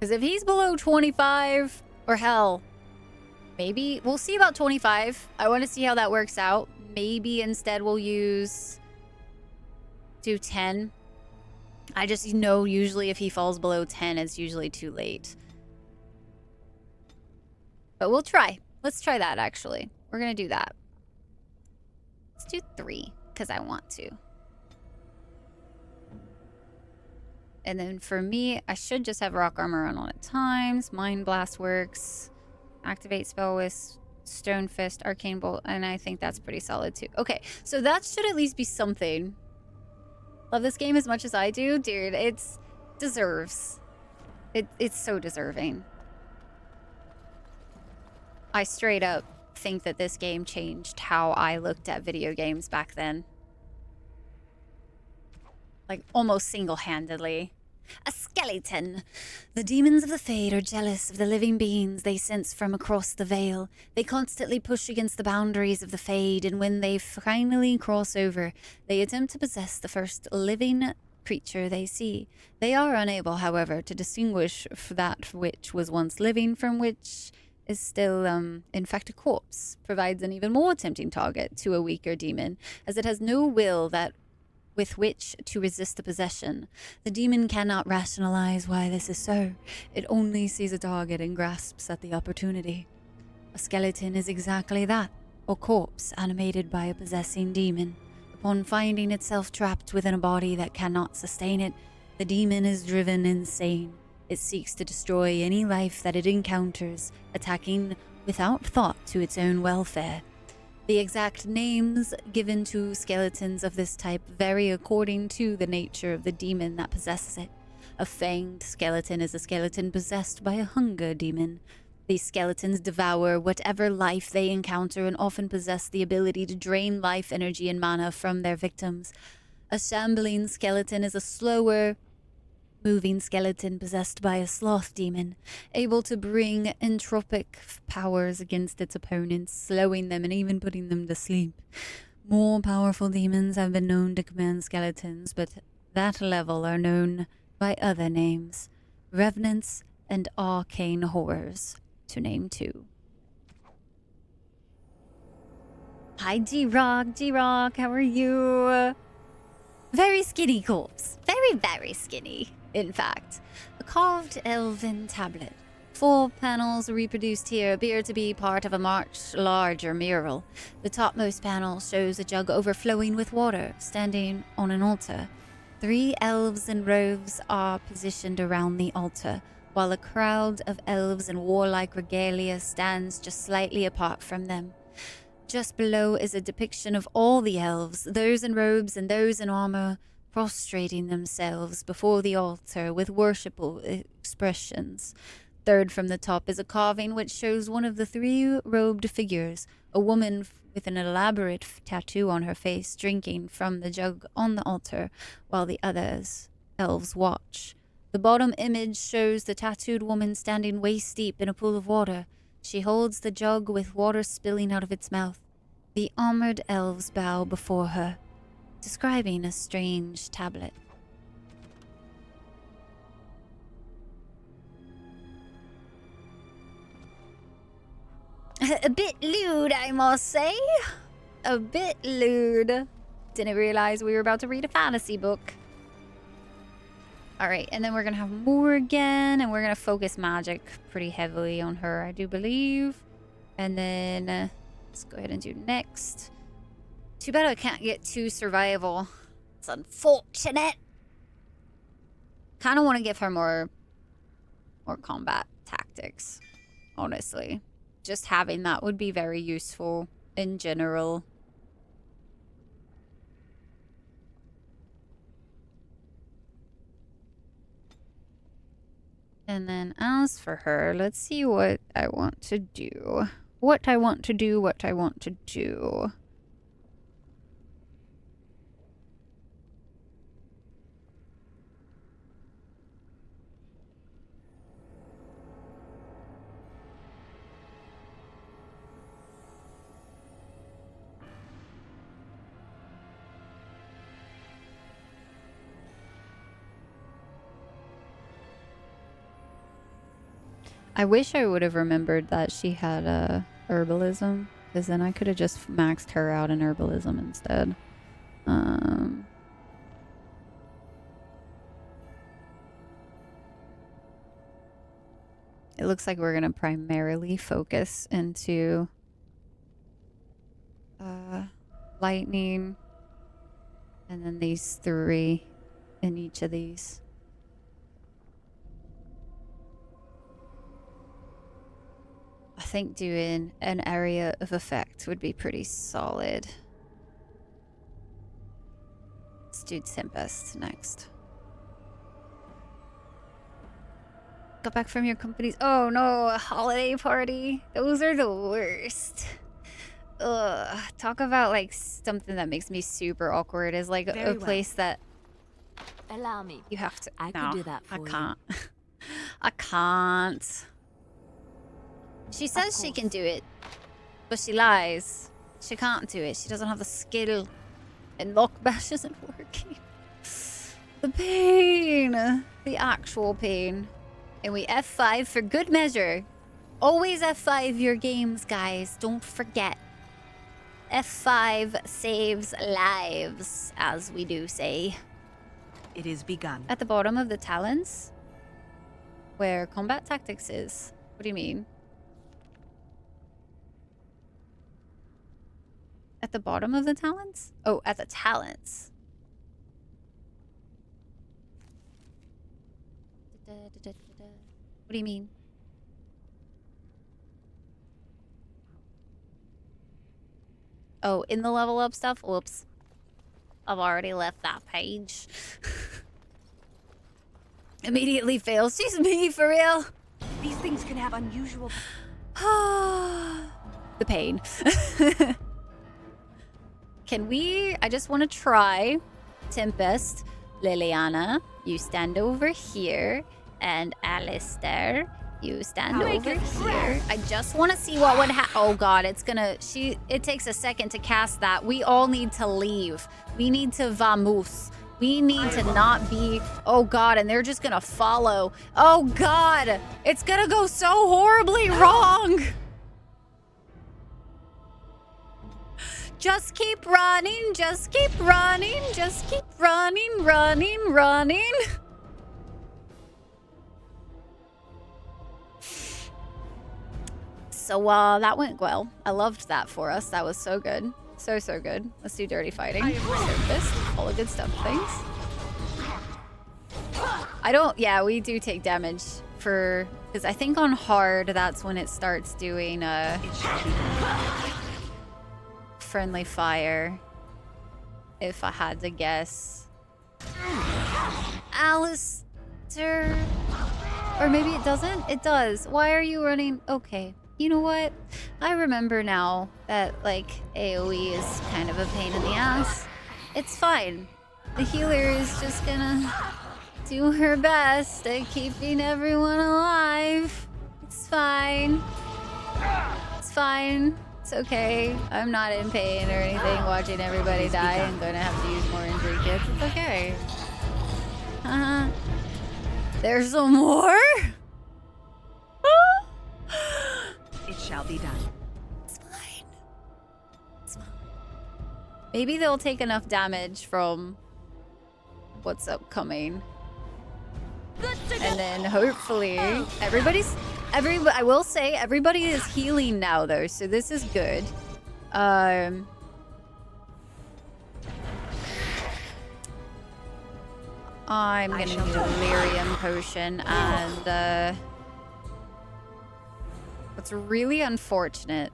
Because if he's below 25, or hell, maybe... We'll see about 25. I want to see how that works out. Maybe instead we'll do 10. I just know usually if he falls below 10, it's usually too late. But we'll try. Let's try that, actually. We're going to do that. Let's do 3, because I want to. And then for me, I should just have rock armor on all at times. Mind blast works. Activate spell with stone fist, arcane bolt, and I think that's pretty solid too. Okay, so that should at least be something. Love this game as much as I do, dude. It's deserves. It's so deserving. I straight up think that this game changed how I looked at video games back then. Like, almost single-handedly. A skeleton. The demons of the Fade are jealous of the living beings they sense from across the veil. They constantly push against the boundaries of the Fade, and when they finally cross over, they attempt to possess the first living creature they see. They are unable, however, to distinguish that which was once living from which is still, in fact, a corpse. Provides an even more tempting target to a weaker demon, as it has no will with which to resist the possession. The demon cannot rationalize why this is so. It only sees a target and grasps at the opportunity. A skeleton is exactly that, a corpse animated by a possessing demon. Upon finding itself trapped within a body that cannot sustain it, the demon is driven insane. It seeks to destroy any life that it encounters, attacking without thought to its own welfare. The exact names given to skeletons of this type vary according to the nature of the demon that possesses it. A fanged skeleton is a skeleton possessed by a hunger demon. These skeletons devour whatever life they encounter and often possess the ability to drain life energy and mana from their victims. A shambling skeleton is a slower moving skeleton possessed by a sloth demon, able to bring entropic powers against its opponents, slowing them and even putting them to sleep. More powerful demons have been known to command skeletons, but that level are known by other names. Revenants and arcane horrors, to name 2. Hi, G-Rock. G-Rock, how are you? Very skinny corpse. Very, very skinny. In fact, a carved elven tablet. 4 panels reproduced here appear to be part of a much larger mural. The topmost panel shows a jug overflowing with water, standing on an altar. 3 elves in robes are positioned around the altar, while a crowd of elves in warlike regalia stands just slightly apart from them. Just below is a depiction of all the elves, those in robes and those in armor, prostrating themselves before the altar with worshipful expressions. Third from the top is a carving which shows one of the 3 robed figures, a woman with an elaborate tattoo on her face, drinking from the jug on the altar, while the others, elves, watch. The bottom image shows the tattooed woman standing waist deep in a pool of water. She holds the jug with water spilling out of its mouth. The armored elves bow before her, describing a strange tablet. A bit lewd, I must say. A bit lewd. Didn't realize we were about to read a fantasy book. Alright, and then we're gonna have Morgan, and we're gonna focus magic pretty heavily on her, I do believe. And then, let's go ahead and do next. Too bad I can't get 2 survival. It's unfortunate. Kind of want to give her more combat tactics, honestly. Just having that would be very useful in general. And then as for her, let's see what I want to do. What I want to do. I wish I would have remembered that she had herbalism, because then I could have just maxed her out in herbalism instead. It looks like we're going to primarily focus into lightning, and then these 3 in each of these. I think doing an area of effect would be pretty solid. Let's do Tempest next. Got back from your company's... Oh no, a holiday party. Those are the worst. Ugh. Talk about like something that makes me super awkward is like a place that... Allow me. You have to... I can do that for I can't. I can't. She says she can do it, but she lies. She can't do it. She doesn't have the skill. And lockbash isn't working. The pain. The actual pain. And we F5 for good measure. Always F5 your games, guys. Don't forget. F5 saves lives, as we do say. It is begun. At the bottom of the talents, where combat tactics is. What do you mean? At the bottom of the talents? Oh, at the talents. What do you mean? Oh, in the level up stuff? Whoops. I've already left that page. Immediately fails. She's me, for real. These things can have unusual... The pain. Can we... I just want to try. Tempest. Liliana, you stand over here. And Alistair, you stand over here. I just want to see what would happen. Oh god, it's gonna... It takes a second to cast that. We all need to leave. We need to vamoose. We need to not be... Oh god, and they're just gonna follow. Oh god, it's gonna go so horribly wrong. Just keep running, just keep running, just keep running, running. So that went well. I loved that for us. That was so good. So good. Let's do dirty fighting. Surface. All the good stuff. Thanks. I don't, yeah, we do take damage for, because I think on hard, that's when it starts doing friendly fire, if I had to guess. Alistair, or maybe it doesn't? It does. Why are you running? Okay, you know what? I remember now that, like, AoE is kind of a pain in the ass. It's fine. The healer is just gonna do her best at keeping everyone alive. It's fine. It's fine. It's okay. I'm not in pain or anything watching everybody die and gonna have to use more injury kits. It's okay. There's some more? It shall be done. It's fine. It's fine. Maybe they'll take enough damage from what's upcoming. And then hopefully I will say everybody is healing now though, so this is good. I'm gonna need a lyrium potion, and what's really unfortunate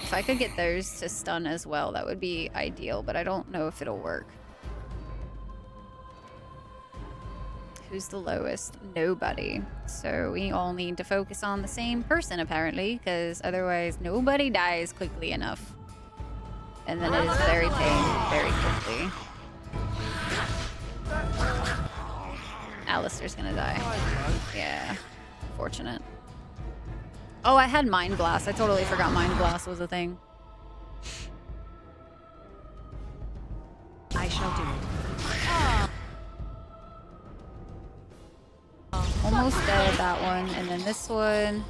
if I could get those to stun as well, that would be ideal, but I don't know if it'll work. Who's the lowest? Nobody. So we all need to focus on the same person, apparently, because otherwise nobody dies quickly enough. And then it is very pain very quickly. Alistair's gonna die. Yeah. Fortunate. Oh, I had Mind Blast. I totally forgot Mind Blast was a thing. I shall do it. Almost dead at that one, and then this one.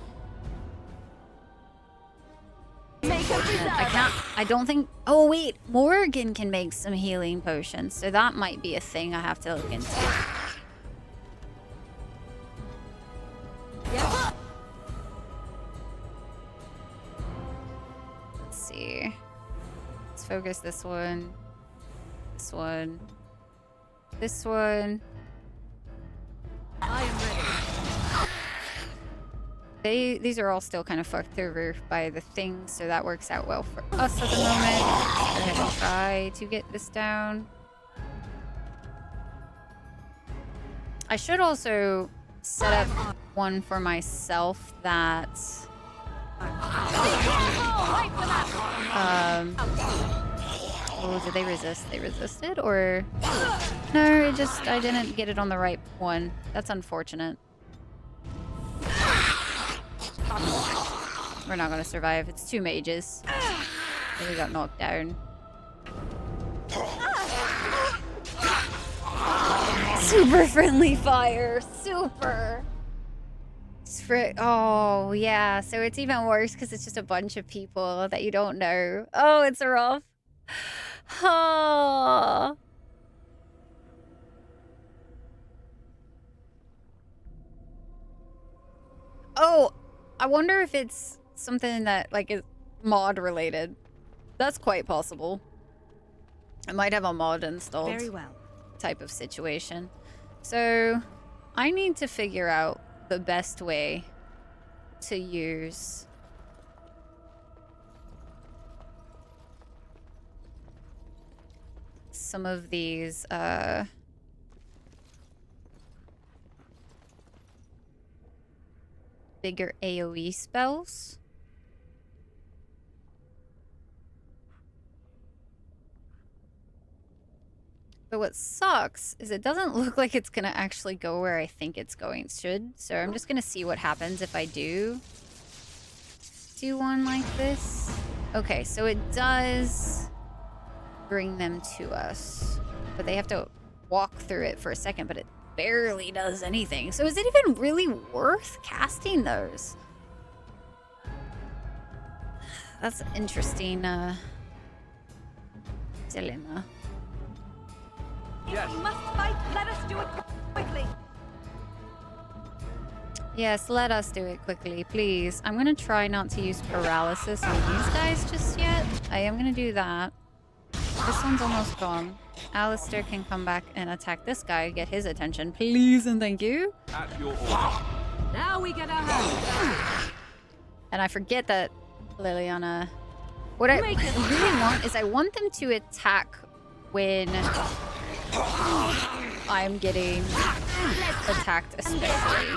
I don't think. Oh wait, Morgan can make some healing potions, so that might be a thing I have to look into. Let's see. Let's focus this one. This one. This one. I am ready. These are all still kind of fucked over by the thing, so that works out well for us at the moment. Let's go ahead and try to get this down. I should also set up one for myself that oh, did they resist? They resisted, or no, it just I didn't get it on the right one. That's unfortunate. We're not gonna survive. It's 2 mages. They got knocked down. Super friendly fire. Super. Oh, yeah. So it's even worse because it's just a bunch of people that you don't know. Oh, it's rough. Oh. Oh, I wonder if it's something that, like, is mod related. That's quite possible. I might have a mod installed. Very well. Type of situation. So, I need to figure out the best way to use some of these bigger AoE spells. But what sucks is it doesn't look like it's gonna actually go where I think it's going should. So I'm just gonna see what happens if I do one like this. Okay, so it does bring them to us, but they have to walk through it for a second, but it barely does anything. So is it even really worth casting those? That's an interesting dilemma. If we must fight, let us do it quickly. Yes, let us do it quickly, please. I'm gonna try not to use paralysis on these guys just yet. I am gonna do that. This one's almost gone. Alistair can come back and attack this guy, get his attention, please and thank you. At your order. Now we get our hands. And I forget that Liliana... What I really want is I want them to attack when I'm getting attacked especially.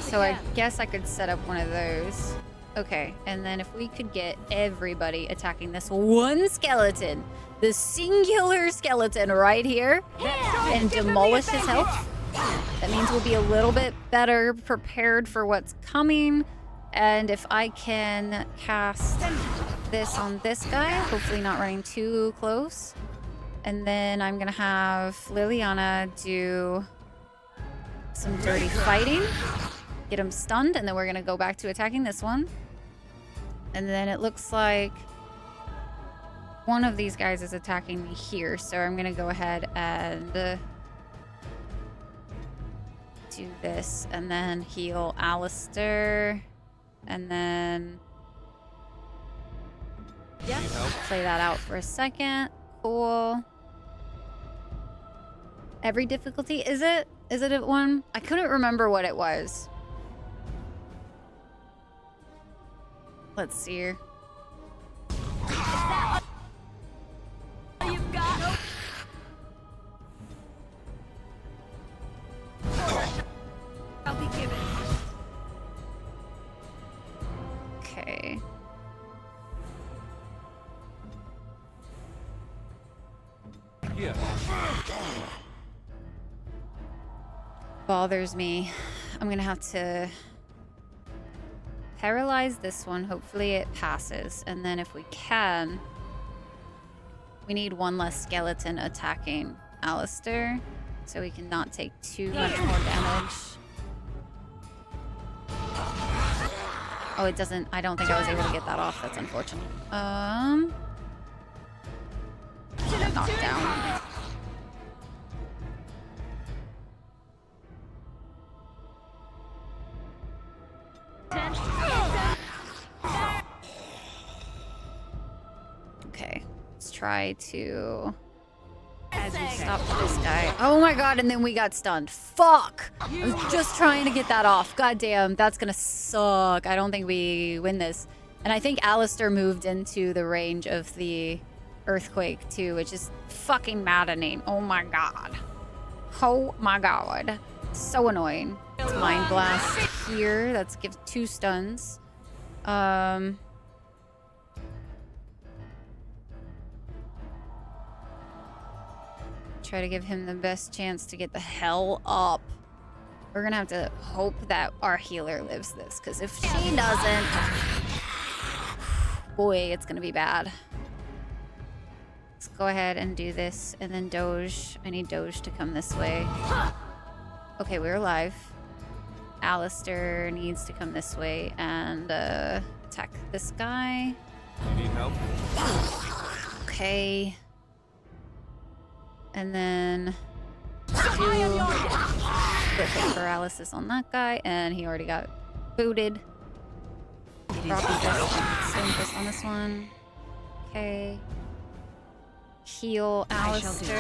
So I guess I could set up one of those. Okay, and then if we could get everybody attacking this one skeleton, the singular skeleton right here, and demolish his health, that means we'll be a little bit better prepared for what's coming. And if I can cast this on this guy, hopefully not running too close. And then I'm gonna have Liliana do some dirty fighting, get him stunned, and then we're gonna go back to attacking this one. And then it looks like one of these guys is attacking me here, so I'm gonna go ahead and do this, and then heal Alistair, and then play that out for a second. Cool. Every difficulty, is it? Is it at one? I couldn't remember what it was. Let's see here. Okay. Yes. Bothers me. I'm gonna have to paralyze this one. Hopefully it passes. And then if we can, we need one less skeleton attacking Alistair so we can not take too much more damage. Oh, it doesn't. I don't think I was able to get that off. That's unfortunate. Knocked down. Okay, let's try to stop this guy. Oh my god, and then we got stunned. Fuck! I was just trying to get that off. God damn, that's gonna suck. I don't think we win this. And I think Alistair moved into the range of the earthquake too, which is fucking maddening. Oh my god. Oh my god. So annoying. It's Mind Blast here. That's gives 2 stuns. Try to give him the best chance to get the hell up. We're gonna have to hope that our healer lives this, because if she doesn't, boy, it's gonna be bad. Let's go ahead and do this, and then Doge. I need Doge to come this way. Okay, we're alive. Alistair needs to come this way and attack this guy. You need help? Okay. And then do perfect paralysis on that guy, and he already got booted. Probably just stone fist on this one. Okay. Heal Alistair,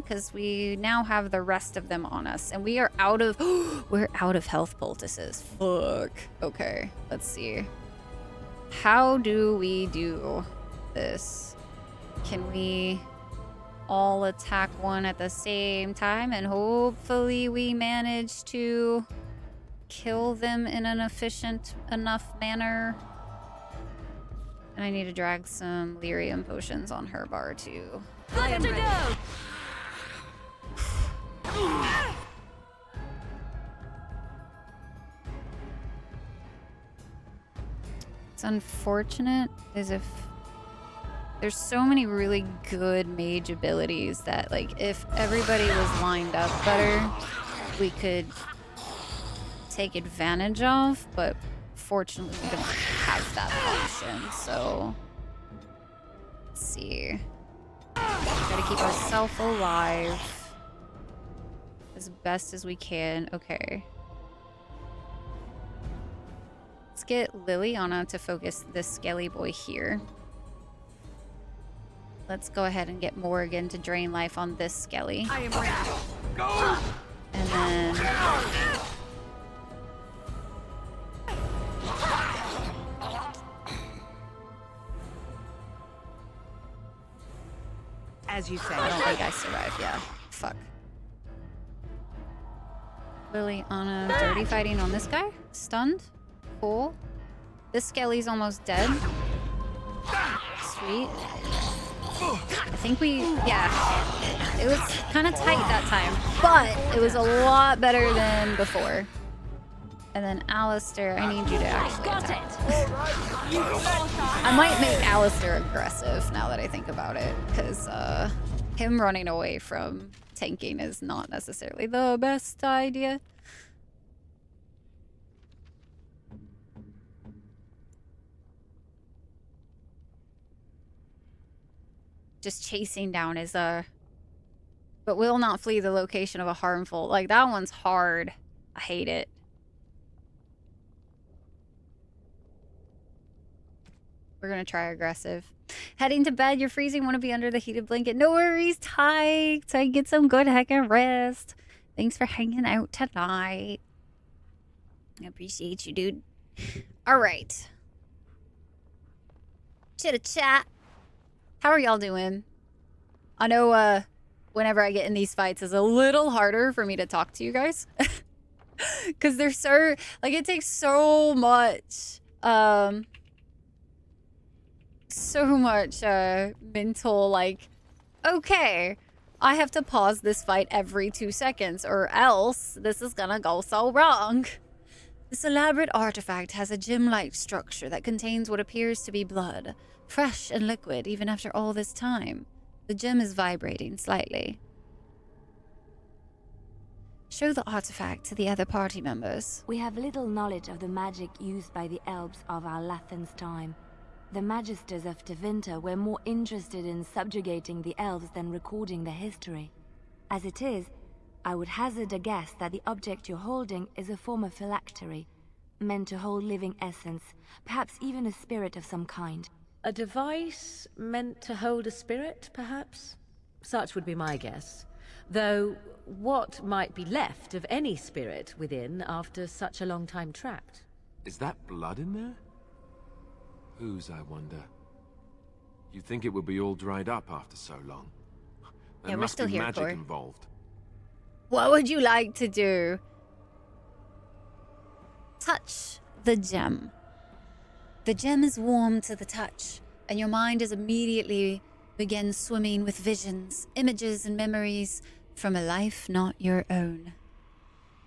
because we now have the rest of them on us, and we are out of we're out of health poultices. Fuck. Okay, let's see. How do we do this? Can we all attack one at the same time, and hopefully we manage to kill them in an efficient enough manner? And I need to drag some lyrium potions on her bar too. Good to go. It's unfortunate as if there's so many really good mage abilities that, like, if everybody was lined up better, we could take advantage of, but fortunately we don't have that option, so let's see. Gotta keep ourselves alive. as best as we can. Okay. Let's get Liliana to focus this skelly boy here. Let's go ahead and get Morgan to drain life on this skelly. I am ready. Go! And then... As you say. I don't think I survived, yeah. Fuck. Liliana, dirty fighting on this guy. Stunned. Cool. This skelly's almost dead. Sweet. I think we, yeah. It was kind of tight that time, but it was a lot better than before. And then Alistair, I need you to actually attack. I might make Alistair aggressive now that I think about it, because him running away from tanking is not necessarily the best idea. Just chasing down is but will not flee the location of a harmful. Like, that one's hard. I hate it. We're gonna try aggressive. Heading to bed, you're freezing, want to be under the heated blanket. No worries, Tyke. So I can get some good heckin' rest. Thanks for hanging out tonight. I appreciate you, dude. All right. Chitta chat. How are y'all doing? I know whenever I get in these fights, it's a little harder for me to talk to you guys. Because they're so, like, it takes so much mental, like, okay, I have to pause this fight every 2 seconds or else this is gonna go so wrong. This elaborate artifact has a gem-like structure that contains what appears to be blood, fresh and liquid even after all this time. The gem is vibrating slightly. Show the artifact to the other party members. We have little knowledge of the magic used by the elves of our Lathan's time. The magisters of Tevinter were more interested in subjugating the elves than recording their history. As it is, I would hazard a guess that the object you're holding is a form of phylactery, meant to hold living essence, perhaps even a spirit of some kind. A device meant to hold a spirit, perhaps? Such would be my guess. Though, what might be left of any spirit within after such a long time trapped? Is that blood in there? Whose, I wonder? You'd think it would be all dried up after so long. There Yeah, we're must still be here, magic Corey. involved. What would you like to do? Touch the gem. The gem is warm to the touch, and your mind is immediately begin swimming with visions, images, and memories from a life not your own.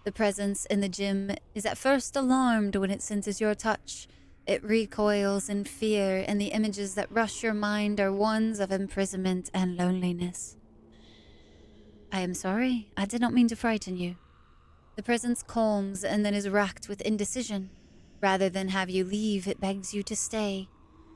The presence in the gem is at first alarmed when it senses your touch. It recoils in fear, and the images that rush your mind are ones of imprisonment and loneliness. I am sorry. I did not mean to frighten you. The presence calms and then is racked with indecision. Rather than have you leave, it begs you to stay.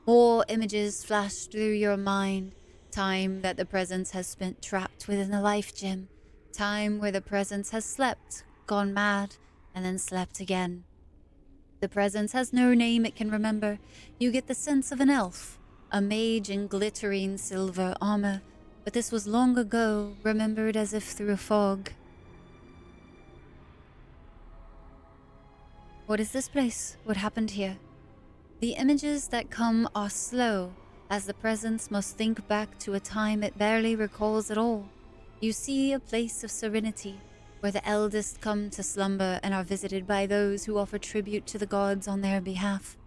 More images flash through your mind. Time that the presence has spent trapped within the life gem. Time where the presence has slept, gone mad, and then slept again. The presence has no name it can remember. You get the sense of an elf, a mage in glittering silver armor. But this was long ago, remembered as if through a fog. What is this place? What happened here? The images that come are slow, as the presence must think back to a time it barely recalls at all. You see a place of serenity, where the eldest come to slumber and are visited by those who offer tribute to the gods on their behalf.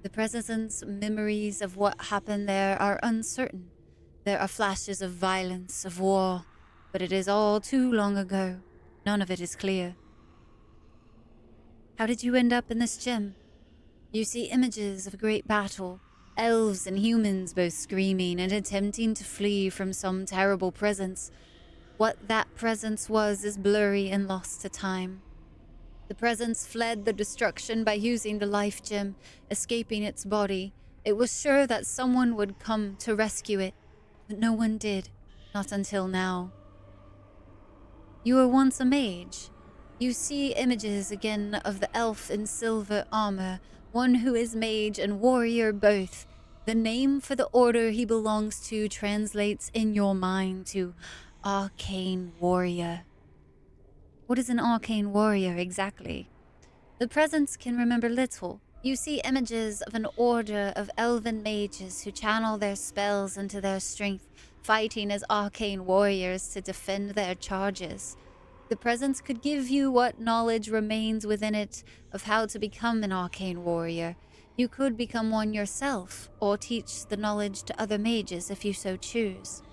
The presence memories of what happened there are uncertain. There are flashes of violence, of war, but it is all too long ago. None of it is clear. How did you end up in this gem? You see images of a great battle, elves and humans both screaming and attempting to flee from some terrible presence. What that presence was is blurry and lost to time. The presence fled the destruction by using the life gem, escaping its body. It was sure that someone would come to rescue it, but no one did, not until now. You were once a mage. You see images again of the elf in silver armor, one who is mage and warrior both. The name for the order he belongs to translates in your mind to Arcane Warrior. What is an Arcane Warrior exactly? The presence can remember little. You see images of an order of elven mages who channel their spells into their strength, fighting as arcane warriors to defend their charges. The presence could give you what knowledge remains within it of how to become an arcane warrior. You could become one yourself, or teach the knowledge to other mages if you so choose.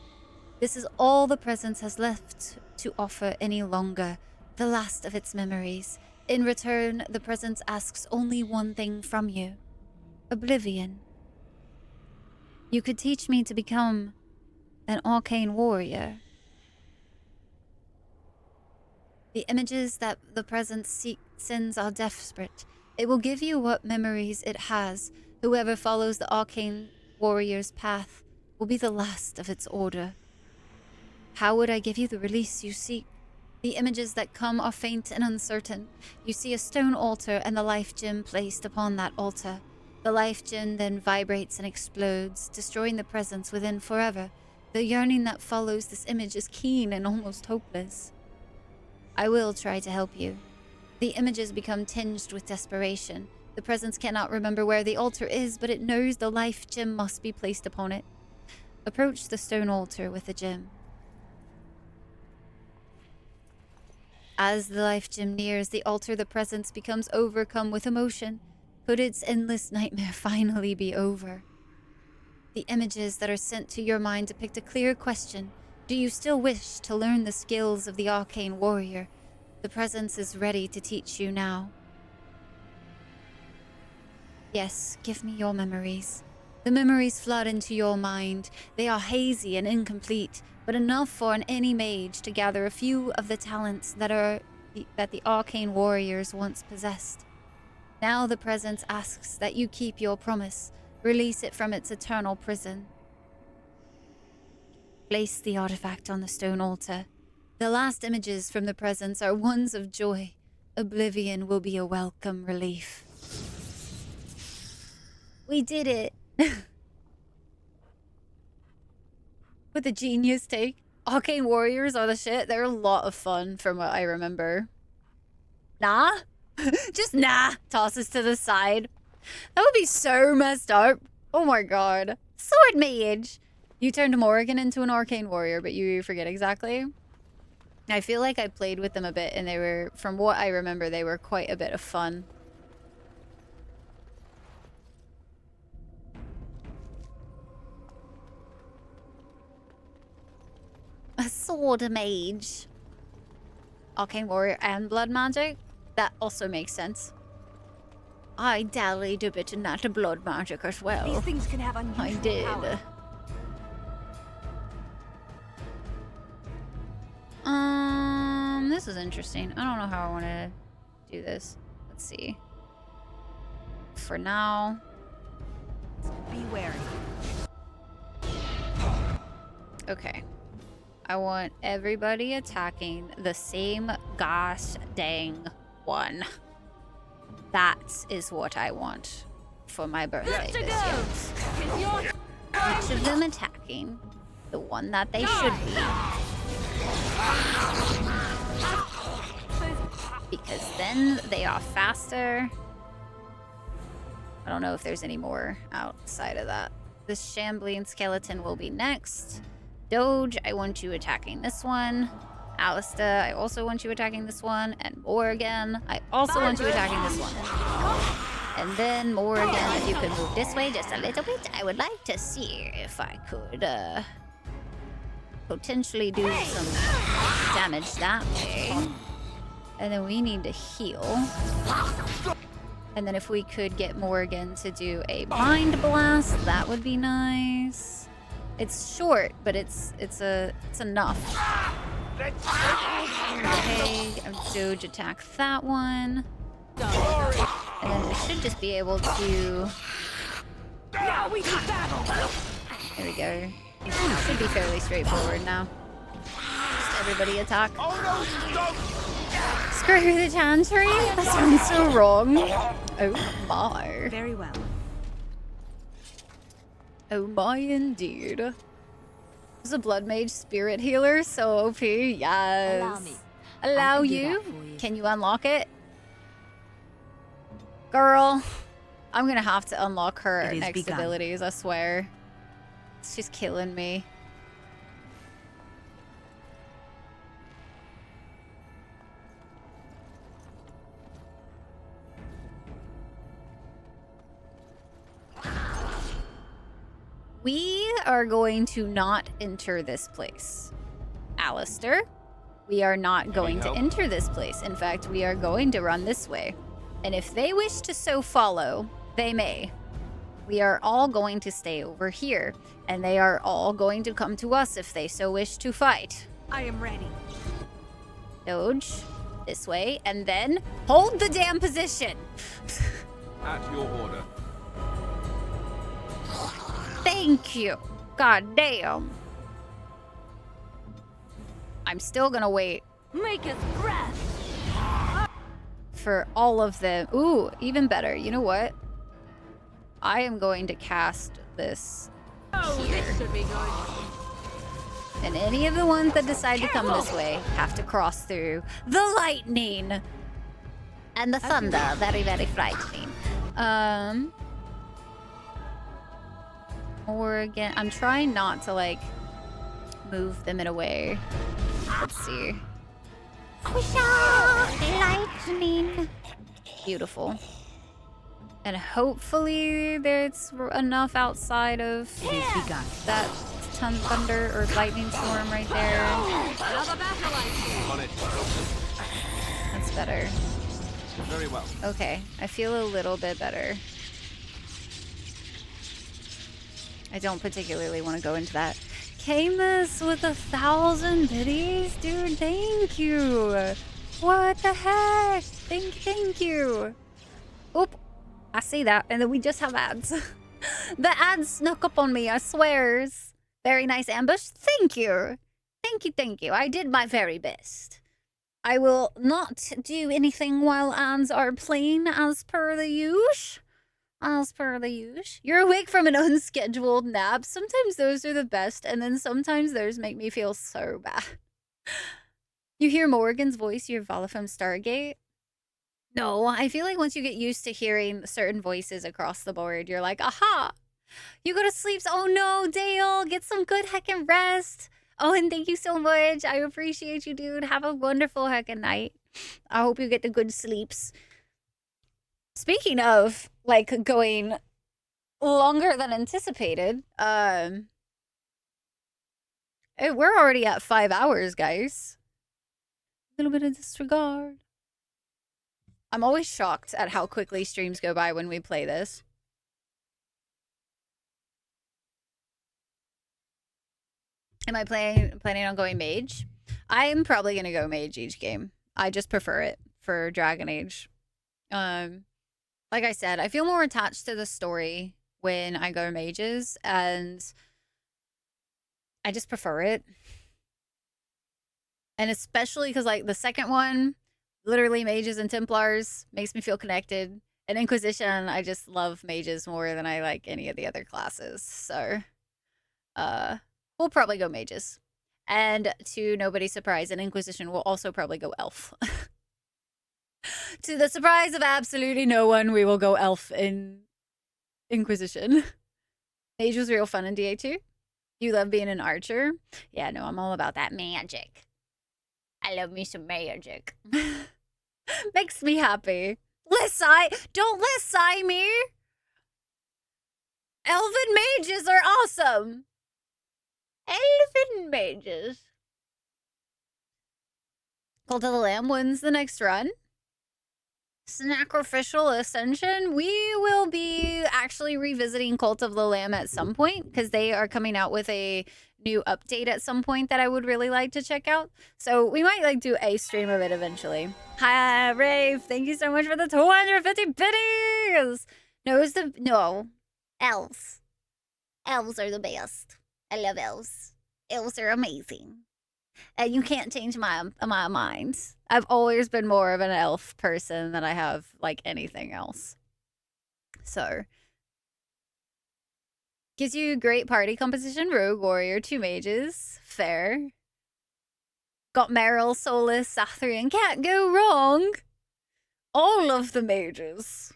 This is all the presence has left to offer any longer, the last of its memories. In return, the presence asks only one thing from you: oblivion. You could teach me to become an arcane warrior. The images that the presence sends are desperate. It will give you what memories it has. Whoever follows the arcane warrior's path will be the last of its order. How would I give you the release you seek? The images that come are faint and uncertain. You see a stone altar and the life gem placed upon that altar. The life gem then vibrates and explodes, destroying the presence within forever. The yearning that follows this image is keen and almost hopeless. I will try to help you. The images become tinged with desperation. The presence cannot remember where the altar is, but it knows the life gem must be placed upon it. Approach the stone altar with the gem. As the life gem nears the altar, the presence becomes overcome with emotion. Could its endless nightmare finally be over? The images that are sent to your mind depict a clear question. Do you still wish to learn the skills of the arcane warrior? The presence is ready to teach you now. Yes, give me your memories. The memories flood into your mind. They are hazy and incomplete, but enough for any mage to gather a few of the talents that the arcane warriors once possessed. Now the presence asks that you keep your promise. Release it from its eternal prison. Place the artifact on the stone altar. The last images from the presence are ones of joy. Oblivion will be a welcome relief. We did it! With a genius take. Arcane warriors are the shit. They're a lot of fun from what I remember. Nah? Just nah. Tosses to the side. That would be so messed up. Oh my god. Sword mage! You turned Morrigan into an arcane warrior, but you forget exactly. I feel like I played with them a bit, and they were, from what I remember, they were quite a bit of fun. A sword mage. Arcane warrior and blood magic? That also makes sense. I dallied a bit in that blood magic as well. These things can have unusual I did. power. This is interesting. I don't know how I want to do this. Let's see. For now. Be wary. Okay. I want everybody attacking the same gosh dang one. That is what I want for my birthday this year. Each of them attacking the one that they should be. Because then they are faster. I don't know if there's any more outside of that. This shambling skeleton will be next. Doge, I want you attacking this one. Alista, I also want you attacking this one. And Morrigan, I also want you attacking this one. And then Morrigan, if you could move this way just a little bit, I would like to see if I could potentially do some damage that way. And then we need to heal. And then if we could get Morrigan to do a mind blast, that would be nice. It's short, but it's enough. Okay, Doge attack that one. And then we should just be able to... Now we can battle. There we go. It should be fairly straightforward now. Just Everybody attack. Oh no, stop! Screw the chantry? That sounds so wrong. Oh my. Very well. Oh my indeed. Is a blood mage spirit healer so OP? Yes. Allow me. Allow I can do you? that for you. Can you unlock it? Girl, I'm gonna have to unlock her It is next begun. abilities, I swear. She's killing me. We are going to not enter this place. Alistair, we are not going to enter this place. In fact, we are going to run this way. And if they wish to so follow, they may. We are all going to stay over here, and they are all going to come to us if they so wish to fight. I am ready. Doge, this way, and then hold the damn position. At your order. Thank you. God damn. I'm still gonna wait Make us breath. for all of them. Ooh, even better. You know what? I am going to cast this Oh, here. this should be good. And any of the ones that decide to come this way have to cross through the lightning and the thunder. Very, very frightening. Or again, I'm trying not to like move them in a way. Let's see. Lightning. Beautiful. And hopefully there's enough outside of It is begun. that thunder or lightning storm right there. Another battle light. On it. That's better. Very well. Okay, I feel a little bit better. I don't particularly want to go into that. Camus with 1,000 biddies? Dude, thank you. What the heck? Thank you. Oop, I see that. And then we just have ads. The ads snuck up on me, I swears. Very nice ambush. Thank you. Thank you. I did my very best. I will not do anything while ads are playing as per the usual. As per the usual. You're awake from an unscheduled nap. Sometimes those are the best, and then sometimes those make me feel so bad. You hear Morgan's voice, you hear Vala from Stargate? No, I feel like once you get used to hearing certain voices across the board, you're like, aha! You go to sleep. Oh no, Dale, get some good heckin' rest. Oh, and thank you so much. I appreciate you, dude. Have a wonderful heckin' night. I hope you get the good sleeps. Speaking of, like, going longer than anticipated, we're already at 5 hours, guys. A little bit of disregard. I'm always shocked at how quickly streams go by when we play this. Am I planning on going mage? I am probably going to go mage each game. I just prefer it for Dragon Age. Like I said, I feel more attached to the story when I go mages, and I just prefer it. And especially because, like, the second one, literally mages and Templars, makes me feel connected. And Inquisition, I just love mages more than I like any of the other classes. So, we'll probably go mages. And to nobody's surprise, in Inquisition, we'll also probably go elf. To the surprise of absolutely no one, we will go elf in Inquisition. Mage was real fun in DA2. You love being an archer? Yeah, no, I'm all about that magic. I love me some magic. Makes me happy. Don't list me! Elven mages are awesome! Elven mages. Cult of the Lamb wins the next run. Sacrificial Ascension. We will be actually revisiting Cult of the Lamb at some point because they are coming out with a new update at some point that I would really like to check out. So we might like do a stream of it eventually. Hi, Rafe. Thank you so much for the 250 biddies. No, elves. Elves are the best. I love elves. Elves are amazing. You can't change my mind. I've always been more of an elf person than I have like anything else. So gives you great party composition, rogue, warrior, 2 mages. Fair. Got Meryl, Solus, Sathrian. Can't go wrong. All of the mages.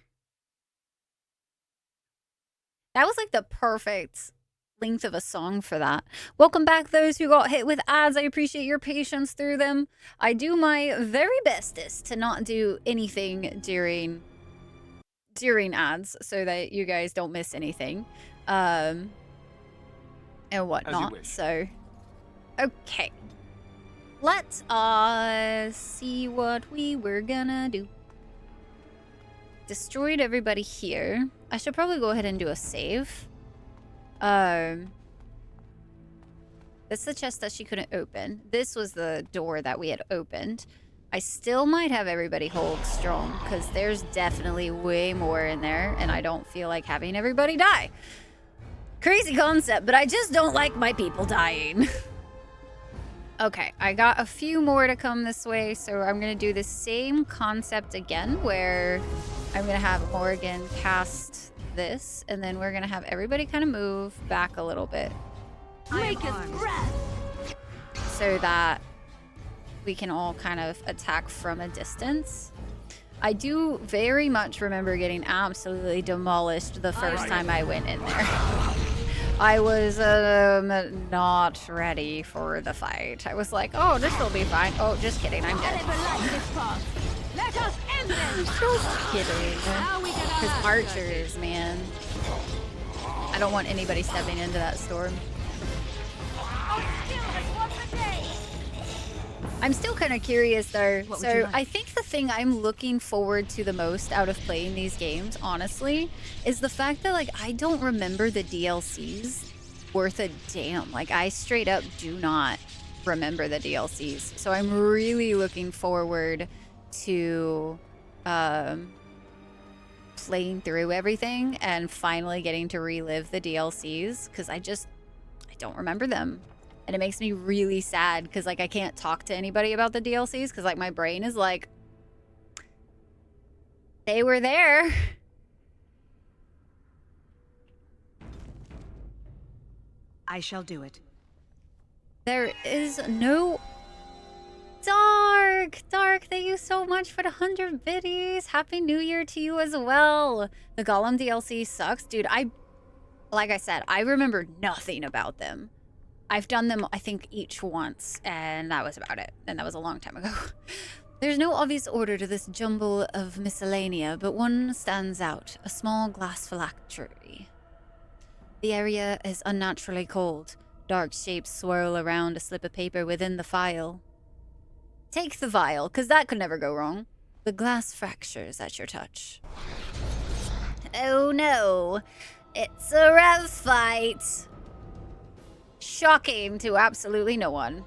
That was like the perfect length of a song for that. Welcome back, those who got hit with ads. I appreciate your patience through them. I do my very bestest to not do anything during ads so that you guys don't miss anything. And whatnot. So, okay. Let us see what we were gonna do. Destroyed everybody here. I should probably go ahead and do a save. That's the chest that she couldn't open. This was the door that we had opened. I still might have everybody hold strong because there's definitely way more in there and I don't feel like having everybody die. Crazy concept, but I just don't like my people dying. Okay, I got a few more to come this way, so I'm gonna do the same concept again where I'm gonna have Morgan cast this and then we're gonna have everybody kind of move back a little bit. So that we can all kind of attack from a distance. I do very much remember getting absolutely demolished the first time I went in there. I was not ready for the fight. I was like, oh, this will be fine. Oh, just kidding, I'm dead. Let us end this. Just kidding. Because archers, man. I don't want anybody stepping into that storm. I'm still kind of curious though. So I think the thing I'm looking forward to the most out of playing these games, honestly, is the fact that like I don't remember the DLCs worth a damn. Like I straight up do not remember the DLCs. So I'm really looking forward to playing through everything and finally getting to relive the DLCs because I don't remember them. And it makes me really sad because like I can't talk to anybody about the DLCs because like my brain is like, they were there. I shall do it. There is no... Dark, thank you so much for the 100 biddies. Happy New Year to you as well. The Gollum DLC sucks. Dude, like I said, I remember nothing about them. I've done them, I think, each once, and that was about it. And that was a long time ago. There's no obvious order to this jumble of miscellanea, but one stands out. A small glass phylactery. The area is unnaturally cold. Dark shapes swirl around a slip of paper within the phial. Take the vial, because that could never go wrong. The glass fractures at your touch. Oh no, it's a rev fight. Shocking to absolutely no one.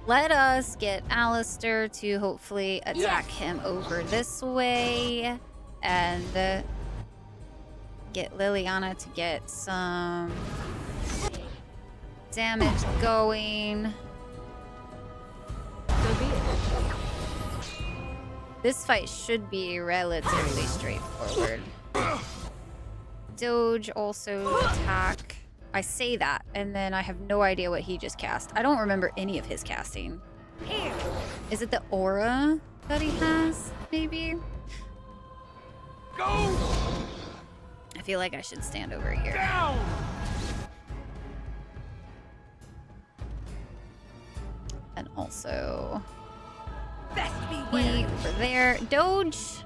Let us get Alistair to hopefully attack him over this way. And get Liliana to get some damage going. This fight should be relatively straightforward. Doge also attack. I say that, and then I have no idea what he just cast. I don't remember any of his casting. Is it the aura that he has, maybe? Go! I feel like I should stand over here. Down! And also... Best be over there. Doge!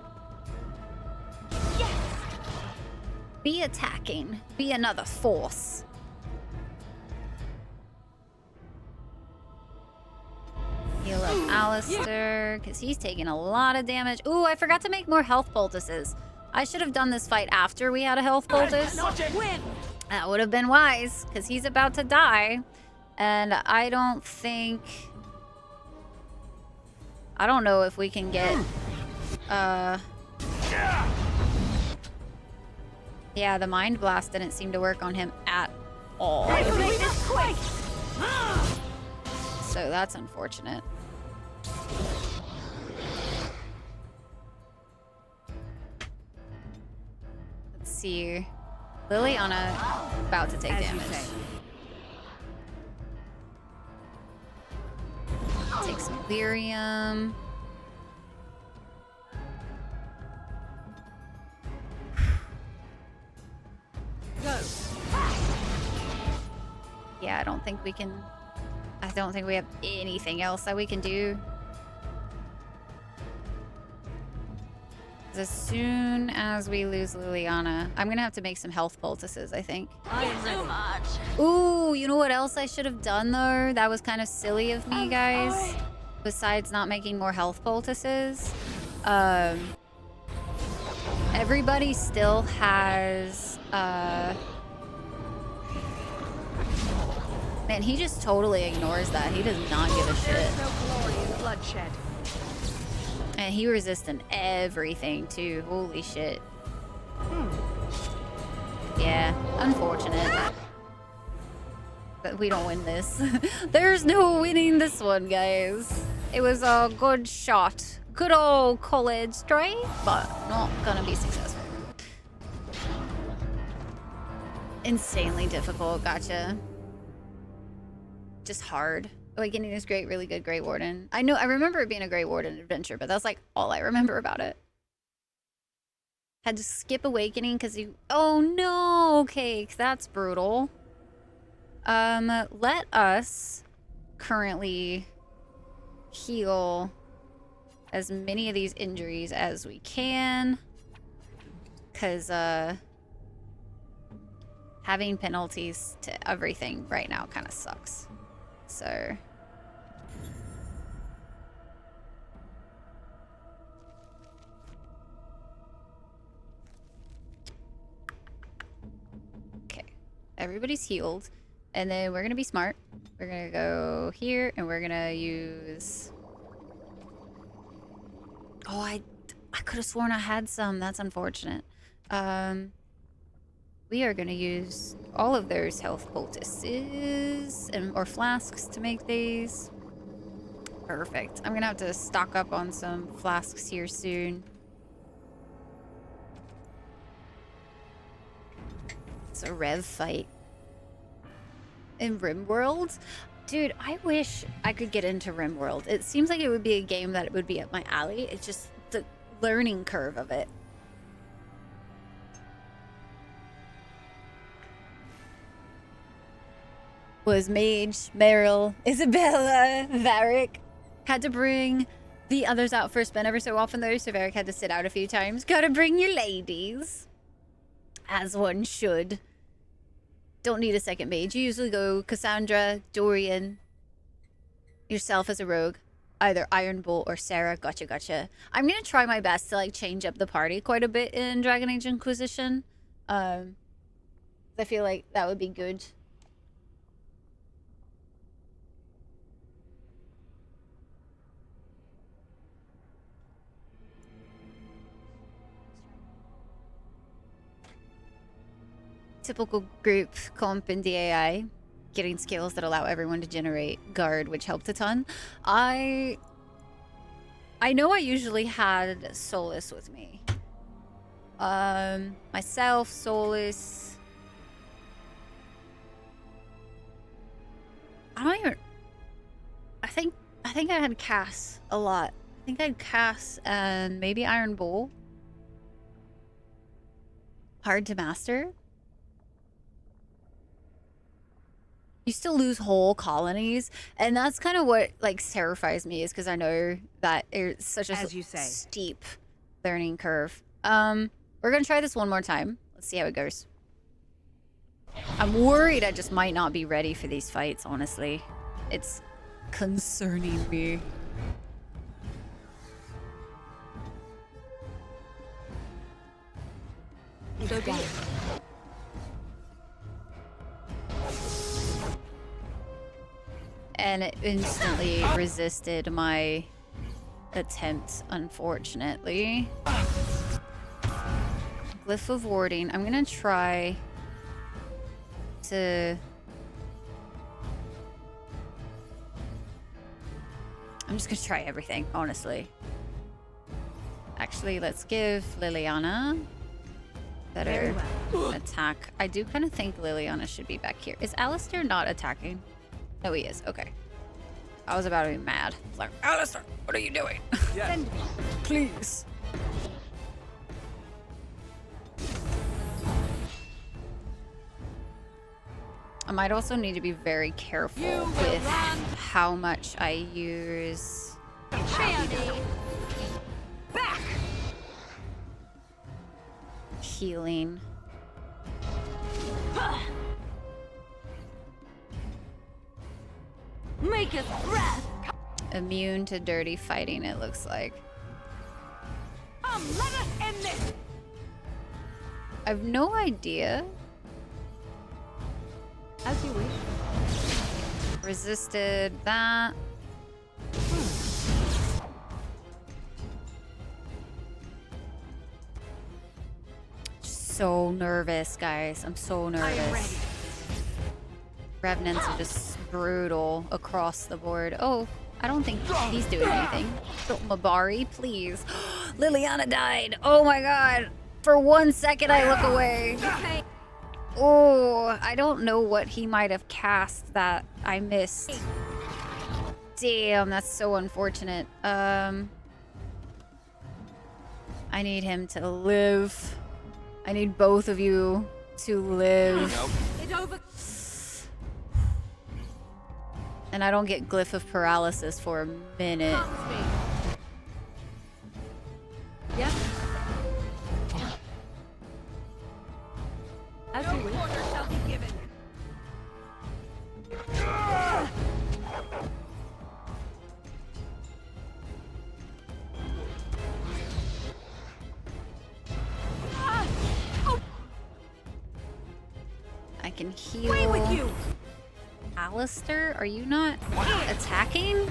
Yes! Be attacking. Be another force. Heal up Alistair, because he's taking a lot of damage. Ooh, I forgot to make more health poultices. I should have done this fight after we had a health poultice. That would have been wise, because he's about to die. And I don't think... I don't know if we can get... Yeah, the Mind Blast didn't seem to work on him at all. So that's unfortunate. Let's see. Liliana about to take damage. Take some lyrium. Go. Yeah, I don't think we can... I don't think we have anything else that we can do. As soon as we lose Liliana, I'm gonna have to make some health poultices, I think. Too much. Ooh, you know what else I should have done though? That was kind of silly of me, guys. Besides not making more health poultices. Everybody still has, man, he just totally ignores that. He does not give a shit. There's no glory in bloodshed. And he resisting everything too. Holy shit. Yeah, unfortunate. But we don't win this. There's no winning this one, guys. It was a good shot. Good old college try, but not gonna be successful. Insanely difficult, gotcha. Just hard. Awakening is great, really good Grey Warden. I know, I remember it being a Grey Warden adventure, but that's like all I remember about it. Had to skip Awakening because you... Oh no, okay, that's brutal. Let us currently heal as many of these injuries as we can. Because, having penalties to everything right now kind of sucks. So... everybody's healed, and then we're gonna be smart. We're gonna go here, and we're gonna use... Oh, I could have sworn I had some. That's unfortunate. We are gonna use all of those health poultices or flasks to make these. Perfect. I'm gonna have to stock up on some flasks here soon. It's a rev fight. In RimWorld? Dude, I wish I could get into RimWorld. It seems like it would be a game that it would be up my alley. It's just the learning curve of it. Was Mage, Meryl, Isabella, Varric. Had to bring the others out for a spin every so often though, so Varric had to sit out a few times. Gotta bring your ladies. As one should. Don't need a second mage. You usually go Cassandra, Dorian, yourself as a rogue, either Iron Bull or Sarah. Gotcha, gotcha. I'm gonna try my best to like change up the party quite a bit in Dragon Age Inquisition. I feel like that would be good. Typical group comp in DAI, getting skills that allow everyone to generate guard, which helped a ton. I know I usually had Solus with me. Myself, Solus. I don't even... I think I had Cass a lot. I think I had Cass and maybe Iron Bull. Hard to master. You still lose whole colonies, and that's kind of what like terrifies me, is because I know that it's such a steep learning curve. We're gonna try this one more time. Let's see how it goes. I'm worried I just might not be ready for these fights, honestly. It's concerning me. Go down. And it instantly resisted my attempt, unfortunately. Glyph of Warding. I'm gonna try to... I'm just gonna try everything, honestly. Actually, let's give Liliana better attack. I do kind of think Liliana should be back here. Is Alistair not attacking? No, he is. Okay. I was about to be mad. It's like, Alistair, what are you doing? Yes. Please. I might also need to be very careful with how much I use Back. healing. Make us breath. Immune to dirty fighting, it looks like. Let us end this. I have no idea. As you wish. Resisted that. So nervous, guys. I'm so nervous. Revenants are just brutal across the board. Oh, I don't think he's doing anything. Don't Mabari, please. Liliana died. Oh my god. For 1 second I look away. Oh, I don't know what he might have cast that I missed. Damn, that's so unfortunate. I need him to live. I need both of you to live. It's over. And I don't get Glyph of Paralysis for a minute. Yep. As you wish. Order shall be given. I can heal. Away with you. Alistair, are you not attacking?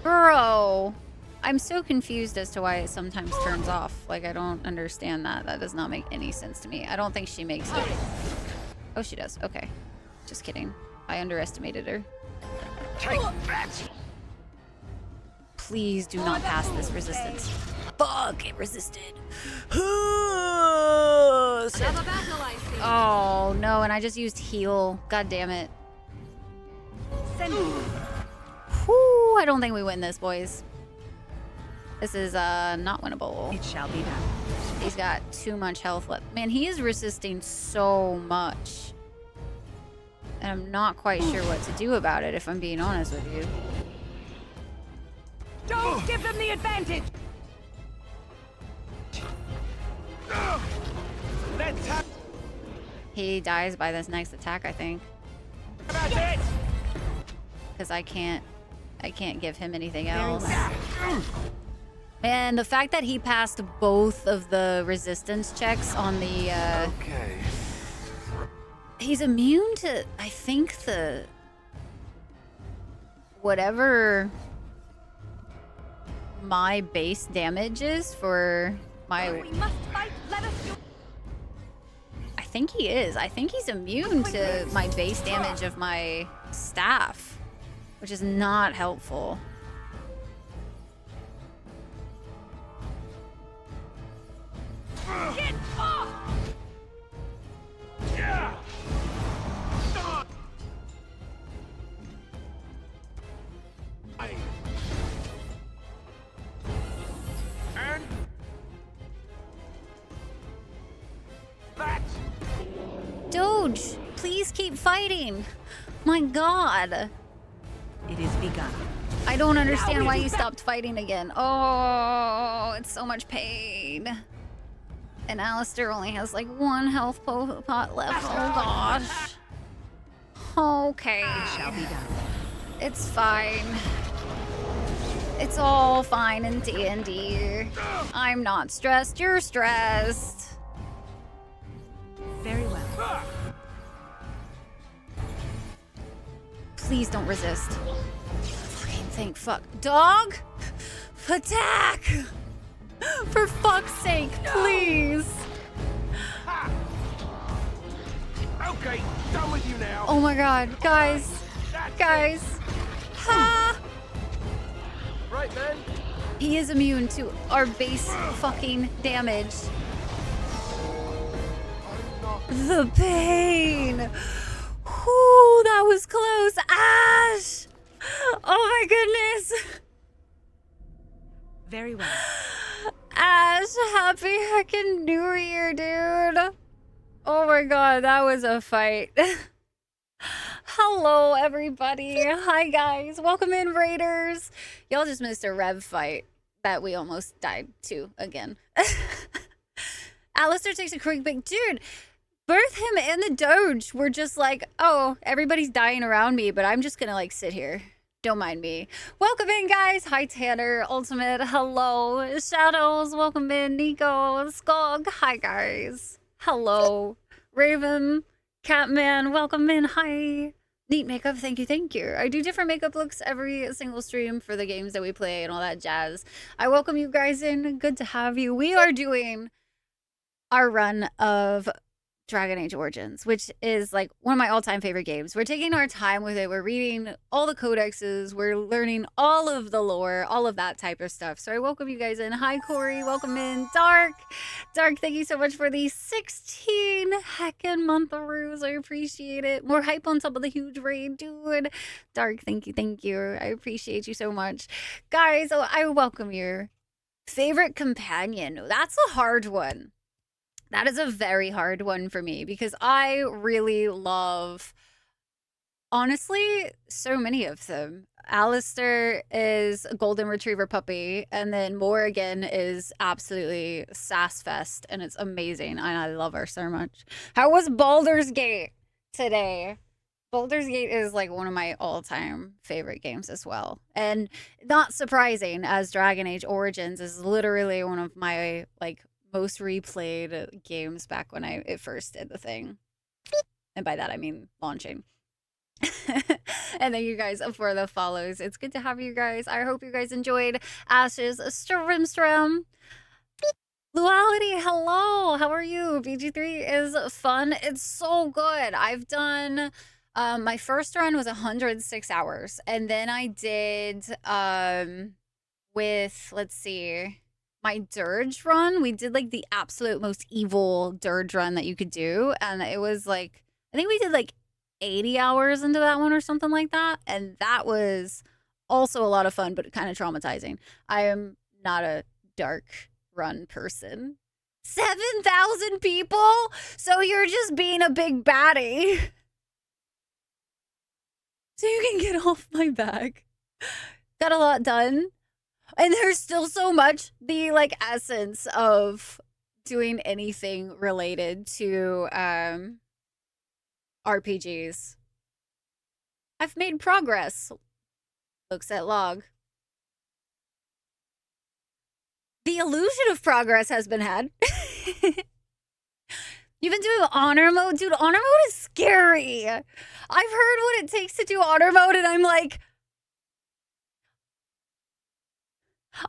Bro, I'm so confused as to why it sometimes turns off. Like, I don't understand that. That does not make any sense to me. I don't think she makes it. Oh, she does. Okay. Just kidding. I underestimated her. Please do not pass this resistance. Fuck, it resisted. Another battle, I see. Oh, no, and I just used heal. God damn it. Whew, I don't think we win this, boys. This is not winnable. It shall be done. He's got too much health left. Man, he is resisting so much. And I'm not quite sure what to do about it, if I'm being honest with you. Don't give them the advantage. Let's have He dies by this next attack, I think. about it. Because I can't give him anything else. Man, the fact that he passed both of the resistance checks on the Okay. he's immune to, I think, the whatever my base damage is for my. We must fight. Let us do. I think he is. I think he's immune to my base damage of my staff, which is not helpful. Get off! Yeah. And that. Doge, please keep fighting. My god. It is begun. I don't understand why he stopped fighting again. Oh, it's so much pain. And Alistair only has like one health pot left. Oh gosh. Okay. It shall be done. It's fine. It's all fine in D&D. I'm not stressed. You're stressed. Very well. Please don't resist. Fucking thank fuck. Dog? Attack! For fuck's sake, please. Okay, done with you now. Oh my god, guys. Guys. Ha! right then. He is immune to our base fucking damage. The pain. Whew, that was close. Ash! Oh my goodness. Very well. Ash, happy heckin' New Year, dude. Oh my god, that was a fight. Hello, everybody. Hi, guys. Welcome in, Raiders. Y'all just missed a Rev fight that we almost died to again. Alistair takes a quick break. Dude, both him and the Doge were just like, oh, everybody's dying around me, but I'm just gonna, like, sit here. Don't mind me. Welcome in, guys. Hi, Tanner. Ultimate. Hello. Shadows. Welcome in. Nico. Skog. Hi, guys. Hello. Raven. Catman. Welcome in. Hi. Neat makeup. Thank you. Thank you. I do different makeup looks every single stream for the games that we play and all that jazz. I welcome you guys in. Good to have you. We are doing our run of Dragon Age Origins, which is like one of my all-time favorite games. We're taking our time with it. We're reading all the codexes. We're learning all of the lore, all of that type of stuff. So I welcome you guys in. Hi, Corey. Welcome in. Dark. Dark, thank you so much for the 16 heckin' month-aroos. I appreciate it. More hype on top of the huge raid, dude. Dark, thank you. Thank you. I appreciate you so much. Guys, I welcome your favorite companion. That's a hard one. That is a very hard one for me because I really love, honestly, so many of them. Alistair is a golden retriever puppy, and then Morrigan is absolutely sass fest, and it's amazing, and I love her so much. How was Baldur's Gate today? Baldur's Gate is like one of my all-time favorite games as well. And not surprising, as Dragon Age Origins is literally one of my, like, most replayed games back when it first did the thing. And by that I mean launching. And thank you guys for the follows. It's good to have you guys. I hope you guys enjoyed Ash's Strim. Luality, hello. How are you? BG3 is fun. It's so good. I've done my first run was 106 hours, and then I did with, let's see, my dirge run. We did like the absolute most evil dirge run that you could do, and it was like, I think we did like 80 hours into that one or something like that, and that was also a lot of fun, but kind of traumatizing. I am not a dark run person. 7,000 people? So you're just being a big baddie. So you can get off my back. Got a lot done. And there's still so much, the like essence of doing anything related to RPGs. I've made progress. Looks at log. The illusion of progress has been had. You've been doing honor mode? Dude, honor mode is scary. I've heard what it takes to do honor mode, and I'm like,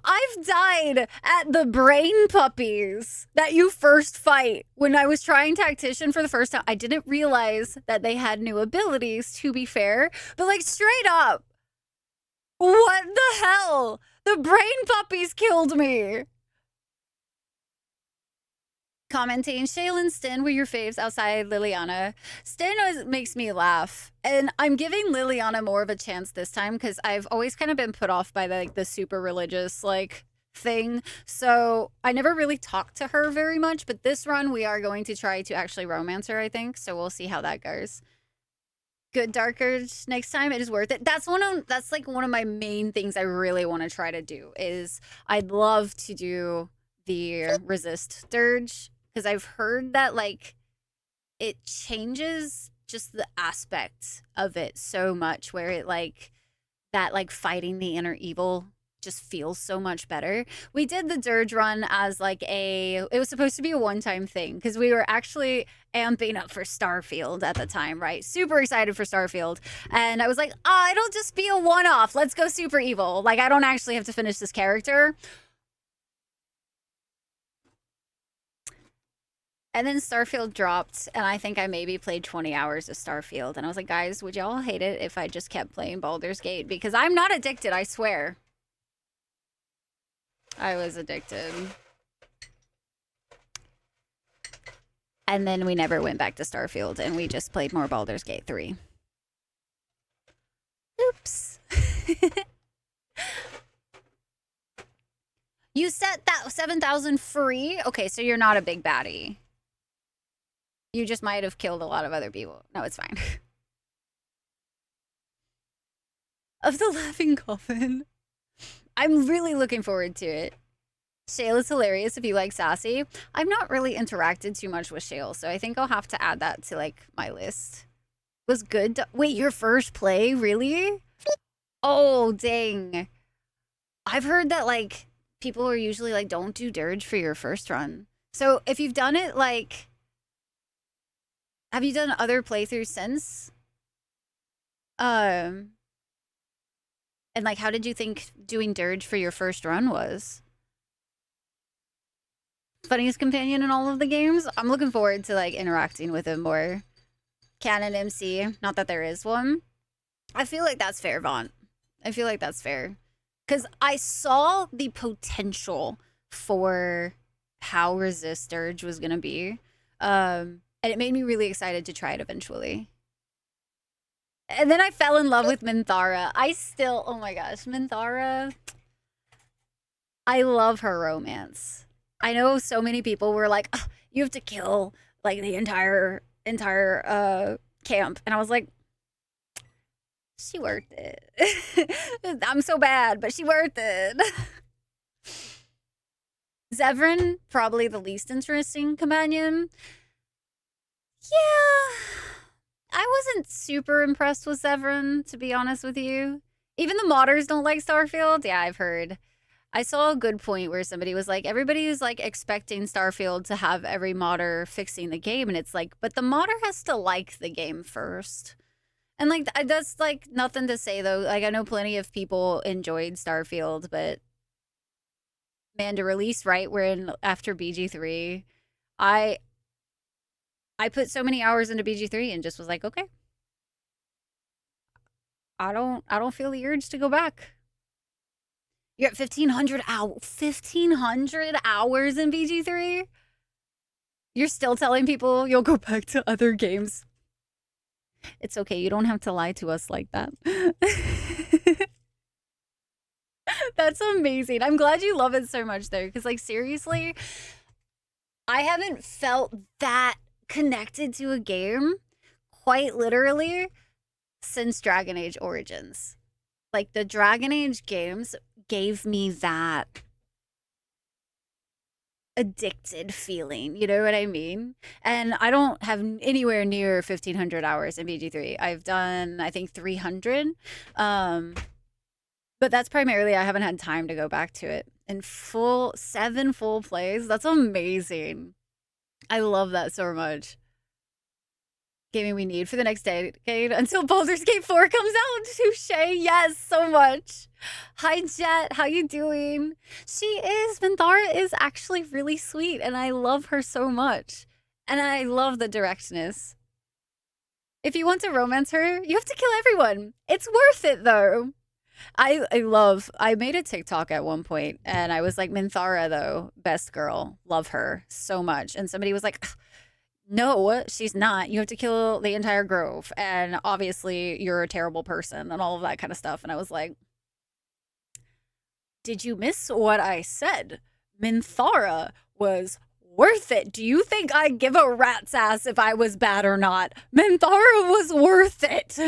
I've died at the brain puppies that you first fight. When I was trying Tactician for the first time, I didn't realize that they had new abilities, to be fair. But like, straight up, what the hell? The brain puppies killed me. Commenting, Shaylin, Stin were your faves outside Liliana. Stin makes me laugh. And I'm giving Liliana more of a chance this time because I've always kind of been put off by the super religious like thing. So I never really talked to her very much. But this run, we are going to try to actually romance her, I think. So we'll see how that goes. Good Dark Urge next time. It is worth it. That's like one of my main things I really want to try to do is I'd love to do the resist dirge. Because I've heard that, like, it changes just the aspect of it so much where it, like, that, like, fighting the inner evil just feels so much better. We did the dirge run as, like, it was supposed to be a one-time thing because we were actually amping up for Starfield at the time, right? Super excited for Starfield. And I was like, it'll just be a one-off. Let's go super evil. Like, I don't actually have to finish this character. And then Starfield dropped, and I think I maybe played 20 hours of Starfield. And I was like, guys, would y'all hate it if I just kept playing Baldur's Gate? Because I'm not addicted, I swear. I was addicted. And then we never went back to Starfield, and we just played more Baldur's Gate 3. Oops. You set that 7,000 free? Okay, so you're not a big baddie. You just might have killed a lot of other people. No, it's fine. Of the Laughing Coffin. I'm really looking forward to it. Shale is hilarious if you like sassy. I've not really interacted too much with Shale, so I think I'll have to add that to, like, my list. Was good. Wait, your first play? Really? Oh, dang. I've heard that, like, people are usually like, don't do Dirge for your first run. So if you've done it, like, have you done other playthroughs since? And like, how did you think doing Dirge for your first run was? Funniest companion in all of the games? I'm looking forward to, like, interacting with him more. Canon MC, not that there is one. I feel like that's fair, Vaughn. I feel like that's fair. Because I saw the potential for how Resist Dirge was going to be. And it made me really excited to try it eventually. And then I fell in love with Minthara. Oh my gosh, Minthara. I love her romance. I know so many people were like, oh, you have to kill, like, the entire camp. And I was like, she worth it. I'm so bad, but she worth it. Zevran, probably the least interesting companion. Yeah. I wasn't super impressed with Zevran, to be honest with you. Even the modders don't like Starfield. Yeah, I've heard. I saw a good point where somebody was like, everybody was like expecting Starfield to have every modder fixing the game. And it's like, but the modder has to like the game first. And like, that's like nothing to say though. Like, I know plenty of people enjoyed Starfield, but man, to release right we're in after BG3, I put so many hours into BG3 and just was like, okay. I don't feel the urge to go back. You're at 1,500 hours in BG3? You're still telling people you'll go back to other games. It's okay. You don't have to lie to us like that. That's amazing. I'm glad you love it so much though, because like seriously, I haven't felt that connected to a game quite literally since Dragon Age Origins. Like the Dragon Age games gave me that addicted feeling, you know what I mean? And I don't have anywhere near 1,500 hours in BG3. I've done, I think, 300. But that's primarily I haven't had time to go back to it. In 7 full plays, that's amazing. I love that so much. Gaming we need for the next decade until Baldur's Gate 4 comes out. Touche, yes, so much. Hi, Jet, how you doing? Minthara is actually really sweet, and I love her so much. And I love the directness. If you want to romance her, you have to kill everyone. It's worth it, though. I made a TikTok at one point, and I was like, Minthara, though, best girl. Love her so much. And somebody was like, no, she's not. You have to kill the entire grove. And obviously, you're a terrible person and all of that kind of stuff. And I was like, did you miss what I said? Minthara was worth it. Do you think I'd give a rat's ass if I was bad or not? Minthara was worth it.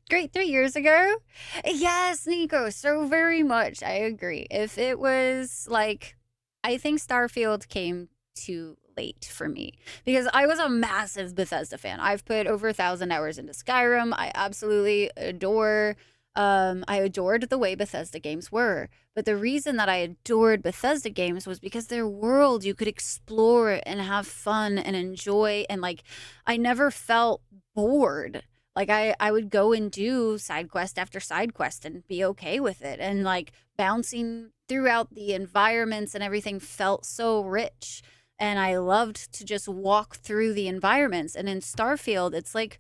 Great 3 years ago? Yes, Nico, so very much. I agree. If it was like, I think Starfield came too late for me because I was a massive Bethesda fan. I've put over 1,000 hours into Skyrim. I absolutely adore, I adored the way Bethesda games were. But the reason that I adored Bethesda games was because their world you could explore and have fun and enjoy. And like, I never felt bored. Like I would go and do side quest after side quest and be okay with it. And like bouncing throughout the environments and everything felt so rich. And I loved to just walk through the environments. And in Starfield, it's like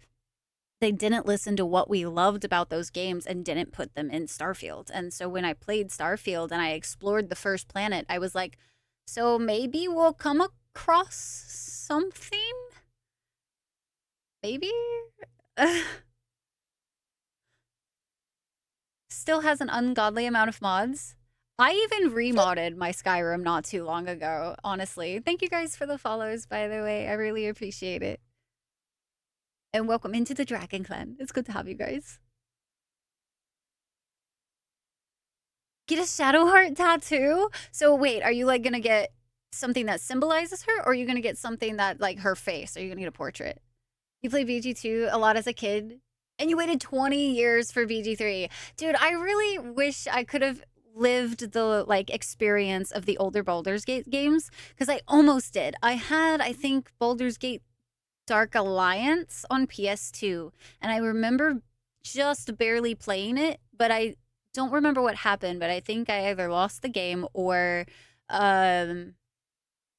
they didn't listen to what we loved about those games and didn't put them in Starfield. And so when I played Starfield and I explored the first planet, I was like, so maybe we'll come across something? Maybe? Still has an ungodly amount of mods. I even remodded my Skyrim not too long ago, honestly. Thank you guys for the follows, by the way. I really appreciate it. And welcome into the Dragon Clan. It's good to have you guys. Get a Shadowheart tattoo? So wait, are you like gonna get something that symbolizes her, or are you gonna get something that like her face? Are you gonna get a portrait? You played VG2 a lot as a kid, and you waited 20 years for VG3. Dude, I really wish I could have lived the like experience of the older Baldur's Gate games, because I almost did. I had, I think, Baldur's Gate Dark Alliance on PS2, and I remember just barely playing it, but I don't remember what happened, but I think I either lost the game or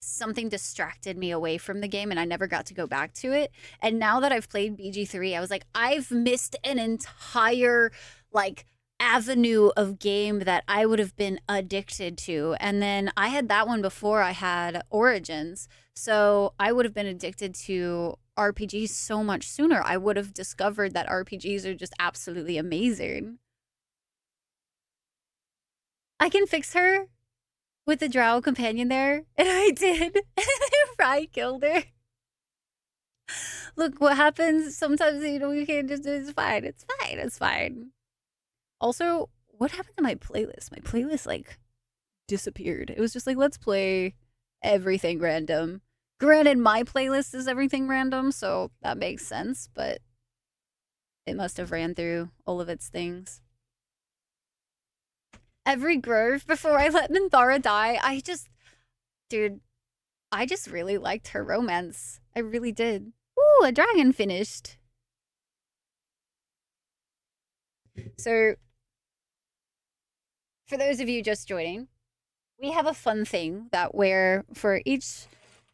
something distracted me away from the game and I never got to go back to it. And now that I've played BG3, I was like, I've missed an entire like avenue of game that I would have been addicted to. And then I had that one before I had Origins. So I would have been addicted to RPGs so much sooner. I would have discovered that RPGs are just absolutely amazing. I can fix her with the drow companion there, and I did. Fry killed her. Look, what happens sometimes, you know, you can't just, it's fine, it's fine, it's fine. Also, what happened to my playlist? My playlist, like, disappeared. It was just like, let's play everything random. Granted, my playlist is everything random, so that makes sense, but it must have ran through all of its things. Every grove before I let Minthara die, dude, I just really liked her romance. I really did. Ooh, a dragon finished. So, for those of you just joining, we have a fun thing that where for each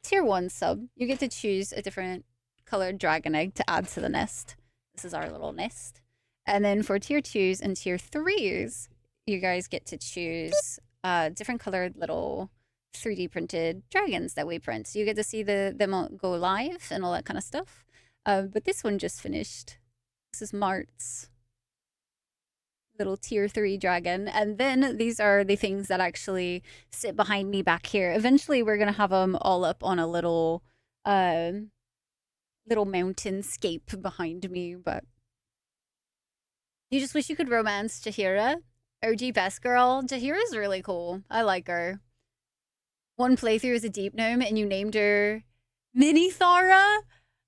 tier 1 sub, you get to choose a different colored dragon egg to add to the nest. This is our little nest. And then for tier 2s and tier 3s, you guys get to choose different colored little 3D printed dragons that we print. So you get to see them go live and all that kind of stuff. But this one just finished. This is Mart's little tier 3 dragon. And then these are the things that actually sit behind me back here. Eventually we're going to have them all up on a little mountainscape behind me. But you just wish you could romance Jaheira. OG best girl. Jaheira's really cool. I like her. One playthrough as a deep gnome and you named her Mini Thara.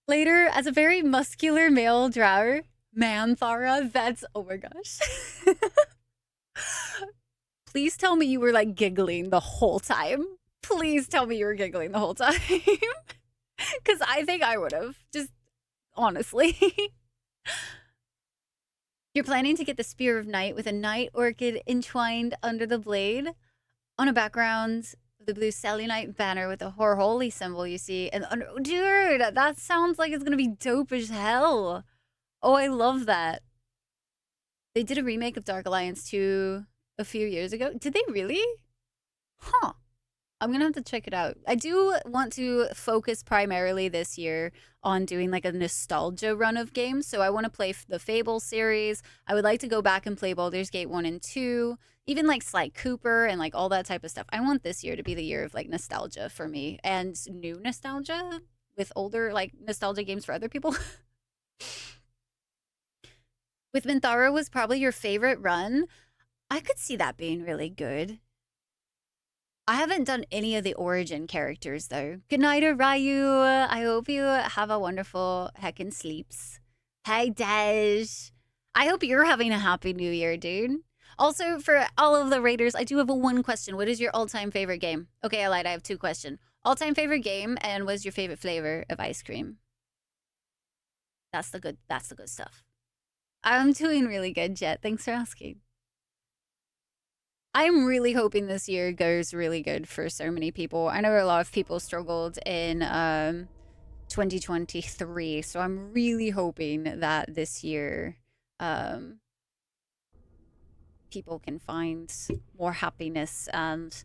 Later, as a very muscular male drow, Man Thara. That's, oh my gosh. Please tell me you were like giggling the whole time. Please tell me you were giggling the whole time. Because I think I would have. Just honestly. You're planning to get the Spear of Night with a night orchid entwined under the blade on a background of the blue selenite banner with a holy symbol you see. And dude, that sounds like it's gonna be dope as hell. Oh, I love that. They did a remake of Dark Alliance 2 a few years ago. Did they really? Huh. I'm gonna have to check it out. I do want to focus primarily this year on doing like a nostalgia run of games. So I want to play the Fable series. I would like to go back and play Baldur's Gate 1 and 2, even like Sly Cooper and like all that type of stuff. I want this year to be the year of like nostalgia for me and new nostalgia with older like nostalgia games for other people. With Minthara was probably your favorite run. I could see that being really good. I haven't done any of the origin characters though. Good night, Ryu. I hope you have a wonderful heckin' sleeps. Hey, Dej. I hope you're having a happy new year, dude. Also, for all of the raiders, I do have one question. What is your all-time favorite game? Okay, I lied. I have 2 questions. All-time favorite game, and what's your favorite flavor of ice cream? That's the good stuff. I'm doing really good, Jet. Thanks for asking. I'm really hoping this year goes really good for so many people. I know a lot of people struggled in 2023. So I'm really hoping that this year people can find more happiness and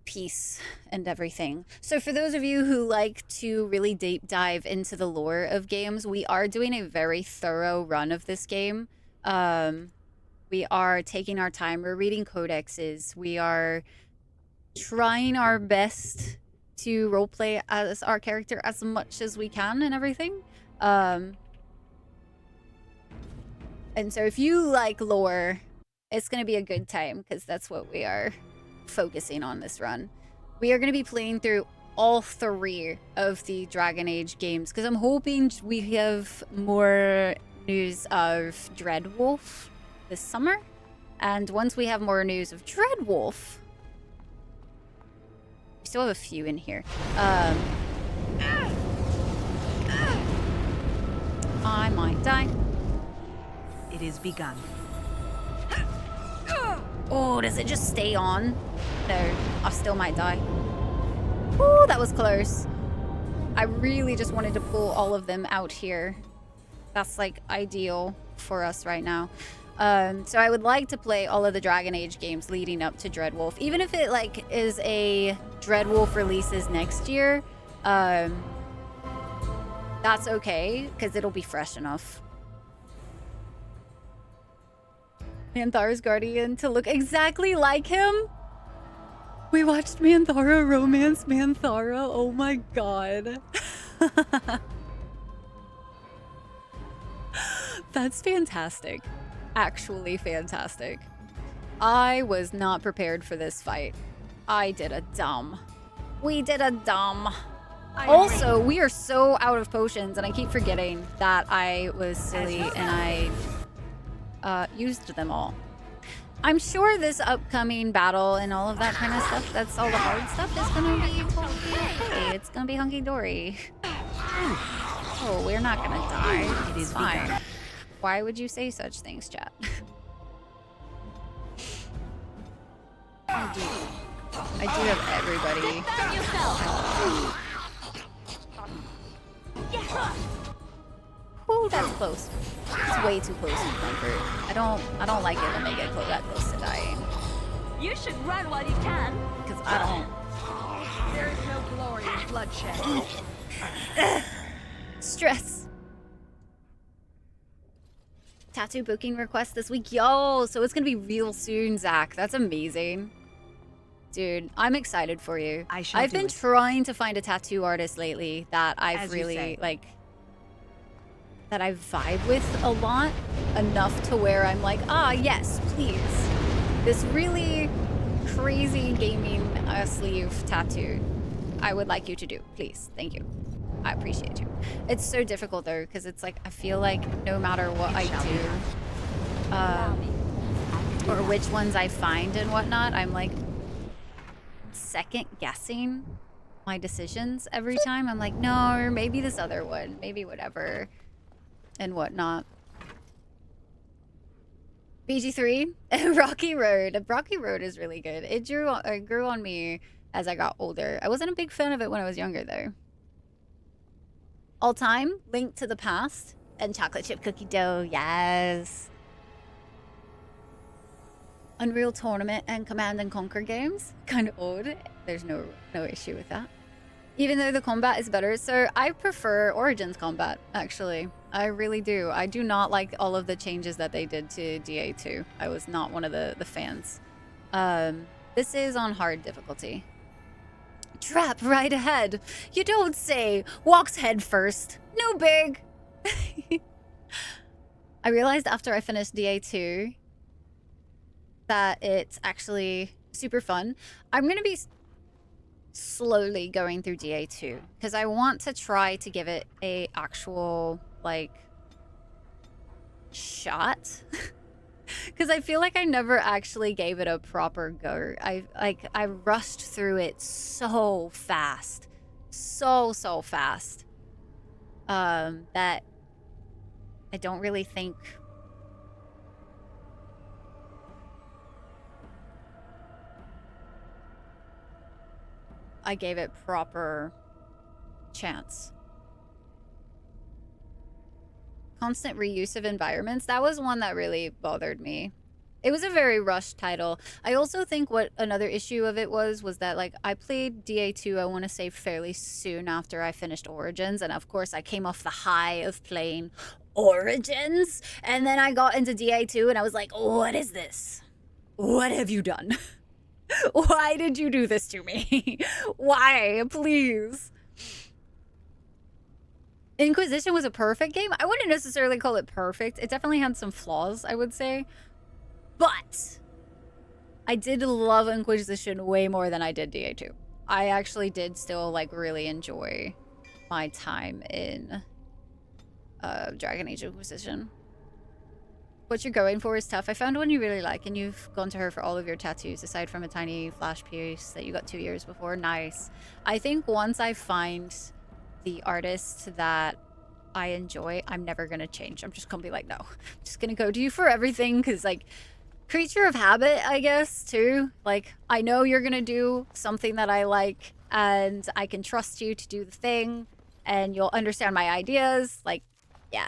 peace and everything. So for those of you who like to really deep dive into the lore of games, we are doing a very thorough run of this game. We are taking our time. We're reading codexes. We are trying our best to roleplay as our character as much as we can and everything. And so if you like lore, it's going to be a good time because that's what we are focusing on this run. We are going to be playing through all 3 of the Dragon Age games because I'm hoping we have more news of Dreadwolf this summer. And once we have more news of Dreadwolf, we still have a few in here. I might die. It is begun. Oh, does it just stay on? No, I still might die. Ooh, that was close. I really just wanted to pull all of them out here. That's like ideal for us right now. So I would like to play all of the Dragon Age games leading up to Dreadwolf. Even if it like is a Dreadwolf releases next year, that's okay because it'll be fresh enough. Manthara's guardian to look exactly like him. We watched Manthara romance Manthara. Oh my god. That's fantastic. Actually fantastic. I was not prepared for this fight. I did a dumb. We did a dumb. Also, we are so out of potions and I keep forgetting that I was silly and I used them all. I'm sure this upcoming battle and all of that kind of stuff, that's all the hard stuff, is gonna be okay. It's gonna be hunky-dory. Oh, we're not gonna die. It is fine. Why would you say such things, chat? I do have everybody. Ooh, that's close. It's way too close for comfort. I don't like it when they get that close to dying. You should run while you can. Because I don't. There is no glory in bloodshed. Stress. Tattoo booking request this week. Yo, so it's gonna be real soon, Zach. That's amazing. Dude, I'm excited for you. I've been trying to find a tattoo artist lately that I've really, like, that I vibe with a lot, enough to where I'm like, ah, yes, please. This really crazy gaming sleeve tattoo, I would like you to do, please. Thank you. I appreciate you. It's so difficult though, because it's like, I feel like no matter what I do, or which ones I find and whatnot, I'm like second guessing my decisions every time. I'm like, no, or maybe this other one, maybe whatever. And whatnot. BG3, Rocky Road. Rocky Road is really good. It grew on me as I got older. I wasn't a big fan of it when I was younger, though. All time, Link to the Past, and Chocolate Chip Cookie Dough. Yes. Unreal Tournament and Command and Conquer games. Kind of old. There's no issue with that. Even though the combat is better. So I prefer Origins combat, actually. I really do. I do not like all of the changes that they did to DA2. I was not one of the fans. This is on hard difficulty. Trap right ahead. You don't say. Walks head first. No big. I realized after I finished DA2 that it's actually super fun. I'm going to be slowly going through DA2 because I want to try to give it a actual like shot because I feel like I never actually gave it a proper go. I rushed through it so fast, so fast that I don't really think I gave it proper chance. constant reuse of environments, that was one that really bothered me. It was a very rushed title. I also think what another issue of it was that, like, I played DA2, I want to say, fairly soon after I finished Origins. And, of course, I came off the high of playing Origins. And then I got into DA2 and I was like, what is this? What have you done? Why did you do this to me? Why? Please. Inquisition was a perfect game. I wouldn't necessarily call it perfect. It definitely had some flaws, I would say. But I did love Inquisition way more than I did DA2. I actually did still, like, really enjoy my time in Dragon Age Inquisition. What you're going for is tough. I found one you really like, and you've gone to her for all of your tattoos, aside from a tiny flash piece that you got 2 years before. Nice. I think once I find the artist that I enjoy, I'm never going to change. I'm just going to be like, no. I'm just going to go to you for everything, because, like, creature of habit, I guess, too. Like, I know you're gonna do something that I like, and I can trust you to do the thing, and you'll understand my ideas. Like, yeah,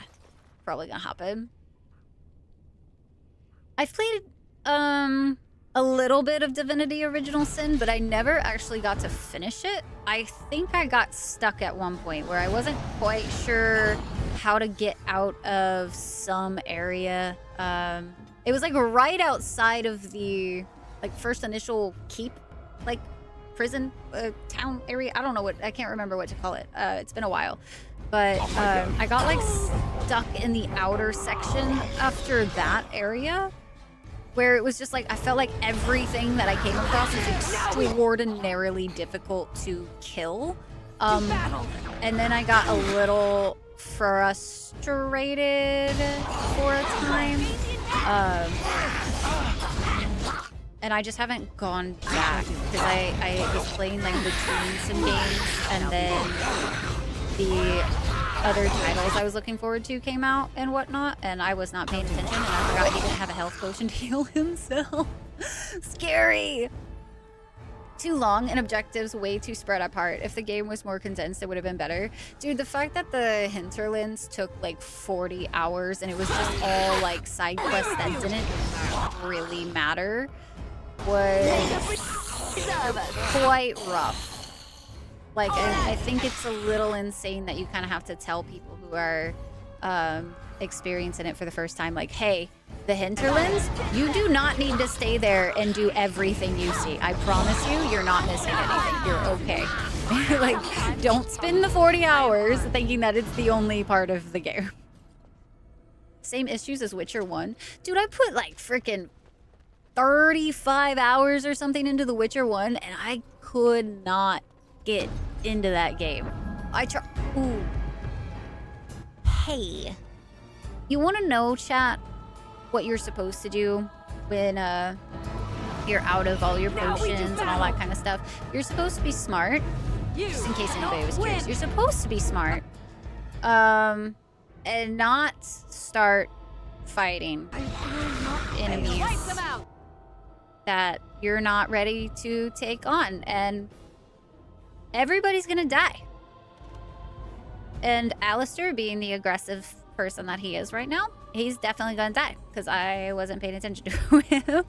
probably gonna happen. I've played, a little bit of Divinity Original Sin, but I never actually got to finish it. I think I got stuck at one point where I wasn't quite sure how to get out of some area. It was, like, right outside of the, like, first initial keep, like, prison, town area. I don't know what, I can't remember what to call it. It's been a while. But I got, like, stuck in the outer section after that area, where it was just, like, I felt like everything that I came across was extraordinarily difficult to kill. And then I got a little frustrated for a time. And I just haven't gone back because I was playing, like, between some games, and then the other titles I was looking forward to came out and whatnot, and I was not paying attention, and I forgot he didn't have a health potion to heal himself. Scary! Too long and objectives way too spread apart. If the game was more condensed, it would have been better. Dude, the fact that the hinterlands took, like, 40 hours and it was just all, like, side quests that didn't really matter was quite rough. Like, I think it's a little insane that you kind of have to tell people who are experiencing it for the first time, like, hey, the hinterlands, you do not need to stay there and do everything you see. I promise you, you're not missing anything. You're okay. Like, don't spend the 40 hours thinking that it's the only part of the game. Same issues as Witcher 1. Dude, I put, like, freaking 35 hours or something into The Witcher 1, and I could not get into that game. Ooh. Hey. You want to know, chat, what you're supposed to do when you're out of all your potions and all that kind of stuff? You're supposed to be smart. Just in case anybody was curious. You're supposed to be smart. And not start fighting enemies that you're not ready to take on. And everybody's gonna die. And Alistair, being the aggressive person that he is right now, he's definitely gonna die because I wasn't paying attention to him.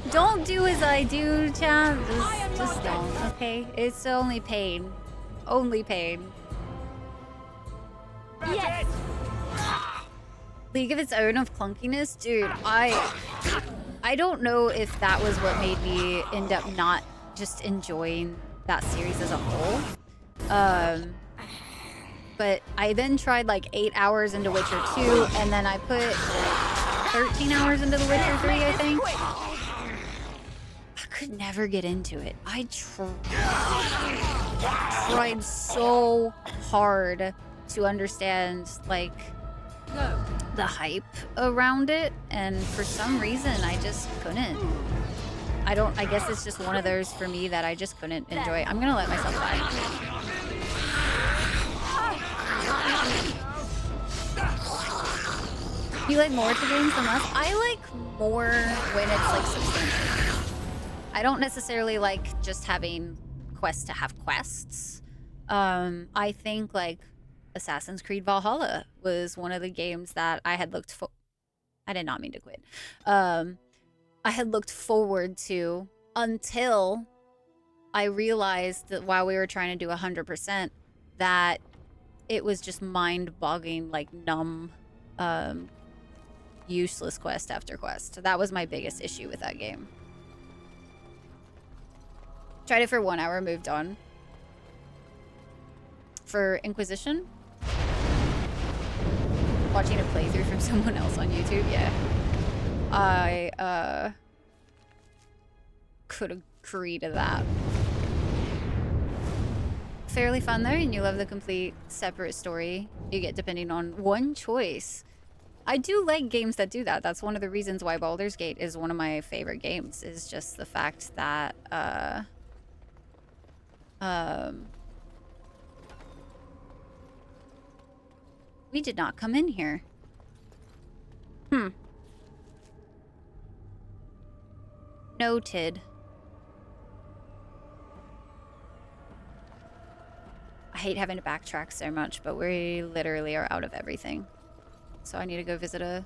Don't do as I do, chat. Just don't, okay? It's only pain. Only pain. Yes. League of its own of clunkiness? Dude, I don't know if that was what made me end up not just enjoying that series as a whole. But I then tried like 8 hours into Witcher 2, and then I put 13 hours into The Witcher 3, I think. I could never get into it. I tried so hard to understand, like, the hype around it, and for some reason I just couldn't. I guess it's just one of those for me that I just couldn't enjoy. I'm gonna let myself die. You like more to games than less? I like more when it's like substantial. I don't necessarily like just having quests to have quests. I think like Assassin's Creed Valhalla was one of the games that I had looked for. I did not mean to quit. I had looked forward to until I realized that while we were trying to do 100%, that it was just mind-boggling, like numb, useless quest after quest. That was my biggest issue with that game. Tried it for 1 hour, moved on. For Inquisition, watching a playthrough from someone else on YouTube, yeah. I could agree to that. Fairly fun though, and you love the complete separate story you get depending on one choice. I do like games that do that. That's one of the reasons why Baldur's Gate is one of my favorite games, is just the fact that we did not come in here. Noted. I hate having to backtrack so much, but we literally are out of everything. So I need to go visit a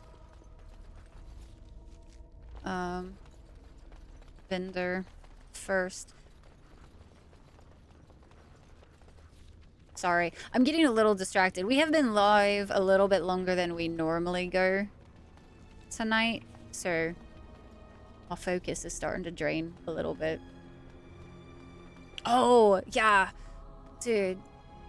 vendor first. Sorry, I'm getting a little distracted. We have been live a little bit longer than we normally go tonight, so my focus is starting to drain a little bit. Oh, yeah. Dude,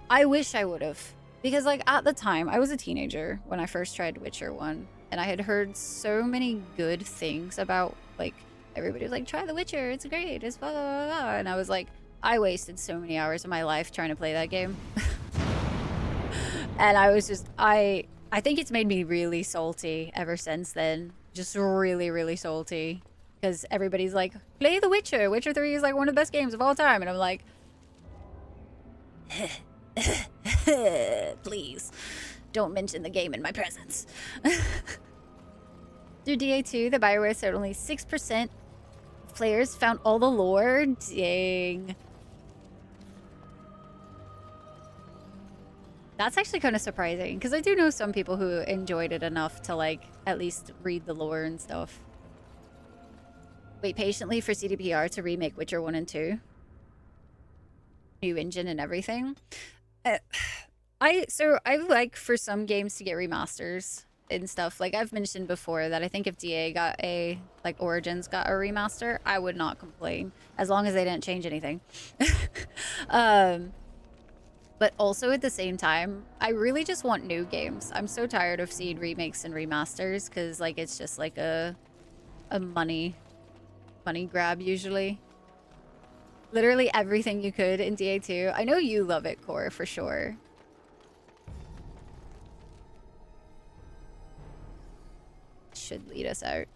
I wish I would have. Because, like, at the time, I was a teenager when I first tried Witcher 1. And I had heard so many good things about, like, everybody was like, try The Witcher, it's great, it's blah, blah, blah, blah. And I was like, I wasted so many hours of my life trying to play that game. And I was just, I think it's made me really salty ever since then. Just really, really salty. Because everybody's like, play The Witcher. Witcher 3 is like one of the best games of all time. And I'm like, please, don't mention the game in my presence. Through DA2, the Bioware said only 6% of players found all the lore. Dang. That's actually kind of surprising, because I do know some people who enjoyed it enough to, like, at least read the lore and stuff. Wait patiently for CDPR to remake Witcher 1 and 2. New engine and everything. I like for some games to get remasters and stuff. Like I've mentioned before that I think if DA got a, like Origins got a remaster, I would not complain as long as they didn't change anything. But also at the same time, I really just want new games. I'm so tired of seeing remakes and remasters because like it's just like a money grab usually. Literally everything you could in DA2. I know you love it, Core, for sure. Should lead us out.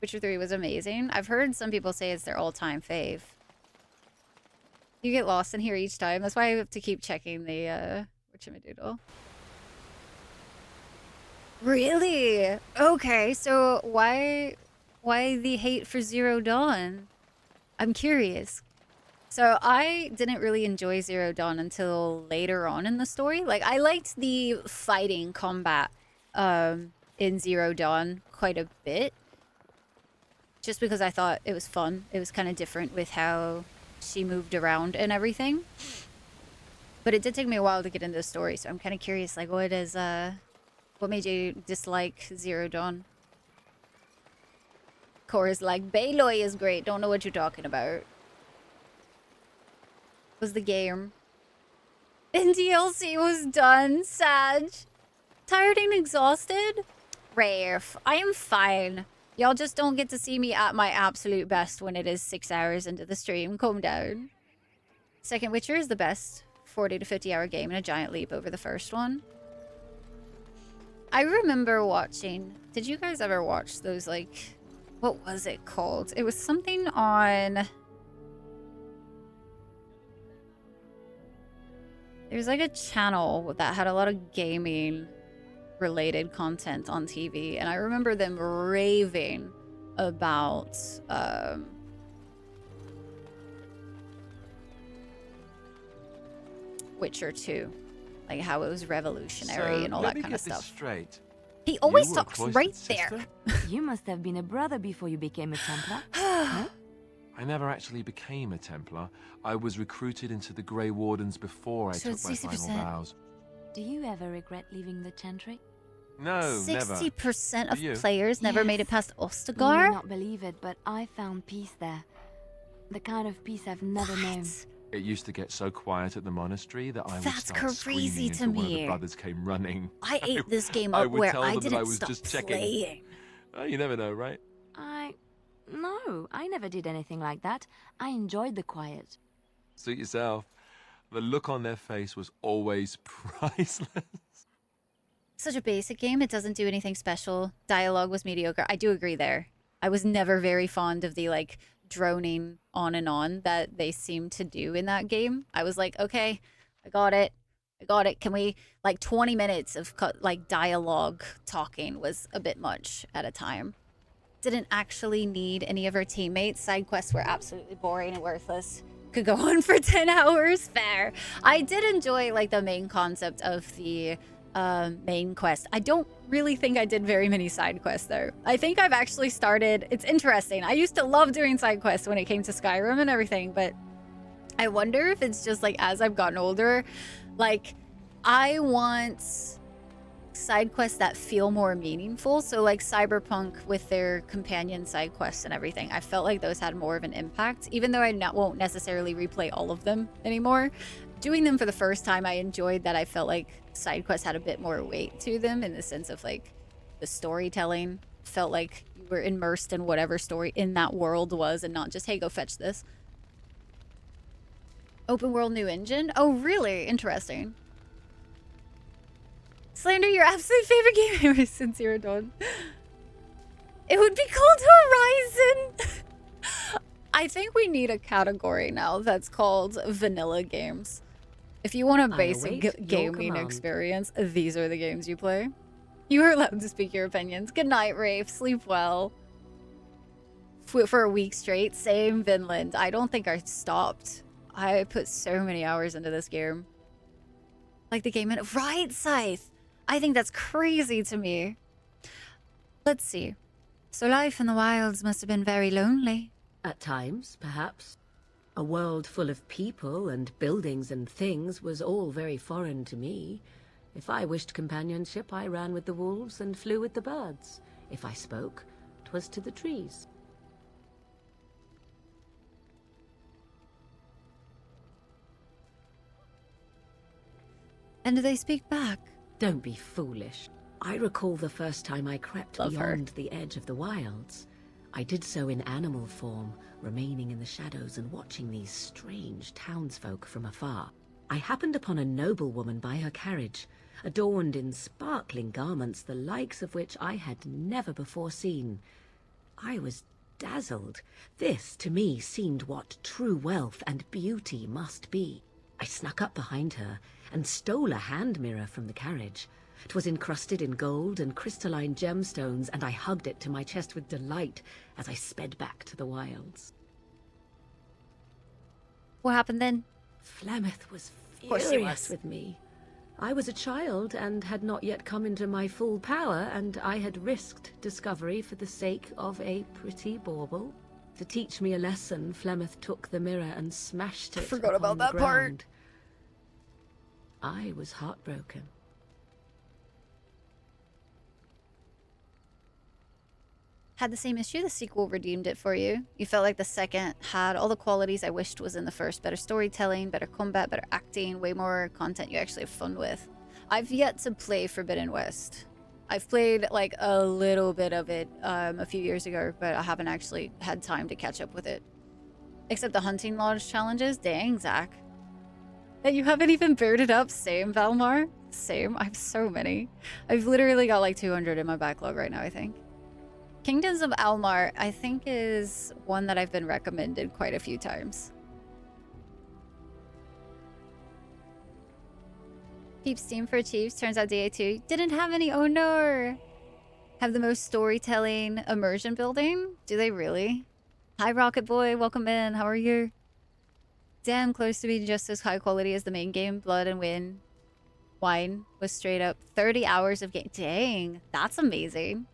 Witcher 3 was amazing. I've heard some people say it's their all-time fave. You get lost in here each time. That's why I have to keep checking the whatchamadoodle. Really? Okay, so why the hate for Zero Dawn? I'm curious. So I didn't really enjoy Zero Dawn until later on in the story. Like I liked the fighting combat in Zero Dawn quite a bit. Just because I thought it was fun. It was kind of different with how she moved around and everything. But it did take me a while to get into the story, so I'm kind of curious, like, what made you dislike Zero Dawn? Cora's like, Baloy is great, don't know what you're talking about. Was the game. And DLC was done, Sag. Tired and exhausted? Rafe, I am fine. Y'all just don't get to see me at my absolute best when it is 6 hours into the stream. Calm down. Second Witcher is the best 40 to 50 hour game in a giant leap over the first one. I remember watching... Did you guys ever watch those, like... What was it called? It was something on... There's like a channel that had a lot of gaming related content on TV, and I remember them raving about Witcher 2. Like how it was revolutionary and all that kind of stuff. Straight. He always You were a talks cloistered right sister? there. You must have been a brother before you became a Templar. I never actually became a Templar. I was recruited into the Grey Wardens before I So took my it's final 60%. vows. Do you ever regret leaving the Chantry? No, never. 60% Do you? of players never made it past You may Ostagar? not believe it, but I found peace there. The kind of peace I've never known. It used to get so quiet at the monastery that I would That's start crazy screaming to until one of the me. brothers came running. I ate this game I up would where tell I them that didn't I was stop just checking. playing. Oh, you never know, right? No, I never did anything like that. I enjoyed the quiet. Suit yourself. The look on their face was always priceless. Such a basic game, it doesn't do anything special. Dialogue was mediocre. I do agree there. I was never very fond of the like droning on and on that they seem to do in that game. I was like, okay, I got it. Can we, like 20 minutes of like dialogue talking was a bit much at a time. Didn't actually need any of our teammates. Side quests were absolutely boring and worthless. Could go on for 10 hours, fair. I did enjoy like the main concept of the main quest. I don't really think I did very many side quests though. I think I've actually started, it's interesting. I used to love doing side quests when it came to Skyrim and everything, but I wonder if it's just like as I've gotten older, like I want side quests that feel more meaningful. So like Cyberpunk with their companion side quests and everything, I felt like those had more of an impact, even though I won't necessarily replay all of them anymore. Doing them for the first time, I enjoyed that. I felt like side quests had a bit more weight to them in the sense of like the storytelling felt like you were immersed in whatever story in that world was and not just, hey, go fetch this. Open world new engine? Oh, really? Interesting. Slander, your absolute favorite game ever since Zero Dawn. It would be called Horizon. I think we need a category now that's called vanilla games. If you want a basic gaming experience, these are the games you play. You are allowed to speak your opinions. Good night, Rafe. Sleep well. For a week straight. Same, Vinland. I don't think I stopped. I put so many hours into this game. Like the game in... Right, Scythe! I think that's crazy to me. Let's see. So life in the wilds must have been very lonely. At times, perhaps. A world full of people and buildings and things was all very foreign to me. If I wished companionship, I ran with the wolves and flew with the birds. If I spoke, 'twas to the trees. And do they speak back? Don't be foolish. I recall the first time I crept beyond the edge of the wilds. I did so in animal form, remaining in the shadows and watching these strange townsfolk from afar. I happened upon a noblewoman by her carriage, adorned in sparkling garments the likes of which I had never before seen. I was dazzled. This, to me, seemed what true wealth and beauty must be. I snuck up behind her and stole a hand mirror from the carriage. 'Twas encrusted in gold and crystalline gemstones, and I hugged it to my chest with delight as I sped back to the wilds. What happened then? Flemeth was course she furious with me. I was a child and had not yet come into my full power, and I had risked discovery for the sake of a pretty bauble. To teach me a lesson, Flemeth took the mirror and smashed it. I forgot about that part. I was heartbroken. Had the same issue. The sequel redeemed it for you. You felt like the second had all the qualities I wished was in the first. Better storytelling, better combat, better acting, way more content you actually have fun with. I've yet to play Forbidden West. I've played like a little bit of it a few years ago, but I haven't actually had time to catch up with it. Except the hunting lodge challenges. Dang, Zach. That you haven't even booted up. Same, Valmar. Same. I have so many. I've literally got like 200 in my backlog right now, I think. Kingdoms of Almar, I think, is one that I've been recommended quite a few times. Keep Steam for Chiefs. Turns out DA2 didn't have any. Oh no! Have the most storytelling immersion building? Do they really? Hi, Rocket Boy. Welcome in. How are you? damn close to being just as high quality as the main game. Blood and Wine was straight up 30 hours of game. Dang, that's amazing.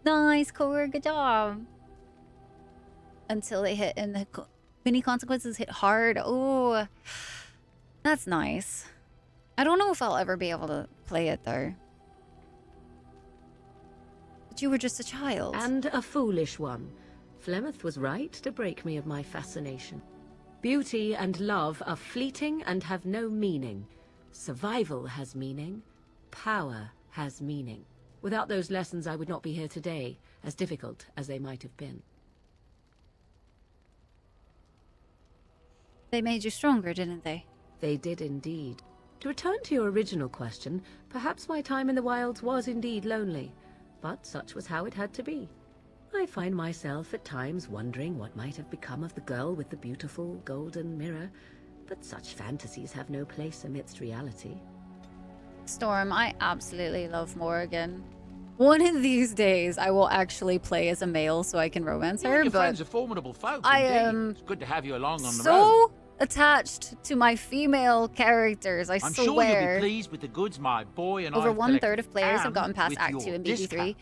Nice, Core, good job. Until they hit and the mini consequences hit hard. Oh, that's nice. I don't know if I'll ever be able to play it though. But you were just a child. And a foolish one. Flemeth was right to break me of my fascination. Beauty and love are fleeting and have no meaning. Survival has meaning. Power has meaning. Without those lessons, I would not be here today, as difficult as they might have been. They made you stronger, didn't they? They did indeed. To return to your original question, perhaps my time in the wilds was indeed lonely, but such was how it had to be. I find myself at times wondering what might have become of the girl with the beautiful golden mirror, but such fantasies have no place amidst reality. Storm, I absolutely love Morrigan. One of these days, I will actually play as a male so I can romance her, Your but friends are formidable folk, I indeed. am It's good to have you along on the road. so attached to my female characters, I I'm swear. sure you'll be pleased with the goods my boy and I Over have one-third collected, of players have and gotten past with Act your 2 and discount. BG3.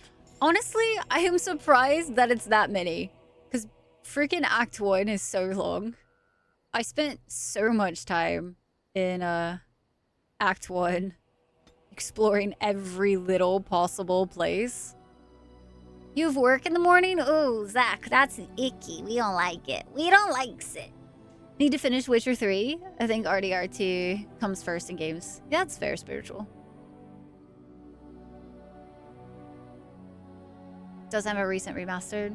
Honestly, I am surprised that it's that many. Because freaking Act 1 is so long. I spent so much time in Act 1 exploring every little possible place. You have work in the morning? Oh, Zach, that's icky. We don't like it. We don't like it. Need to finish Witcher 3. I think RDR2 comes first in games. Yeah, that's fair, spiritual. Does have a recent remastered.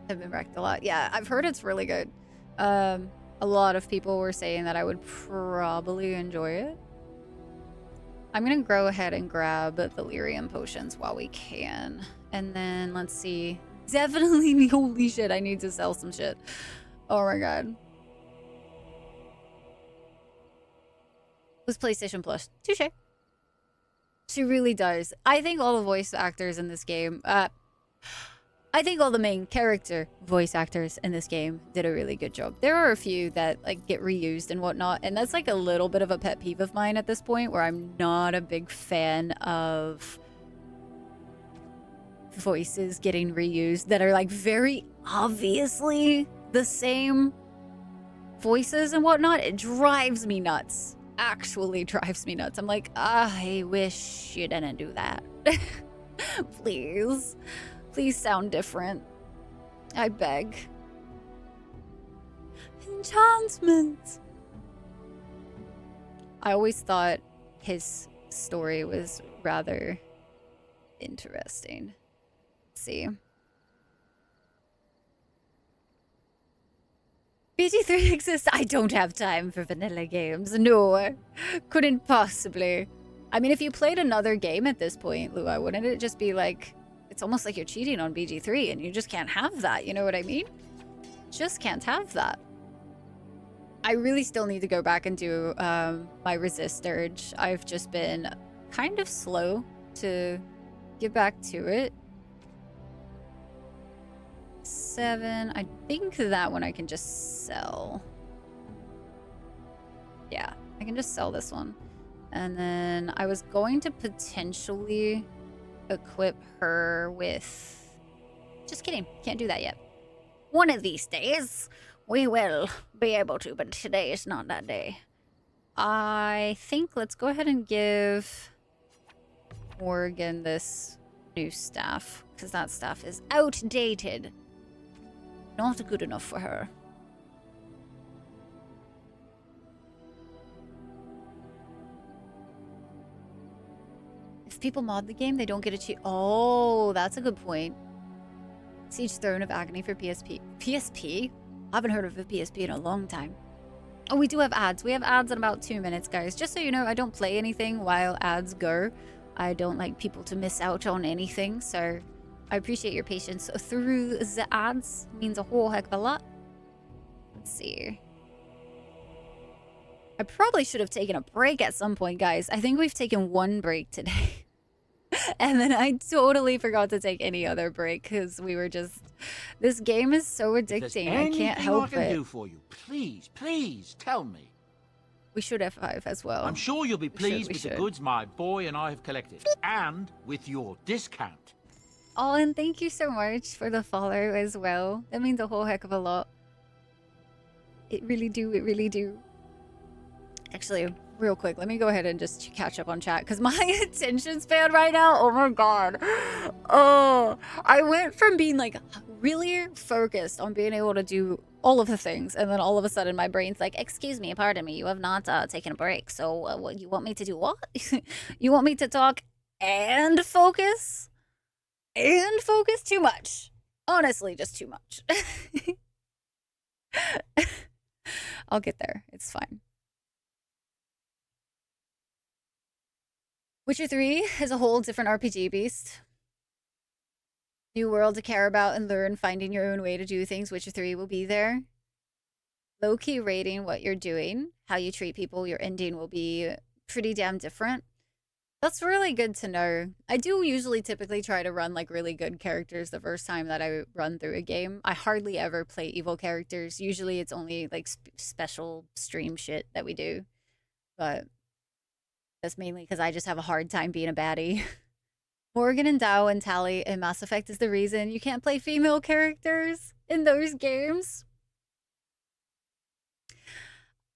Have been wrecked a lot. Yeah, I've heard it's really good. A lot of people were saying that I would probably enjoy it. I'm gonna go ahead and grab the lyrium potions while we can. And then let's see. Definitely, holy shit, I need to sell some shit. Oh my god. Was PlayStation Plus. Touche. She really does. I think all the voice actors in this game, I think all the main character voice actors in this game did a really good job. There are a few that like get reused and whatnot, and that's like a little bit of a pet peeve of mine at this point, where I'm not a big fan of voices getting reused that are like very obviously the same voices and whatnot. It drives me nuts. Actually drives me nuts. I'm like, I wish you didn't do that. Please. Please sound different. I beg. Enchantment! I always thought his story was rather interesting. Let's see. BG3 exists. I don't have time for vanilla games. No. Couldn't possibly. I mean, if you played another game at this point, Lua, wouldn't it just be like... It's almost like you're cheating on BG3 and you just can't have that. You know what I mean? Just can't have that. I really still need to go back and do my Resist Urge. I've just been kind of slow to get back to it. 7. I think that one I can just sell. Yeah, I can just sell this one. And then I was going to potentially equip her with... Just kidding. Can't do that yet. One of these days, we will be able to, but today is not that day. I think let's go ahead and give Morgan this new staff, because that staff is outdated. Not good enough for her. If people mod the game, they don't get a cheat. Oh, that's a good point. Siege Throne of Agony for PSP. PSP? I haven't heard of a PSP in a long time. Oh, we do have ads. We have ads in about 2 minutes, guys. Just so you know, I don't play anything while ads go. I don't like people to miss out on anything, so I appreciate your patience through the ads. It means a whole heck of a lot. Let's see. I probably should have taken a break at some point, guys. I think we've taken one break today. And then I totally forgot to take any other break because we were just This game is so If there's addicting. I can't anything I help can it. do for you, please tell me. We should F5 as well. I'm sure you'll be pleased we with the should. goods my boy and I have collected. And with your discount. Oh, and thank you so much for the follow as well. That means a whole heck of a lot. It really do, it really do. Actually, real quick, let me go ahead and just catch up on chat because my attention span right now, oh my god. Oh, I went from being like really focused on being able to do all of the things, and then all of a sudden my brain's like, excuse me, pardon me, you have not taken a break. So what, you want me to do what? You want me to talk and focus? And focus? Too much. Honestly, just too much. I'll get there. It's fine. Witcher 3 is a whole different RPG beast. New world to care about and learn, finding your own way to do things. Witcher 3 will be there. Low-key rating what you're doing, how you treat people, your ending will be pretty damn different. That's really good to know. I do usually typically try to run like really good characters the first time that I run through a game. I hardly ever play evil characters. Usually it's only like special stream shit that we do. But that's mainly because I just have a hard time being a baddie. Morgan and Dao and Tally in Mass Effect is the reason you can't play female characters in those games.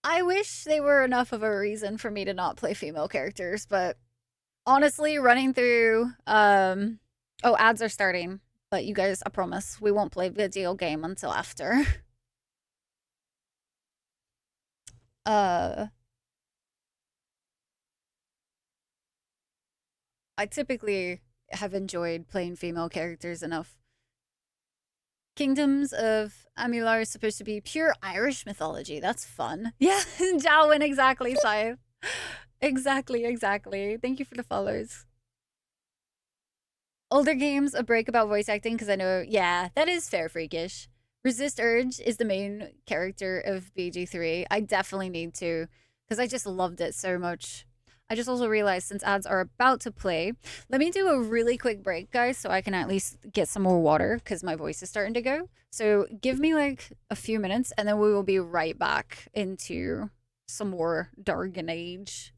I wish they were enough of a reason for me to not play female characters, but honestly, running through, oh, ads are starting, but you guys, I promise, we won't play video game until after. I typically have enjoyed playing female characters enough. Kingdoms of Amular is supposed to be pure Irish mythology. That's fun. Yeah, Jowin, exactly, Scythe. Exactly. Thank you for the follows. Older games, a break about voice acting, because I know, yeah, that is fair, freakish. Resist Urge is the main character of BG3. I definitely need to, because I just loved it so much. I just also realized since ads are about to play, let me do a really quick break, guys, so I can at least get some more water, because my voice is starting to go. So give me like a few minutes, and then we will be right back into some more Dargon Age.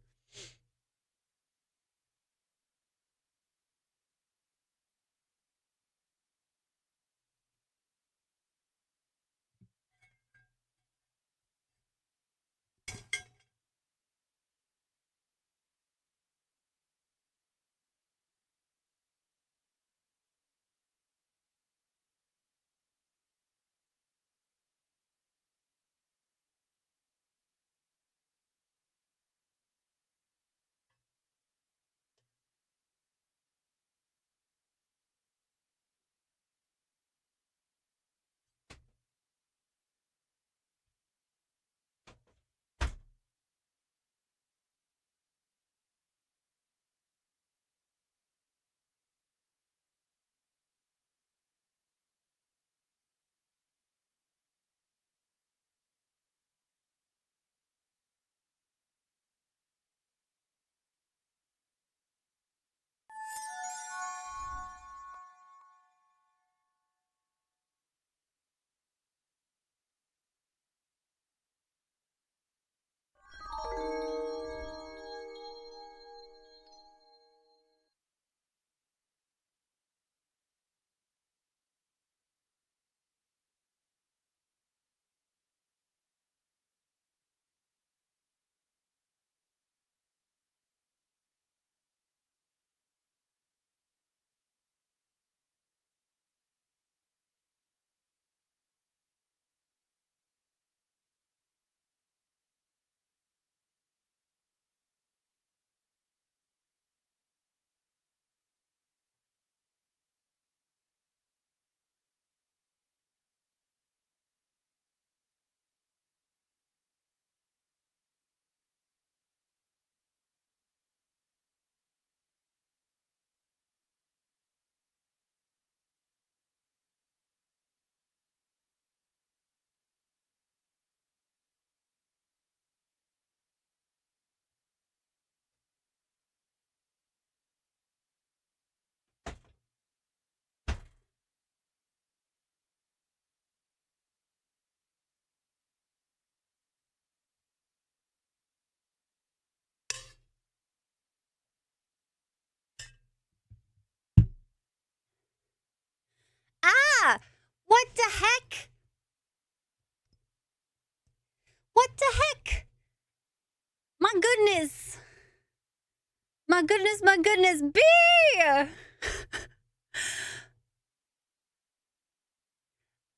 my goodness, B!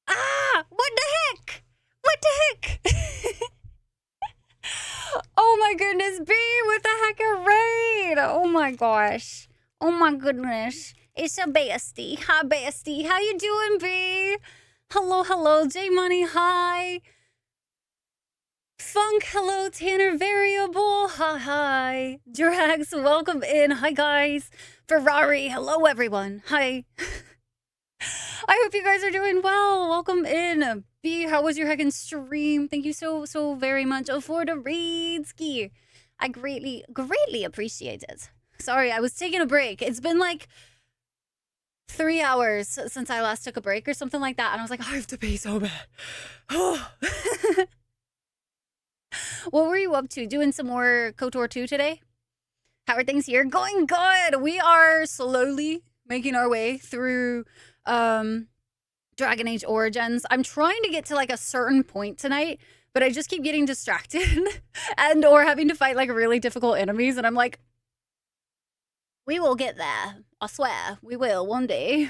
Ah! What the heck? What the heck? Oh my goodness, B with the heck a raid! Oh my gosh. Oh my goodness. It's a bestie. Hi, bestie. How you doing, B? Hello, hello. J-Money, hi. Funk, hello. Tanner Variable, hi. Drax, welcome in. Hi, guys. Ferrari, hello, everyone. Hi. I hope you guys are doing well. Welcome in. B, how was your heckin' stream? Thank you so very much for the raid ski. I greatly appreciate it. Sorry, I was taking a break. It's been like 3 hours since I last took a break or something like that. And I was like, I have to pee so bad. What were you up to? Doing some more KOTOR 2 today? How are things here? Going good. We are slowly making our way through Dragon Age Origins. I'm trying to get to like a certain point tonight, but I just keep getting distracted and or having to fight like really difficult enemies. And I'm like, we will get there. I swear, we will one day.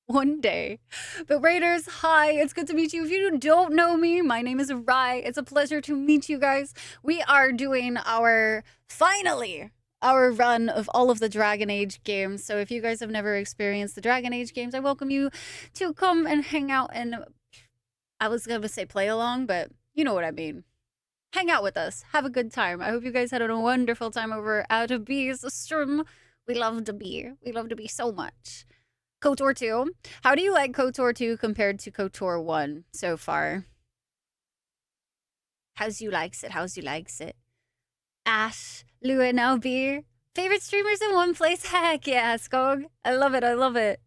One day. But Raiders, hi, it's good to meet you. If you don't know me, my name is Rai. It's a pleasure to meet you guys. We are doing finally, our run of all of the Dragon Age games. So if you guys have never experienced the Dragon Age games, I welcome you to come and hang out and, I was going to say play along, but you know what I mean. Hang out with us. Have a good time. I hope you guys had a wonderful time over at B's stream. We love to be. We love to be so much. KOTOR 2. How do you like KOTOR 2 compared to KOTOR 1 so far? How's you likes it? How's you likes it? Ash, Lua, now B. Favorite streamers in one place? Heck yeah, Skog. I love it. I love it.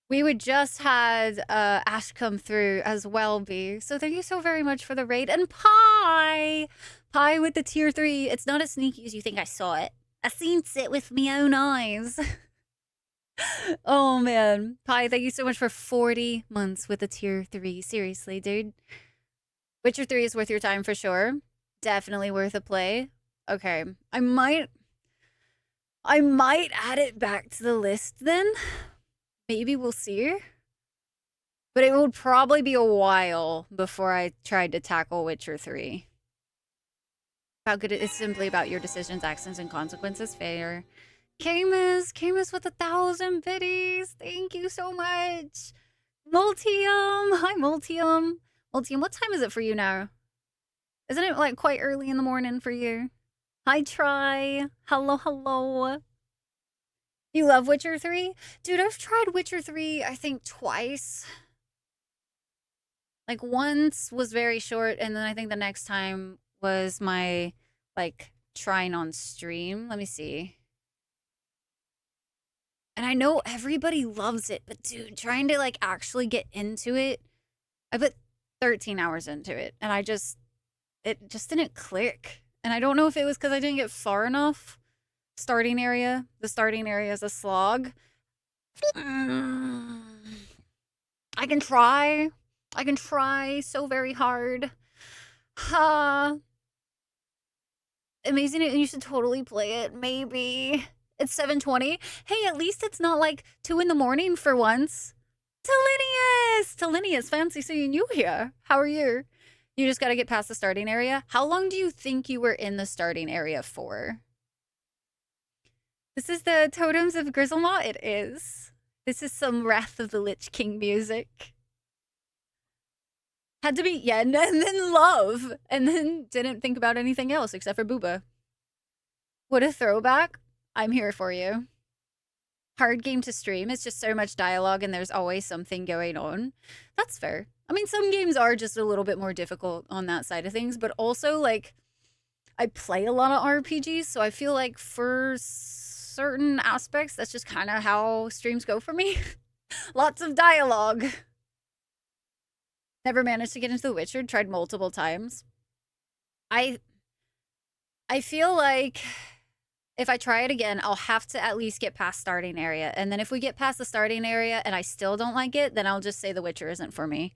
We would just had Ash come through as well, B. So thank you so very much for the raid. And Pie! Pie with the tier 3. It's not as sneaky as you think I saw it. I seen it with me own eyes. Oh, man. Pie, thank you so much for 40 months with the tier 3. Seriously, dude. Witcher 3 is worth your time for sure. Definitely worth a play. Okay. I might add it back to the list then. Maybe we'll see. But it would probably be a while before I tried to tackle Witcher 3. How good it is simply about your decisions, actions, and consequences. Fair. Camus with 1,000 biddies. Thank you so much. Multium. Hi, Multium. Multium, what time is it for you now? Isn't it like quite early in the morning for you? Hi, Try. Hello, hello. You love Witcher 3? Dude, I've tried Witcher 3, I think, twice. Like, once was very short, and then I think the next time was my, like, trying on stream. Let me see. And I know everybody loves it, but dude, trying to like actually get into it, I put 13 hours into it and it just didn't click. And I don't know if it was because I didn't get far enough. Starting area. The starting area is a slog. I can try. I can try so very hard. Amazing. You should totally play it. Maybe. It's 7:20. Hey, at least it's not like 2 in the morning for once. Talinius, fancy seeing you here. How are you? You just got to get past the starting area. How long do you think you were in the starting area for? This is the Totems of Grizzlemaw? It is. This is some Wrath of the Lich King music. Had to be Yen and then Love. And then didn't think about anything else except for Booba. What a throwback. I'm here for you. Hard game to stream. It's just so much dialogue and there's always something going on. That's fair. I mean, some games are just a little bit more difficult on that side of things, but also, like, I play a lot of RPGs, so I feel like for certain aspects, that's just kind of how streams go for me. Lots of dialogue. Never managed to get into The Witcher. Tried multiple times. I feel like if I try it again, I'll have to at least get past starting area. And then if we get past the starting area and I still don't like it, then I'll just say The Witcher isn't for me.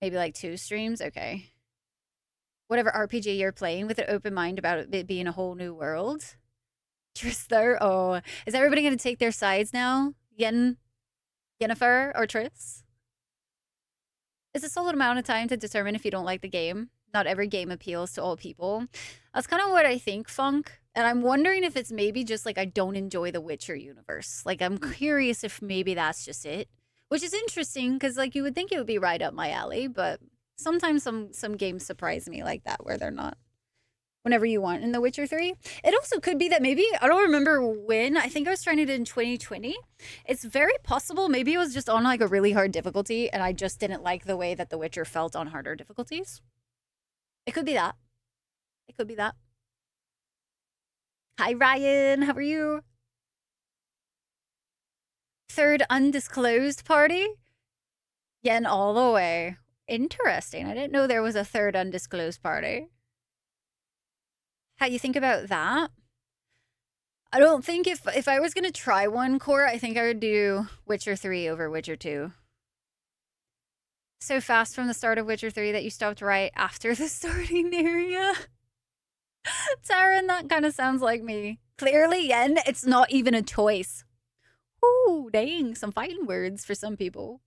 Maybe like 2 streams? Okay. Whatever RPG you're playing with an open mind about it being a whole new world. Triss though? Oh, is everybody gonna take their sides now? Yennefer or Triss? It's a solid amount of time to determine if you don't like the game. Not every game appeals to all people. That's kind of what I think, Funk. And I'm wondering if it's maybe just like I don't enjoy the Witcher universe. Like I'm curious if maybe that's just it. Which is interesting because like you would think it would be right up my alley, but sometimes some games surprise me like that where they're not. Whenever you want in The Witcher 3. It also could be that maybe, I don't remember when, I think I was trying it in 2020. It's very possible maybe it was just on like a really hard difficulty and I just didn't like the way that The Witcher felt on harder difficulties. It could be that. It could be that. Hi Ryan, how are you? Third undisclosed party? Yen all the way. Interesting. I didn't know there was a third undisclosed party. How you think about that? I don't think if I was going to try one core, I think I would do Witcher 3 over Witcher 2. So fast from the start of Witcher 3 that you stopped right after the starting area. Taryn, that kind of sounds like me. Clearly, Yen, it's not even a choice. Ooh, dang, some fighting words for some people.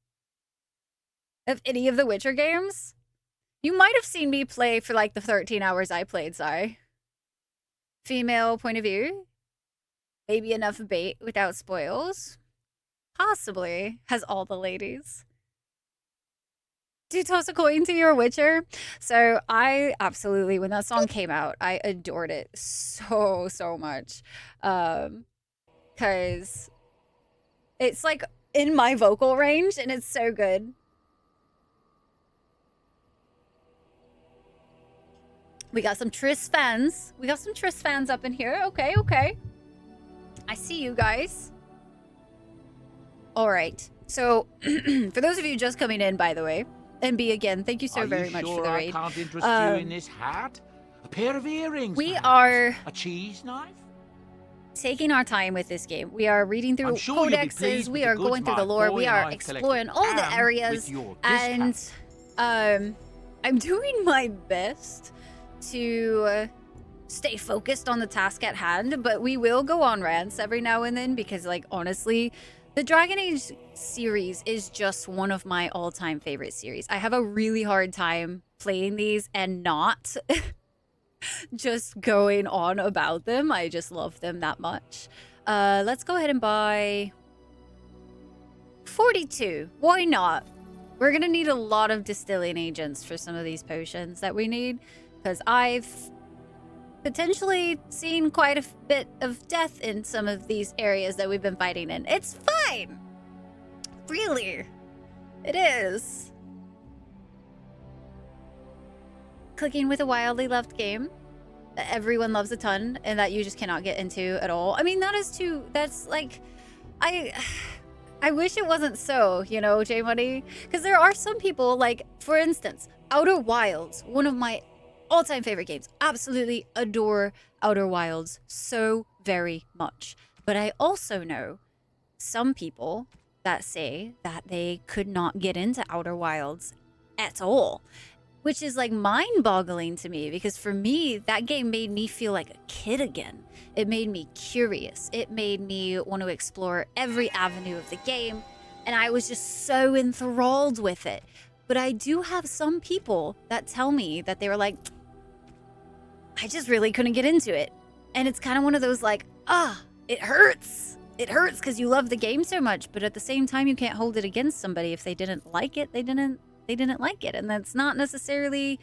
Of any of the Witcher games? You might have seen me play for like the 13 hours I played, sorry. Female point of view? Maybe enough bait without spoils? Possibly. Has all the ladies. Do you toss a coin to your Witcher? So I absolutely, when that song came out, I adored it so much. Because it's like in my vocal range and it's so good. We got some Triss fans. We got some Triss fans up in here. Okay, okay. I see you guys. All right. So, for those of you just coming in, by the way, MB again, thank you so very much for the raid. I can't interest you in this hat? A pair of earrings, We perhaps? are A cheese knife? taking our time with this game. We are reading through sure you'll be codexes. pleased We with the are goods going through my the lore. boy We and are I have exploring collected, all the and areas. with your And discount. I'm doing my best to stay focused on the task at hand, but we will go on rants every now and then because, like, honestly, the Dragon Age series is just one of my all-time favorite series. I have a really hard time playing these and not just going on about them. I just love them that much. Let's go ahead and buy 42. Why not? We're gonna need a lot of distilling agents for some of these potions that we need, because I've potentially seen quite a bit of death in some of these areas that we've been fighting in. It's fine! Really. It is. Clicking with a wildly loved game that everyone loves a ton and that you just cannot get into at all. I mean, that's like, I wish it wasn't so, you know, J Money, because there are some people, like, for instance, Outer Wilds, one of my all-time favorite games. Absolutely adore Outer Wilds so very much. But I also know some people that say that they could not get into Outer Wilds at all, which is like mind-boggling to me, because for me, that game made me feel like a kid again. It made me curious. It made me want to explore every avenue of the game, and I was just so enthralled with it. But I do have some people that tell me that they were like, I just really couldn't get into it. And it's kind of one of those like, it hurts. It hurts because you love the game so much, but at the same time, you can't hold it against somebody. If they didn't like it, they didn't like it. And that's not necessarily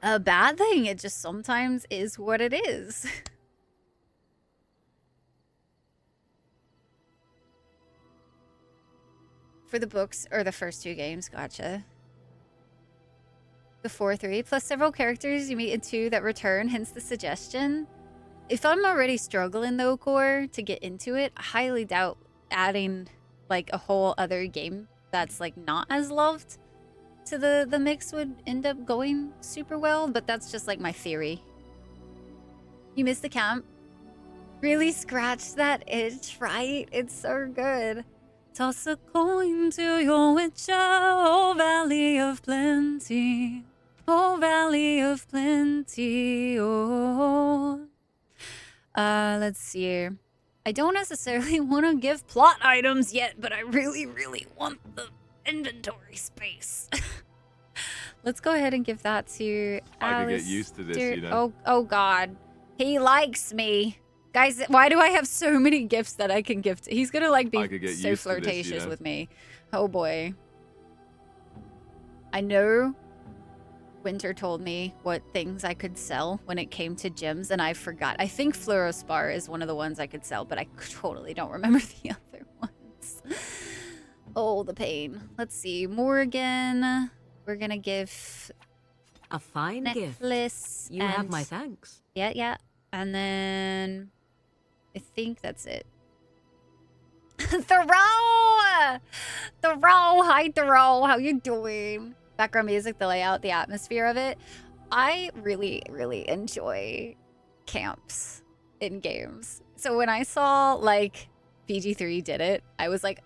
a bad thing. It just sometimes is what it is. For the books or the first two games, gotcha. The 4-3 plus several characters you meet in 2 that return, hence the suggestion. If I'm already struggling though, core, to get into it, I highly doubt adding like a whole other game that's like not as loved to the mix would end up going super well, but that's just like my theory. You missed the camp. Really scratched that itch, right? It's so good. Toss a coin to your witcher, oh valley of plenty. Oh valley of plenty, oh. Let's see. I don't necessarily want to give plot items yet, but I really, really want the inventory space. Let's go ahead and give that to I could get used to this, you know. Oh God. He likes me. Guys, why do I have so many gifts that I can give to? He's gonna like I could be get so used to this, flirtatious you know. with me. Oh boy. I know Winter told me what things I could sell when it came to gems, and I forgot. I think Fluorospar is one of the ones I could sell, but I totally don't remember the other ones. Oh, the pain. Let's see. Morgan. We're gonna give a fine necklace. Gift. You have my thanks. Yeah. And then I think that's it. Thoreau! Thoreau! Hi, Thoreau. How you doing? Background music, the layout, the atmosphere of it. I really, really enjoy camps in games. So when I saw, like, BG3 did it, I was like,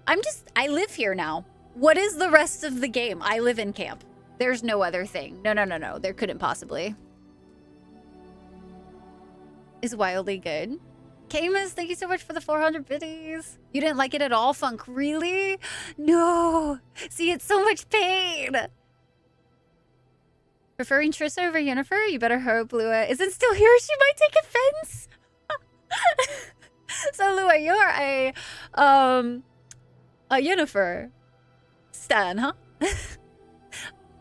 I live here now. What is the rest of the game? I live in camp. There's no other thing. No. There couldn't possibly. Is wildly good. Camus, thank you so much for the 400 biddies. You didn't like it at all, Funk? Really? No. See, it's so much pain. Preferring Trissa over Yennefer? You better hope Lua isn't still here. She might take offense. So, Lua, you're a Yennefer stan, huh?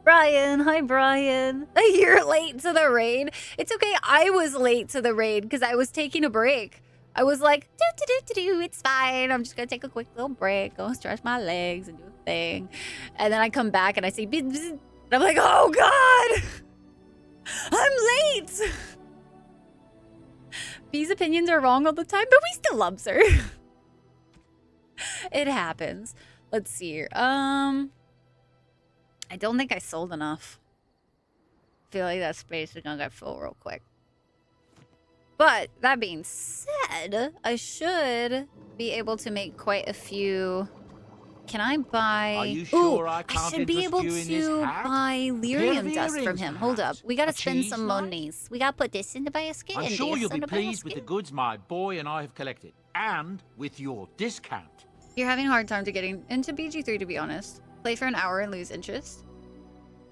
Brian, hi Brian. You're late to the raid. It's okay, I was late to the raid because I was taking a break. I was like, it's fine. I'm just gonna take a quick little break, go stretch my legs and do a thing. And then I come back and I see, and I'm like, oh God, I'm late. B's opinions are wrong all the time, but we still loves her. It happens. Let's see. I don't think I sold enough. I feel like that space is gonna get full real quick. But that being said, I should be able to make quite a few. Can I buy? Are you sure I can't should be able interest you in to this hat? buy lyrium dust from him. Hold up, we gotta A spend cheese some knife? monies. We gotta put this in the basket. I'm and sure this you'll in be the pleased with the basket. goods my boy and I have collected. And with your discount. You're having a hard time to getting into BG3, to be honest. Play for an hour and lose interest.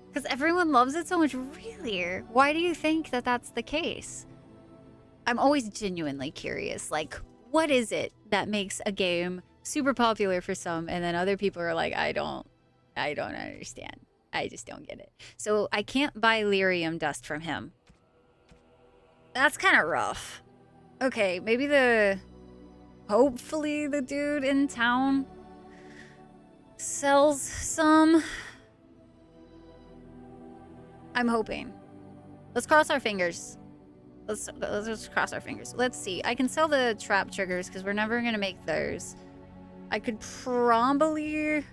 Because everyone loves it so much. Really? Why do you think that that's the case? I'm always genuinely curious. Like, what is it that makes a game super popular for some, and then other people are like, I don't understand. I just don't get it. So I can't buy lyrium dust from him. That's kind of rough. Okay, maybe hopefully the dude in town sells some. I'm hoping. Let's cross our fingers. Let's just cross our fingers. Let's see. I can sell the trap triggers because we're never going to make those. I could probably...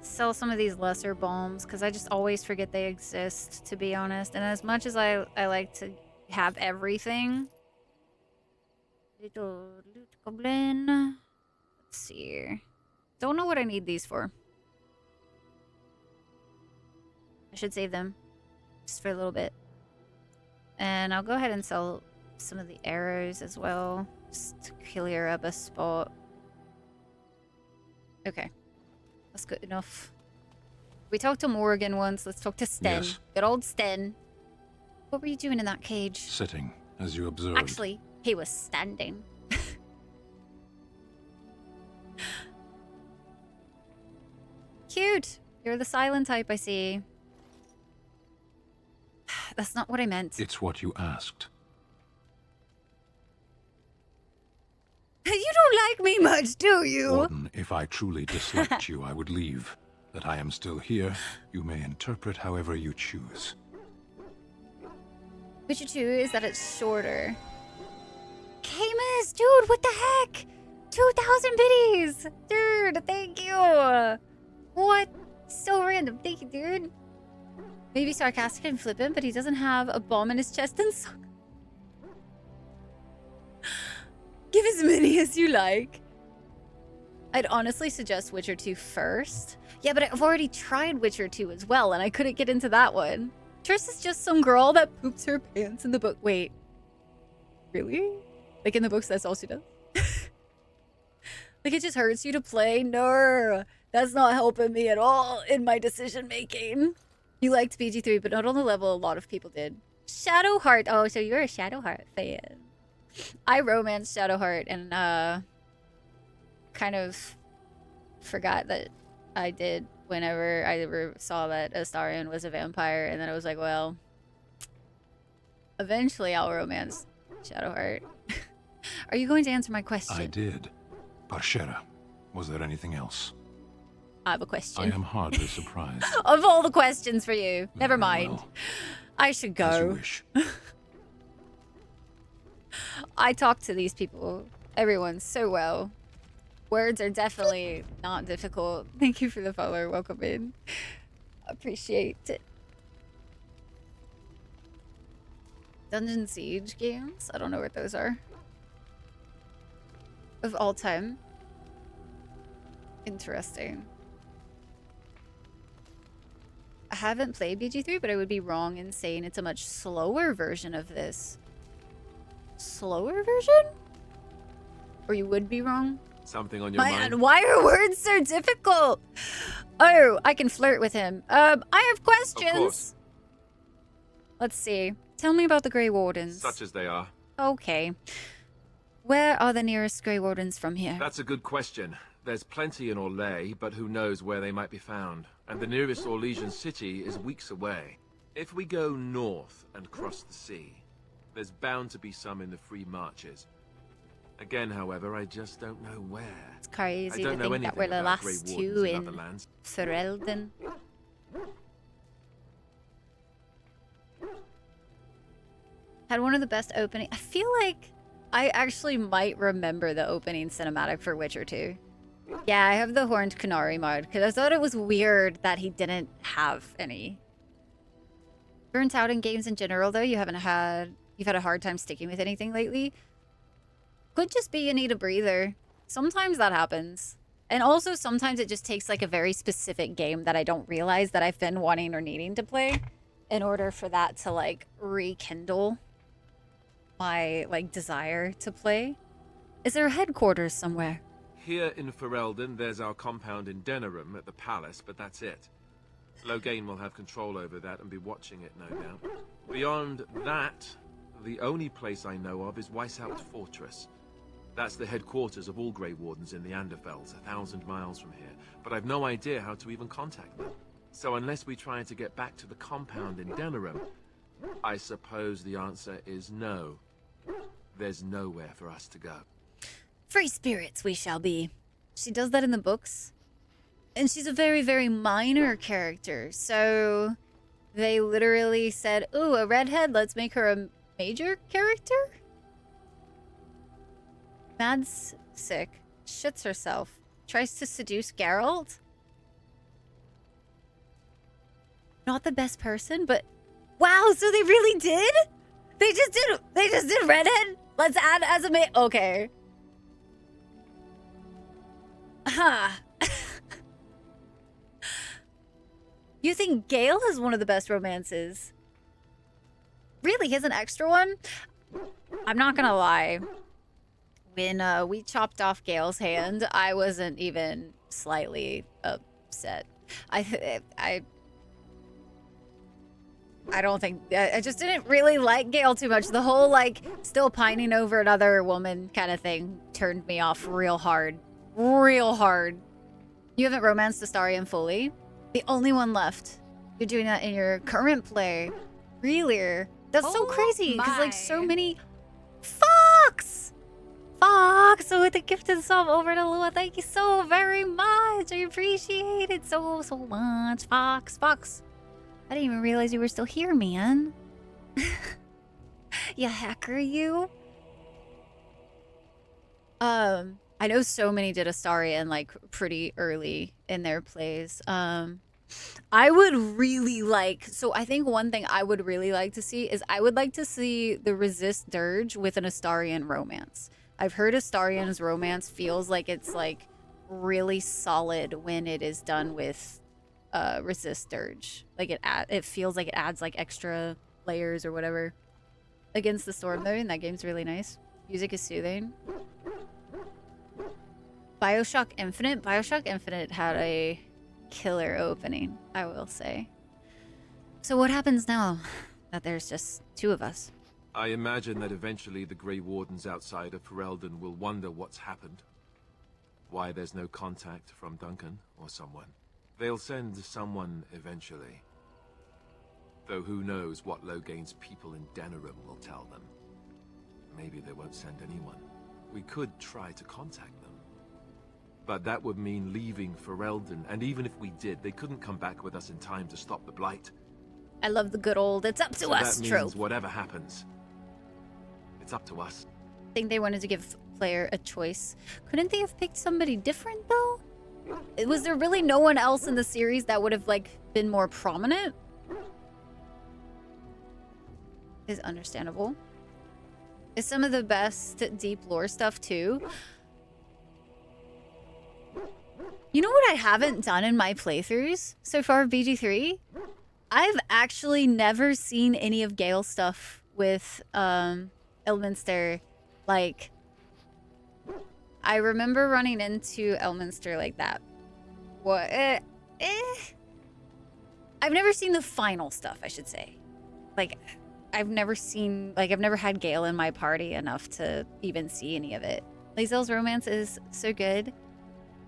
sell some of these lesser bombs because I just always forget they exist, to be honest. And as much as I like to have everything... Little loot goblin. Let's see. Don't know what I need these for. I should save them just for a little bit. And I'll go ahead and sell some of the arrows as well, just to clear up a spot. Okay, that's good enough. We talked to Morgan once. Let's talk to Sten. Yes. Good old Sten. What were you doing in that cage? Sitting, as you observed. Actually, he was standing. Cute. You're the silent type, I see. That's not what I meant. It's what you asked. You don't like me much, do you? Warden, if I truly disliked you, I would leave. That I am still here, you may interpret however you choose. What you choose is that it's shorter. Camus, dude, what the heck? 2,000 biddies! Dude, thank you! What? So random. Thank you, dude. Maybe sarcastic and flippant, but he doesn't have a bomb in his chest and so... Give as many as you like. I'd honestly suggest Witcher 2 first. Yeah, but I've already tried Witcher 2 as well, and I couldn't get into that one. Triss is just some girl that poops her pants in the book. Wait. Really? Like in the books, that's all she does? Like it just hurts you to play? No, that's not helping me at all in my decision making. You liked BG3, but not on the level a lot of people did. Shadowheart. Oh, so you're a Shadowheart fan. I romanced Shadowheart and kind of forgot that I did whenever I ever saw that Astarion was a vampire, and then I was like, well, eventually I'll romance Shadowheart. Are you going to answer my question? I did. Parshera, was there anything else? I have a question. I am hardly surprised. Of all the questions for you. Never mind. Well, I should go. as you wish. I talk to these people, everyone, so well. Words are definitely not difficult. Thank you for the follow. Welcome in. Appreciate it. Dungeon Siege games? I don't know what those are. Of all time. Interesting. I haven't played BG3, but I would be wrong in saying it's a much slower version of this. Slower version? Or you would be wrong? Something on your mind? Why are words so difficult? Oh, I can flirt with him. I have questions. Of course. Let's see. Tell me about the Grey Wardens. Such as they are. Okay. Where are the nearest Grey Wardens from here? That's a good question. There's plenty in Orlais, but who knows where they might be found. And the nearest Orlesian city is weeks away. If we go north and cross the sea, there's bound to be some in the Free Marches. Again, however, I just don't know where. It's crazy to I don't know think that anything we're the about Grey last Wardens two in in other lands. Ferelden. Had one of the best opening. I feel like I actually might remember the opening cinematic for Witcher 2. Yeah, I have the Horned Canary mod because I thought it was weird that he didn't have any. Burnt out in games in general, though. You've had a hard time sticking with anything lately. Could just be you need a breather. Sometimes that happens. And also sometimes it just takes like a very specific game that I don't realize that I've been wanting or needing to play in order for that to like rekindle my like desire to play. Is there a headquarters somewhere? Here in Ferelden, there's our compound in Denerim at the palace, but that's it. Loghain will have control over that and be watching it, no doubt. Beyond that, the only place I know of is Weishaupt Fortress. That's the headquarters of all Grey Wardens in the Anderfelds, 1,000 miles from here. But I've no idea how to even contact them. So unless we try to get back to the compound in Denerim, I suppose the answer is no. There's nowhere for us to go. Free spirits we shall be. She does that in the books. And she's a very, very minor character. So they literally said, ooh, a redhead, let's make her a major character? Mad's sick. Shits herself. Tries to seduce Geralt. Not the best person, but wow, so they really did? They just did redhead? Let's add as a okay. Huh. You think Gale has one of the best romances? Really, he's an extra one? I'm not gonna lie. When we chopped off Gale's hand, I wasn't even slightly upset. I don't think... I just didn't really like Gale too much. The whole, like, still pining over another woman kind of thing turned me off real hard. Real hard. You haven't romanced Astarion fully? The only one left. You're doing that in your current play. Really? That's so crazy, because, like, so many... Fox! Fox with the gifted sub over to Lua. Thank you so very much. I appreciate it so much. Fox. I didn't even realize you were still here, man. You hacker, you. I know so many did Astarion like pretty early in their plays. I would really like, so I think one thing I would really like to see is I would like to see the Resist Dirge with an Astarion romance. I've heard Astarion's romance feels like it's like really solid when it is done with resist dirge. Like it feels like it adds like extra layers or whatever against the storm though, and that game's really nice. Music is soothing. Bioshock Infinite had a killer opening, I will say. So what happens now that there's just two of us? I imagine that eventually the Grey Wardens outside of Ferelden will wonder what's happened. Why there's no contact from Duncan or someone. They'll send someone eventually. Though who knows what Logain's people in Denerim will tell them. Maybe they won't send anyone. We could try to contact them. But that would mean leaving Ferelden, and even if we did, they couldn't come back with us in time to stop the Blight. I love the good old "it's up to us" that means trope. Whatever happens, it's up to us. I think they wanted to give player a choice. Couldn't they have picked somebody different though? Was there really no one else in the series that would have like been more prominent? Is understandable. It's some of the best deep lore stuff too. You know what I haven't done in my playthroughs so far of BG3? I've actually never seen any of Gale's stuff with Elminster. Like, I remember running into Elminster like that. What? I've never seen the final stuff, I should say. Like, I've never had Gale in my party enough to even see any of it. Lae'zel's romance is so good.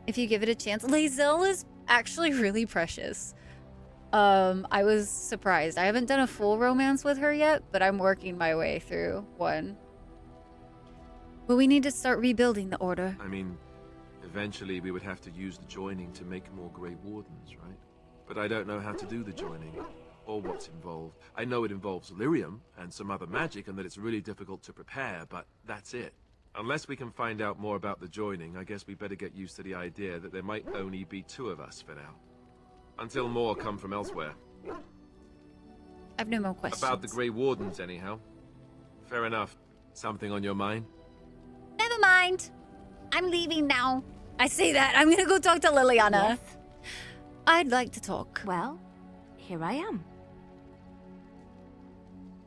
If you give it a chance. Lae'zel is actually really precious. I was surprised. I haven't done a full romance with her yet, but I'm working my way through one. But we need to start rebuilding the Order. I mean, eventually we would have to use the joining to make more Grey Wardens, right? But I don't know how to do the joining, or what's involved. I know it involves lyrium and some other magic, and that it's really difficult to prepare, but that's it. Unless we can find out more about the joining, I guess we better get used to the idea that there might only be two of us for now. Until more come from elsewhere. I've no more questions. About the Grey Wardens, anyhow. Fair enough. Something on your mind? Never mind. I'm leaving now. I say that. I'm gonna go talk to Liliana. Yes? I'd like to talk. Well, here I am.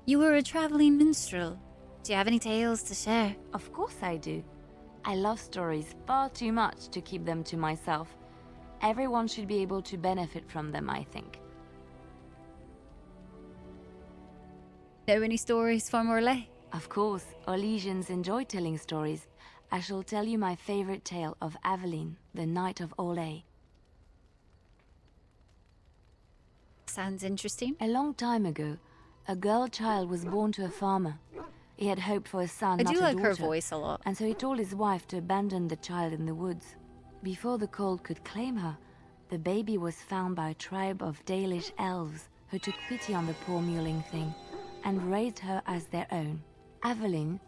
You were a traveling minstrel. Do you have any tales to share? Of course I do. I love stories far too much to keep them to myself. Everyone should be able to benefit from them, I think. Know any stories from Orlais? Of course, Orlesians enjoy telling stories. I shall tell you my favorite tale of Aveline, the Knight of Orlais. Sounds interesting. A long time ago, a girl child was born to a farmer. He had hoped for a son, I not do a like her daughter, voice a lot. and so he told his wife to abandon the child in the woods. Before the cold could claim her, the baby was found by a tribe of Dalish elves who took pity on the poor mewling thing and raised her as their own. Aveline,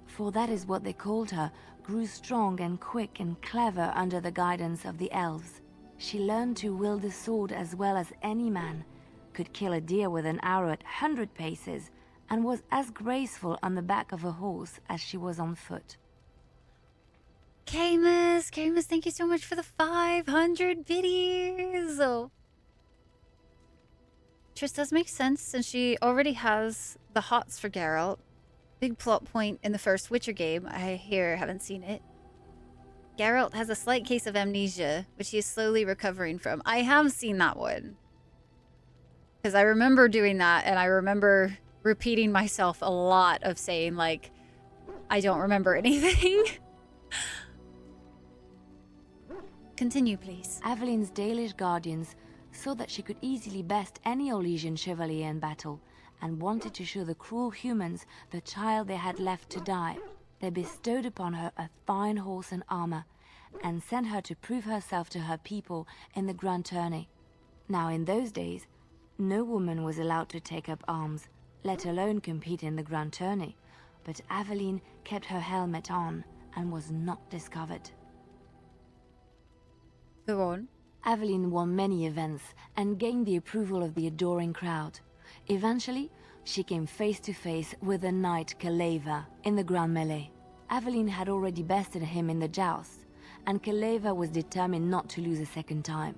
for that is what they called her, grew strong and quick and clever under the guidance of the elves. She learned to wield the sword as well as any man, could kill a deer with an arrow at 100 paces, and was as graceful on the back of a horse as she was on foot. Camus, thank you so much for the 500 biddies. Oh. Triss does make sense since she already has the hots for Geralt. Big plot point in the first Witcher game. I haven't seen it. Geralt has a slight case of amnesia, which he is slowly recovering from. I have seen that one. Because I remember doing that, and I remember repeating myself a lot of saying, like, I don't remember anything. Continue, please. Aveline's Dalish guardians saw that she could easily best any Orlesian chevalier in battle, and wanted to show the cruel humans the child they had left to die. They bestowed upon her a fine horse and armor, and sent her to prove herself to her people in the Grand Tourney. Now, in those days, no woman was allowed to take up arms, let alone compete in the Grand Tourney, but Aveline kept her helmet on and was not discovered. Go on. Aveline won many events and gained the approval of the adoring crowd. Eventually, she came face to face with the knight Kaleva in the Grand Melee. Aveline had already bested him in the joust, and Kaleva was determined not to lose a second time.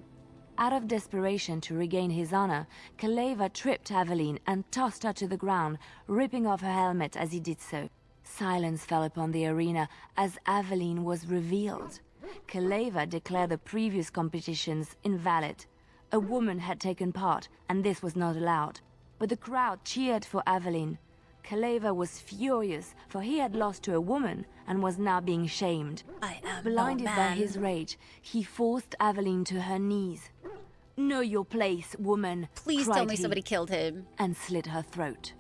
Out of desperation to regain his honor, Kaleva tripped Aveline and tossed her to the ground, ripping off her helmet as he did so. Silence fell upon the arena as Aveline was revealed. Kaleva declared the previous competitions invalid. A woman had taken part, and this was not allowed. But the crowd cheered for Aveline. Kaleva was furious, for he had lost to a woman and was now being shamed. I am Blinded no by man. his rage, he forced Aveline to her knees. "Know your place, woman," Please cried tell me he, somebody killed him. and slit her throat.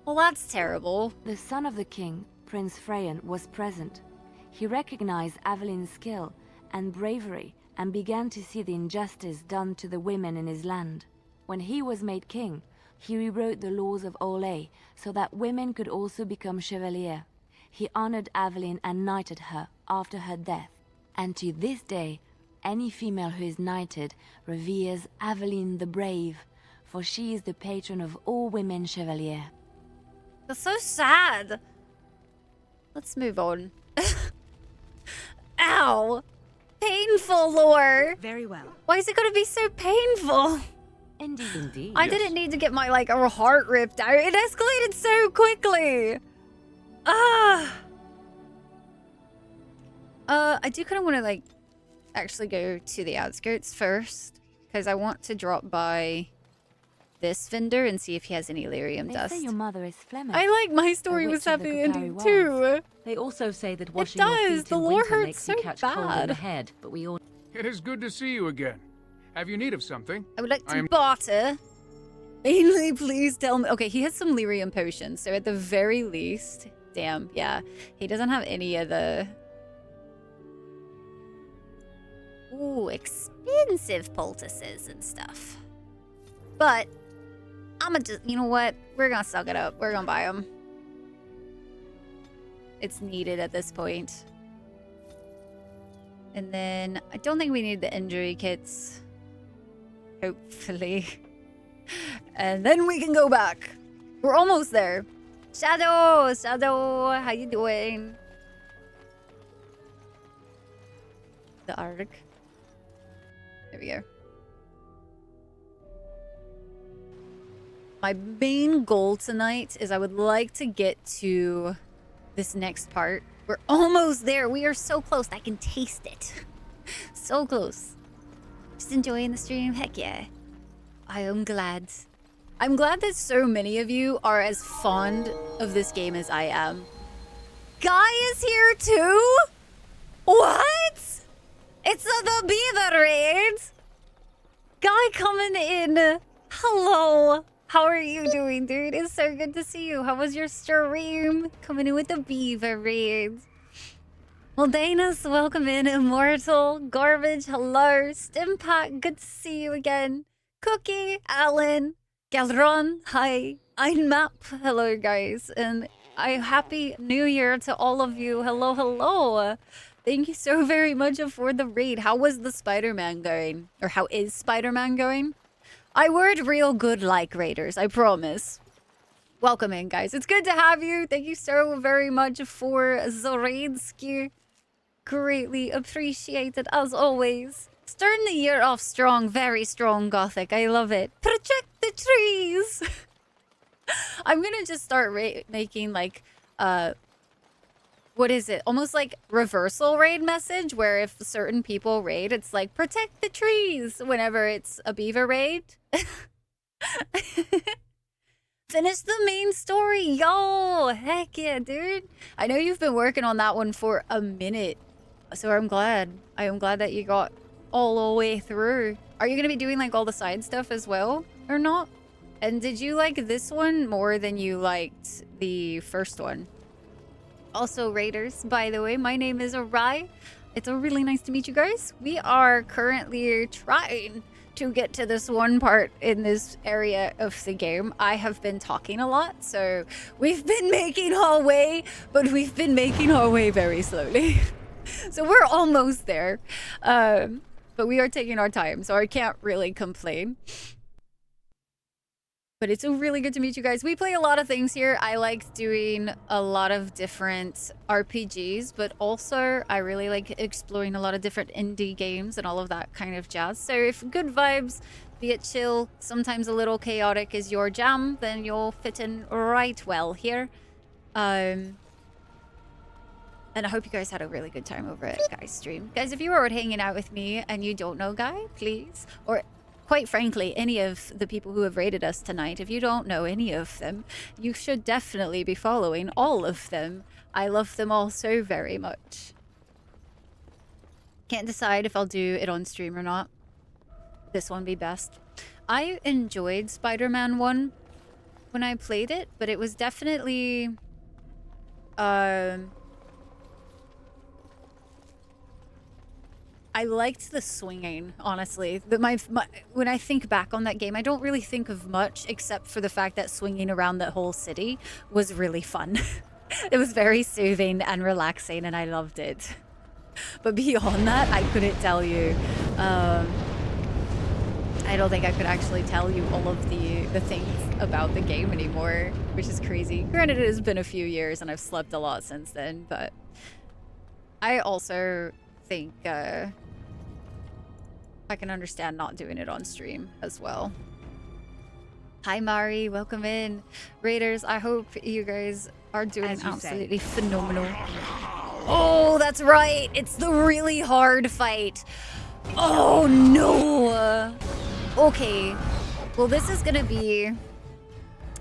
Well, that's terrible. The son of the king, Prince Freyan, was present. He recognized Aveline's skill and bravery and began to see the injustice done to the women in his land. When he was made king, he rewrote the laws of Olay so that women could also become chevalier. He honored Aveline and knighted her after her death. And to this day, any female who is knighted reveres Aveline the Brave, for she is the patron of all women chevalier. That's so sad. Let's move on. Ow! Painful, lore! Very well. Why is it gonna be so painful? Indeed. I didn't need to get my, like, heart ripped out. It escalated so quickly! I do kind of want to, like, actually go to the outskirts first. Because I want to drop by this vendor and see if he has any lyrium They dust. say your mother is Flemish. I like my story A was witch of the happy Kukari ending Wilds. too. They also say that It washing your does. feet The in lore winter hurts makes so you catch cold in the bad. head, but we all... It is good to see you again. Have you need of something? I would like to barter. Mainly, please tell me. Okay, he has some lyrium potions, so at the very least, damn, yeah, he doesn't have any of the. Ooh, expensive poultices and stuff. But I'ma just, you know what? We're gonna suck it up. We're gonna buy them. It's needed at this point. And then I don't think we need the injury kits. Hopefully. And then we can go back. We're almost there. Shadow, how you doing? The arc. There we go. My main goal tonight is I would like to get to this next part. We're almost there. We are so close. I can taste it. So close. Just enjoying the stream. Heck yeah. I am glad. I'm glad that so many of you are as fond of this game as I am. Guy is here too? What? It's the Beaver raid. Guy coming in. Hello. How are you doing, dude? It's so good to see you. How was your stream? Coming in with the Beaver raid. Maldanas, welcome in. Immortal, Garbage, hello. Stimpack, good to see you again. Cookie, Alan, Galron, hi. Einmap, hello guys. And happy new year to all of you. Hello, hello. Thank you so very much for the raid. How was the Spider-Man going? Or how is Spider-Man going? I word real good like raiders, I promise. Welcome in, guys. It's good to have you. Thank you so very much for the raid ski. Greatly appreciated, as always. Starting the year off strong, very strong, Gothic. I love it. Protect the trees! I'm gonna just start making, like, what is it? Almost like reversal raid message, where if certain people raid, it's like, protect the trees, whenever it's a beaver raid. Finish the main story, yo! Heck yeah, dude. I know you've been working on that one for a minute, so I'm glad. I am glad that you got all the way through. Are you gonna be doing, like, all the side stuff as well, or not? And did you like this one more than you liked the first one? Also, Raiders, by the way, my name is Arai. It's really nice to meet you guys. We are currently trying to get to this one part in this area of the game. I have been talking a lot, so we've been making our way, but we've been making our way very slowly. So we're almost there. But we are taking our time, so I can't really complain. But it's really good to meet you guys. We play a lot of things here. I like doing a lot of different RPGs, but also I really like exploring a lot of different indie games and all of that kind of jazz. So if good vibes, be it chill, sometimes a little chaotic is your jam, then you'll fit in right well here. And I hope you guys had a really good time over at Guy's stream. Guys, if you are hanging out with me and you don't know Guy, please, or quite frankly, any of the people who have rated us tonight, if you don't know any of them, you should definitely be following all of them. I love them all so very much. Can't decide if I'll do it on stream or not. This one be best. I enjoyed Spider-Man 1 when I played it, but it was definitely... I liked the swinging, honestly. When I think back on that game, I don't really think of much except for the fact that swinging around that whole city was really fun. It was very soothing and relaxing, and I loved it. But beyond that, I couldn't tell you. I don't think I could actually tell you all of the things about the game anymore, which is crazy. Granted, it has been a few years, and I've slept a lot since then, but I also think I can understand not doing it on stream as well. Hi Mari, welcome in. Raiders, I hope you guys are doing absolutely phenomenal. Oh, that's right. It's the really hard fight. Oh no. Okay. Well, this is gonna be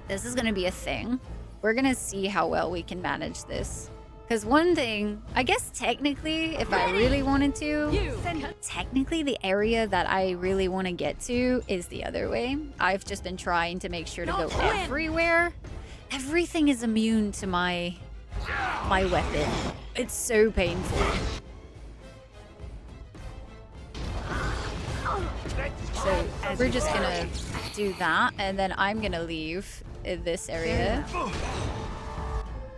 a thing. We're gonna see how well we can manage this. Because one thing, I guess technically, if I really wanted to, technically the area that I really want to get to is the other way. I've just been trying to make sure to go everywhere. Everything is immune to my weapon. It's so painful. So we're just gonna do that, and then I'm gonna leave in this area.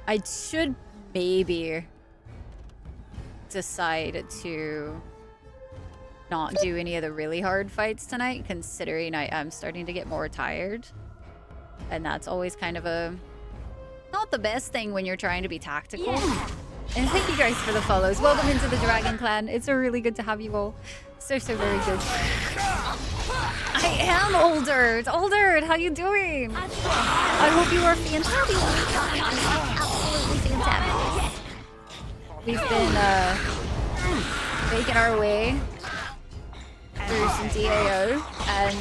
I should maybe decide to not do any of the really hard fights tonight, considering I am starting to get more tired. And that's always kind of not the best thing when you're trying to be tactical. Yeah. And thank you guys for the follows. Welcome into the Dragon Clan. It's really good to have you all. So very good. I am Older. Older, how you doing? I hope you are fantastic. Absolutely fantastic. We've been making our way through some DAO and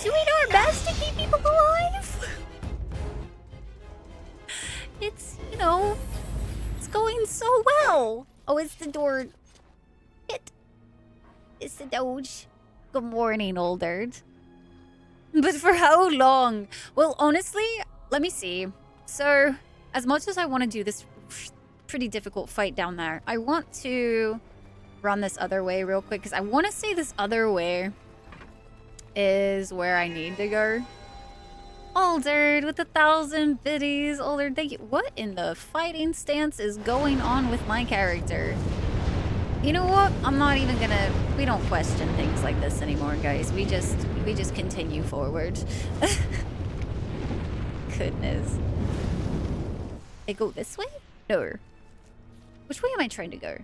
doing our best to keep people alive. It's, you know, it's going so well. Oh, it's the door. It's the Doge. Good morning, Older. But for how long? Well, honestly, let me see. So, as much as I want to do this pretty difficult fight down there, I want to run this other way real quick, because I want to say this other way is where I need to go. Older with 1,000 biddies. Older, thank you. What in the fighting stance is going on with my character? You know what? I'm not even gonna... We don't question things like this anymore, guys. We just continue forward. Goodness. I go this way? No. Which way am I trying to go?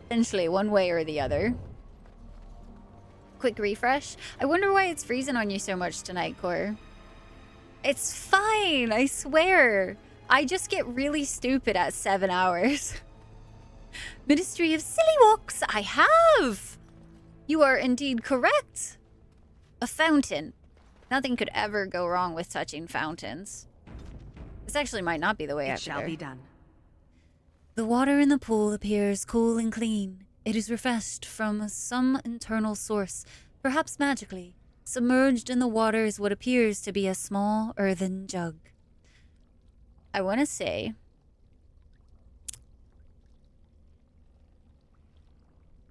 Essentially, one way or the other. Quick refresh. I wonder why it's freezing on you so much tonight, Core. It's fine, I swear. I just get really stupid at 7 hours. Ministry of Silly Walks, I have! You are indeed correct. A fountain. Nothing could ever go wrong with touching fountains. This actually might not be the way I shall be done. The water in the pool appears cool and clean. It is refreshed from some internal source, perhaps magically. Submerged in the water is what appears to be a small earthen jug. I want to say...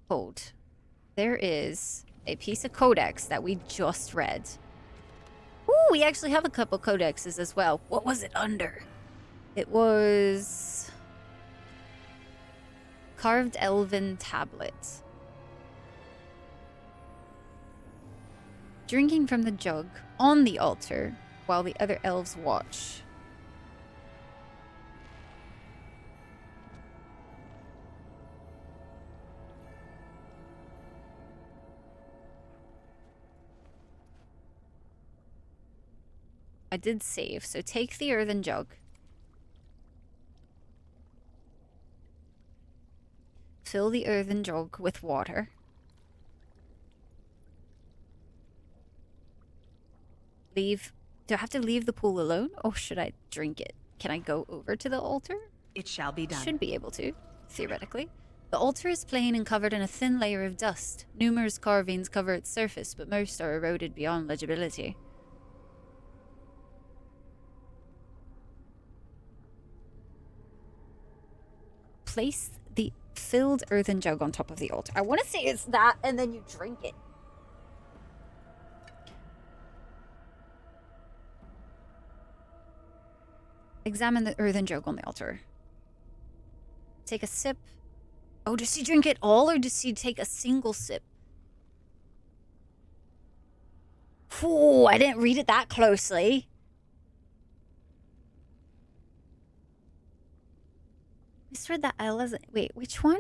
Hold. There is a piece of codex that we just read. Ooh, we actually have a couple codexes as well. What was it under? It was... Carved elven tablet. Drinking from the jug on the altar while the other elves watch. I did save, so take the earthen jug. Fill the earthen jug with water. Leave. Do I have to leave the pool alone, or should I drink it? Can I go over to the altar? It shall be done. Should be able to, theoretically. The altar is plain and covered in a thin layer of dust. Numerous carvings cover its surface, but most are eroded beyond legibility. Place the filled earthen jug on top of the altar. I want to say it's that, and then you drink it. Examine the earthen jug on the altar. Take a sip. Oh, does he drink it all, or does he take a single sip? Oh, I didn't read it that closely. Misread that. I wasn't. Wait, which one?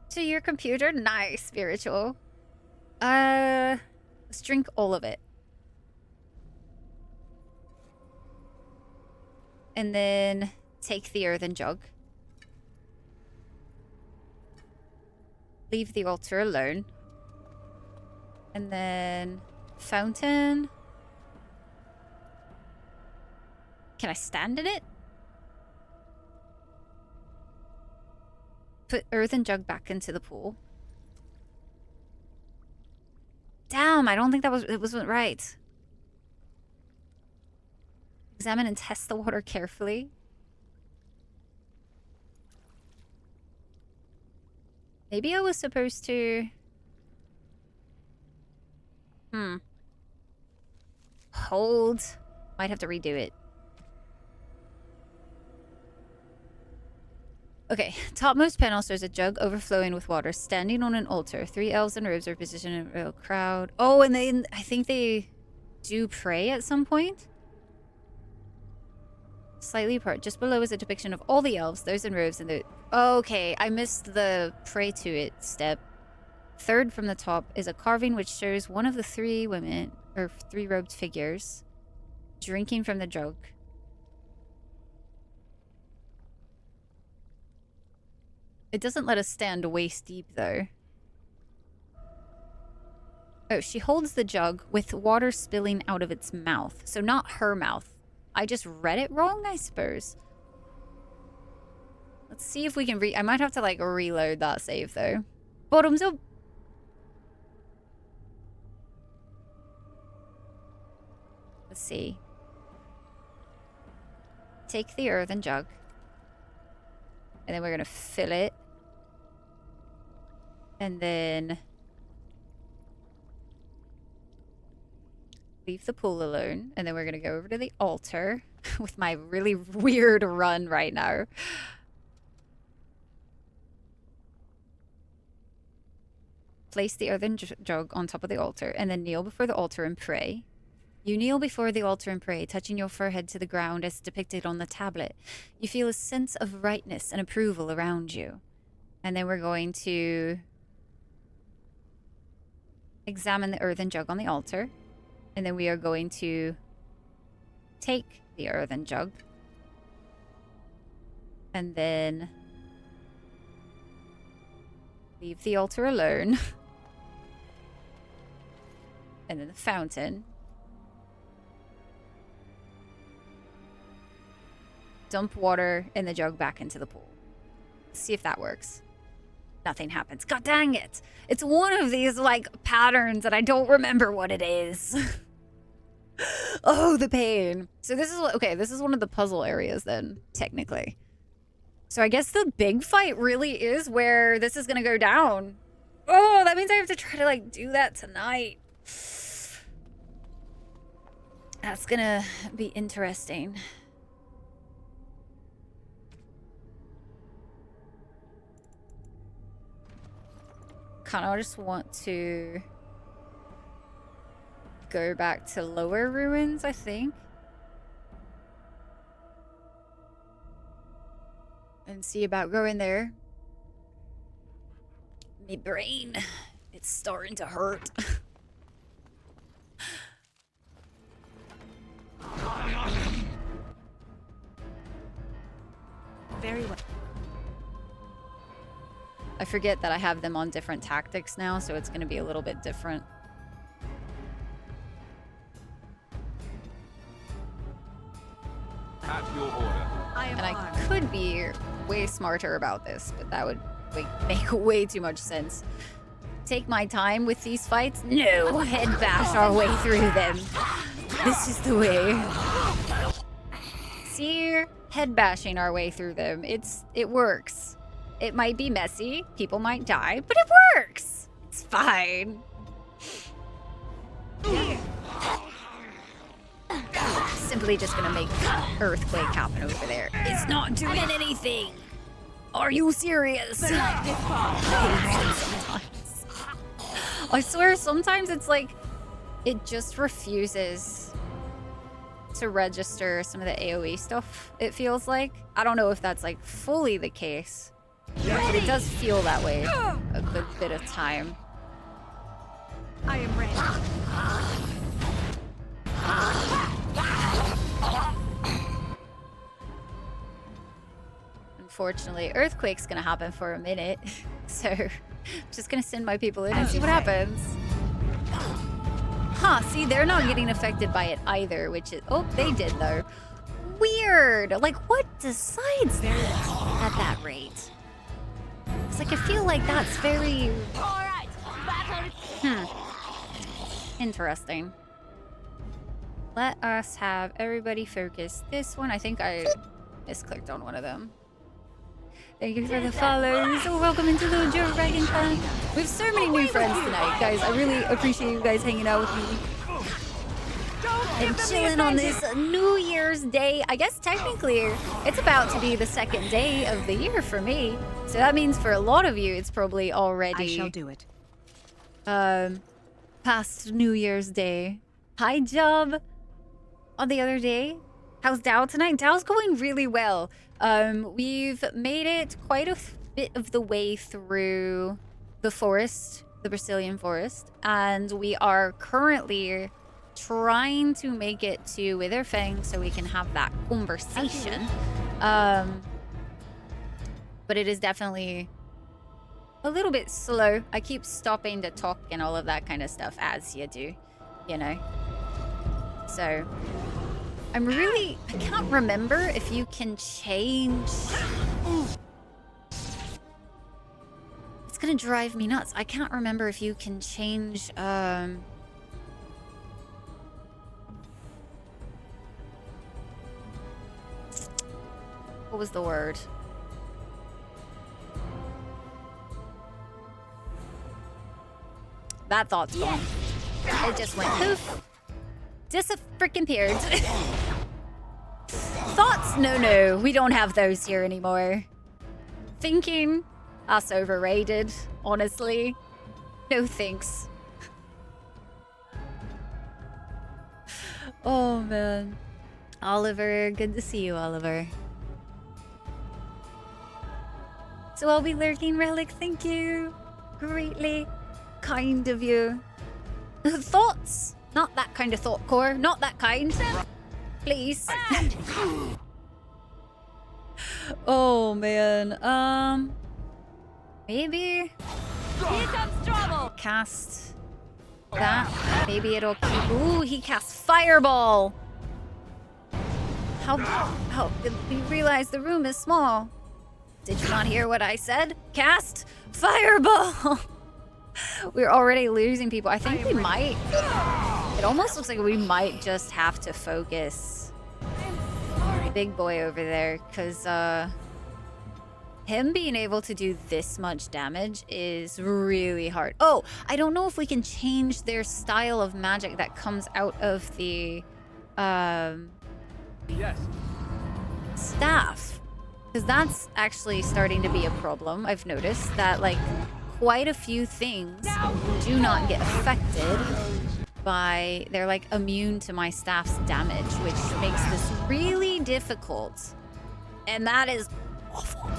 To your computer? Nice, spiritual. Let's drink all of it. And then take the earthen jug. Leave the altar alone. And then fountain. Can I stand in it? Put earthen jug back into the pool. Damn, I don't think it wasn't right. Examine and test the water carefully. Maybe I was supposed to... Hold. Might have to redo it. Okay, topmost panel shows a jug overflowing with water standing on an altar. 3 elves in robes are positioned in a crowd. Oh, and then I think they do pray at some point? Slightly apart. Just below is a depiction of all the elves, those in robes and the... Okay, I missed the pray to it step. Third from the top is a carving which shows one of the 3 women, or 3 robed figures, drinking from the jug. It doesn't let us stand waist deep, though. Oh, she holds the jug with water spilling out of its mouth. So not her mouth. I just read it wrong, I suppose. Let's see if we can I might have to, like, reload that save, though. Bottoms up! Let's see. Take the earthen jug. And then we're gonna fill it. And then leave the pool alone. And then we're gonna go over to the altar with my really weird run right now. Place the earthen jug on top of the altar and then kneel before the altar and pray. You kneel before the altar and pray, touching your forehead to the ground as depicted on the tablet. You feel a sense of rightness and approval around you. And then we're going to examine the earthen jug on the altar. And then we are going to take the earthen jug. And then leave the altar alone. And then the fountain. Dump water in the jug back into the pool. See if that works. Nothing happens. God dang it. It's one of these, like, patterns that I don't remember what it is. Oh, the pain. So this is, okay, this is one of the puzzle areas then, technically. So I guess the big fight really is where this is going to go down. Oh, that means I have to try to, like, do that tonight. That's going to be interesting. kind of just want to go back to lower ruins, I think. And see about going there. My brain, it's starting to hurt. Very well. I forget that I have them on different tactics now, so it's going to be a little bit different. At your order. And I could be way smarter about this, but that would make way too much sense. Take my time with these fights? No, head bash our way through them. This is the way. See, head bashing our way through them. It works. It might be messy, people might die, but it works. It's fine. Simply just gonna make earthquake happen over there. It's not doing anything. Are you serious? Sometimes. I swear sometimes it's like it just refuses to register some of the AoE stuff, it feels like. I don't know if that's like fully the case, but it does feel that way a good bit of time. I am ready. Unfortunately, earthquake's gonna happen for a minute, so I'm just gonna send my people in and see what happens. Huh, see, they're not getting affected by it either, which is... Oh, they did, though. Weird! Like, what decides that at that rate? It's like, I feel like that's very... Interesting. Let us have everybody focus this one. I think I misclicked on one of them. Thank you for the follows. Oh, welcome into the Joe Dragon Clan. We have so many new friends tonight, guys. I really appreciate you guys hanging out with me. And chilling on this New Year's Day. I guess technically it's about to be the second day of the year for me. So that means for a lot of you, it's probably already... I shall do it. Past New Year's Day. Hi, Job. On the other day. How's Dao tonight? Dao's going really well. We've made it quite a bit of the way through the forest, the Brazilian forest, and we are currently trying to make it to Witherfang so we can have that conversation. But it is definitely a little bit slow. I keep stopping to talk and all of that kind of stuff, as you do, you know. So... I can't remember if you can change... It's gonna drive me nuts. I can't remember if you can change, what was the word? That thought's gone. It just went poof. Dis-a-frickin-peared. Thoughts? No, we don't have those here anymore. Thinking? That's overrated, honestly. No thanks. Oh, man. Oliver, good to see you, Oliver. So I'll be lurking, Relic, thank you. Greatly kind of you. Thoughts? Not that kind of thought core. Not that kind. Please. Oh, man. Maybe... Here comes trouble. Cast that. Maybe it'll keep... Ooh, he casts Fireball. How did we realize the room is small? Did you not hear what I said? Cast Fireball. We're already losing people. I think we might... It almost looks like we might just have to focus big boy over there, because him being able to do this much damage is really hard. Oh, I don't know if we can change their style of magic that comes out of the staff, because that's actually starting to be a problem. I've noticed that, like, quite a few things do not get affected by... They're like immune to my staff's damage, which makes this really difficult. And that is awful.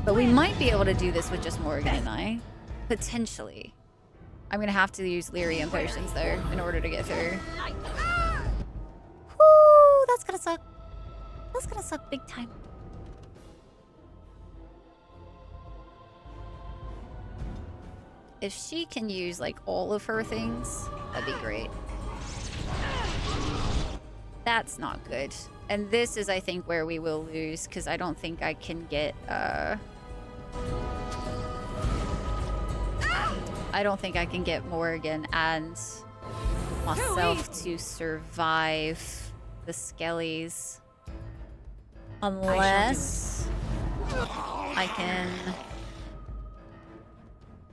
But we might be able to do this with just Morgan and I. Potentially. I'm gonna have to use lyrium potions though in order to get through. Whoo, that's gonna suck. That's gonna suck big time. If she can use like all of her things, that'd be great. That's not good. And this is, I think, where we will lose, because I don't think I can get, I don't think I can get Morgan and myself to survive the skellies. Unless I can...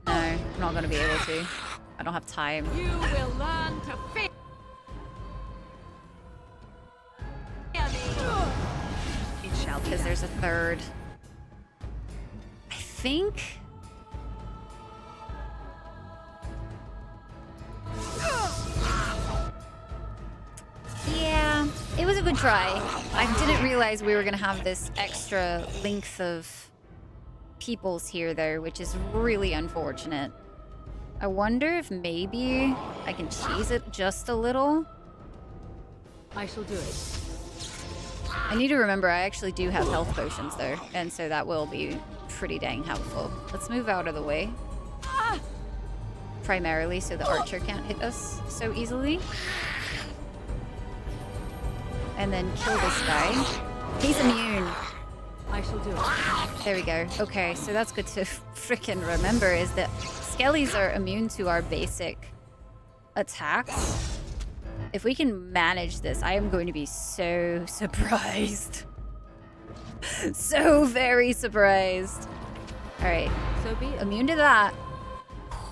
No, I'm not going to be able to. I don't have time. You will learn to fear me. It shall be Because there's a third. I think... Yeah, it was a good try. I didn't realize we were going to have this extra length of peoples here, though, which is really unfortunate. I wonder if maybe I can cheese it just a little. I shall do it. I need to remember I actually do have health potions, though, and so that will be pretty dang helpful. Let's move out of the way. Primarily so the archer can't hit us so easily. And then kill this guy. He's immune. I shall do it. There we go. Okay, so that's good to frickin' remember, is that skellies are immune to our basic attacks. If we can manage this, I am going to be so surprised. So very surprised. Alright. So be it. Immune to that.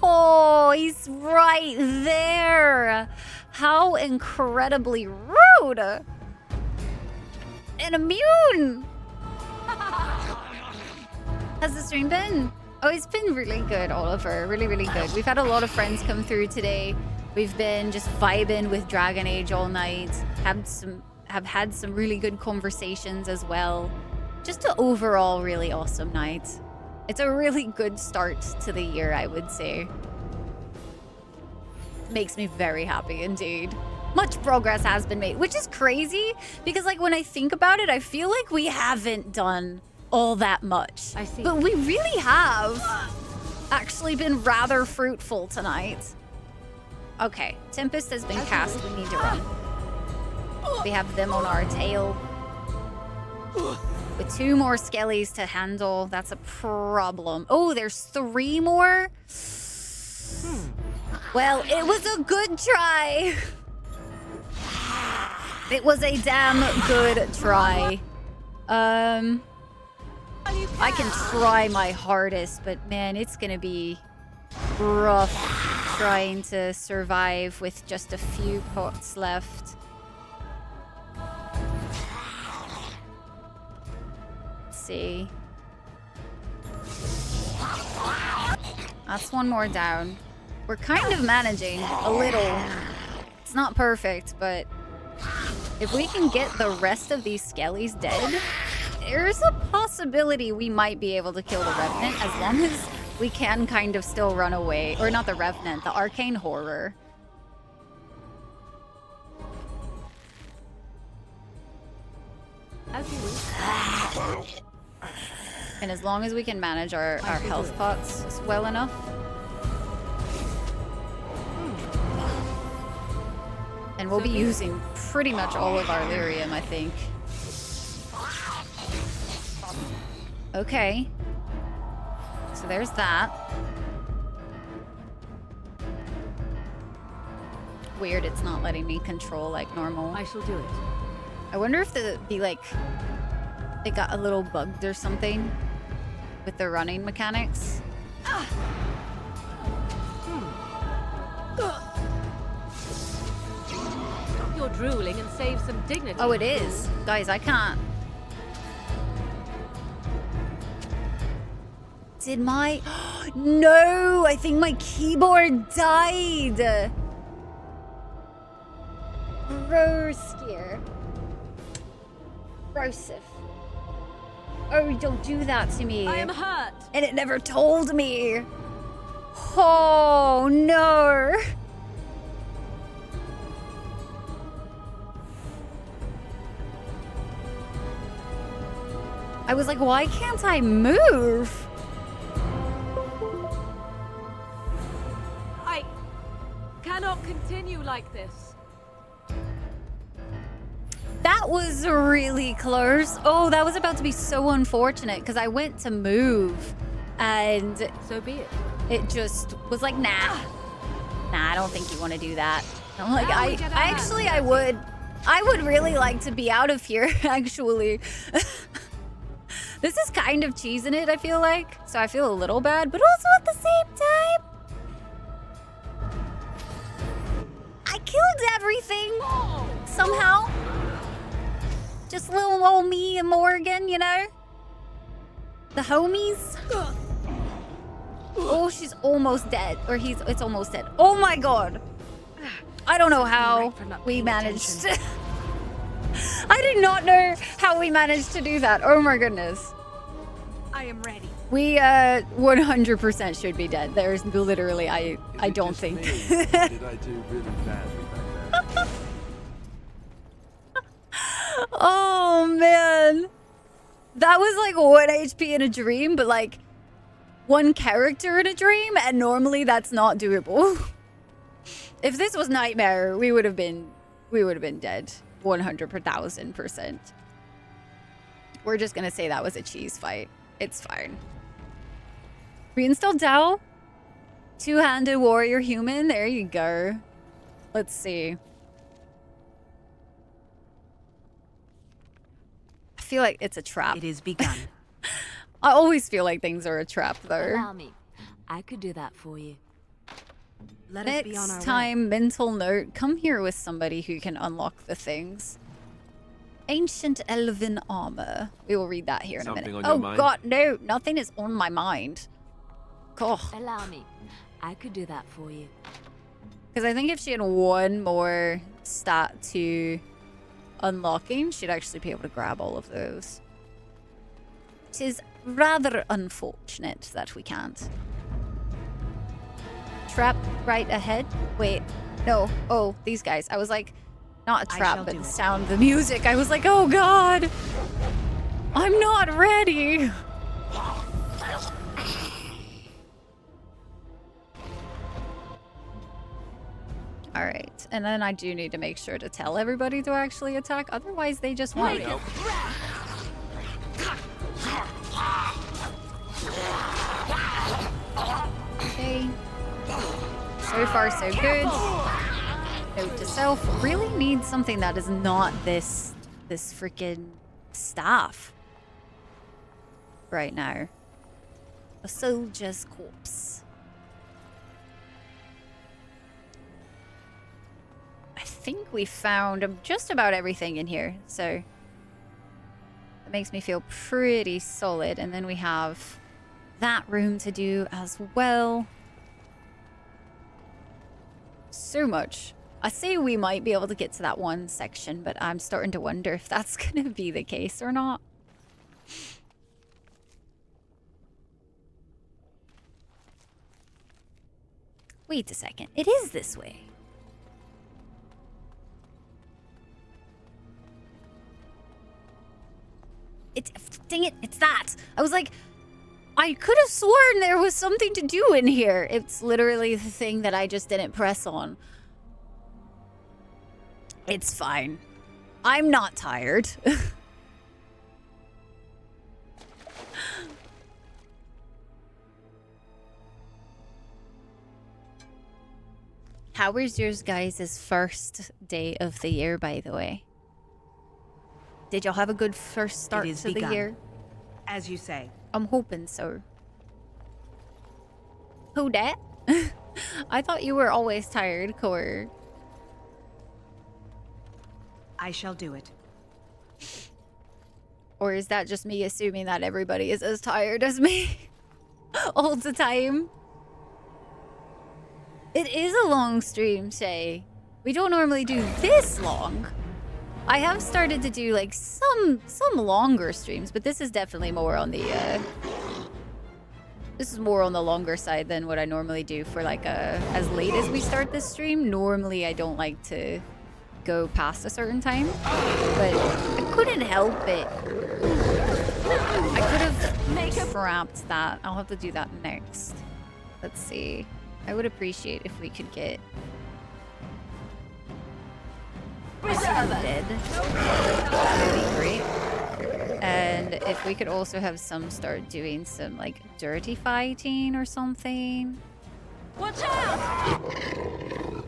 Oh, he's right there. How incredibly rude. And immune. How's the stream been? Oh, it's been really good, Oliver. Really, really good. We've had a lot of friends come through today. We've been just vibing with Dragon Age all night. Have had some really good conversations as well. Just an overall really awesome night. It's a really good start to the year, I would say. Makes me very happy indeed. Much progress has been made, which is crazy because, like, when I think about it, I feel like we haven't done all that much. I see. But we really have actually been rather fruitful tonight. Okay, Tempest has been cast. We need to run. We have them on our tail. With 2 more skellies to handle, that's a problem. Oh, there's 3 more? Well, it was a good try. It was a damn good try. I can try my hardest, but man, it's gonna be rough trying to survive with just a few pots left. Let's see. That's 1 more down. We're kind of managing a little. It's not perfect, but if we can get the rest of these skellies dead, there's a possibility we might be able to kill the Revenant as long as we can kind of still run away. Or not the Revenant, the Arcane Horror. As you wish. And as long as we can manage our health pots well enough. And we'll be using pretty much all of our lyrium, I think. Okay. So there's that. Weird, it's not letting me control like normal. I shall do it. I wonder if it got a little bugged or something with the running mechanics. Stop your drooling and save some dignity. Oh, it is. Guys, I can't. Did my... No! I think my keyboard died! Broskier. Brosif. Oh, don't do that to me. I am hurt. And it never told me. Oh, no. I was like, why can't I move? I cannot continue like this. That was really close. Oh, that was about to be so unfortunate because I went to move and So be it. it just was like, nah. Nah, I don't think you want to do that. I'm like, I would really like to be out of here, actually. This is kind of cheesing it, I feel like. So I feel a little bad, but also at the same time, I killed everything somehow. Just little old me and Morgan, you know? The homies. Oh, she's almost dead. Or it's almost dead. Oh my god. I don't know how we managed to... I did not know how we managed to do that. Oh my goodness. I am ready. We 100% should be dead. There's literally, I don't think. Did I do really badly back there? Oh man. That was like 1 HP in a dream, but like 1 character in a dream, and normally that's not doable. If this was Nightmare, we would have been dead 100,000%. We're just gonna say that was a cheese fight. It's fine. Reinstall Dao. 2-handed warrior human. There you go. Let's see. I feel like it's a trap. It is begun. I always feel like things are a trap, though. Allow me. I could do that for you. Let us be on our Next way. time, mental note, come here with somebody who can unlock the things. Ancient elven armor. We will read that here in a Something minute. on your Oh mind? god, no. Nothing is on my mind. God. Allow me. I could do that for you. Because I think if she had 1 more stat to unlocking, she'd actually be able to grab all of those. It is rather unfortunate that we can't. Trap right ahead. Wait, no. Oh, these guys. I was like, not a trap, but the sound of the music. I was like, oh god. I'm not ready. All right, and then I do need to make sure to tell everybody to actually attack. Otherwise, they just won't. Okay. So far, so good. Note to self. Really need something that is not this freaking staff right now. A soldier's corpse. I think we found just about everything in here, so that makes me feel pretty solid. And then we have that room to do as well. So much. I say we might be able to get to that one section, but I'm starting to wonder if that's going to be the case or not. Wait a second. It is this way. Dang it, it's that. I was like, I could have sworn there was something to do in here. It's literally the thing that I just didn't press on. It's fine. I'm not tired. How was yours guys' first day of the year, by the way? Did y'all have a good first start to the year? As you say. I'm hoping so. Who dat? I thought you were always tired, Core. I shall do it. Or is that just me assuming that everybody is as tired as me? all the time. It is a long stream, Shay. We don't normally do this long. I have started to do like some longer streams, but this is definitely more on the this is more on the longer side than what I normally do for like as late as we start this stream. Normally I don't like to go past a certain time, but I couldn't help it. I could have frapped that. I'll have to do that next. Let's see. I would appreciate if we could get dead. That would be great. And if we could also have some start doing some like dirty fighting or something. Watch out!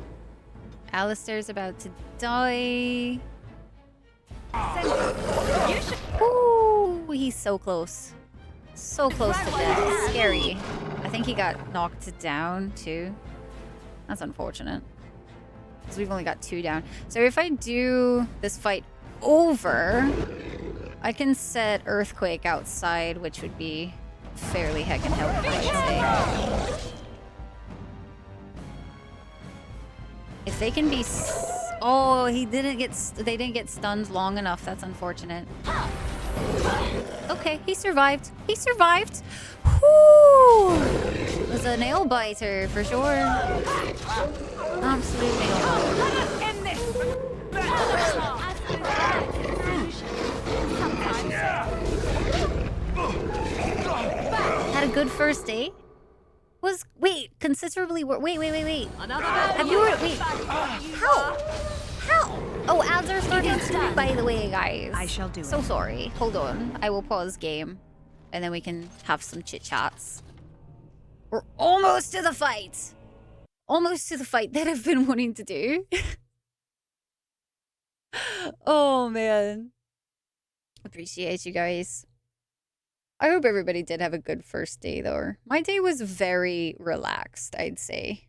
Alistair's about to die. Ooh, he's so close. So close to death. Scary. I think he got knocked down too. That's unfortunate. Because we've only got 2 down. So if I do this fight over, I can set Earthquake outside, which would be fairly heckin' helpful, I'd say. If they can be... Oh, they didn't get stunned long enough. That's unfortunate. Okay, he survived. He survived. Whoo! It was a nail biter for sure. Absolute nail biter. Had a good first day. Wait, considerably wait. Have you wait? How? Oh, ads are starting soon, by the way, guys. I shall do So it. sorry. Hold on. I will pause game, and then we can have some chit chats. We're almost to the fight. Almost to the fight that I've been wanting to do. Oh man. Appreciate you guys. I hope everybody did have a good first day, though. My day was very relaxed, I'd say.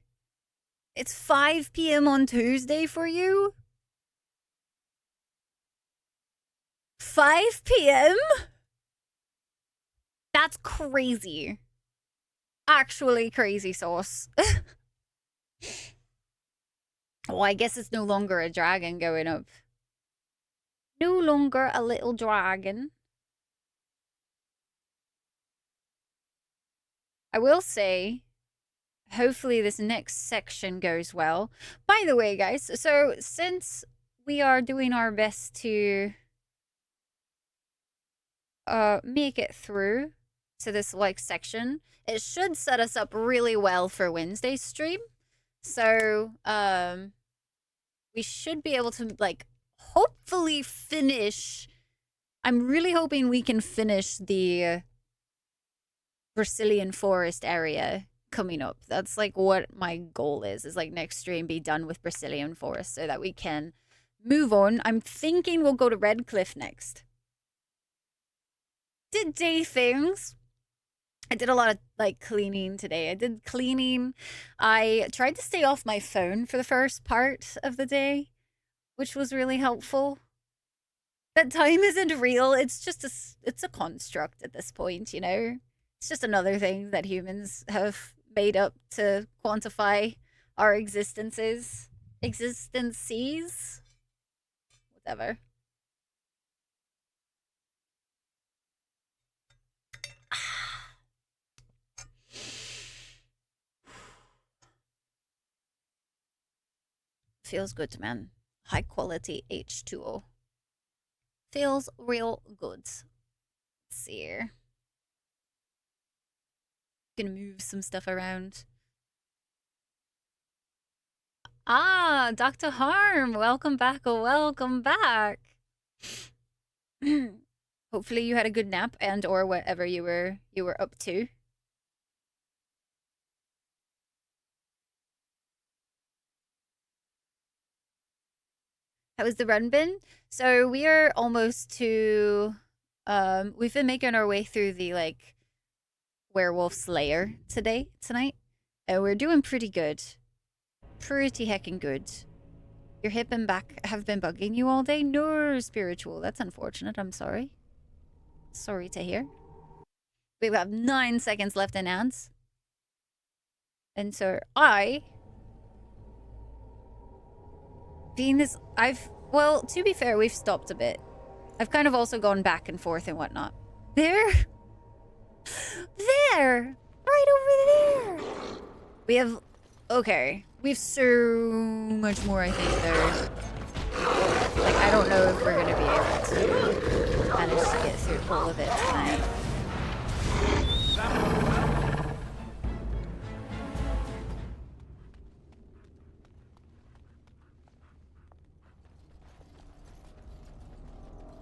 It's 5 p.m. on Tuesday for you? 5 p.m.? That's crazy. Actually crazy sauce. Well, I guess it's no longer a dragon going up. No longer a little dragon. I will say, hopefully this next section goes well. By the way, guys, so since we are doing our best to make it through to this like section, it should set us up really well for Wednesday's stream. So we should be able to like hopefully finish. I'm really hoping we can finish the Brazilian forest area coming up. That's like what my goal is like next stream be done with Brazilian forest so that we can move on. I'm thinking we'll go to Red Cliff next. Did day things. I did a lot of like cleaning today. I did cleaning. I tried to stay off my phone for the first part of the day, which was really helpful. That time isn't real. It's just it's a construct at this point, you know? It's just another thing that humans have made up to quantify our existences. Existences? Whatever. Feels good, man. High quality H2O. Feels real good. Let's see here. Gonna move some stuff around. Ah, Dr. Harm, welcome back. Welcome back. Hopefully you had a good nap and or whatever you were up to. How was the run been? So we are almost to we've been making our way through the like werewolf slayer tonight. And we're doing pretty good. Pretty heckin' good. Your hip and back have been bugging you all day? No, spiritual. That's unfortunate. I'm sorry. Sorry to hear. We have 9 seconds left in ants. And so well, to be fair, we've stopped a bit. I've kind of also gone back and forth and whatnot. There! There! Right over there! We have... Okay. We have so much more, I think, though. Like, I don't know if we're gonna be able to manage to get through all of it tonight.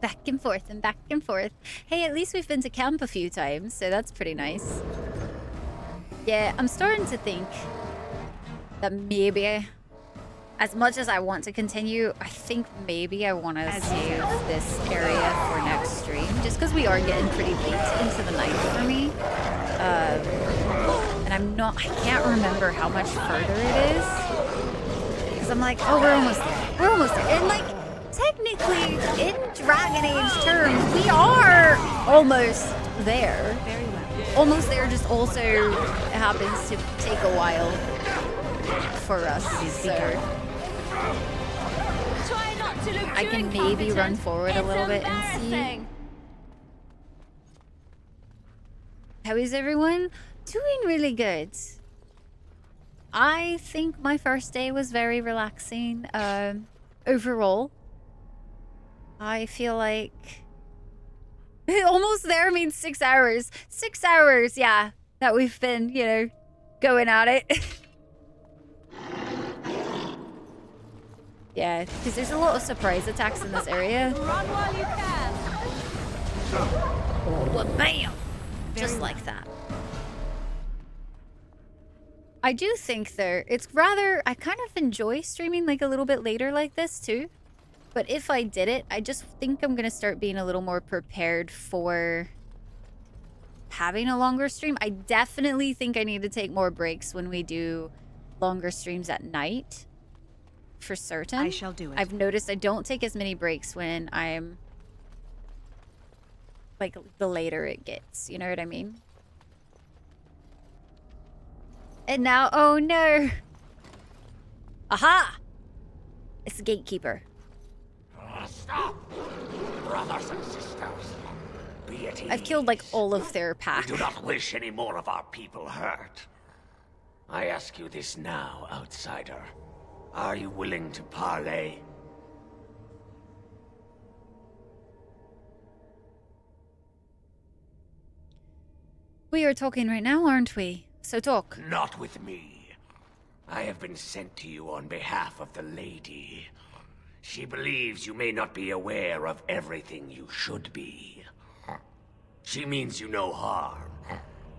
Back and forth and back and forth. Hey, at least we've been to camp a few times, so that's pretty nice. Yeah, I'm starting to think that maybe, as much as I want to continue, I think maybe I want to save this area for next stream, just because we are getting pretty late into the night for me. And I can't remember how much further it is. Because I'm like, oh, we're almost there. We're almost there. And like, technically, in Dragon Age terms, we are almost there. Very well. Almost there just also happens to take a while for us, so Try not to look I can maybe run forward a little bit and see. How is everyone? Doing really good. I think my first day was very relaxing. Overall, I feel like almost there means 6 hours. 6 hours, yeah, that we've been, you know, going at it. Yeah, because there's a lot of surprise attacks in this area. Run while you can. Well, bam! Just like that. I do think, though, it's rather... I kind of enjoy streaming, like, a little bit later like this, too. But if I did it, I just think I'm going to start being a little more prepared for having a longer stream. I definitely think I need to take more breaks when we do longer streams at night. For certain. I shall do it. I've noticed I don't take as many breaks when I'm... like, the later it gets. You know what I mean? And now... Oh, no! Aha! It's the gatekeeper. Stop! Brothers and sisters, be at ease. I've killed, like, all of their We pack. do not wish any more of our people hurt. I ask you this now, outsider. Are you willing to parley? We are talking right now, aren't we? So talk. Not with me. I have been sent to you on behalf of the lady. She believes you may not be aware of everything you should be. She means you no harm,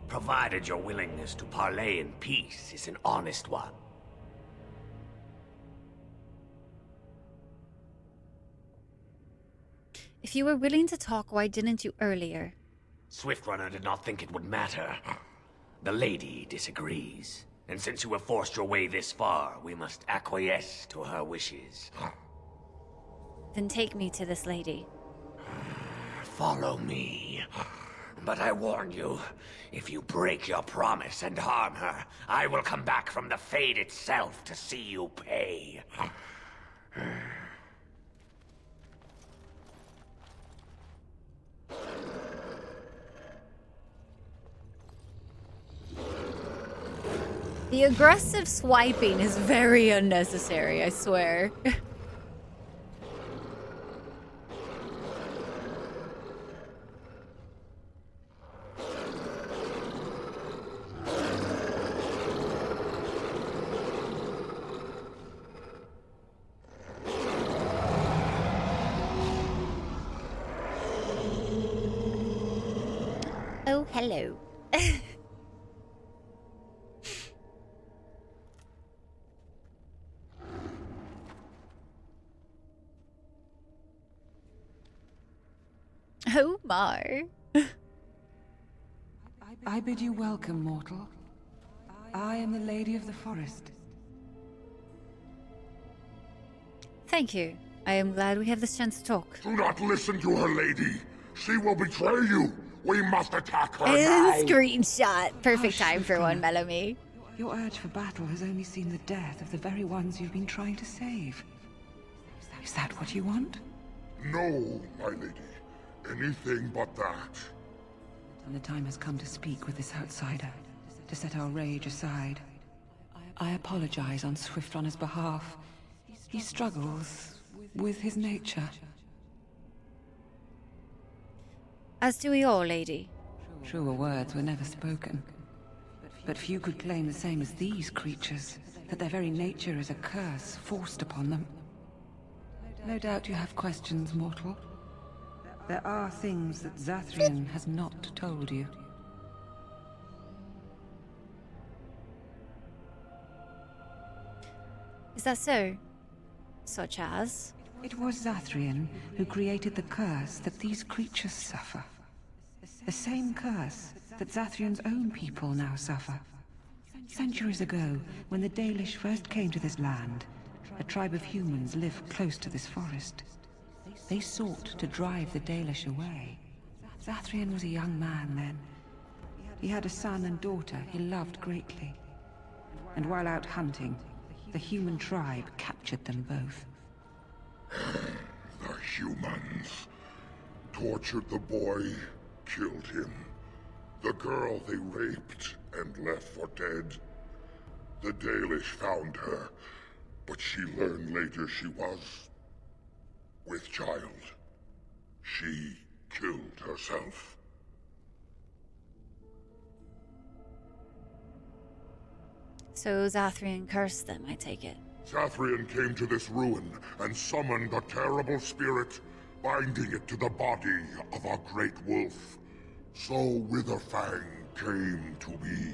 provided your willingness to parley in peace is an honest one. If you were willing to talk, why didn't you earlier? Swiftrunner did not think it would matter. The lady disagrees, and since you have forced your way this far, we must acquiesce to her wishes. Then take me to this lady. Follow me. But I warn you, if you break your promise and harm her, I will come back from the Fade itself to see you pay. The aggressive swiping is very unnecessary, I swear. Oh, hello. Oh my. I bid you welcome, mortal. I am the Lady of the Forest. Thank you. I am glad we have this chance to talk. Do not listen to her, lady. She will betray you. We must attack her now! Screenshot. Perfect Hush, time for one, Swiftgunner. Melanie. Your urge for battle has only seen the death of the very ones you've been trying to save. Is that what you want? No, my lady. Anything but that. And the time has come to speak with this outsider, to set our rage aside. I apologize on Swiftrunner's behalf. He struggles with his nature. As do we all, lady. Truer words were never spoken. But few could claim the same as these creatures, that their very nature is a curse forced upon them. No doubt you have questions, mortal. There are things that Zathrian has not told you. Is that so? Such as? It was Zathrian who created the curse that these creatures suffer. The same curse that Zathrian's own people now suffer. Centuries ago, when the Dalish first came to this land, a tribe of humans lived close to this forest. They sought to drive the Dalish away. Zathrian was a young man then. He had a son and daughter he loved greatly. And while out hunting, the human tribe captured them both. The humans tortured the boy, killed him. The girl they raped and left for dead. The Dalish found her, but she learned later she was with child. She killed herself. So Zathrian cursed them, I take it. Zathrian came to this ruin and summoned a terrible spirit, binding it to the body of a great wolf. So Witherfang came to be.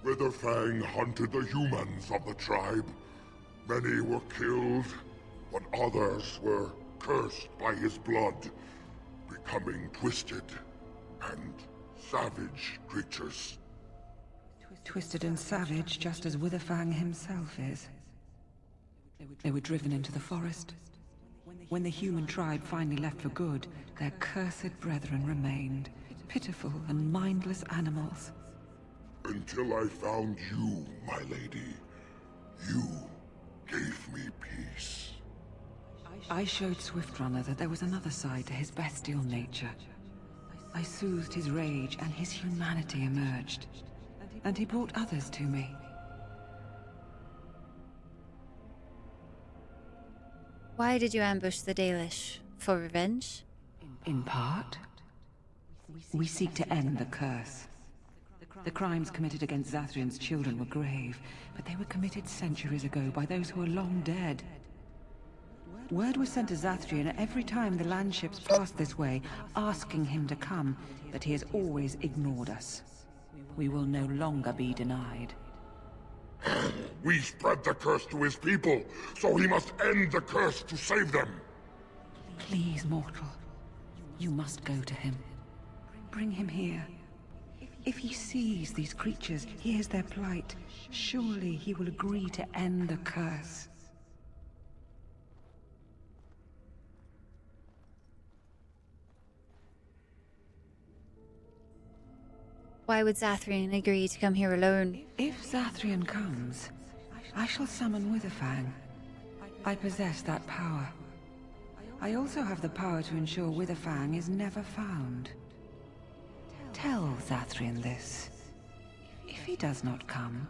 Witherfang hunted the humans of the tribe. Many were killed, but others were cursed by his blood, becoming twisted and savage creatures. Twisted and savage, just as Witherfang himself is. They were driven into the forest. When the human tribe finally left for good, their cursed brethren remained, pitiful and mindless animals. Until I found you, my lady. You gave me peace. I showed Swiftrunner that there was another side to his bestial nature. I soothed his rage and his humanity emerged. And he brought others to me. Why did you ambush the Dalish? For revenge? In part. We seek to end the curse. The crimes committed against Zathrian's children were grave, but they were committed centuries ago by those who are long dead. Word was sent to Zathrian every time the landships passed this way, asking him to come, but he has always ignored us. We will no longer be denied. We spread the curse to his people, so he must end the curse to save them. Please, mortal. You must go to him. Bring him here. If he sees these creatures, hears their plight, surely he will agree to end the curse. Why would Zathrian agree to come here alone? If Zathrian comes, I shall summon Witherfang. I possess that power. I also have the power to ensure Witherfang is never found. Tell Zathrian this. If he does not come,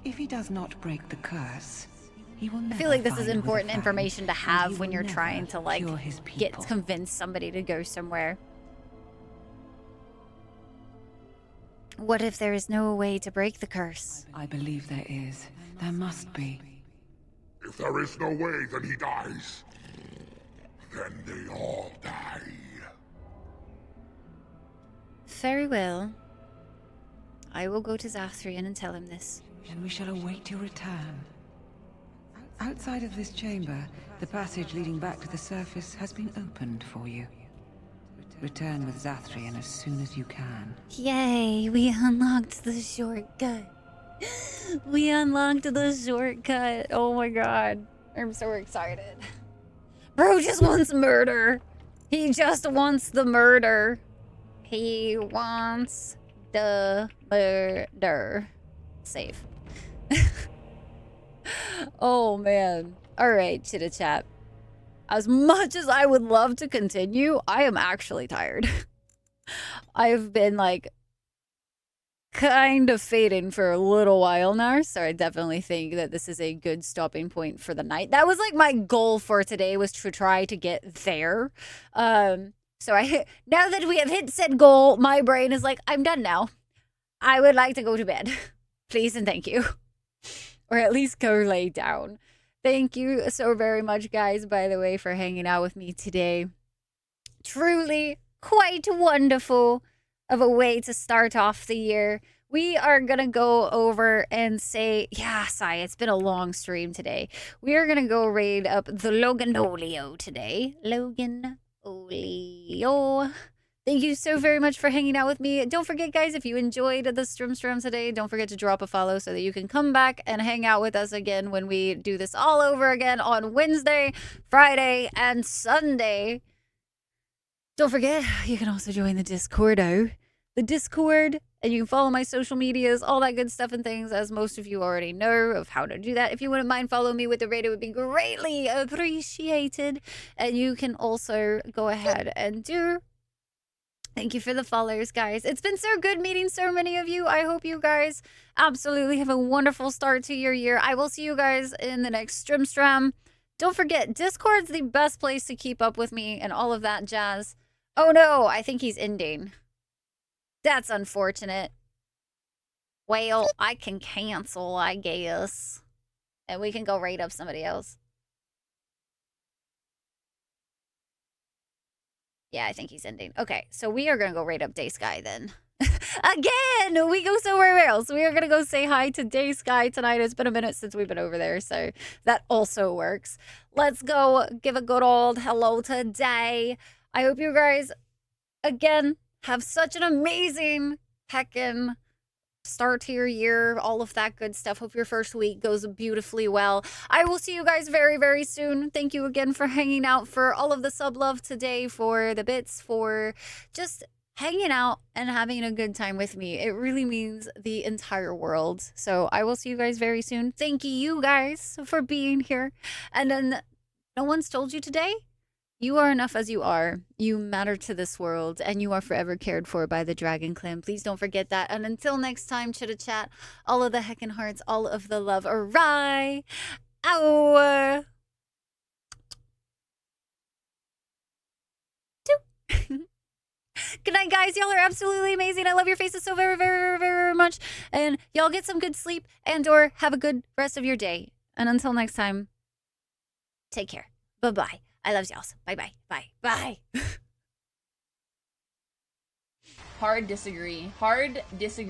if he does not break the curse, he will never I feel like this is find important Witherfang, information to and have he when will you're never trying to, like, cure his get people. convince somebody to go somewhere. What if there is no way to break the curse? I believe there is. There must be. If there is no way, then he dies. Then they all die. Very well. I will go to Zathrian and tell him this. And we shall await your return. Outside of this chamber, the passage leading back to the surface has been opened for you. Return with Zathrian as soon as you can. Yay, we unlocked the shortcut. We unlocked the shortcut. Oh my god. I'm so excited. Bro just wants murder. He just wants the murder. He wants the murder. Save. Oh, man. All right, chitta chat. As much as I would love to continue, I am actually tired. I've been, like, kind of fading for a little while now, so I definitely think that this is a good stopping point for the night. That was, like, my goal for today, was to try to get there. So now that we have hit said goal, my brain is like, I'm done now. I would like to go to bed. Please and thank you. Or at least go lay down. Thank you so very much, guys, by the way, for hanging out with me today. Truly quite wonderful of a way to start off the year. We are going to go over and say, yeah, Sai, it's been a long stream today. We are going to go raid up the Loganolio today. Loganolio. Thank you so very much for hanging out with me. Don't forget, guys, if you enjoyed the stream today, don't forget to drop a follow so that you can come back and hang out with us again when we do this all over again on Wednesday, Friday, and Sunday. Don't forget, you can also join the Discord, and you can follow my social medias, all that good stuff and things, as most of you already know of how to do that. If you wouldn't mind following me with the raid, it would be greatly appreciated. And you can also go ahead and do... Thank you for the followers, guys. It's been so good meeting so many of you. I hope you guys absolutely have a wonderful start to your year. I will see you guys in the next stream. Don't forget, Discord's the best place to keep up with me and all of that jazz. Oh no, I think he's ending. That's unfortunate. Well, I can cancel, I guess. And we can go raid up somebody else. Yeah, I think he's ending. Okay, so we are going to go raid up Day Sky then. Again, we go somewhere else. We are going to go say hi to Day Sky tonight. It's been a minute since we've been over there, so that also works. Let's go give a good old hello today. I hope you guys, again, have such an amazing heckin' start to your year, all of that good stuff. Hope your first week goes beautifully well. I will see you guys very, very soon. Thank you again for hanging out, for all of the sub love today, for the bits, for just hanging out and having a good time with me. It really means the entire world. So I will see you guys very soon. Thank you guys for being here. And then, no one's told you today? You are enough as you are. You matter to this world, and you are forever cared for by the Dragon Clan. Please don't forget that. And until next time, chitta chat, all of the heckin' hearts, all of the love. Awry. Ow. Good night, guys. Y'all are absolutely amazing. I love your faces so very, very, very, very much. And y'all get some good sleep and or have a good rest of your day. And until next time, take care. Bye-bye. I love y'all. Bye-bye. Bye. Bye. Hard disagree. Hard disagree.